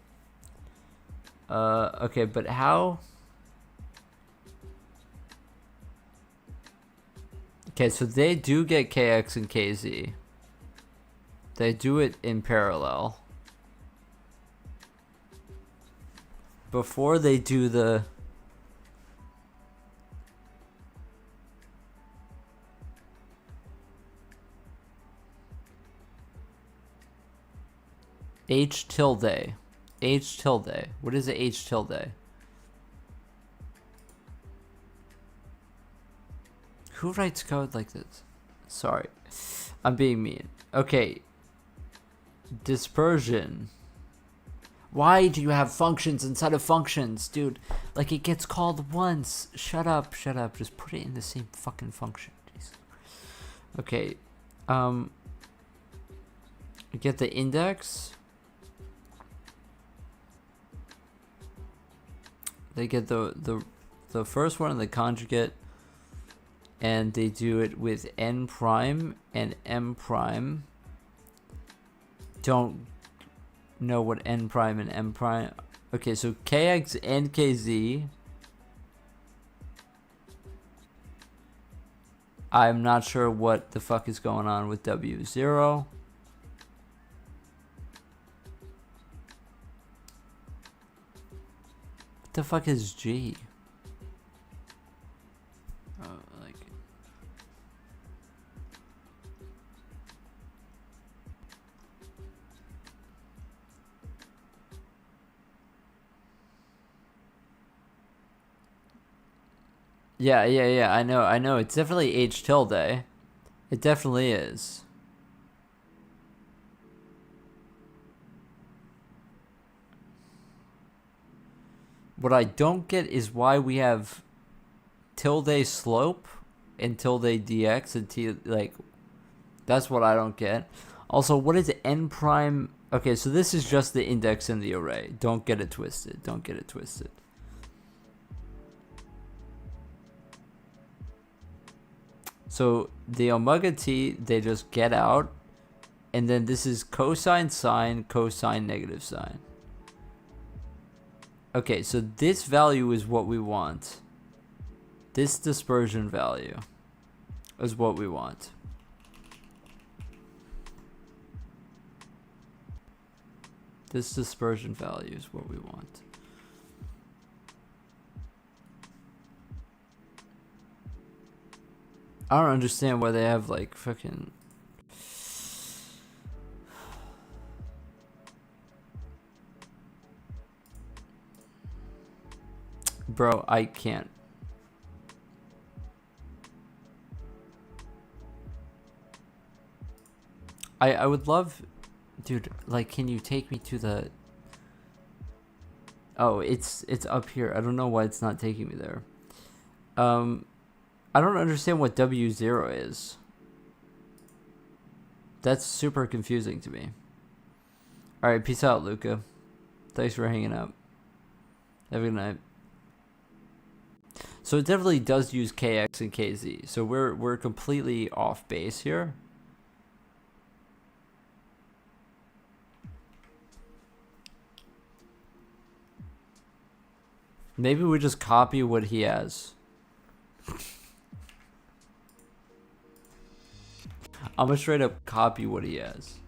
Okay, but how? Okay, so they do get kx and kz. They do it in parallel. Before they do the... H tilde. H tilde. What is H tilde? Who writes code like this? Sorry. I'm being mean. Okay. Dispersion. Why do you have functions inside of functions, dude? Like, it gets called once. Shut up, shut up. Just put it in the same fucking function. Jeez. Okay. Get the index. They get the first one in the conjugate, and they do it with n prime and m prime. Don't know what n prime and m prime. Okay, so kx and kz. I'm not sure what the fuck is going on with W0. What the fuck is G? Oh, like... Yeah, I know. It's definitely H tilde. It definitely is. What I don't get is why we have tilde slope and tilde dx and t, like, that's what I don't get. Also, what is n prime? Okay, so this is just the index in the array. Don't get it twisted. Don't get it twisted. So the omega t, they just get out. And then this is cosine, sine, cosine, negative sine. Okay, so this value is what we want. This dispersion value is what we want. This dispersion value is what we want. I don't understand why they have like fucking... Bro, I can't. I would love... Dude, like, can you take me to the... Oh, it's up here. I don't know why it's not taking me there. I don't understand what W0 is. That's super confusing to me. Alright, peace out, Luca. Thanks for hanging out. Have a good night. So it definitely does use KX and KZ. So we're completely off base here. Maybe we just copy what he has. I'm gonna straight up copy what he has.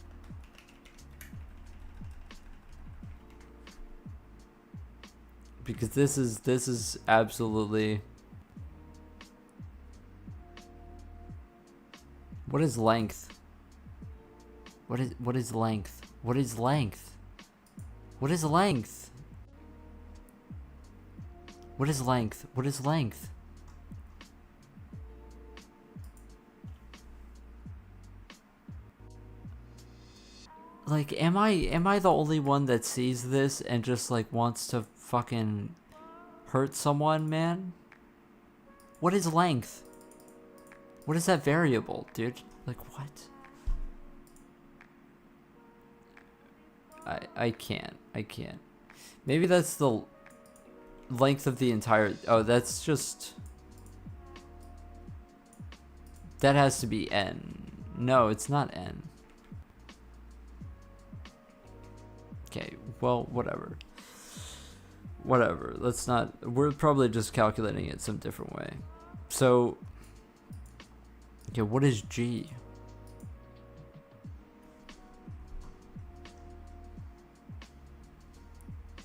Because this is absolutely... What is length? What is length? What is length? What is length? What is length? What is length? Like, am I the only one that sees this and just like wants to fucking hurt someone, man? What is length? What is that variable, dude? Like, what? I can't. Maybe that's the length of the entire... Oh, that's just... That has to be n. No, it's not n. Okay, well, whatever. Whatever, let's not... We're probably just calculating it some different way. So... Okay, what is G?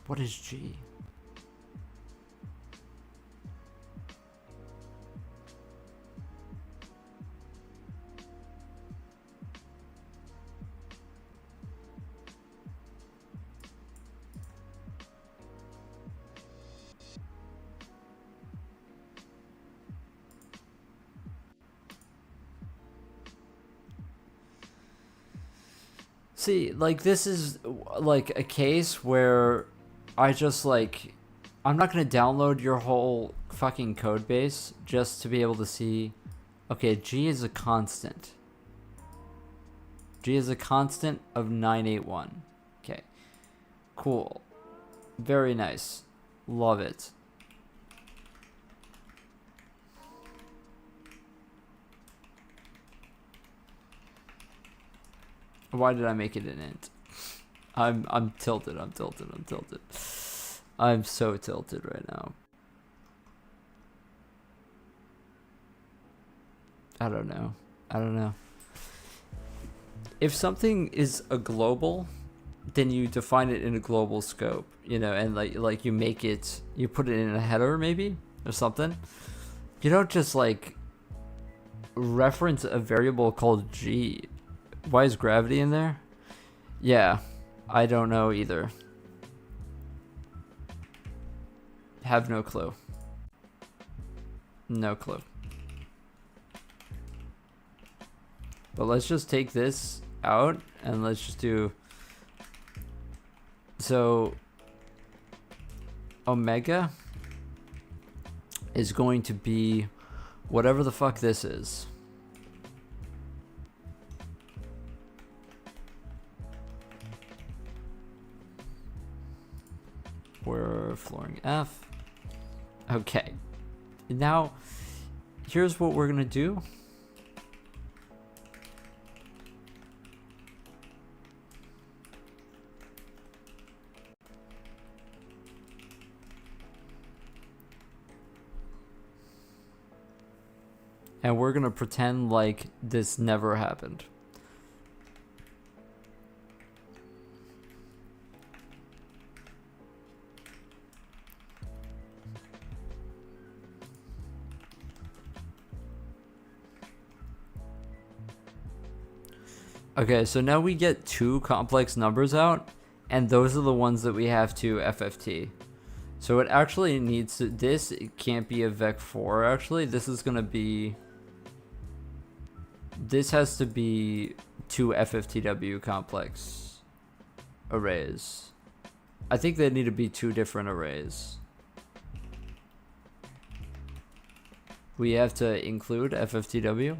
What is G? See, like, this is like a case where I just like... I'm not gonna download your whole fucking code base just to be able to see... Okay, G is a constant. G is a constant of 981. Okay. Cool. Very nice. Love it. Why did I make it an int? I'm tilted. I'm so tilted right now. I don't know. If something is a global, then you define it in a global scope, you know, and like you make it, you put it in a header maybe or something. You don't just like reference a variable called G. Why is gravity in there? Yeah, I don't know either. Have no clue. No clue. But let's just take this out and let's just do... So omega is going to be whatever the fuck this is. We're flooring F. Okay. Now, here's what we're gonna do. And we're gonna pretend like this never happened. Okay, so now we get two complex numbers out, and those are the ones that we have to FFT. So it actually needs to, this it can't be a vec4 actually. This is gonna be, this has to be two FFTW complex arrays. I think they need to be two different arrays. We have to include FFTW.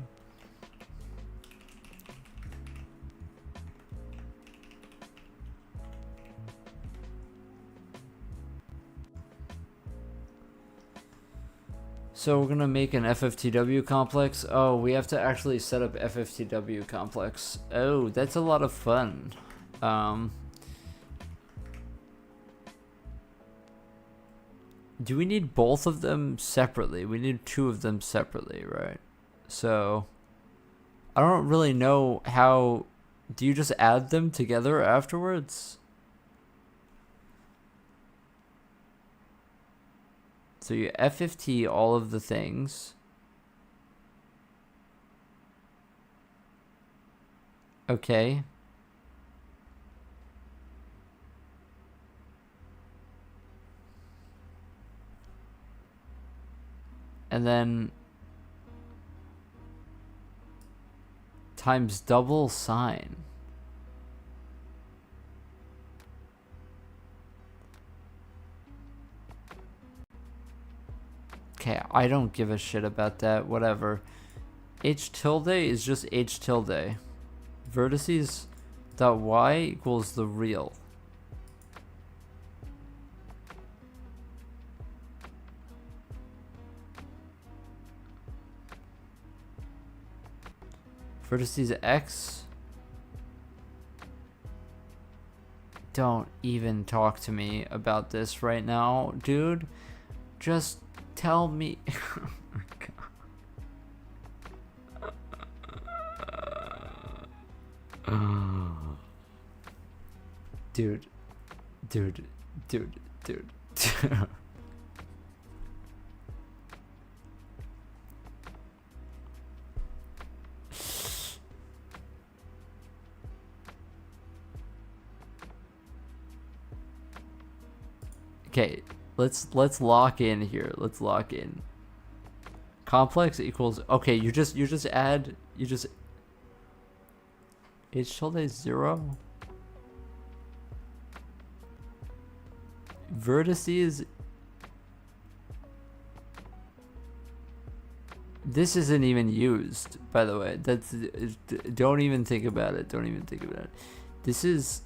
So we're gonna make an FFTW complex. Oh, we have to actually set up FFTW complex. Oh, that's a lot of fun. Do we need both of them separately? We need two of them separately, right? So I don't really know how. Do you just add them together afterwards? So you FFT all of the things. Okay. And then times double sign. Okay, I don't give a shit about that. Whatever. H tilde is just H tilde. Vertices dot y equals the real. Vertices x. Don't even talk to me about this right now, dude. Just tell me. Oh my God. Dude. Okay, let's lock in here. Let's lock in. Complex equals, okay, you just add, H tilde 0. Vertices. This isn't even used, by the way. That's, don't even think about it. Don't even think about it. This is,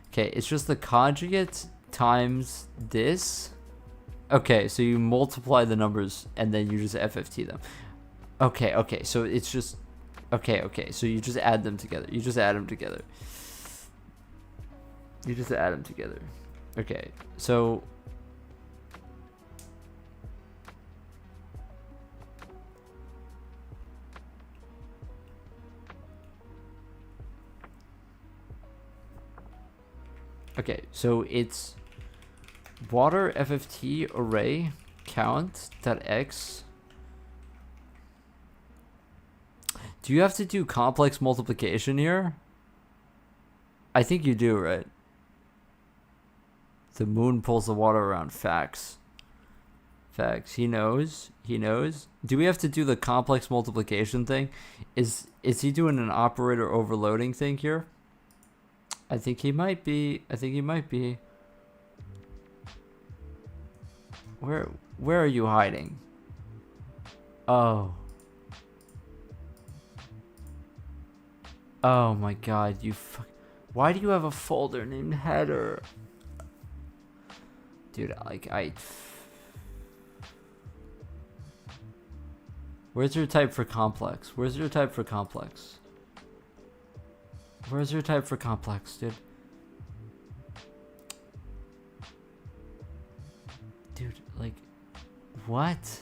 okay, it's just the conjugate times this. Okay, so you multiply the numbers and then you just FFT them. Okay, so it's just, okay, so you just add them together. You just add them together. Okay, so it's water FFT array count dot x. Do you have to do complex multiplication here? I think you do, right? The moon pulls the water around. Facts. He knows. Do we have to do the complex multiplication thing? Is he doing an operator overloading thing here? I think he might be. I think he might be. Where are you hiding? Oh. Oh my god, why do you have a folder named header? Dude, where's your type for complex? Where's your type for complex? Where's your type for complex, dude? Dude, like, what?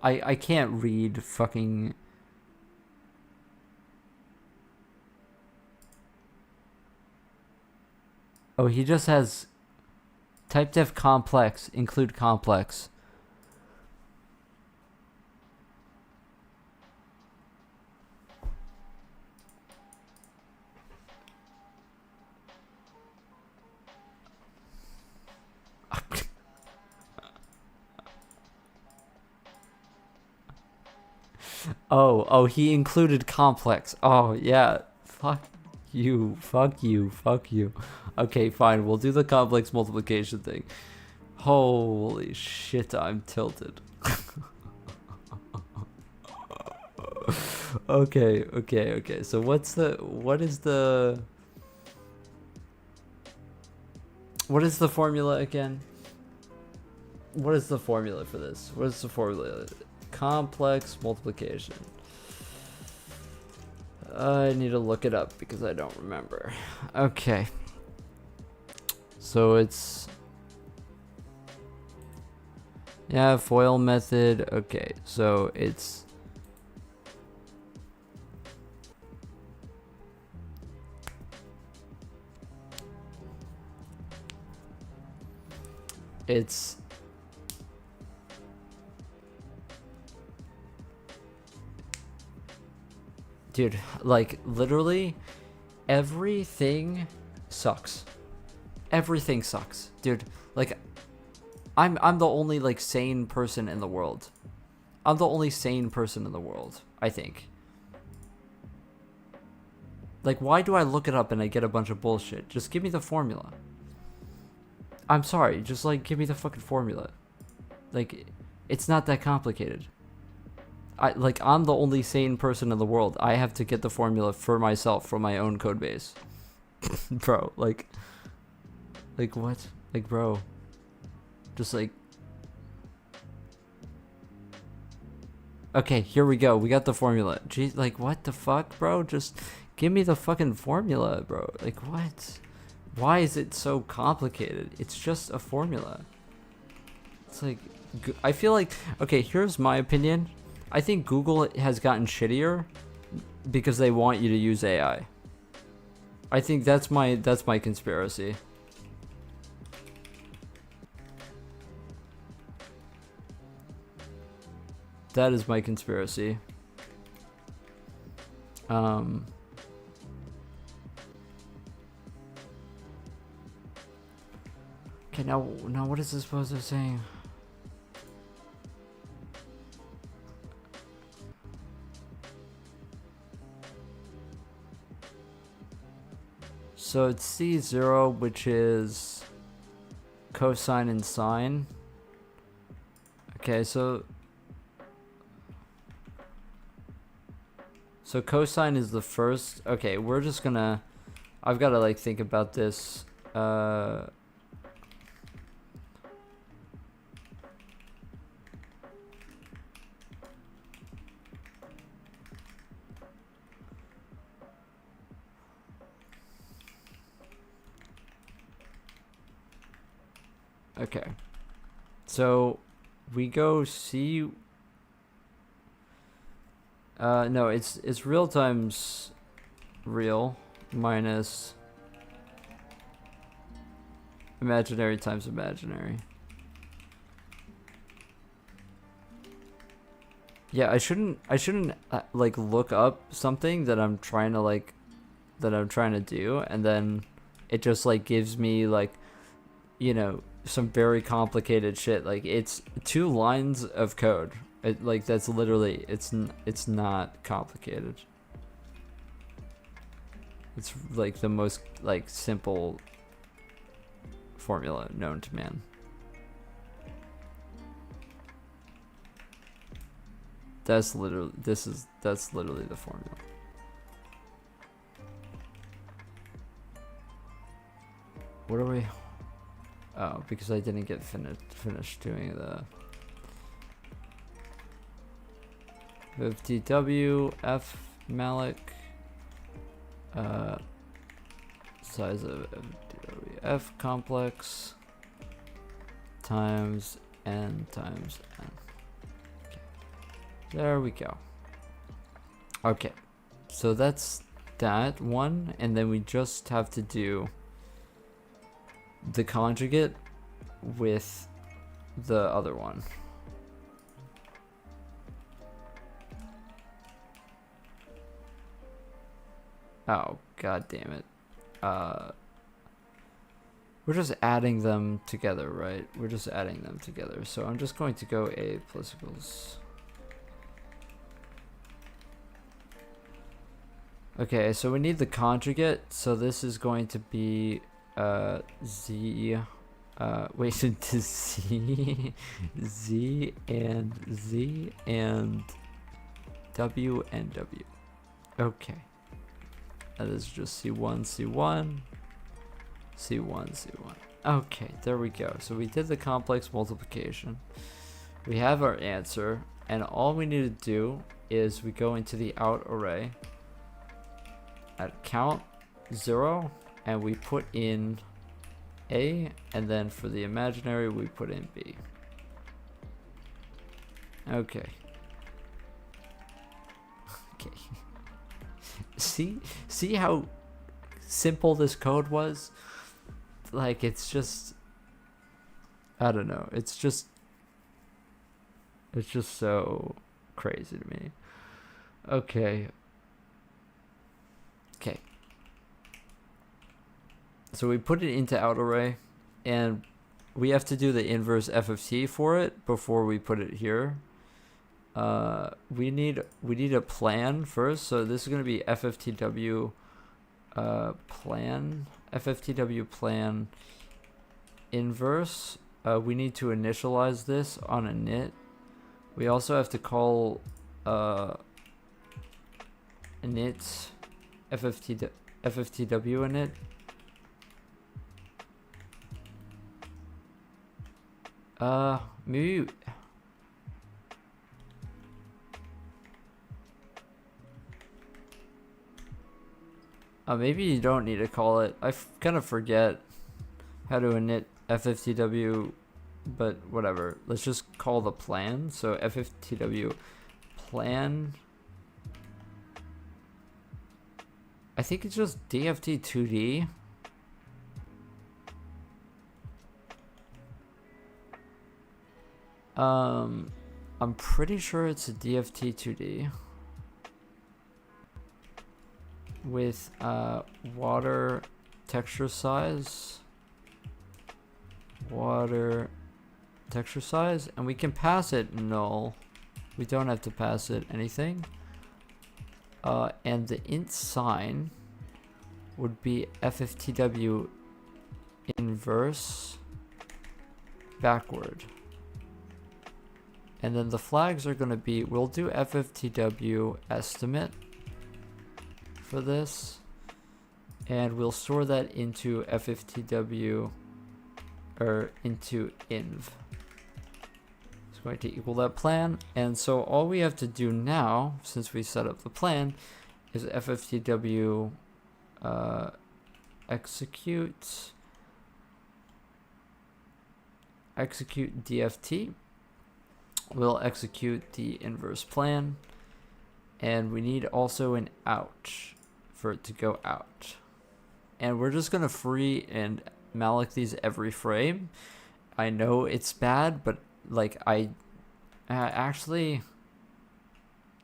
I can't read fucking... Oh, he just has type def complex, include complex. Oh, he included complex. Oh, yeah. Fuck you. Okay, fine. We'll do the complex multiplication thing. Holy shit, I'm tilted. Okay. So what is the formula again? What is the formula for this? What is the formula? Complex multiplication. I need to look it up because I don't remember. Okay. So it's... Yeah, FOIL method. Okay, so it's... Dude, like, literally, everything sucks. Everything sucks. Dude, like, I'm the only, like, sane person in the world. I'm the only sane person in the world, I think. Like, why do I look it up and I get a bunch of bullshit? Just give me the formula. I'm sorry, just, like, give me the fucking formula. Like, it's not that complicated. I'm the only sane person in the world. I have to get the formula for myself from my own code base. Bro, like what? Like, bro. Just like... Okay, here we go. We got the formula. Jeez, like, what the fuck, bro? Just give me the fucking formula, bro. Like, what? Why is it so complicated? It's just a formula. It's like... I feel like... Okay, here's my opinion. I think Google has gotten shittier because they want you to use AI. I think that's my conspiracy. That is my conspiracy. Okay, now what is this supposed to be saying? So it's C0, which is cosine and sine. Okay, so cosine is the first. Okay, we're just gonna... I've got to, like, think about this. Okay, so we go C. No, it's real times real minus imaginary times imaginary. Yeah, I shouldn't like look up something that I'm trying to do, and then it just like gives me like, you know, some very complicated shit. Like, it's 2 lines of code. Like, that's literally, it's not complicated. It's like the most like simple formula known to man. That's literally that's literally the formula. What are we? Oh, because I didn't get finished doing the FTW F malloc size of F complex times n times n. Okay. There we go. Okay, so that's that one, and then we just have to do the conjugate with the other one. Oh, god damn it. We're just adding them together, right? We're just adding them together. So I'm just going to go A plus equals. Okay, so we need the conjugate. So this is going to be Z. Wait, Z, Z and Z and W and W. Okay. That is just C1, C1, C1, C1. Okay, there we go. So we did the complex multiplication. We have our answer, and all we need to do is we go into the out array at count 0, and we put in A, and then for the imaginary we put in B. Okay. Okay. See how simple this code was? Like, it's just, I don't know, it's just so crazy to me. Okay. Okay. So we put it into out array, and we have to do the inverse f of t for it before we put it here. We need a plan first, so this is going to be FFTW plan, FFTW plan inverse. We need to initialize this on a init. We also have to call init FFTW init. Maybe. Maybe you don't need to call it. I kind of forget how to init FFTW, but whatever. Let's just call the plan. So FFTW plan. I think it's just DFT2D. I'm pretty sure it's a DFT2D. With water texture size, and we can pass it null. We don't have to pass it anything. And the int sign would be FFTW inverse backward. And then the flags are going to be, we'll do FFTW estimate for this, and we'll store that into FFTW, or into inv. It's going to equal that plan, and so all we have to do now, since we set up the plan, is FFTW execute DFT. We'll execute the inverse plan, and we need also an out for it to go out. And we're just gonna free and malloc these every frame. I know it's bad, but like I actually,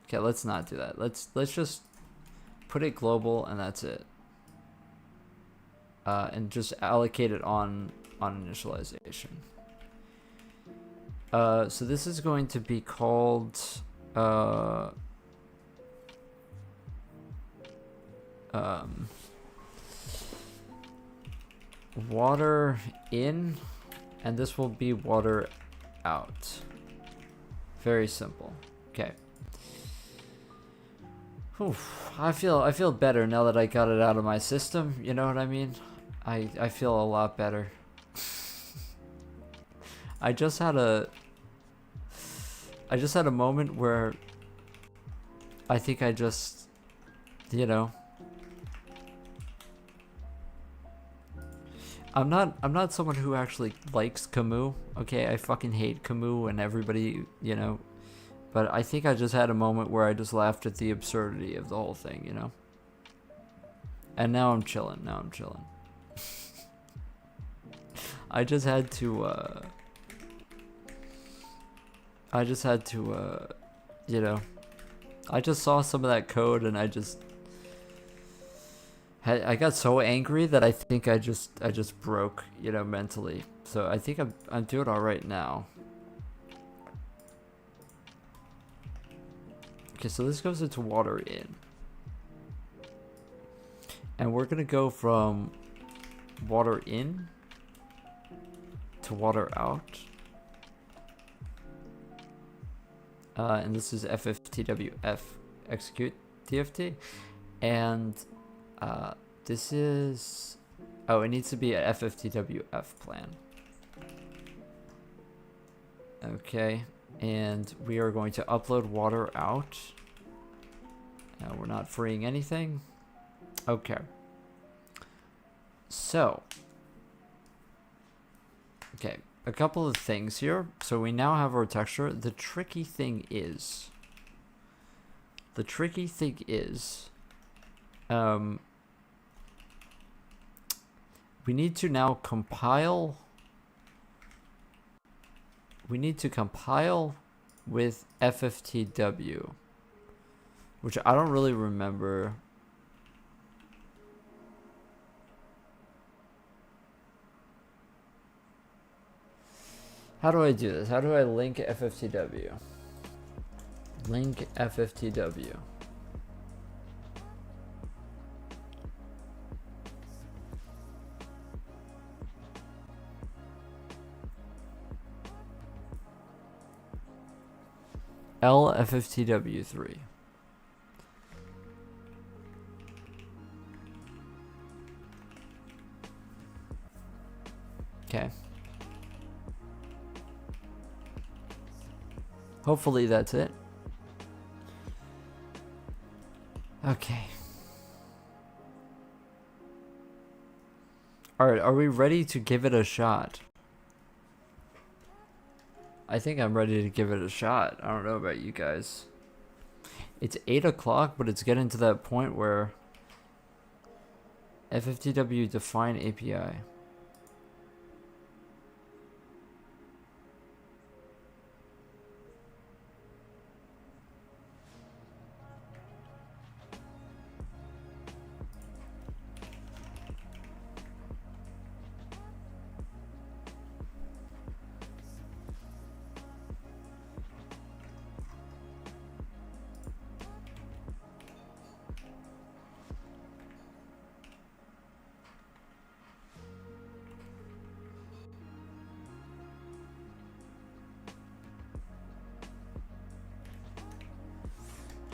okay, let's not do that. Let's just put it global, and that's it. And just allocate it on on initialization. So this is going to be called water in, and this will be water out. Very simple. Okay. Oof, I feel better now that I got it out of my system. You know what I mean? I feel a lot better. I just had a moment where I think I just, you know, I'm not someone who actually likes Camus. Okay, I fucking hate Camus and everybody, you know, but I think I just had a moment where I just laughed at the absurdity of the whole thing, you know. And now I'm chilling. I just had to you know, I just saw some of that code and I got so angry that I think I just broke, you know, mentally. So I think I'm doing all right now. Okay, so this goes into water in. And we're gonna go from water in to water out. And this is FFTWF execute TFT. And this is, oh, it needs to be a FFTWF plan. Okay, and we are going to upload water out. We're not freeing anything. Okay. So, okay, a couple of things here. So we now have our texture. The tricky thing is, we need to now compile. We need to compile with FFTW, which I don't really remember. How do I do this? How do I link FFTW? Link FFTW. LFFTW3. Okay. Hopefully that's it. Okay. Alright, are we ready to give it a shot? I think I'm ready to give it a shot. I don't know about you guys. It's 8 o'clock, but it's getting to that point where FFTW define API.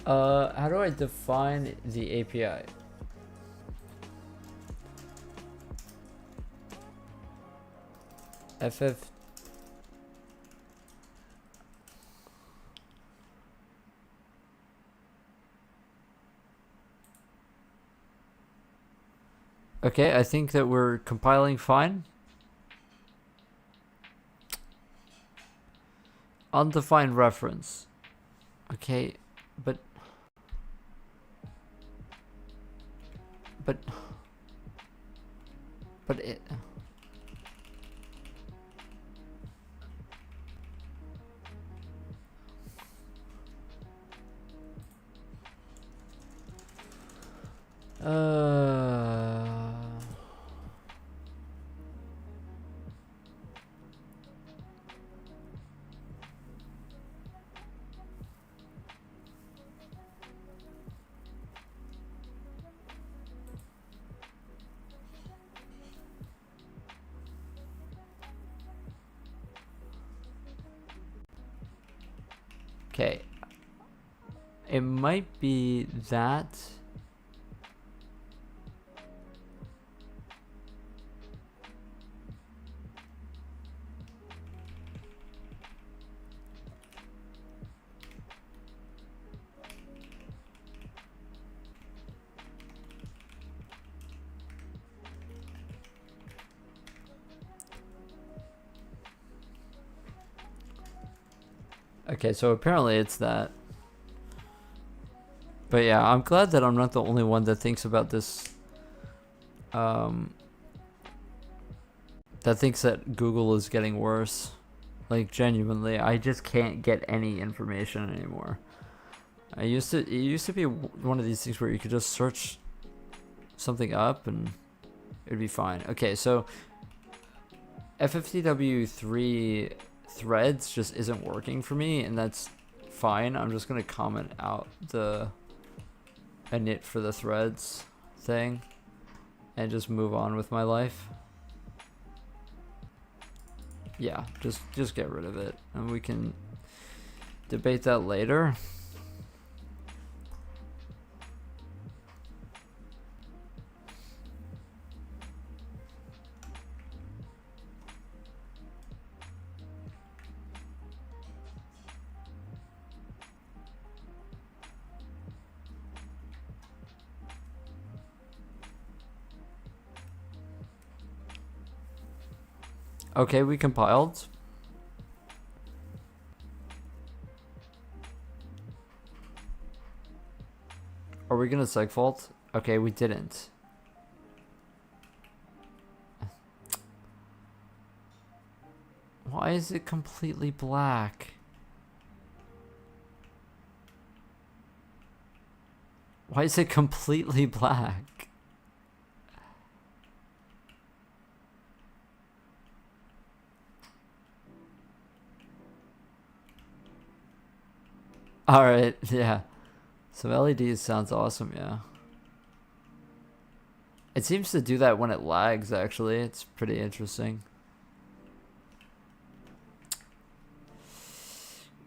How do I define the API? FF. Okay, I think that we're compiling fine. Undefined reference. Okay, but it. Okay. It might be that. Okay, so apparently it's that. But yeah, I'm glad that I'm not the only one that thinks about this. That thinks that Google is getting worse. Like, genuinely, I just can't get any information anymore. It used to be one of these things where you could just search something up and it'd be fine. Okay, so FFTW3 threads just isn't working for me, and that's fine. I'm just gonna comment out the init for the threads thing and just move on with my life. Yeah, just get rid of it, and we can debate that later. Okay, we compiled. Are we gonna segfault? Okay, we didn't. Why is it completely black? Why is it completely black? Alright, yeah. Some LEDs sounds awesome, yeah. It seems to do that when it lags, actually. It's pretty interesting.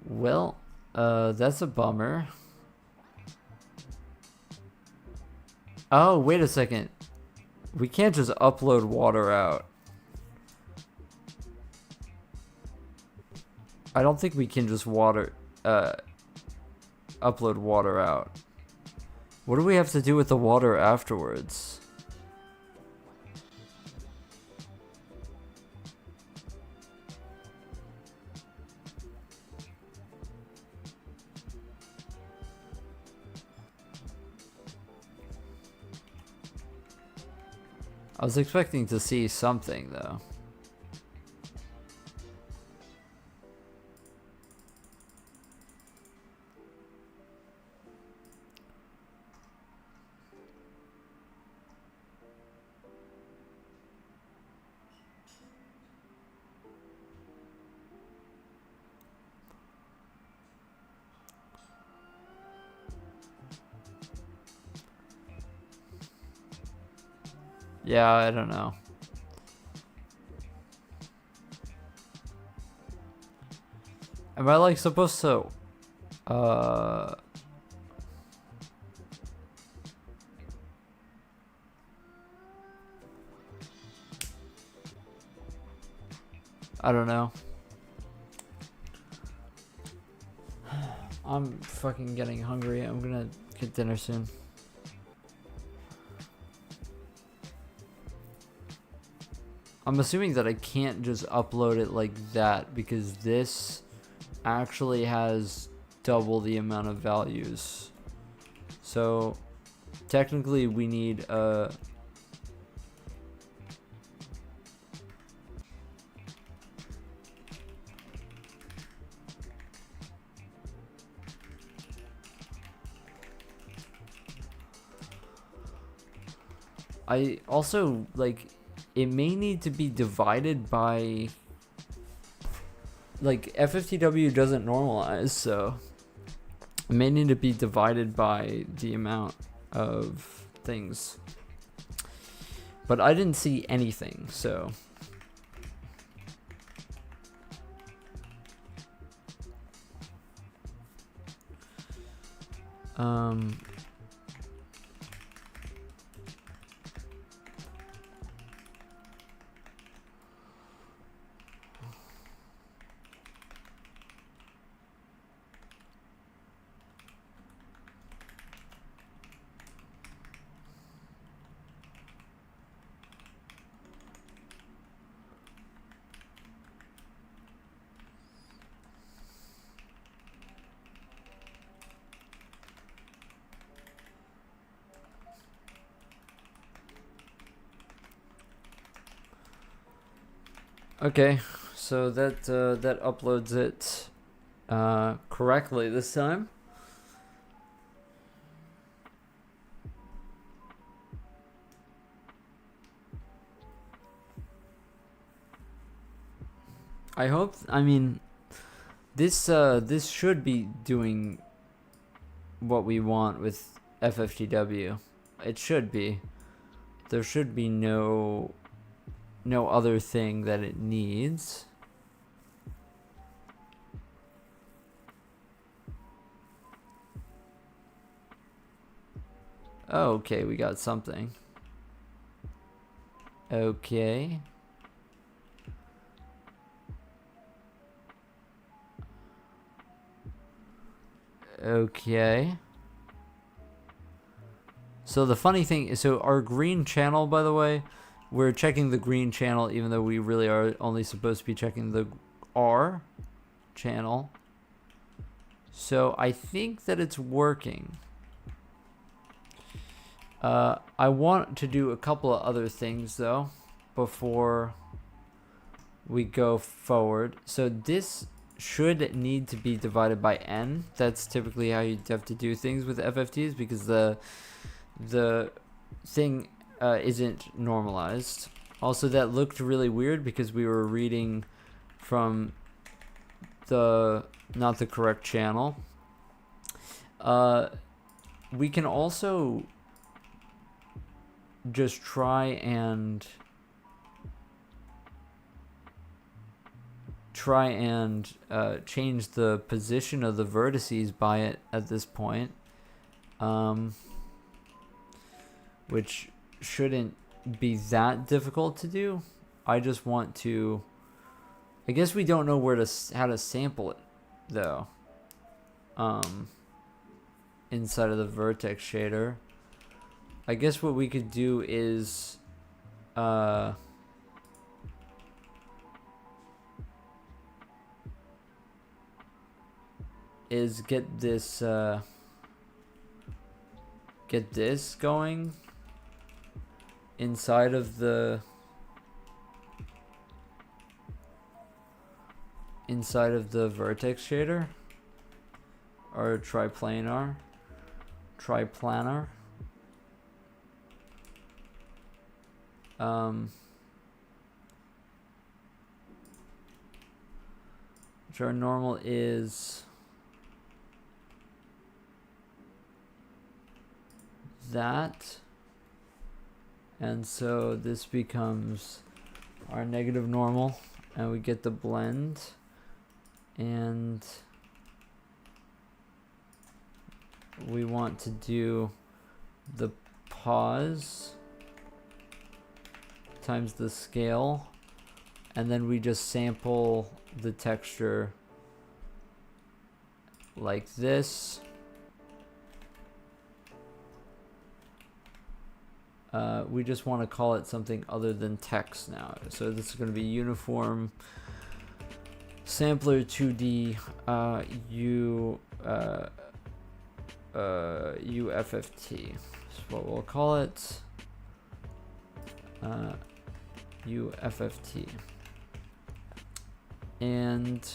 Well, that's a bummer. Oh, wait a second. We can't just upload water out. I don't think we can just upload water out. What do we have to do with the water afterwards? I was expecting to see something though. Yeah, I don't know. Am I like supposed to I don't know. I'm fucking getting hungry. I'm gonna get dinner soon. I'm assuming that I can't just upload it like that because this actually has double the amount of values. So technically we need a I also like it may need to be divided by like FFTW doesn't normalize, so it may need to be divided by the amount of things. But I didn't see anything, so Um, okay, so that that uploads it correctly this time. I hope. I mean, this should be doing what we want with FFTW. It should be. There should be no other thing that it needs. Oh, okay, we got something. Okay. Okay. So the funny thing is, so our green channel, by the way, we're checking the green channel even though we really are only supposed to be checking the R channel. So I think that it's working. I want to do a couple of other things though before we go forward. So this should need to be divided by n. That's typically how you have to do things with FFTs because the thing isn't normalized. Also, that looked really weird because we were reading from the not the correct channel. We can also just try and change the position of the vertices by it at this point, which shouldn't be that difficult to do. I just want to, I guess we don't know how to sample it though, inside of the vertex shader. I guess what we could do is get this going inside of the vertex shader or triplanar. Which our normal is that, and so this becomes our negative normal, and we get the blend, and we want to do the pause times the scale, and then we just sample the texture like this. We just want to call it something other than text now. So this is going to be uniform sampler 2D UFFT. That's what we'll call it. UFFT. And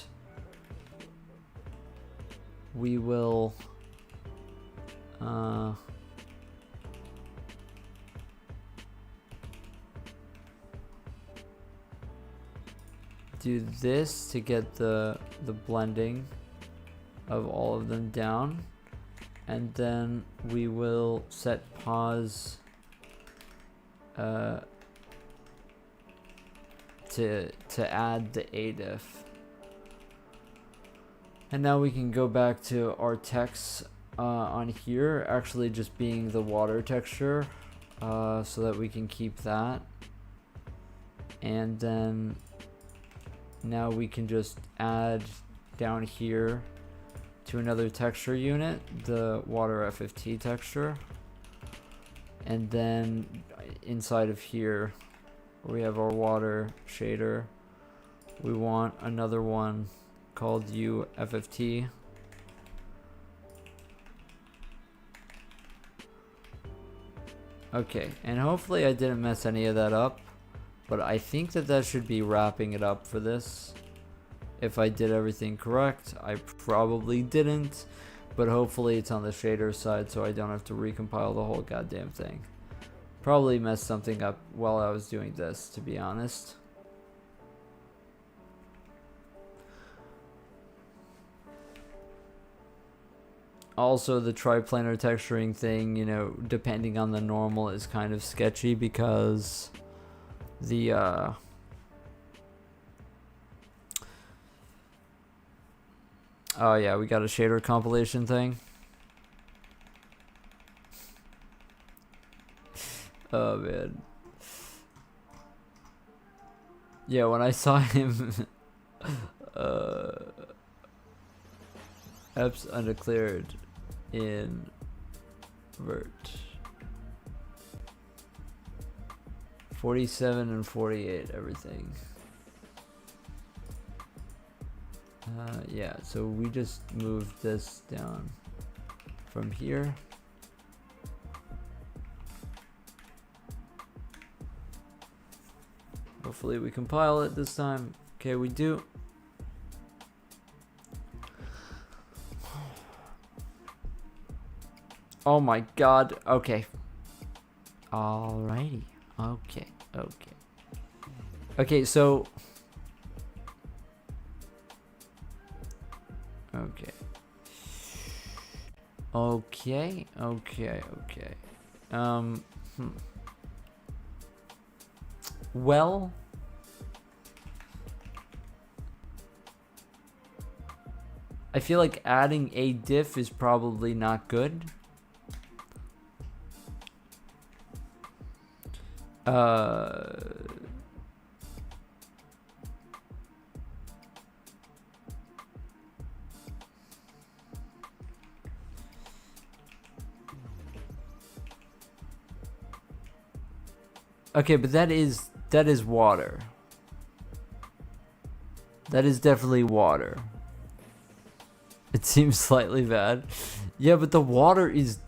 we will do this to get the blending of all of them down, and then we will set pause to add the ADIF. And now we can go back to our text on here actually just being the water texture, so that we can keep that. And then now we can just add down here to another texture unit, the water FFT texture. And then inside of here, where we have our water shader, we want another one called UFFT. Okay, and hopefully I didn't mess any of that up, but I think that that should be wrapping it up for this. If I did everything correct, I probably didn't, but hopefully it's on the shader side so I don't have to recompile the whole goddamn thing. Probably messed something up while I was doing this, to be honest. Also, the triplanar texturing thing, you know, depending on the normal is kind of sketchy because the oh yeah, we got a shader compilation thing. Oh man. Yeah, when I saw him EPS undeclared in vert 47 and 48 everything. Yeah, so we just moved this down from here. Hopefully we compile it this time. Okay, we do. Oh my god. Okay. Alrighty. Okay. Okay. Okay, so. Okay. Okay. Okay. Okay. Well. I feel like adding a diff is probably not good. Okay, but that is water. That is definitely water. It seems slightly bad. Yeah, but the water is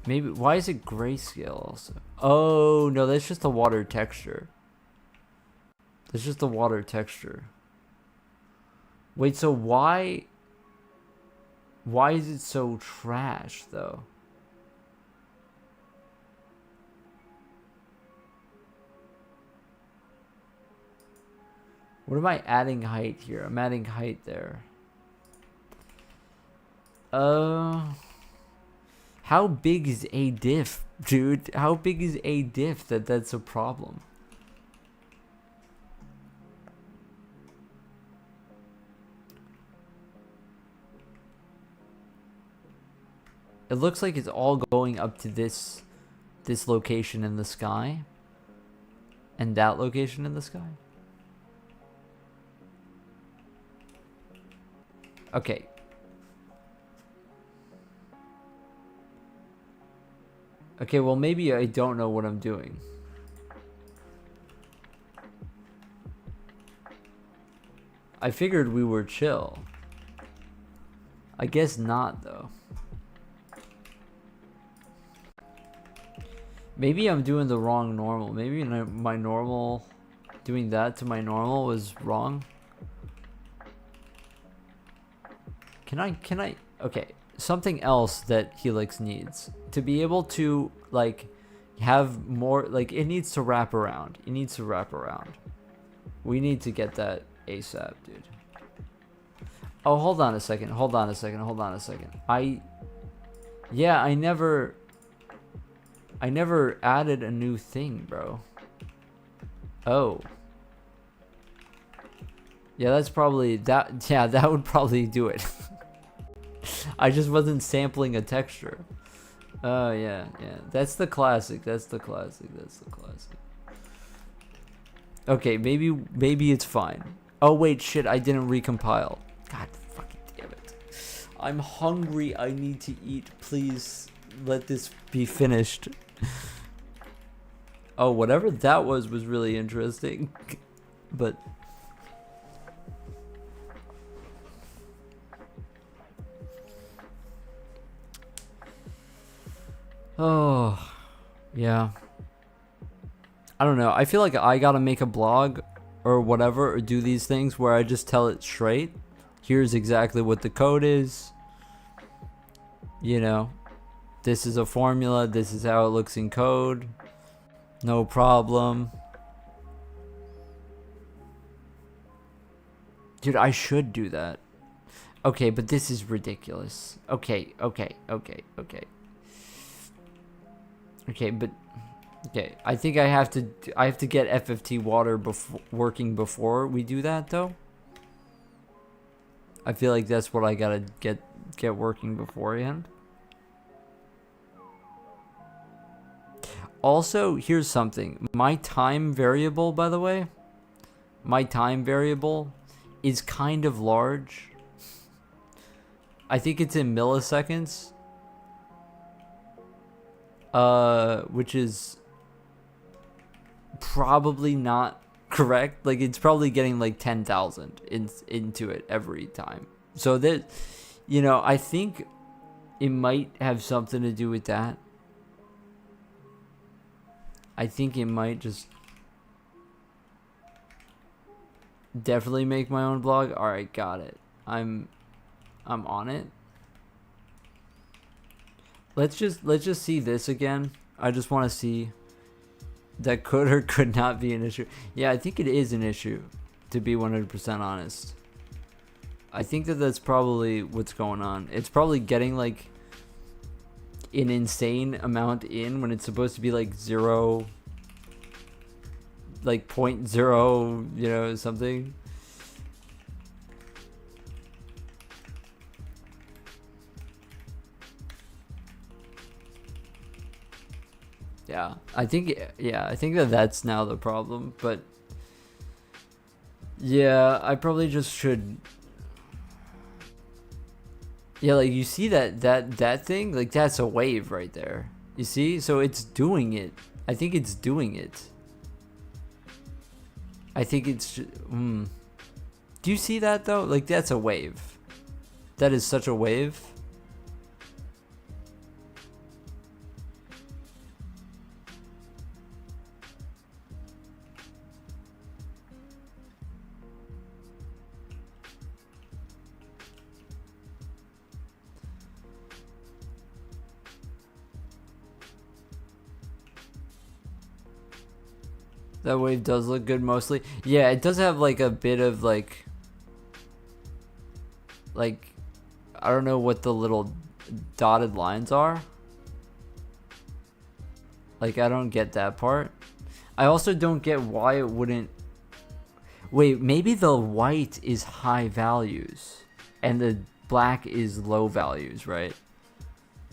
maybe, why is it grayscale also? Oh, no, that's just the water texture. That's just the water texture. Wait, so why is it so trash though? What am I adding height here? I'm adding height there. How big is a diff, dude? How big is a diff that's a problem? It looks like it's all going up to this location in the sky and that location in the sky. Okay. Okay, well maybe I don't know what I'm doing. I figured we were chill. I guess not though. Maybe I'm doing the wrong normal. Maybe my normal, doing that to my normal was wrong. Can I, okay, something else that Helix needs to be able to like have more, like it needs to wrap around. It needs to wrap around. We need to get that ASAP, dude. Oh, hold on a second. Hold on a second. Hold on a second. Yeah, I never added a new thing, bro. Oh. Yeah, that's probably that. Yeah, that would probably do it. I just wasn't sampling a texture. Oh yeah, yeah. That's the classic. That's the classic. That's the classic. Okay, maybe it's fine. Oh wait, shit, I didn't recompile. God fucking damn it. I'm hungry. I need to eat. Please let this be finished. Oh, whatever that was really interesting. But oh, yeah. I don't know. I feel like I gotta make a blog or whatever, or do these things where I just tell it straight. Here's exactly what the code is. You know, this is a formula. This is how it looks in code. No problem. Dude, I should do that. Okay, but this is ridiculous. Okay. Okay, but okay, I think I have to get FFT water working before we do that though. I feel like that's what I gotta get working beforehand. Also, here's something. My time variable, by the way, is kind of large. I think it's in milliseconds. Which is probably not correct. Like, it's probably getting like 10,000 into it every time. So that, you know, I think it might have something to do with that. I think it might just definitely make my own blog. All right, got it. I'm on it. Let's just see this again. I just want to see that could or could not be an issue. Yeah, I think it is an issue, to be 100% honest. I think that's probably what's going on. It's probably getting like an insane amount in when it's supposed to be like 0, like 0.0, you know, something. Yeah, I think that's now the problem, but yeah, I probably just should. Yeah, like you see that thing, like that's a wave right there. You see? So it's doing it. I think it's doing it. I think it's do you see that though? Like that's a wave. That is such a wave. That wave does look good mostly. Yeah, it does have like a bit of like I don't know what the little dotted lines are. Like I don't get that part. I also don't get why it wouldn't. Wait, maybe the white is high values and the black is low values, right?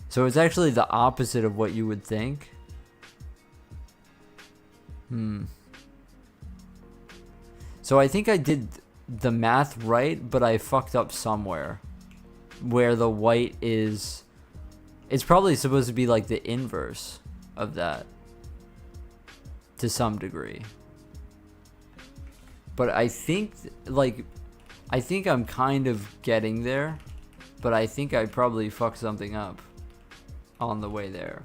So it's actually the opposite of what you would think. So I think I did the math right, but I fucked up somewhere where the white is, it's probably supposed to be like the inverse of that to some degree. But I think I'm kind of getting there, but I think I probably fucked something up on the way there.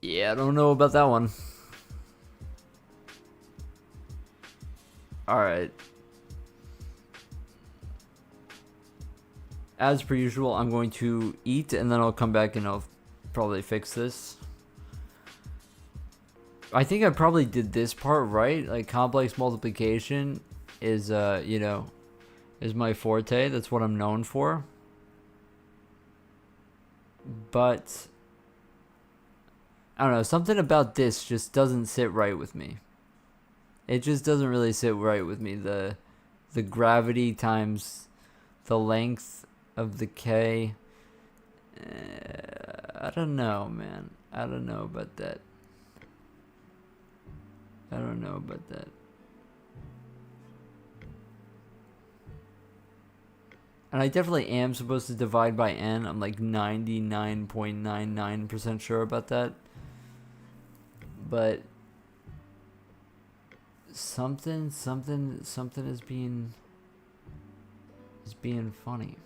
Yeah, I don't know about that one. Alright. As per usual, I'm going to eat and then I'll come back and I'll probably fix this. I think I probably did this part right. Like complex multiplication is you know, is my forte. That's what I'm known for. But I don't know, something about this just doesn't sit right with me. It just doesn't really sit right with me. The gravity times the length of the K. I don't know, man. I don't know about that. I don't know about that. And I definitely am supposed to divide by n. I'm like 99.99% sure about that. But something is being funny.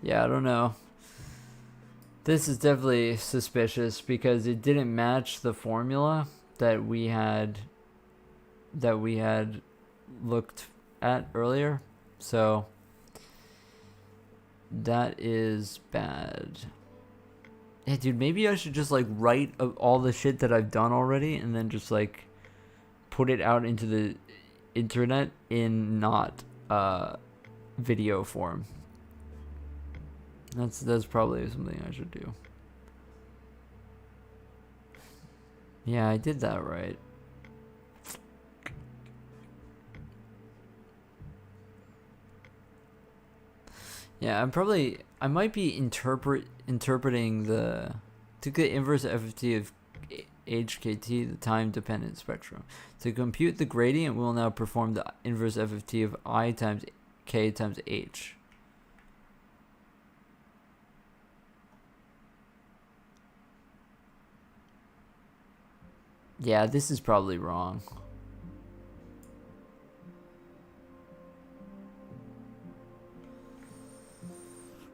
Yeah, I don't know. This is definitely suspicious because it didn't match the formula that we had looked at earlier. So that is bad. Yeah, dude, maybe I should just like write all the shit that I've done already and then just like put it out into the internet in not video form. That's probably something I should do. Yeah, I did that right. Yeah, I might be interpreting to get inverse FFT of HKT, the time-dependent spectrum. To compute the gradient, we will now perform the inverse FFT of I times K times H. Yeah, this is probably wrong.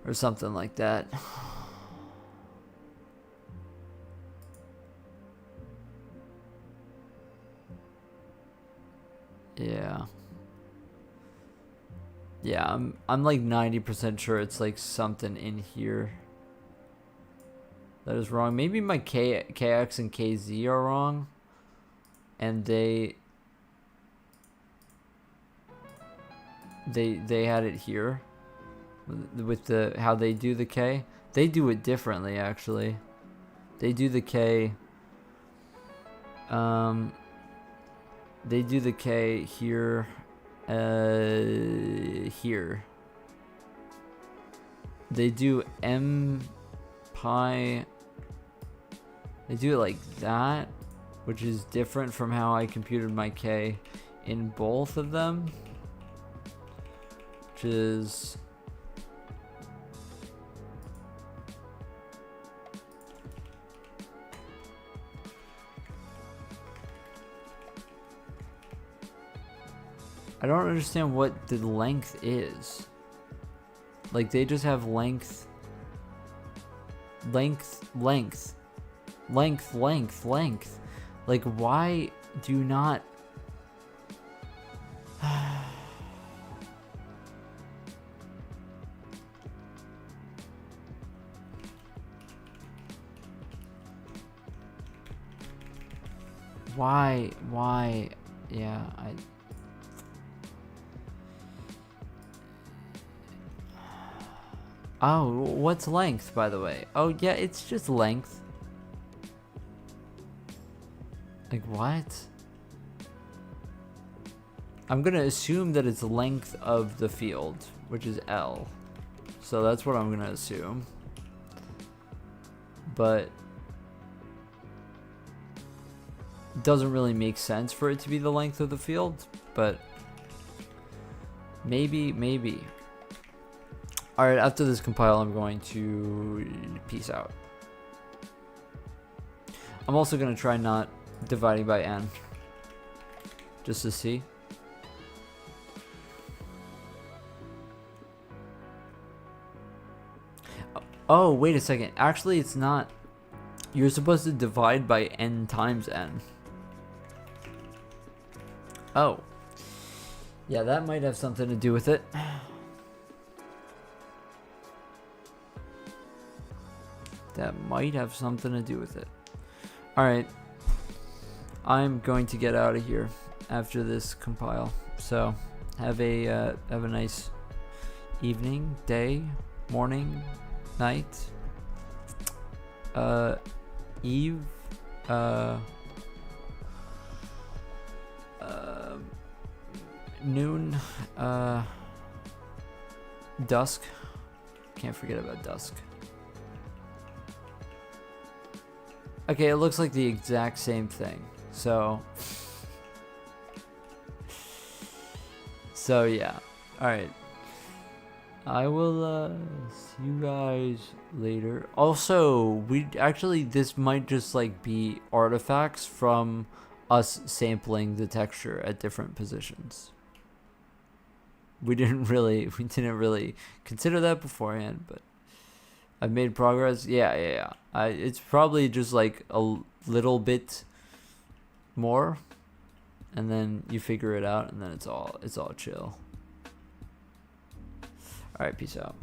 Or something like that. Yeah. Yeah, I'm like 90% sure it's like something in here that is wrong. Maybe my KX and KZ are wrong. And they had it here with the how they do the K. They do it differently actually. They do the K they do the K here here. They do M pi. They do it like that, which is different from how I computed my K in both of them, which is I don't understand what the length is. Like they just have length. Like why do you not why yeah, oh, what's length, by the way? Oh yeah, it's just length. Like what? I'm gonna assume that it's length of the field, which is L. So that's what I'm gonna assume. But it doesn't really make sense for it to be the length of the field, but maybe. Alright, after this compile, I'm going to peace out. I'm also gonna try not dividing by n, just to see. Oh, wait a second. Actually, it's not. You're supposed to divide by n times n. Oh. Yeah, that might have something to do with it. That might have something to do with it. Alright. I'm going to get out of here after this compile. So have a nice evening, day, morning, night, eve, noon, dusk. Can't forget about dusk. Okay, it looks like the exact same thing. So yeah. Alright. I will see you guys later. Also, this might just like be artifacts from us sampling the texture at different positions. We didn't really consider that beforehand, but I've made progress. Yeah. It's probably just like a little bit more, and then you figure it out, and then it's all chill. All right, peace out.